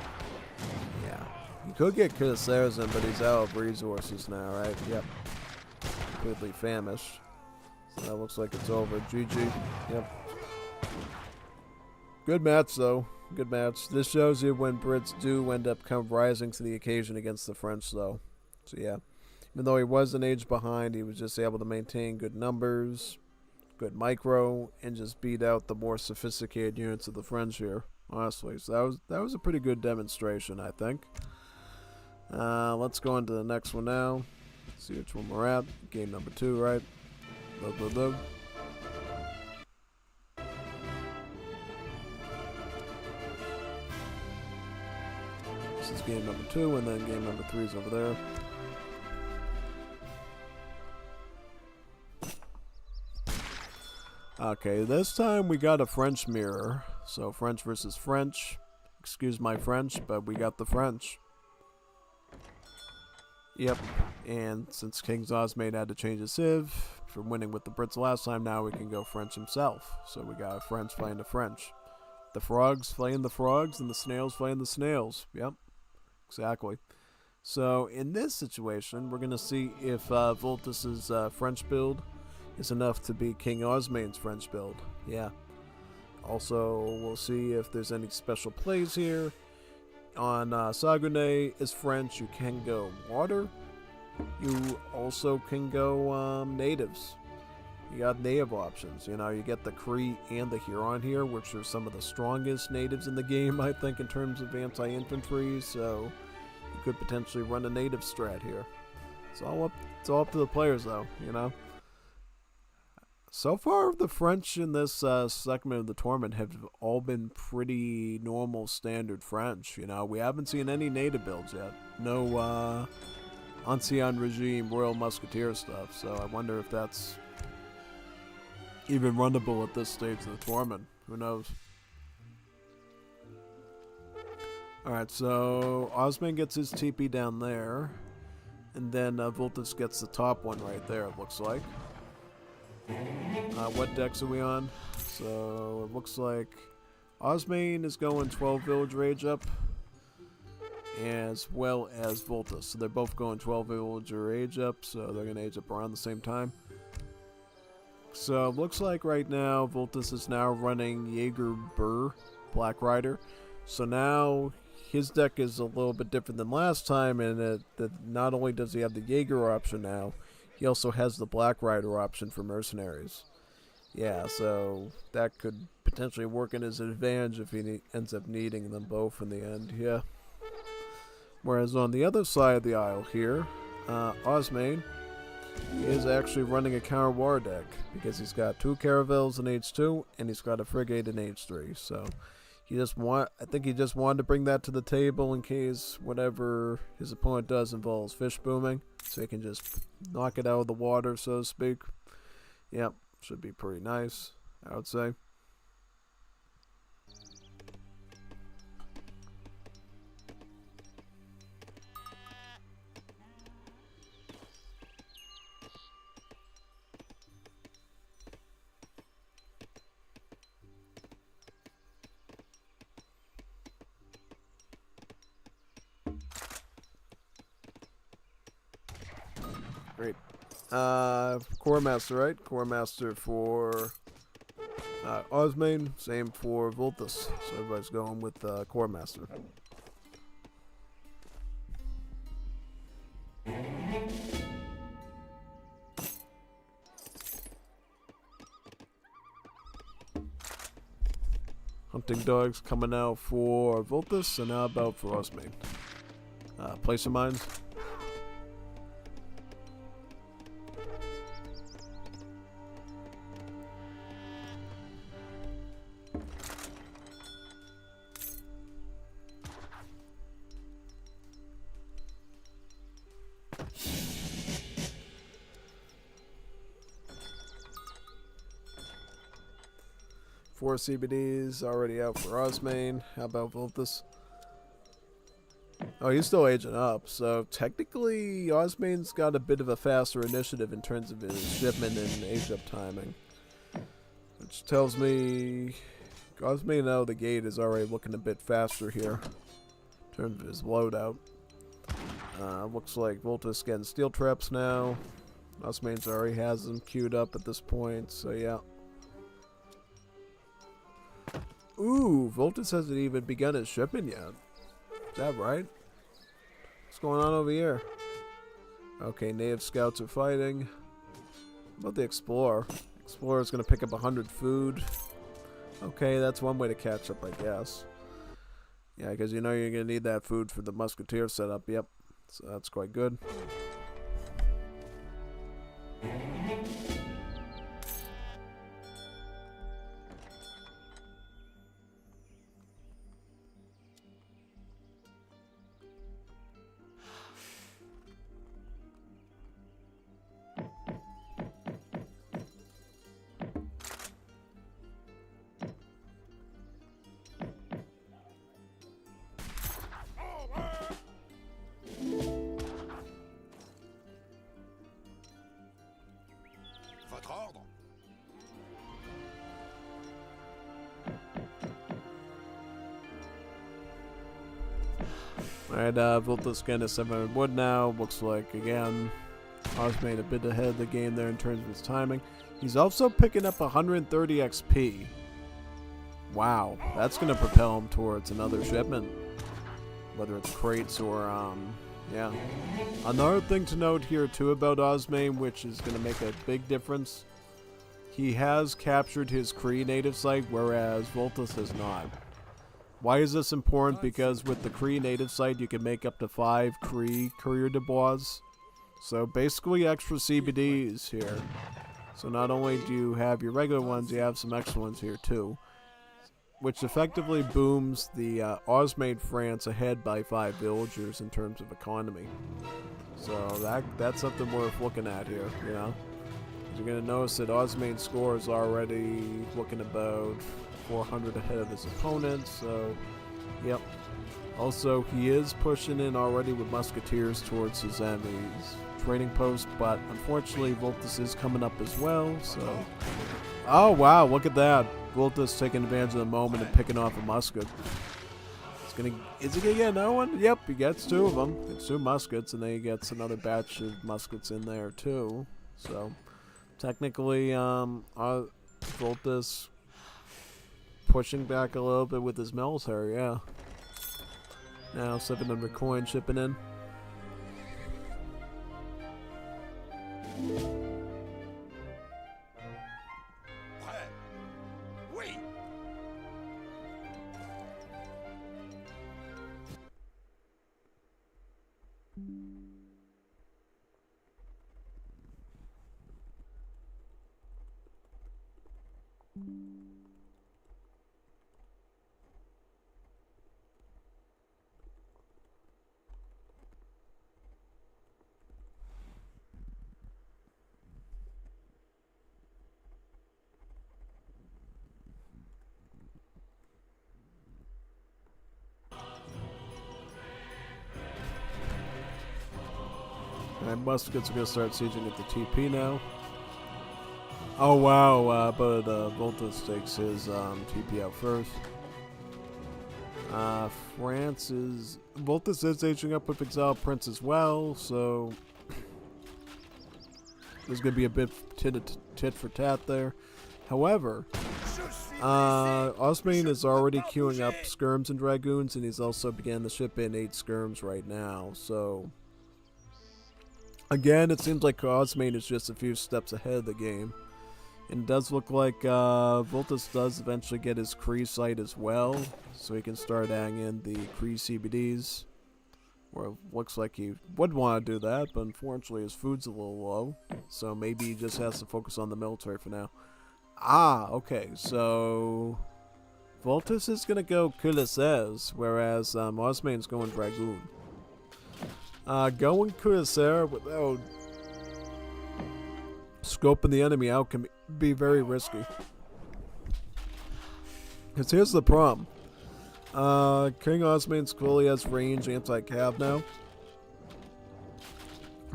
A: Yeah. You could get Cuirassiers in, but he's out of resources now, right? Yep. Completely famished. So that looks like it's over. GG. Yep. Good match, though. Good match. This shows you when Brits do end up rising to the occasion against the French, though. So, yeah. Even though he was an age behind, he was just able to maintain good numbers, good micro, and just beat out the more sophisticated units of the French here, honestly. So that was a pretty good demonstration, I think. Let's go into the next one now. See which one we're at. Game number 2, right? Load, load, load. This is game number 2, and then game number 3 is over there. Okay, this time we got a French mirror. So French versus French. Excuse my French, but we got the French. Yep, and since King Zosmate had to change his civ from winning with the Brits last time, now we can go French himself. So we got a French playing the French. The frogs playing the frogs, and the snails playing the snails. Yep, exactly. So in this situation, we're going to see if Voltus's French build is enough to beat King Osmane's French build. Yeah. Also, we'll see if there's any special plays here. On Saguenay is French, you can go water. You also can go natives. You got native options. You know, you get the Cree and the Huron here, which are some of the strongest natives in the game, I think, in terms of anti-infantry. So you could potentially run a native strat here. It's all up to the players, though. You know. So far, the French in this segment of the tournament have all been pretty normal standard French. You know, we haven't seen any native builds yet. No Ancien Regime Royal Musketeer stuff. So I wonder if that's even runnable at this stage of the tournament. Who knows? Alright, so Osman gets his TP down there. And then Voltus gets the top one right there, it looks like. What decks are we on? So it looks like Osmane is going 12 village rage up, as well as Voltus. So they're both going 12 village rage up, so they're going to age up around the same time. So it looks like right now Voltus is now running Jaeger Burr, Black Rider. So now his deck is a little bit different than last time, in that not only does he have the Jaeger option now, he also has the Black Rider option for mercenaries. Yeah, so that could potentially work in his advantage if he ends up needing them both in the end, yeah. Whereas on the other side of the aisle here, Osmane is actually running a counter war deck, because he's got 2 Caravels in H2, and he's got a Frigate in H3, so I think he just wanted to bring that to the table in case whatever his opponent does involves fish booming, so he can just knock it out of the water, so to speak. Yep, should be pretty nice, I would say. Great. Core Master, right? Core Master for Osmane, same for Voltus. So everybody's going with Core Master. Hunting Dogs coming out for Voltus, and how about for Osmane? Place of Mines. Four CBDs already out for Osmane. How about Voltus? Oh, he's still aging up, so technically Osmane's got a bit of a faster initiative in terms of his shipment and age up timing. Which tells me Osmane out of the gate is already looking a bit faster here in terms of his loadout. Looks like Voltus getting steel traps now. Osmane's already has them queued up at this point, so yeah. Ooh, Voltus hasn't even begun his shipping yet. Is that right? What's going on over here? Okay, native scouts are fighting. What about the Explorer? Explorer's gonna pick up 100 food. Okay, that's one way to catch up, I guess. Yeah, because you know you're gonna need that food for the Musketeer setup, yep. So that's quite good.
F: Votre ordre?
A: Alright, Voltus getting a 700 wood now. Looks like, again, Osmane a bit ahead of the game there in terms of his timing. He's also picking up 130 XP. Wow, that's going to propel him towards another shipment. Whether it's crates or, yeah. Another thing to note here, too, about Osmane, which is going to make a big difference. He has captured his Kree native site, whereas Voltus has not. Why is this important? Because with the Kree native site, you can make up to 5 Kree Courier de Bois. So basically extra CBDs here. So not only do you have your regular ones, you have some extra ones here too. Which effectively booms the Osmane France ahead by 5 villagers in terms of economy. So that's something worth looking at here, you know. You're going to notice that Osmane's score is already looking about 400 ahead of his opponent, so, yep. Also, he is pushing in already with musketeers towards his enemies' trading post, but unfortunately Voltus is coming up as well, so... Oh wow, look at that. Voltus taking advantage of the moment and picking off a musket. Is he gonna get another one? Yep, he gets two of them. It's two muskets, and then he gets another batch of muskets in there too. So, technically, Voltus pushing back a little bit with his military, yeah. Now 700 coin shipping in.
F: Prêt. Oui.
A: And muskets are gonna start sieging at the TP now. Oh wow, but Voltus takes his TP out first. Voltus is aging up with Exiled Prince as well, so there's gonna be a bit tit for tat there. However, Osmane is already queuing up skirms and dragoons, and he's also began to ship in 8 skirms right now. So again, it seems like Osmane is just a few steps ahead of the game. And it does look like Voltus does eventually get his Kree site as well, so he can start adding in the Kree CBDs. Or it looks like he would want to do that, but unfortunately his food's a little low, so maybe he just has to focus on the military for now. Ah, okay, so Voltus is going to go Cuirassiers, whereas Osmane's going Dragoon. Going Cuirassier without scoping the enemy out can be very risky. Because here's the problem. King Osmane clearly has range anti-cav now.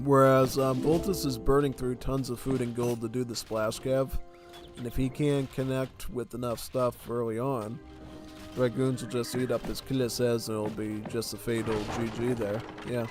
A: Whereas Voltus is burning through tons of food and gold to do the splash cav. And if he can't connect with enough stuff early on, Dragoons will just eat up his Cuirassiers and it'll be just a fatal GG there. Yeah.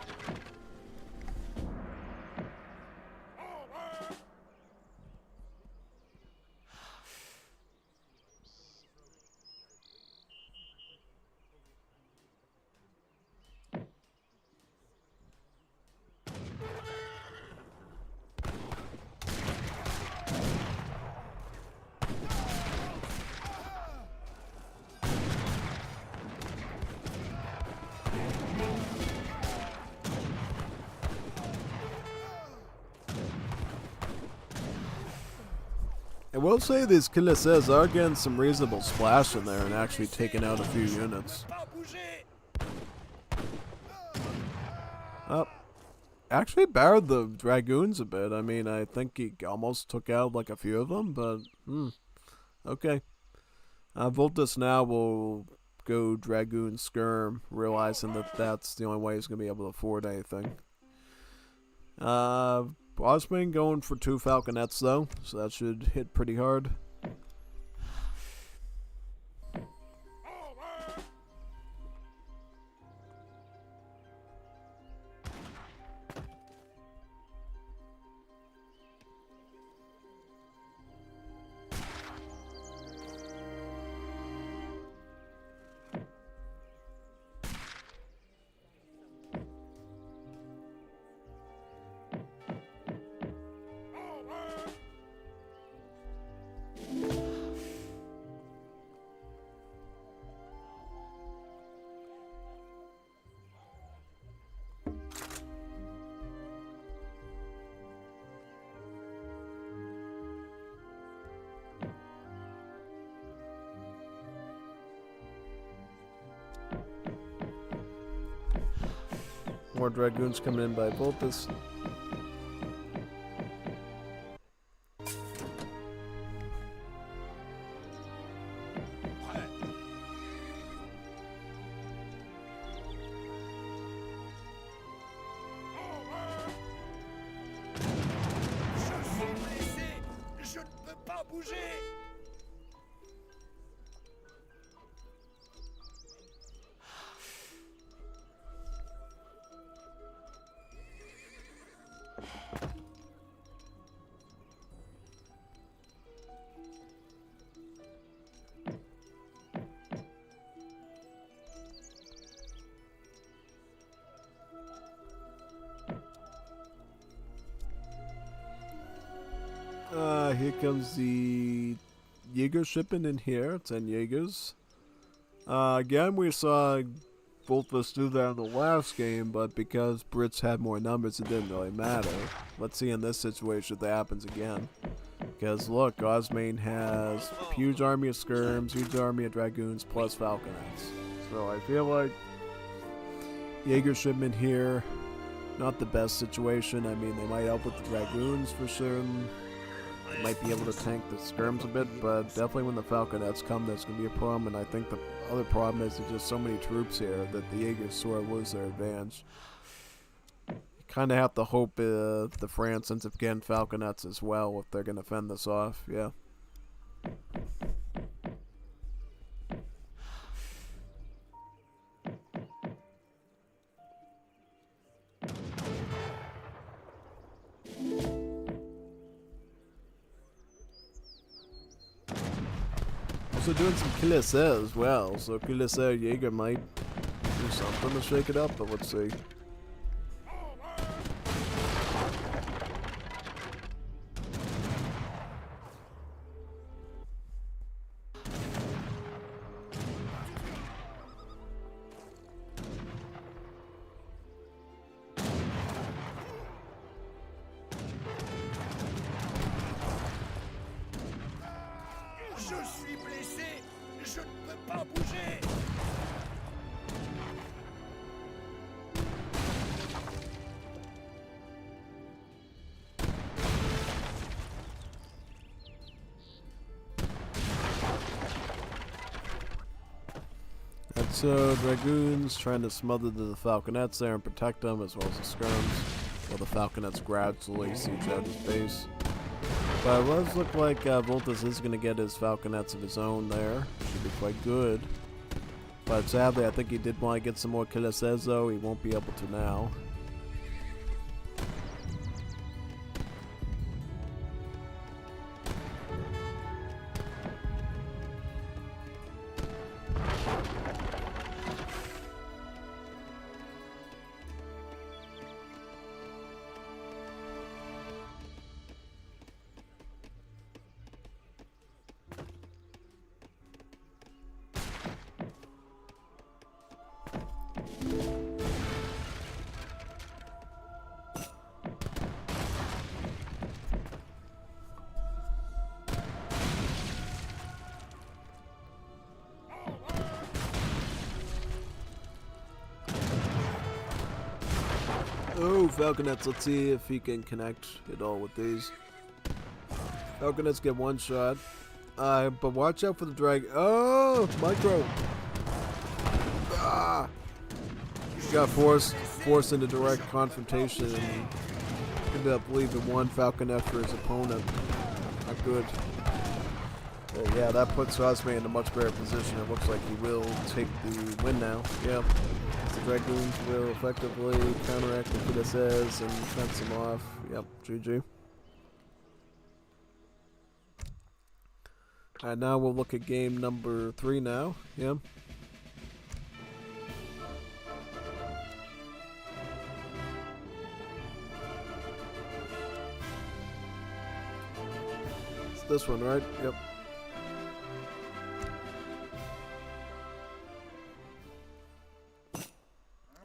A: I will say these Cuirassiers are getting some reasonable splash in there and actually taking out a few units. Actually barred the Dragoons a bit. I mean, I think he almost took out like a few of them, but okay. Voltus now will go Dragoon Skirm, realizing that that's the only way he's going to be able to afford anything. Osmane going for 2 Falconets though, so that should hit pretty hard. More Dragoons coming in by Voltus.
F: pas bouger.
A: Here comes the Jaeger shipment in here. 10 Jaegers. Again, we saw both of us do that in the last game, but because Brits had more numbers, it didn't really matter. Let's see in this situation if that happens again. Because look, Osmane has a huge army of skirms, huge army of dragoons, plus falconets. So I feel like Jaeger shipment here, not the best situation. I mean, they might help with the dragoons for sure. They might be able to tank the skirms a bit, but definitely when the falconets come, that's going to be a problem. And I think the other problem is there's just so many troops here that the Jaegers sort of lose their advantage. You kind of have to hope the France ends up getting falconets as well if they're going to fend this off. Yeah. Also doing some Killisser as well, so Killisser Jaeger might do something to shake it up, but let's see.
F: Je suis blessé. Je ne peux pas bouger.
A: And so dragoons trying to smother the falconets there and protect them as well as the skirms, while the falconets gradually siege out his base. But it does look like Voltus is going to get his falconets of his own there. Should be quite good. But sadly, I think he did want to get some more Killisers, though. He won't be able to now. Oh, falconets, let's see if he can connect it all with these. Falconets get one shot. But watch out for the drag. Oh, micro. Ah! Got forced into direct confrontation and ended up leaving one falconet for his opponent. Not good. Yeah, that puts Osmane in a much better position. It looks like he will take the win now. Yeah. The dragoons will effectively counteract what Peter says and fence him off. Yep, GG. Alright, now we'll look at game number 3 now. Yep. It's this one, right? Yep.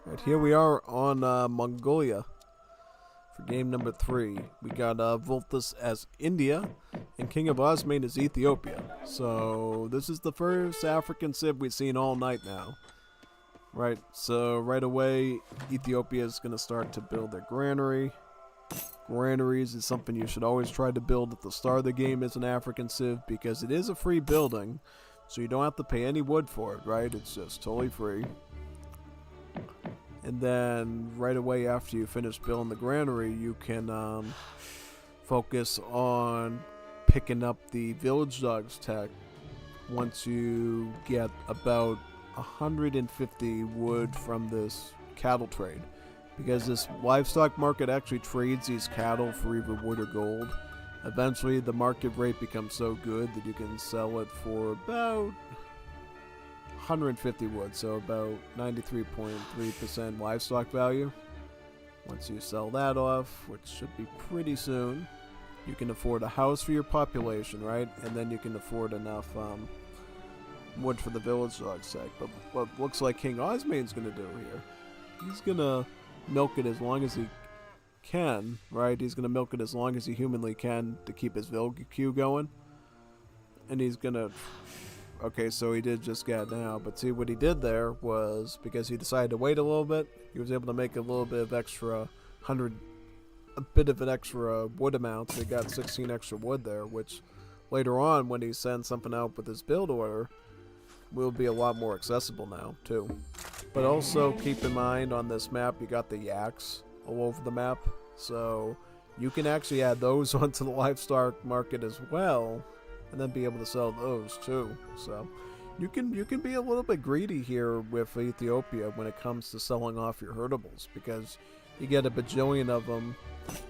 A: Right, here we are on Mongolia for game number 3. We got Voltus as India and King of Osmane as Ethiopia. So this is the first African civ we've seen all night now. Right, so right away Ethiopia is going to start to build their granary. Granaries is something you should always try to build at the start of the game as an African civ because it is a free building. So you don't have to pay any wood for it, right? It's just totally free. And then right away after you finish building the granary, you can focus on picking up the village dogs tech once you get about 150 wood from this cattle trade, because this livestock market actually trades these cattle for either wood or gold. Eventually the market rate becomes so good that you can sell it for about 150 wood, so about 93.3% livestock value. Once you sell that off, which should be pretty soon, you can afford a house for your population, right? And then you can afford enough wood for the village dog's sake. But what looks like King Osmane's going to do here, he's going to milk it as long as he can, right? He's going to milk it as long as he humanly can to keep his village queue going. And he's going to... Okay, so he did just get now, but see what he did there was, because he decided to wait a little bit, he was able to make a little bit of extra a bit of an extra wood amount, so he got 16 extra wood there, which later on, when he sends something out with his build order, will be a lot more accessible now, too. But also, keep in mind, on this map, you got the yaks all over the map, so you can actually add those onto the livestock market as well, and then be able to sell those too. So you can be a little bit greedy here with Ethiopia when it comes to selling off your herdables, because you get a bajillion of them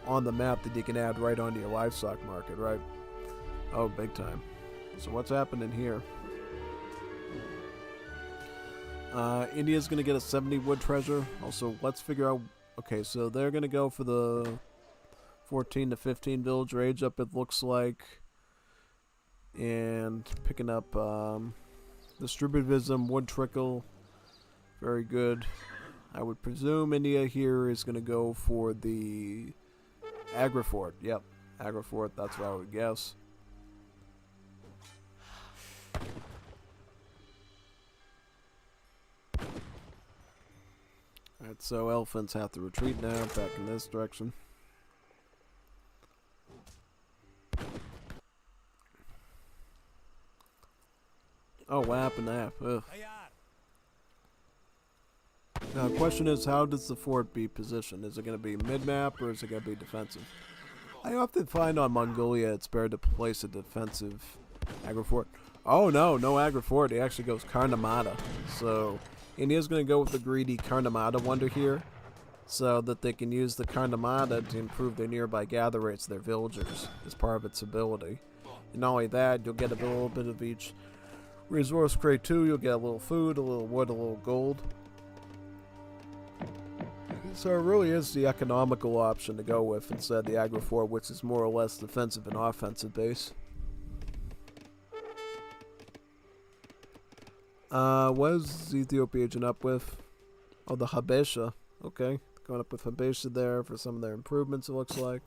A: on the map that you can add right onto your livestock market, right? Oh, big time. So what's happening here? India's gonna get a 70 wood treasure. Also, let's figure out. Okay, so they're gonna go for the 14 to 15 village rage up, it looks like. And picking up distributivism, wood trickle, very good. I would presume India here is going to go for the agrifort. Yep, agrifort, that's what I would guess. Alright, so elephants have to retreat now, back in this direction. Oh, what happened to that? Ugh. Now, the question is, how does the fort be positioned? Is it going to be mid-map, or is it going to be defensive? I often find on Mongolia it's better to place a defensive agrifort. Oh, no agrifort. He actually goes Karnamata. So, India's going to go with the greedy Karnamata wonder here, so that they can use the Karnamata to improve their nearby gather rates of their villagers as part of its ability. And not only that, you'll get a little bit of each resource crate too. You'll get a little food, a little wood, a little gold. So it really is the economical option to go with instead of the agrifort, which is more or less defensive and offensive base. What is Ethiopia agent up with? Oh, the Habesha. Okay, going up with Habesha there for some of their improvements, it looks like.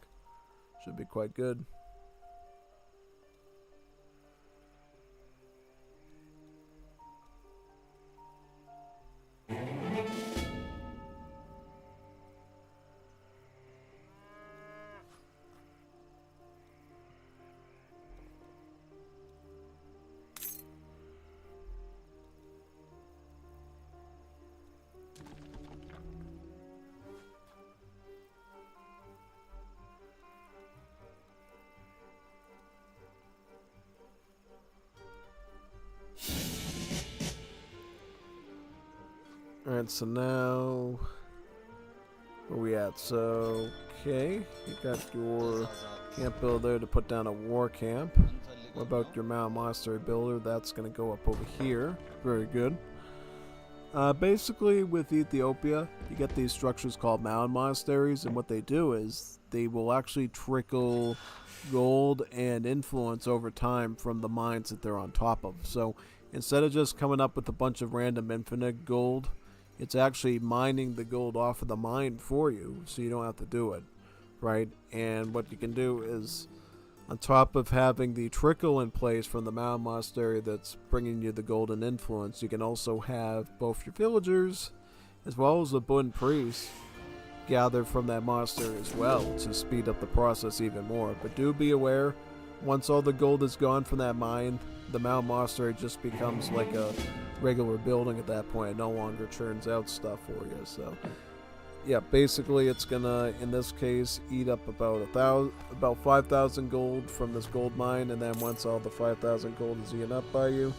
A: Should be quite good. Alright, so now, where we at? So, okay, you got your camp builder to put down a war camp. What about your monastery builder? That's going to go up over here. Very good. Basically, with Ethiopia, you get these structures called mound monasteries, and what they do is they will actually trickle gold and influence over time from the mines that they're on top of. So, instead of just coming up with a bunch of random infinite gold, it's actually mining the gold off of the mine for you, so you don't have to do it, right? And what you can do is, on top of having the trickle in place from the mound monastery that's bringing you the golden influence, you can also have both your villagers as well as the Bun priests gather from that monastery as well to speed up the process even more. But do be aware, once all the gold is gone from that mine, the mound monastery just becomes like a regular building at that point. It no longer churns out stuff for you. So yeah, basically it's gonna, in this case, eat up about 5,000 gold from this gold mine, and then once all the 5,000 gold is eaten up by you,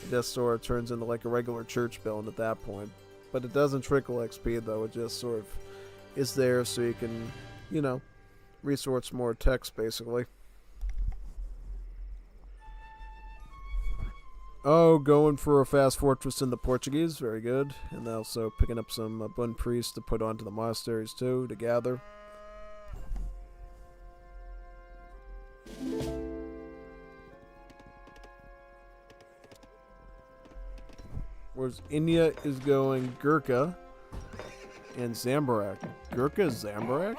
A: it just sort of turns into like a regular church build at that point. But it doesn't trickle XP though, it just sort of is there so you can, you know, resource more text basically. Oh, going for a fast fortress in the Portuguese, very good. And also picking up some Bun priests to put onto the monasteries too, to gather. Whereas India is going Gurkha and Zambarak. Gurkha is Zambarak?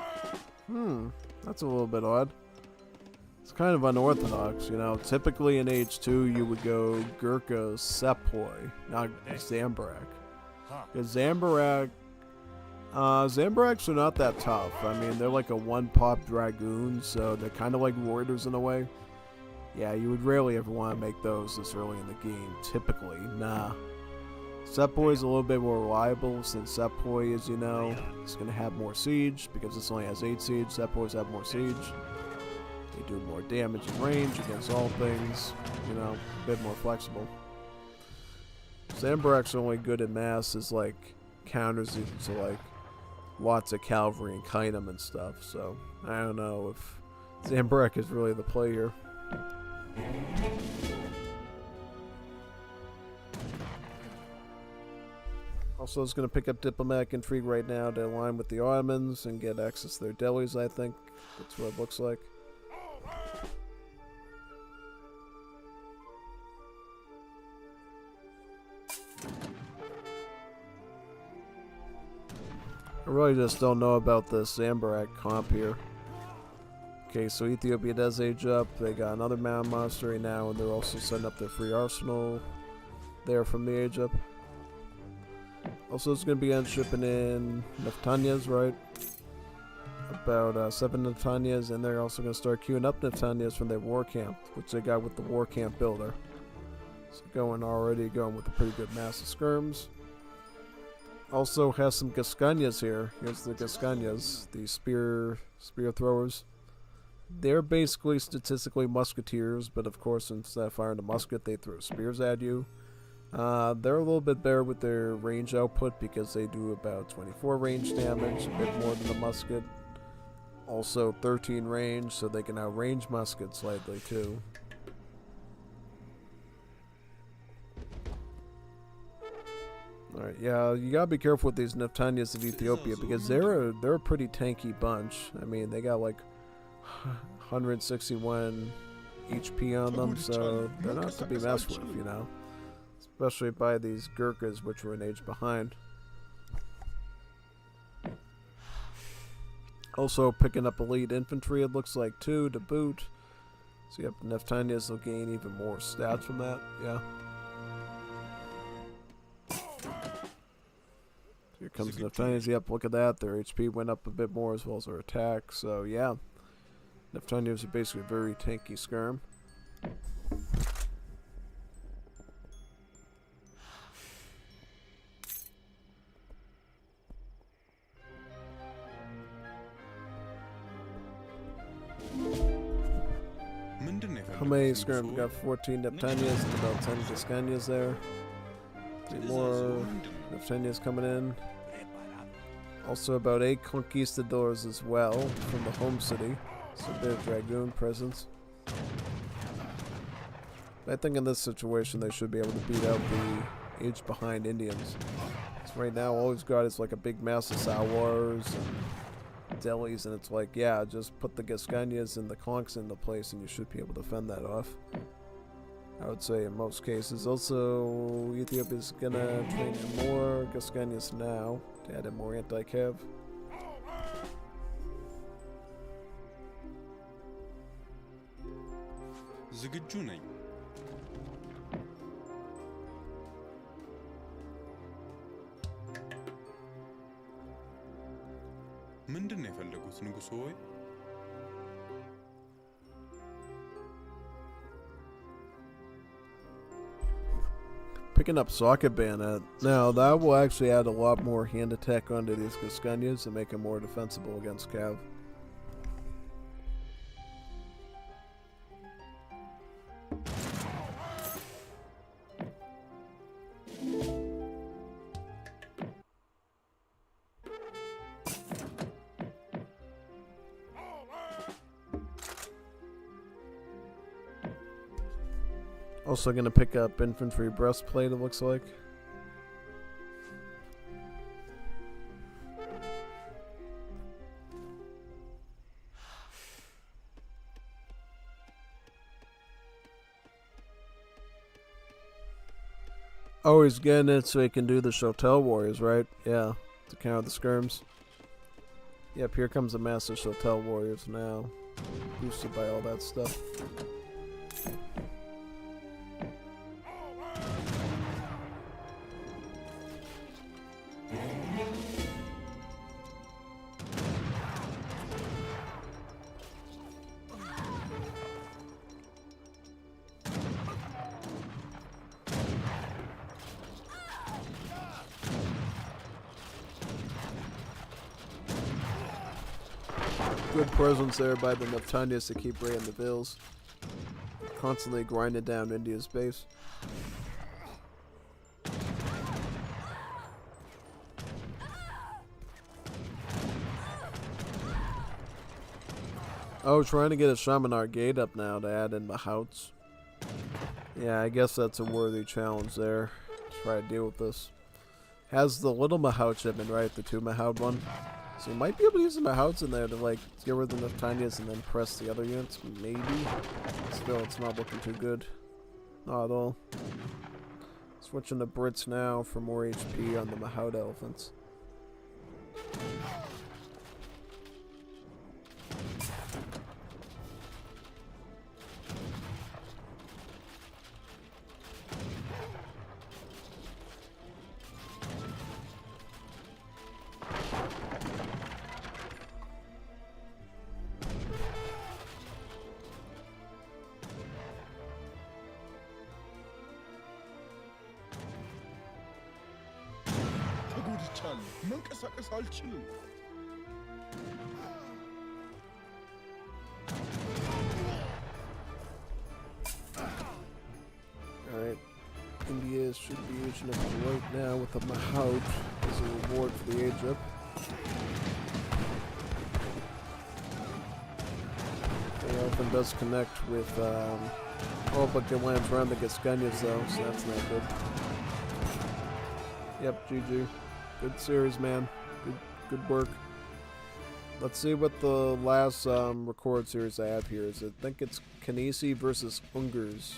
A: That's a little bit odd. It's kind of unorthodox, you know. Typically in Age 2 you would go Gurkha Sepoy, not Zambarak. Because Zambaraks are not that tough. I mean, they're like a one-pop dragoon, so they're kind of like Reuters in a way. Yeah, you would rarely ever want to make those this early in the game, typically. Nah. Sepoy is a little bit more reliable, since Sepoy is, you know, it's going to have more siege, because this only has 8 siege. Sepoys have more siege. They do more damage and range against all things, you know, a bit more flexible. Zambarak's only good in mass is like counters to like lots of cavalry and Kaitam and stuff, so I don't know if Zambarak is really the play here. Also, is going to pick up diplomatic intrigue right now to align with the Ottomans and get access to their delis, I think. That's what it looks like. I really just don't know about this Zambarak comp here. Okay, so Ethiopia does age up. They got another mountain monastery now, and they're also setting up their free arsenal there from the age up. Also, it's going to be shipping in Naftanias, right? About 7 Naftanias, and they're also going to start queuing up Naftanias from their war camp, which they got with the war camp builder. So going with a pretty good mass of skirms. Also has some Gascanias here. Here's the Gascanias, the spear throwers. They're basically statistically musketeers, but of course instead of firing a musket, they throw spears at you. They're a little bit better with their range output because they do about 24 range damage, a bit more than the musket. Also 13 range, so they can outrange muskets slightly too. Alright, yeah, you gotta be careful with these Naftanias of Ethiopia because they're a pretty tanky bunch. I mean, they got like 161 HP on them, so they're not to be messed with, you know. Especially by these Gurkhas, which were an age behind. Also picking up elite infantry, it looks like, too, to boot. So you have Naftanias will gain even more stats from that, yeah. Here comes Naftanias. Yep, look at that. Their HP went up a bit more as well as their attack. So, yeah. Naftanias are basically a very tanky skirm. How many skirms? We got 14 Naftanias and about 10 Gascanias there. 3 more Naftanias coming in. Also about 8 conquistadors as well from the home city. So a bit of dragoon presence. I think in this situation they should be able to beat out the age behind Indians. So right now all he's got is like a big mass of Sawars and delis, and it's like, yeah, just put the Gascanias and the conks into place and you should be able to fend that off. I would say in most cases. Also, Ethiopia's gonna train in more Gascanias now to add in more anti-cav.
J: ዝግጁ ነኝ ምንድን ነው የፈለጉት ንጉሥ ሆይ
A: Picking up Socket Bayonet. Now, that will actually add a lot more hand attack onto these Gascuñas and make them more defensible against Cav. Also going to pick up Infantry Breastplate, it looks like. Oh, he's getting it so he can do the Shotel Warriors, right? Yeah, to counter the skirms. Yep, here comes the Master Shotel Warriors now. Boosted by all that stuff. Good presence there by the Neptunians to keep Ray in the Bills. Constantly grinding down India's base. Oh, trying to get a Shamanar Gate up now to add in Mahouts. Yeah, I guess that's a worthy challenge there. Try to deal with this. Has the little Mahout shipment, right? The 2 Mahout one. So you might be able to use the Mahouts in there to like get rid of the Neptunians and then press the other units, maybe. Still, it's not looking too good. Not at all. Switching to Brits now for more HP on the Mahout elephants.
B: መንቀሳቀስ አልችልም።
A: Alright. India should be aging up right now with a Mahout as a reward for the age up. The elephant does connect with oh, but it lands around the Gascuñas though, so that's not good. Yep, GG. Good series, man. Good work. Let's see what the last record series I have here is. I think it's Kanisi versus Ungers.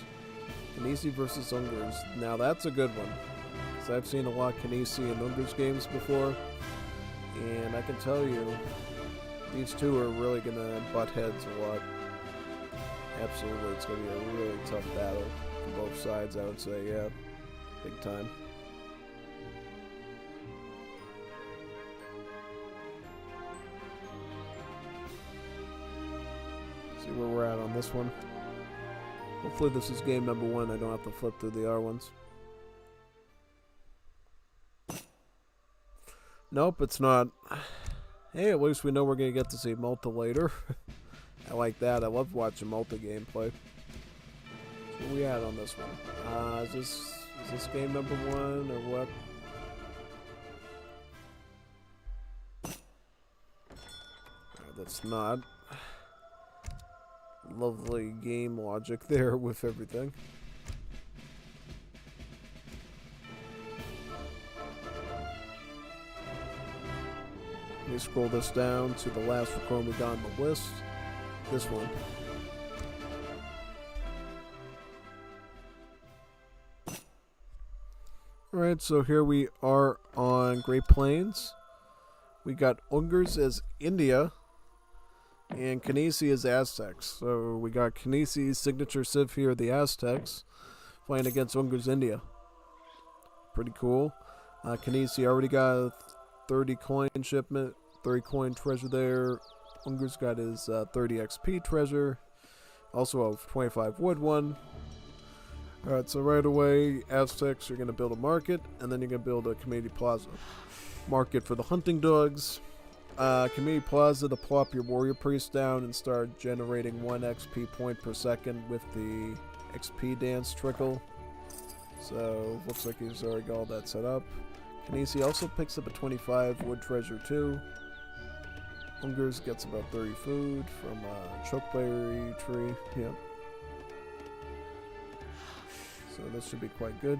A: Kanisi versus Ungers. Now that's a good one. Because I've seen a lot of Kanisi and Ungers games before. And I can tell you, these two are really going to butt heads a lot. Absolutely, it's going to be a really tough battle for both sides, I would say. Yeah, big time. See where we're at on this one. Hopefully this is game number 1. I don't have to flip through the R ones. Nope, it's not. Hey, at least we know we're going to get to see Malta later. I like that. I love watching Malta gameplay. So where we at on this one? Is this game number 1 or what? That's not. Lovely game logic there with everything. Let me scroll this down to the last record we got on the list. This one. Alright, so here we are on Great Plains. We got Ungers as India. And Kanisi is Aztecs. So we got Kanisi's signature civ here, the Aztecs, playing against Ungers India. Pretty cool. Kanisi already got a 30 coin shipment, 30 coin treasure there. Ungers got his 30 XP treasure. Also a 25 wood one. Alright, so right away, Aztecs are going to build a market, and then you're going to build a community plaza. Market for the hunting dogs. Community plaza to plop your warrior priest down and start generating 1 XP point per second with the XP dance trickle. So, looks like he's already got all that set up. Kinesi also picks up a 25 wood treasure too. Ungers gets about 30 food from a chokeberry tree. Yep. So this should be quite good.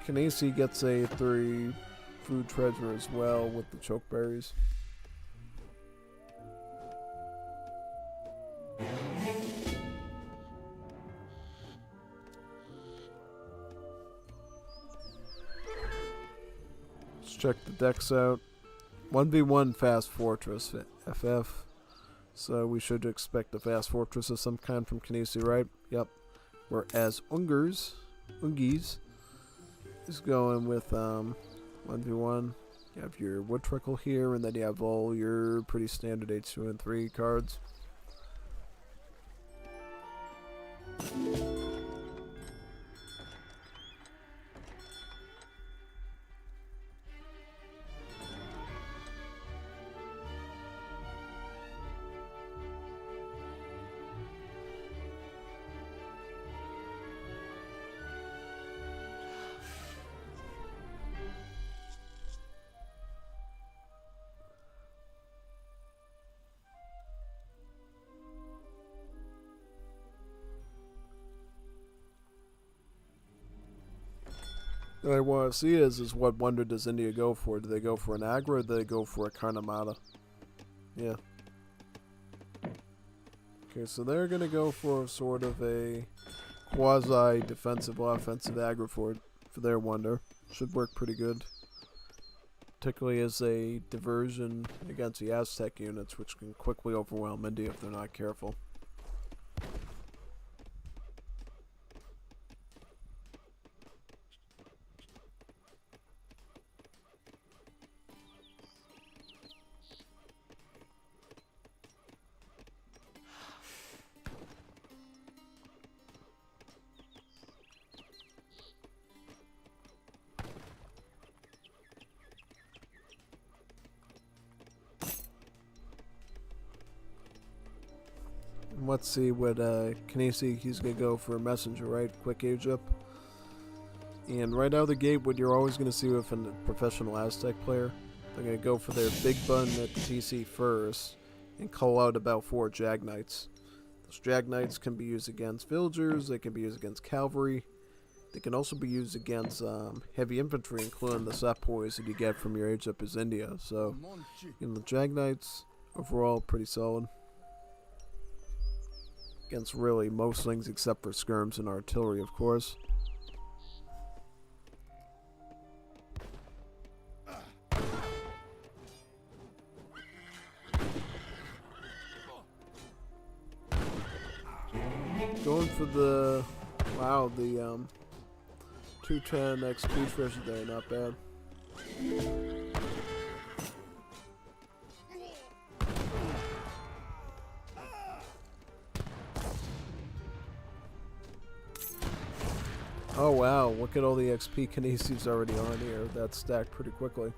A: Kinesi gets a 3 food treasure as well with the chokeberries. Let's check the decks out. 1v1 Fast Fortress FF. So we should expect a Fast Fortress of some kind from Kinesi, right? Yep. Whereas Ungies is going with 1v1. You have your wood trickle here, and then you have all your pretty standard H2 and 3 cards. What I want to see is what wonder does India go for? Do they go for an aggro or do they go for a Karnamata? Yeah. Okay, so they're going to go for sort of a quasi-defensive offensive aggro for their wonder. Should work pretty good. Particularly as a diversion against the Aztec units, which can quickly overwhelm India if they're not careful. Let's see what Kinesi, he's going to go for a messenger, right? Quick age up. And right out of the gate, what you're always going to see with a professional Aztec player, they're going to go for their big button at the TC first and call out about 4 Jag Knights. Those Jag Knights can be used against villagers, they can be used against cavalry, they can also be used against heavy infantry, including the sepoys that you get from your age up as India. So, the Jag Knights, overall, pretty solid. Against really most things except for skirms and artillery, of course. Going for the 210 XP treasure there, not bad. Oh wow, look at all the XP Kinesi's already on here. That's stacked pretty quickly.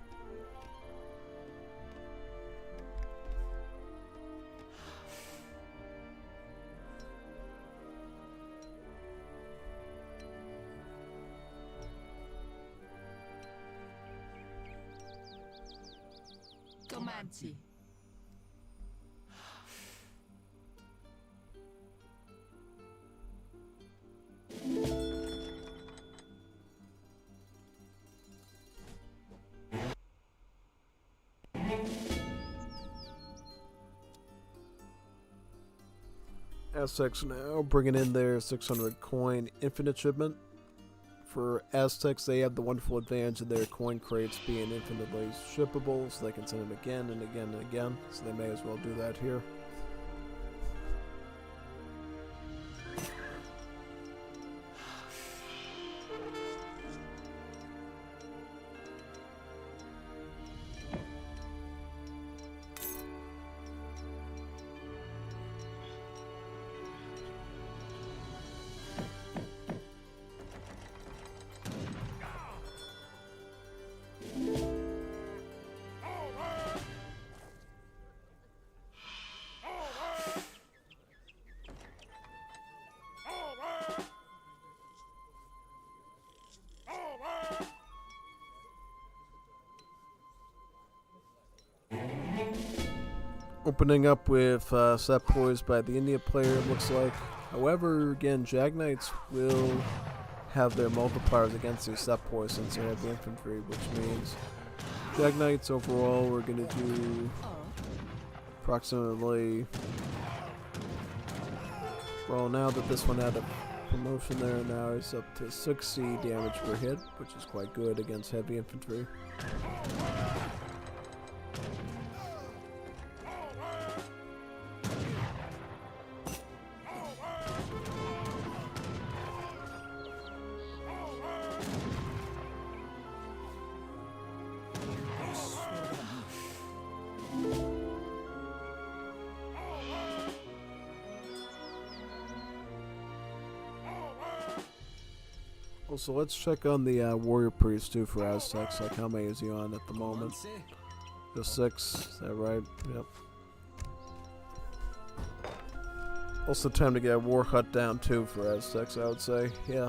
K: Tomanzi.
A: Aztecs now bringing in their 600 coin infinite shipment. For Aztecs, they have the wonderful advantage of their coin crates being infinitely shippable, so they can send them again and again and again, so they may as well do that here. Opening up with set poised by the India player, it looks like. However, again, Jag Knights will have their multipliers against their set poise since they have the infantry, which means Jag Knights overall we're going to do approximately, well, now that this one had a promotion there, now it's up to 60 damage per hit, which is quite good against heavy infantry. Also, let's check on the warrior priest too for Aztecs. Like, how many is he on at the moment? Just 6. Is that right? Yep. Also, time to get a war hut down too for Aztecs, I would say. Yeah.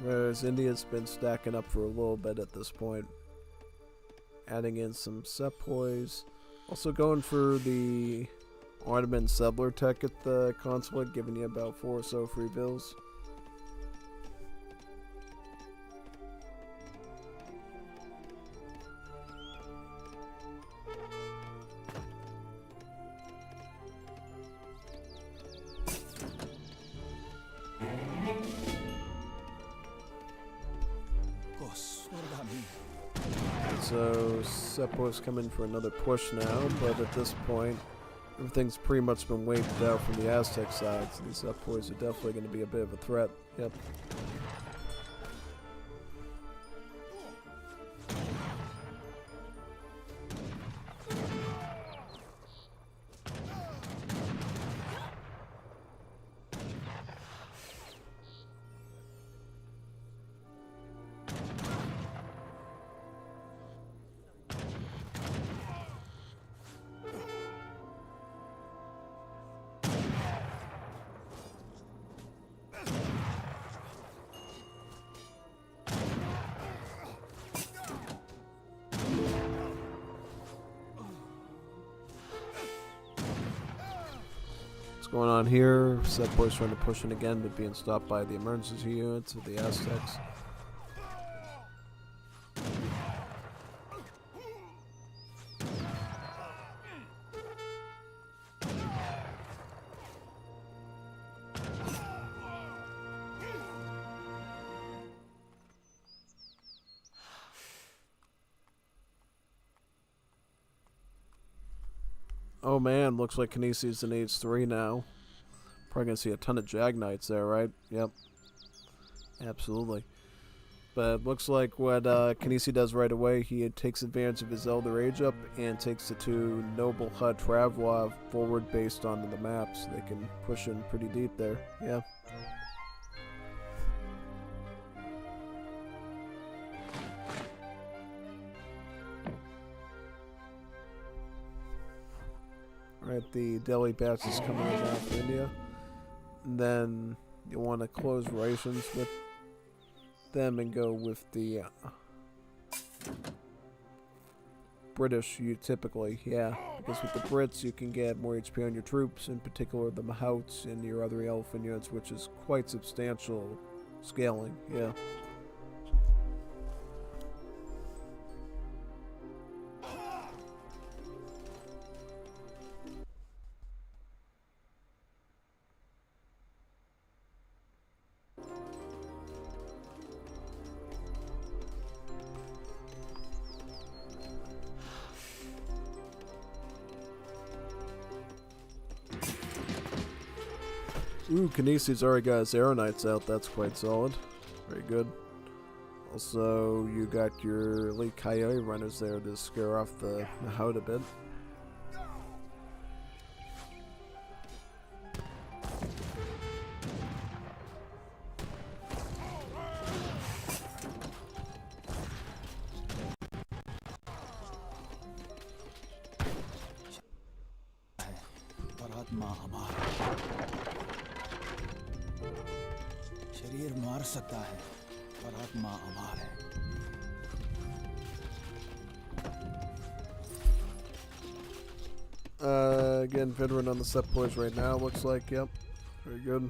A: Whereas India's been stacking up for a little bit at this point. Adding in some set poise. Also going for the Ottoman settler tech at the consulate, giving you about 4 or so free bills. So Seppo's coming for another push now, but at this point, everything's pretty much been wiped out from the Aztec side, so these Seppo's are definitely going to be a bit of a threat. Yep. Going on here, Seppo's trying to push in again, but being stopped by the emergency units of the Aztecs. Oh man, looks like Kinesi's in H3 now. Probably gonna see a ton of Jag Knights there, right? Yep. Absolutely. But it looks like what Kinesi does right away, he takes advantage of his Elder Age up and takes the 2 Noble Hut Travlov forward based onto the map, so they can push in pretty deep there. Yeah. Right, the Delhi batch is coming in now for India. And then you want to close relations with them and go with the British, you typically, yeah. Because with the Brits, you can get more HP on your troops, in particular the Mahouts and your other elephant units, which is quite substantial scaling, yeah. Ooh, Kinesi's already got his Arrow Knights out. That's quite solid. Very good. Also, you got your elite Coyote runners there to scare off the Mahout a bit.
F: शरीर मार सकता है पर आत्मा अमर है।
A: Again, veteran on the sepoys right now, looks like. Yep. Very good.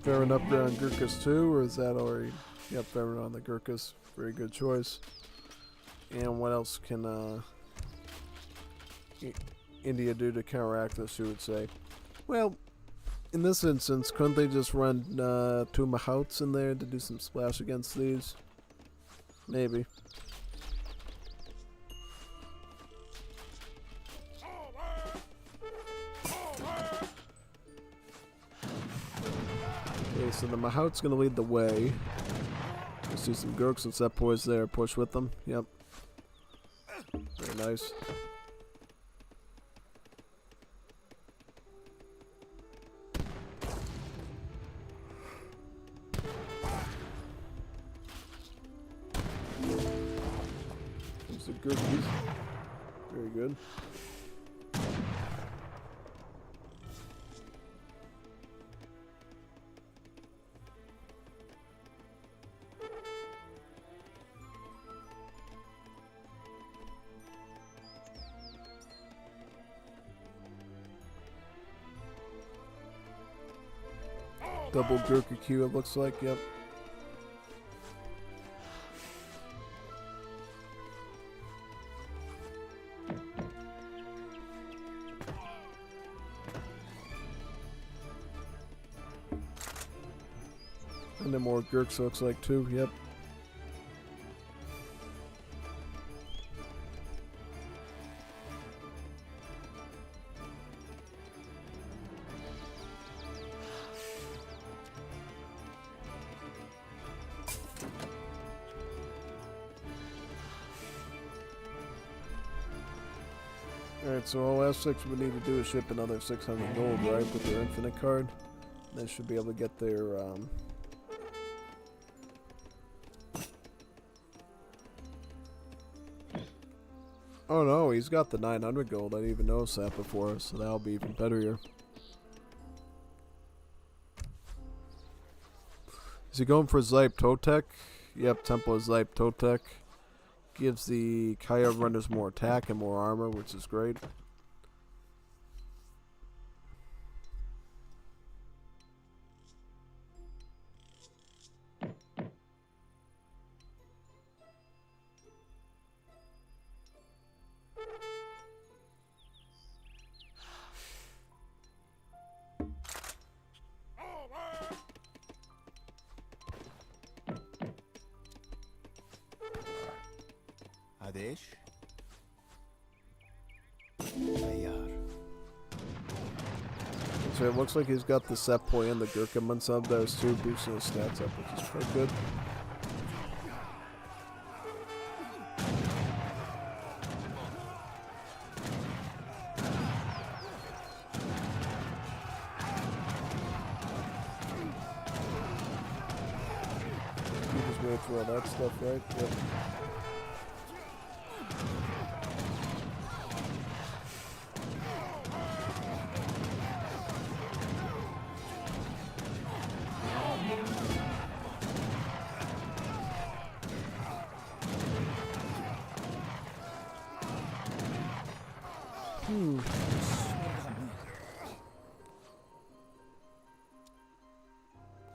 A: Veteran upgrade on Gurkhas too, or is that already? Yep, veteran on the Gurkhas. Very good choice. And what else can India do to counteract this, you would say? Well, in this instance, couldn't they just run 2 Mahouts in there to do some splash against these? Maybe. Okay, so the Mahout's gonna lead the way. I see some Gurks and sepoys there. Push with them. Yep. Very nice. There's the Gurkies. Very good. Double Gurkha Q, it looks like, yep. And then more Gurks looks like too, yep. Alright, so all last 6 we need to do is ship another 600 gold, right, with their infinite card. They should be able to get their, Oh no, he's got the 900 gold. I didn't even notice that before, so that'll be even better here. Is he going for Zype Totek? Yep, Temple of Zype Totek. Gives the Kaya runners more attack and more armor, which is great.
F: Adesh? Tayar.
A: So it looks like he's got the Sepoy and the Gurkha Mansab. Those two boosting his stats up, which is quite good. You just wait for all that stuff, right? Yep.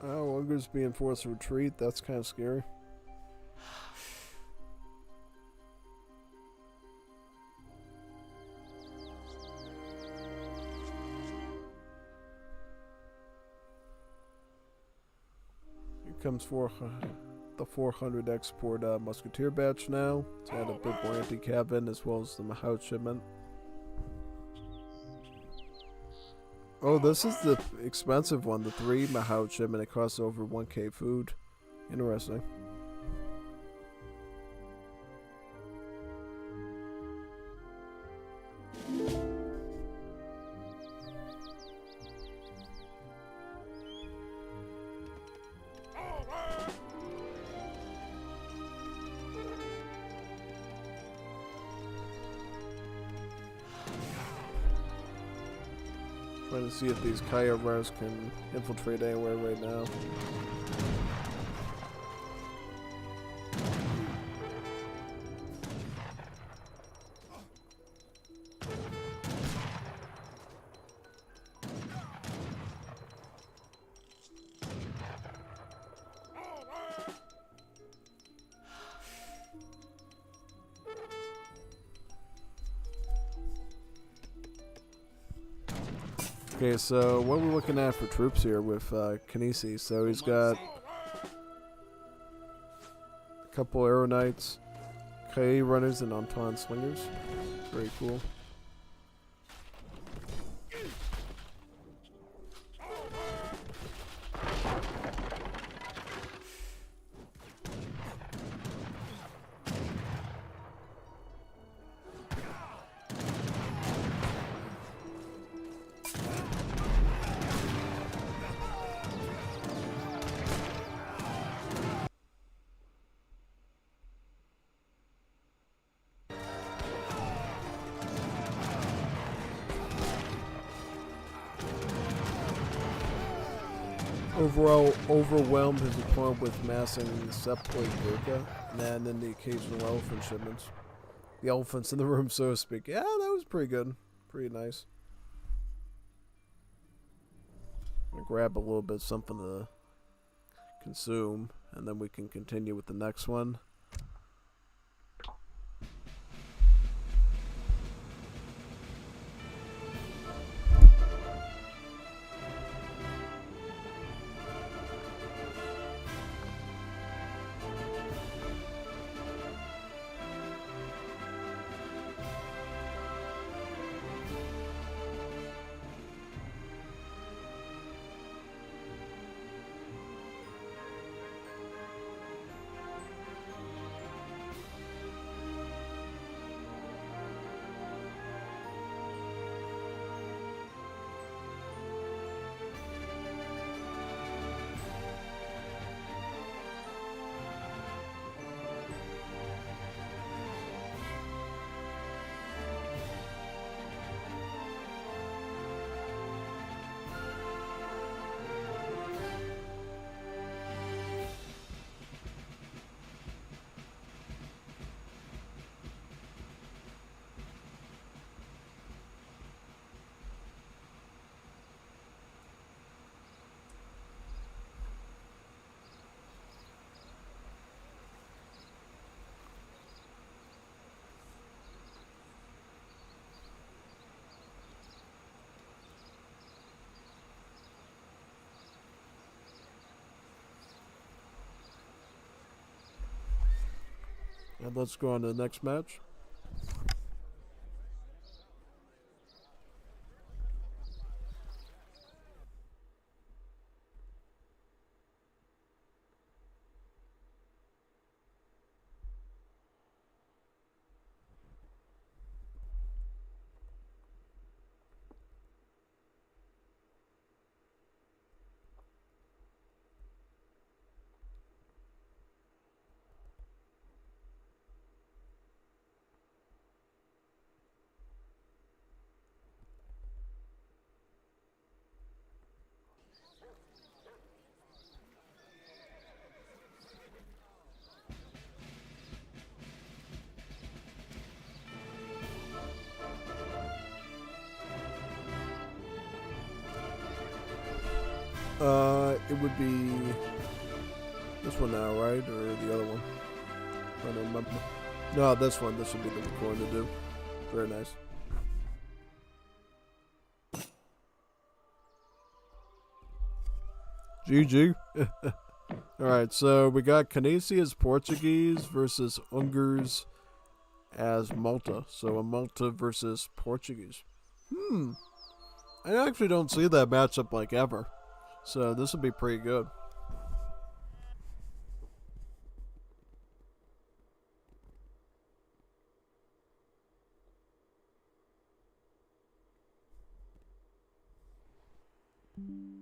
A: Oh, Ogre's being forced to retreat. That's kind of scary. Here comes the 400 export musketeer batch now. It's had a bit more anti-cabin as well as the Mahout shipment. Oh, this is the expensive one, the 3 Mahout shipment. It costs over 1k food. Interesting. Trying to see if these cliffhangars can infiltrate anywhere right now. Okay, so what are we looking at for troops here with Kinesi? So he's got a couple Arrow Knights, KA Runners, and Anton Slingers. Very cool. Overall, overwhelmed his opponent with massing Septoid Gurkha, and then the occasional elephant shipments. The elephants in the room, so to speak. Yeah, that was pretty good. Pretty nice. I'm gonna grab a little bit of something to consume, and then we can continue with the next one. And let's go on to the next match. It would be this one now, right? Or the other one? I don't remember. No, this one. This would be the recording to do. Very nice. GG. Alright, so we got Kinesi as Portuguese versus Ungers as Malta. So a Malta versus Portuguese. I actually don't see that matchup like ever. So this would be pretty good.
K: Sim.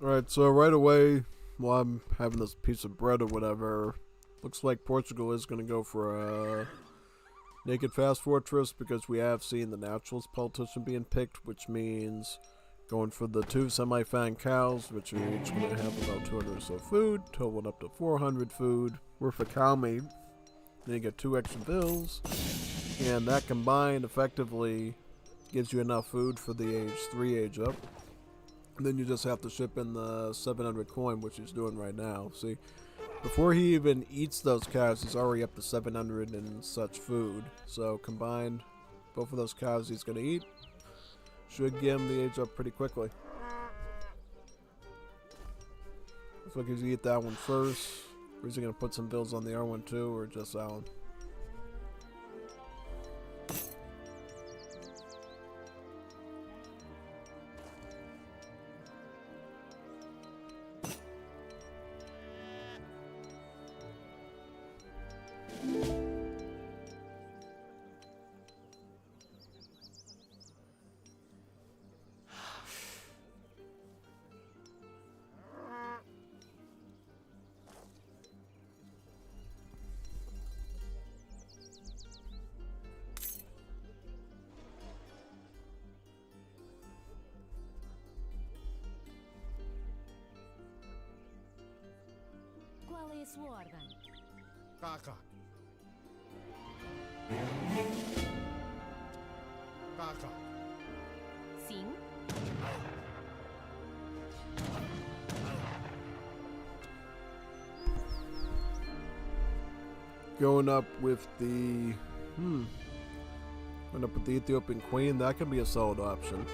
A: Alright, so right away, while I'm having this piece of bread or whatever, looks like Portugal is going to go for a naked fast fortress because we have seen the naturalist politician being picked, which means going for the 2 semi-fine cows, which are each going to have about 200 or so food, totaling up to 400 food. Worth a cow meat. Then you get 2 extra bills, and that combined effectively gives you enough food for the age 3 age up. And then you just have to ship in the 700 coin, which he's doing right now. See, before he even eats those cows, he's already up to 700 and such food. So combined, both of those cows he's going to eat should get him the age up pretty quickly. Looks like he's going to eat that one first. Or is he going to put some bills on the other one too, or just that one?
K: Qual é a sua ordem?
D: Kaka. Kaka.
K: Sim?
A: Going up with the going up with the Ethiopian Queen, that can be a solid option.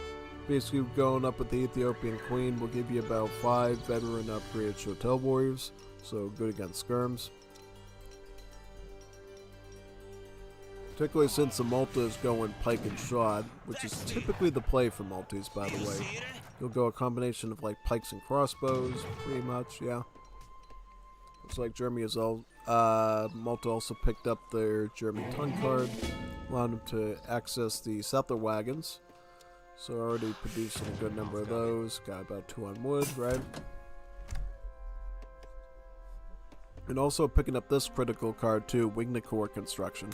A: Basically, going up with the Ethiopian Queen will give you about 5 veteran upgraded Shotel warriors, so good against skirms. Particularly since the Malta is going pike and shot, which is typically the play for Maltese, by the way. You'll go a combination of like pikes and crossbows, pretty much, yeah. Looks like Germany is all. Malta also picked up their German ton card, allowing them to access the settler wagons. So already producing a good number of those. Got about 2 on wood, right? And also picking up this critical card too, Wignacore Construction.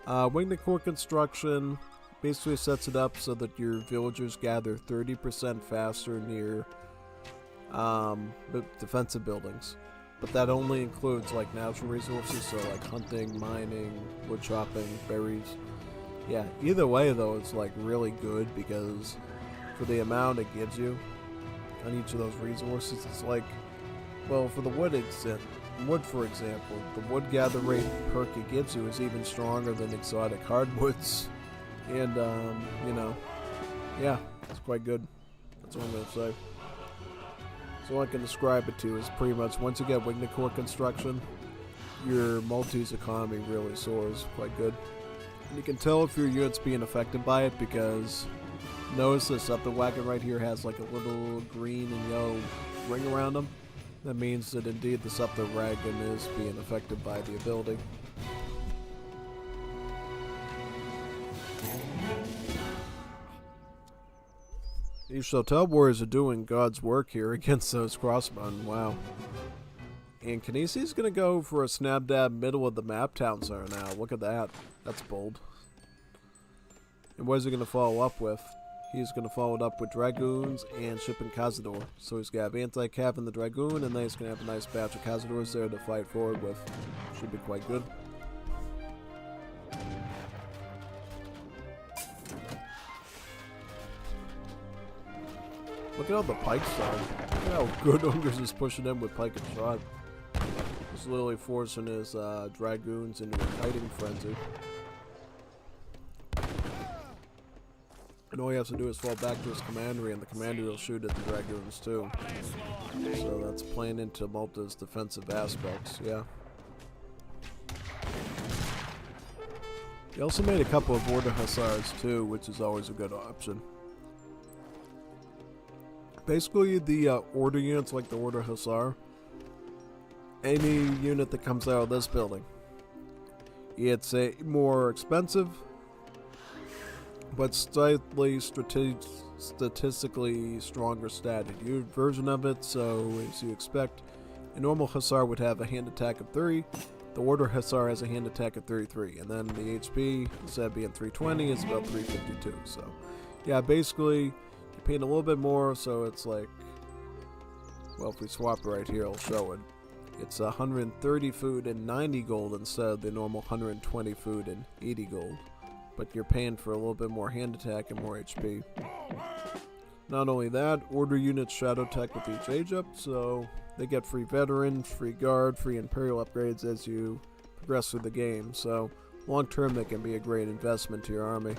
A: Wignacore Construction basically sets it up so that your villagers gather 30% faster near defensive buildings. But that only includes like natural resources, so like hunting, mining, wood chopping, berries. Yeah, either way though, it's like really good because for the amount it gives you on each of those resources, it's like, well, for the wood for example, the wood gather rate perk it gives you is even stronger than exotic hardwoods. And, you know, yeah, it's quite good. That's what I'm going to say. So all I can describe it to is pretty much once you get Wignacore Construction, your Maltese economy really soars quite good. And you can tell if your unit's being affected by it because notice this up the wagon right here has like a little green and yellow ring around them. That means that indeed the Scepter wagon is being affected by the ability. These Shotel warriors are doing God's work here against those crossbowmen, wow. And Kinesi's gonna go for a snap dab middle of the map town center now. Look at that. That's bold. And what is he gonna follow up with? He's going to follow it up with Dragoons and shipping Cazador. So he's going to have anti-cav in the Dragoon, and then he's going to have a nice batch of Cazadors there to fight forward with. Should be quite good. Look at all the pikes are. Look at how good Ungers is pushing them with pike and shot. He's literally forcing his Dragoons into a fighting frenzy. And all he has to do is fall back to his commandery, and the commandery will shoot at the Dragoons too. So that's playing into Malta's defensive aspects, yeah. He also made a couple of Order Hussars too, which is always a good option. Basically, the Order units like the Order Hussar, any unit that comes out of this building, it's a more expensive, but slightly statistically stronger statted version of it. So, as you expect, a normal Hussar would have a hand attack of 3. The Order Hussar has a hand attack of 33, and then the HP, instead of being 320, is about 352. So, yeah, basically, you're paying a little bit more, so it's like, well, if we swap it right here, I'll show it. It's 130 food and 90 gold instead of the normal 120 food and 80 gold. But you're paying for a little bit more hand attack and more HP. Not only that, Order units shadow tech with each age up, so they get free veteran, free guard, free imperial upgrades as you progress through the game. So long term, they can be a great investment to your army.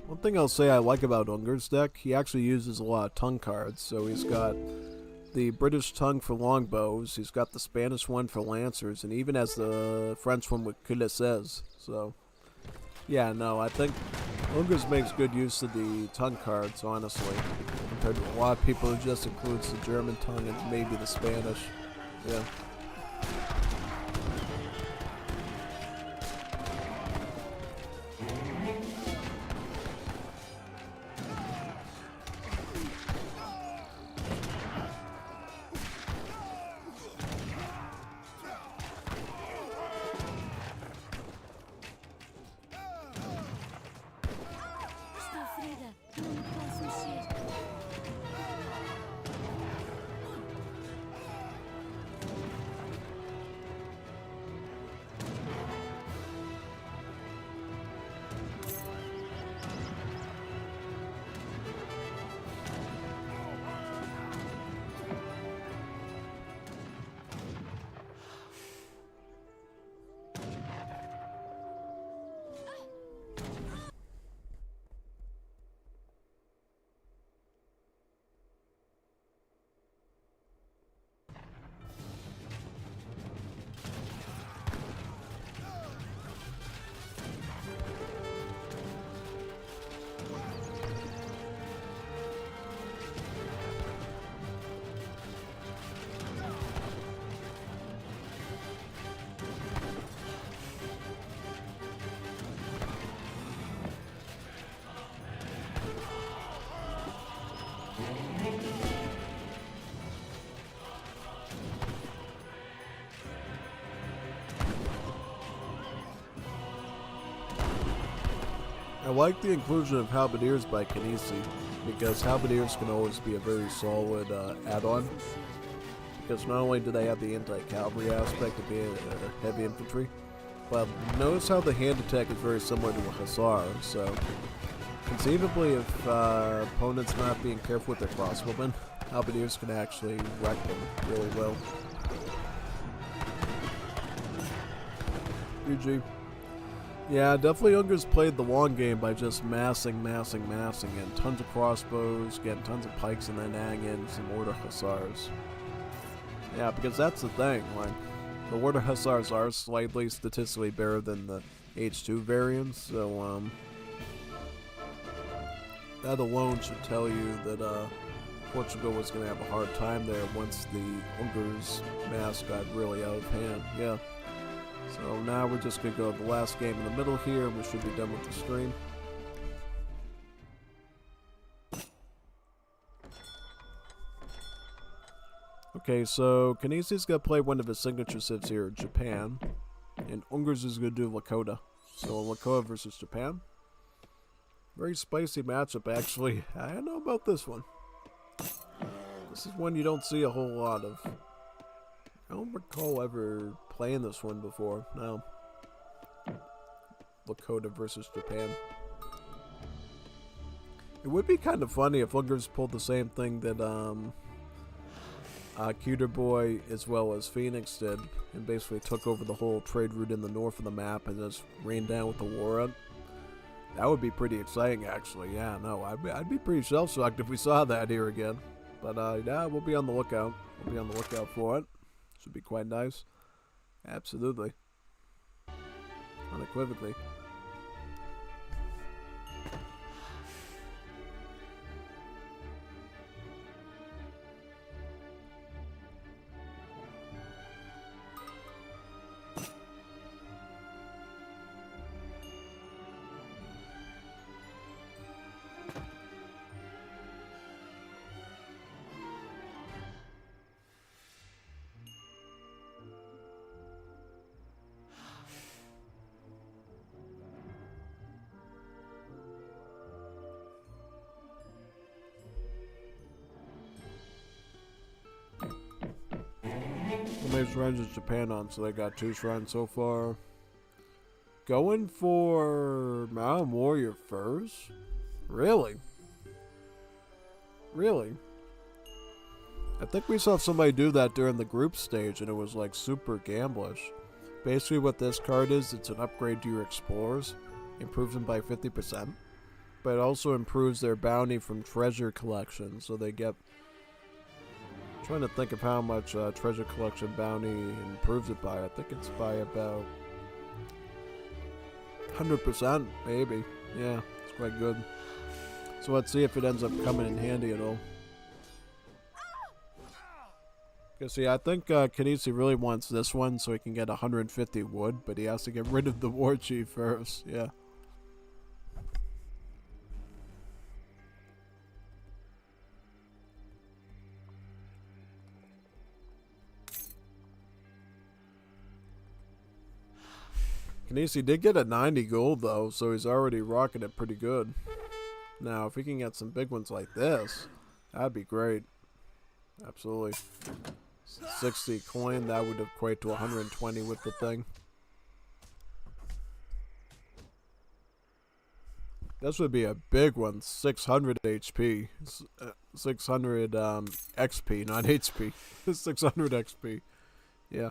A: One thing I'll say I like about Unger's deck, he actually uses a lot of tongue cards. So he's got the British tongue for longbows, he's got the Spanish one for lancers, and even has the French one with culisses. So, yeah, no, I think Unger's makes good use of the tongue cards, honestly, compared to a lot of people who just includes the German tongue and maybe the Spanish. Yeah. I like the inclusion of Halberdiers by Kinesi, because Halberdiers can always be a very solid add-on, because not only do they have the anti-cavalry aspect of being heavy infantry, but notice how the hand attack is very similar to a Hussar, so conceivably if opponents not being careful with their crossbowmen, Halberdiers can actually wreck them really well. GG. Yeah, definitely Unger's played the long game by just massing, and tons of crossbows, getting tons of pikes, and then adding in some Order Hussars. Yeah, because that's the thing, like, the Order Hussars are slightly statistically better than the H2 variants, so, that alone should tell you that, Portugal was going to have a hard time there once the Unger's mass got really out of hand, yeah. So now we're just going to go to the last game in the middle here, and we should be done with the stream. Okay, so Kinesi's going to play one of his signature civs here, Japan, and Unger's is going to do Lakota. So Lakota versus Japan. Very spicy matchup, actually. I don't know about this one. This is one you don't see a whole lot of. I don't recall ever playing this one before, no. Lakota versus Japan. It would be kind of funny if Unger's pulled the same thing that Cuter Boy as well as Phoenix did, and basically took over the whole trade route in the north of the map and just rained down with the war on. That would be pretty exciting, actually. Yeah, no, I'd be pretty shell-shocked if we saw that here again. But yeah, we'll be on the lookout. We'll be on the lookout for it. Should be quite nice. Absolutely. Unequivocally. How many shrines is Japan on? So they got 2 shrines so far. Going for Mountain Warrior first? Really? Really? I think we saw somebody do that during the group stage and it was like super gamblish. Basically what this card is, it's an upgrade to your explorers. Improves them by 50%. But it also improves their bounty from treasure collection. So they get... I'm trying to think of how much treasure collection bounty improves it by. I think it's by about 100% maybe. Yeah, it's quite good. So let's see if it ends up coming in handy at all. Because see, I think Kanisi really wants this one so he can get 150 wood, but he has to get rid of the war chief first. Yeah. Kanisi did get a 90 gold though, so he's already rocking it pretty good. Now, if he can get some big ones like this, that'd be great. Absolutely. 60 coin, that would equate to 120 with the thing. This would be a big one, 600 HP. 600 XP, not HP. 600 XP. Yeah.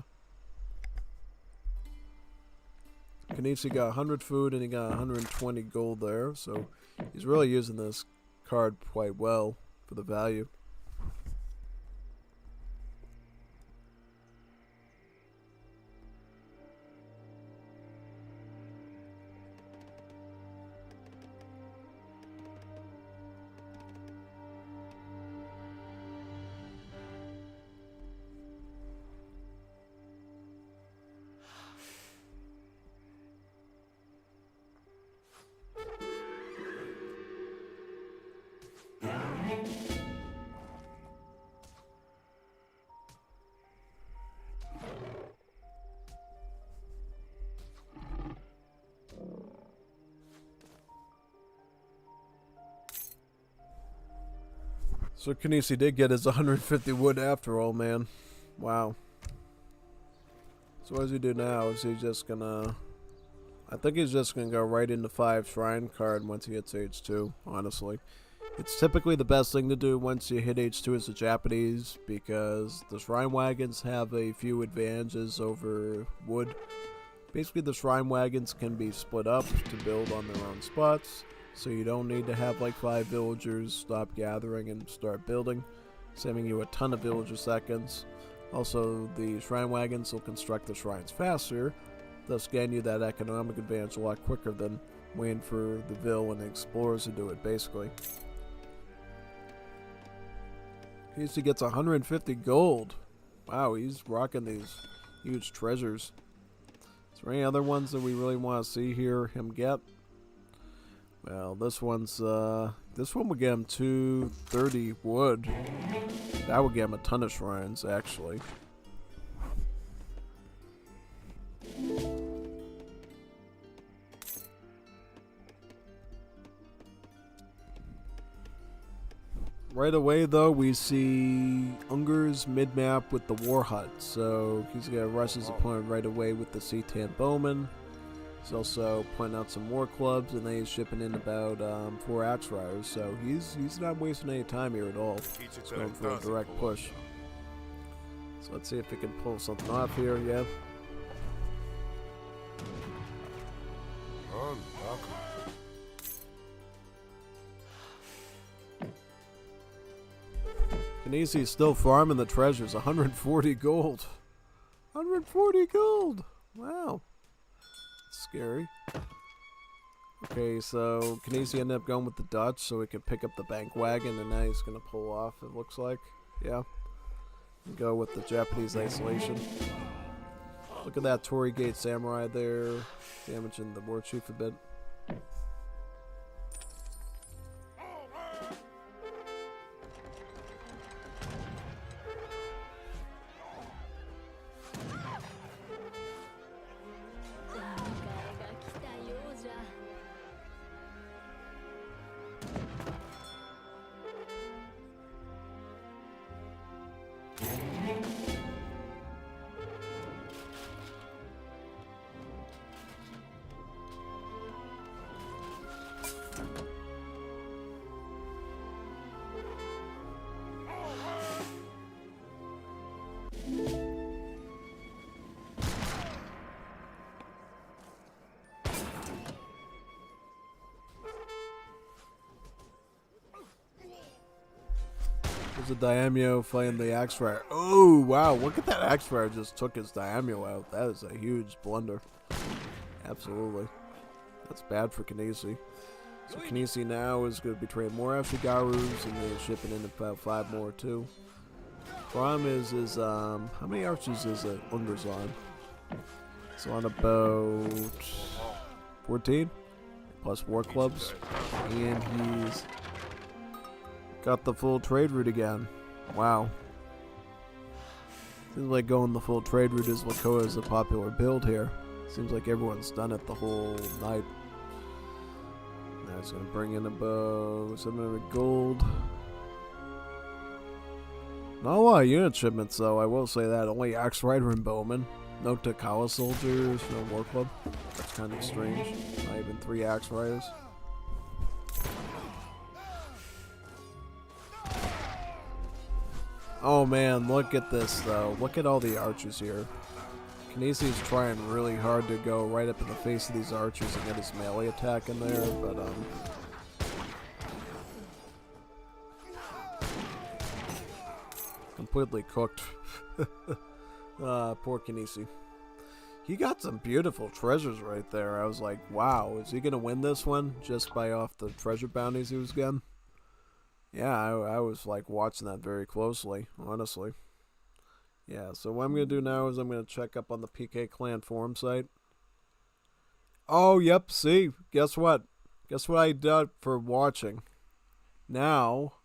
A: Kanisi got 100 food and he got 120 gold there, so he's really using this card quite well for the value. So Kanisi did get his 150 wood after all, man. Wow. So what does he do now? Is he just gonna... I think he's just gonna go right into 5 shrine card once he hits H2, honestly. It's typically the best thing to do once you hit H2 as a Japanese, because the shrine wagons have a few advantages over wood. Basically the shrine wagons can be split up to build on their own spots. So you don't need to have like 5 villagers stop gathering and start building, saving you a ton of villager seconds. Also, the shrine wagons will construct the shrines faster, thus getting you that economic advantage a lot quicker than waiting for the Vil and the explorers to do it, basically. He gets 150 gold. Wow, he's rocking these huge treasures. Is there any other ones that we really want to see here him get? Well, this one would get him 230 wood. That would get him a ton of shrines, actually. Right away, though, we see Unger's mid-map with the War Hut. So he's going to rush his opponent right away with the Seatan Bowman. He's also pointing out some war clubs, and then he's shipping in about 4 axe riders. So he's not wasting any time here at all. He's going for a direct push. So let's see if he can pull something off here. Yeah. Kanisi's still farming the treasures. 140 gold. 140 gold. Wow. Scary. Okay, so Kanisi ended up going with the Dutch so he could pick up the bank wagon, and now he's going to pull off, it looks like. Yeah. And go with the Japanese isolation. Look at that Torii Gate Samurai there, damaging the war chief a bit. There's a Daimyo fighting the Axe Rider. Oh, wow. Look at that Axe Rider just took his Daimyo out. That is a huge blunder. Absolutely. That's bad for Kinesi. So Kinesi now is going to be training more Ashigarus, and they're shipping in about 5 more too. Problem is how many archers is it Unger's on? It's on about 14 plus war clubs, and he's got the full trade route again. Wow. Seems like going the full trade route is Lakoa is a popular build here. Seems like everyone's done it the whole night. Now it's going to bring in about 700 gold. Not a lot of unit shipments though, I will say that. Only Axe Rider and Bowman. No Takawa soldiers, no war club. That's kind of strange. Not even 3 Axe Riders. Oh man, look at this though. Look at all the archers here. Kinesi's trying really hard to go right up in the face of these archers and get his melee attack in there, but completely cooked. Poor Kinesi. He got some beautiful treasures right there. I was like, wow, is he gonna win this one just by off the treasure bounties he was getting? Yeah, I was like watching that very closely, honestly. Yeah, so what I'm going to do now is I'm going to check up on the PK Clan forum site. Oh, yep, see? Guess what? Guess what I did for watching? Now,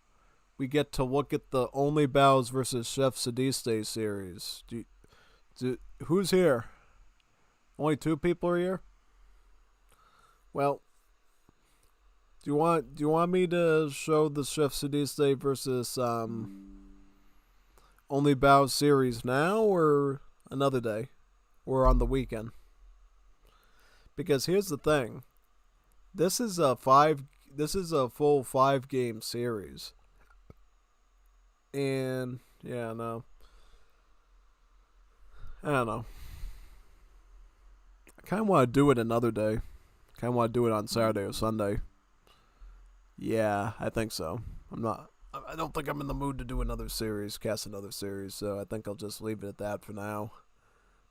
A: we get to look at the Only Bows versus Chef Sadiste series. Who's here? Only 2 people are here? Well, do you want me to show the Chef Sadiste versus Only Bow series now or another day or on the weekend? Because here's the thing. This is a full 5 game series. And yeah, no. I don't know. I kind of want to do it another day. Kind of want to do it on Saturday or Sunday. Yeah, I think so. I don't think I'm in the mood to do another series, cast another series, so I think I'll just leave it at that for now.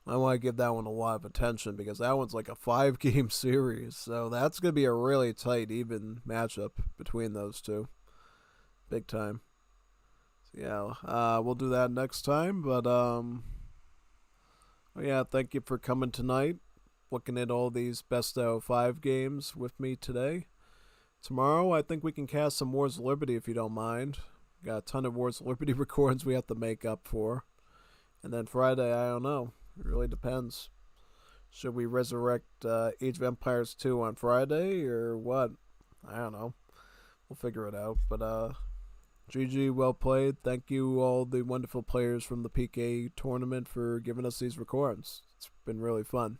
A: I want to give that one a lot of attention because that one's like a 5 game series, so that's going to be a really tight, even matchup between those two. Big time. So yeah, we'll do that next time, but yeah, thank you for coming tonight, looking at all these best out of 5 games with me today. Tomorrow, I think we can cast some Wars of Liberty if you don't mind. Got a ton of Wars of Liberty records we have to make up for. And then Friday, I don't know. It really depends. Should we resurrect Age of Empires 2 on Friday or what? I don't know. We'll figure it out. But GG, well played. Thank you all the wonderful players from the PK tournament for giving us these records. It's been really fun.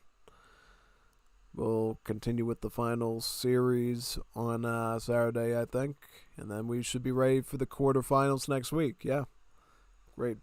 A: We'll continue with the final series on Saturday, I think. And then we should be ready for the quarterfinals next week. Yeah. Great.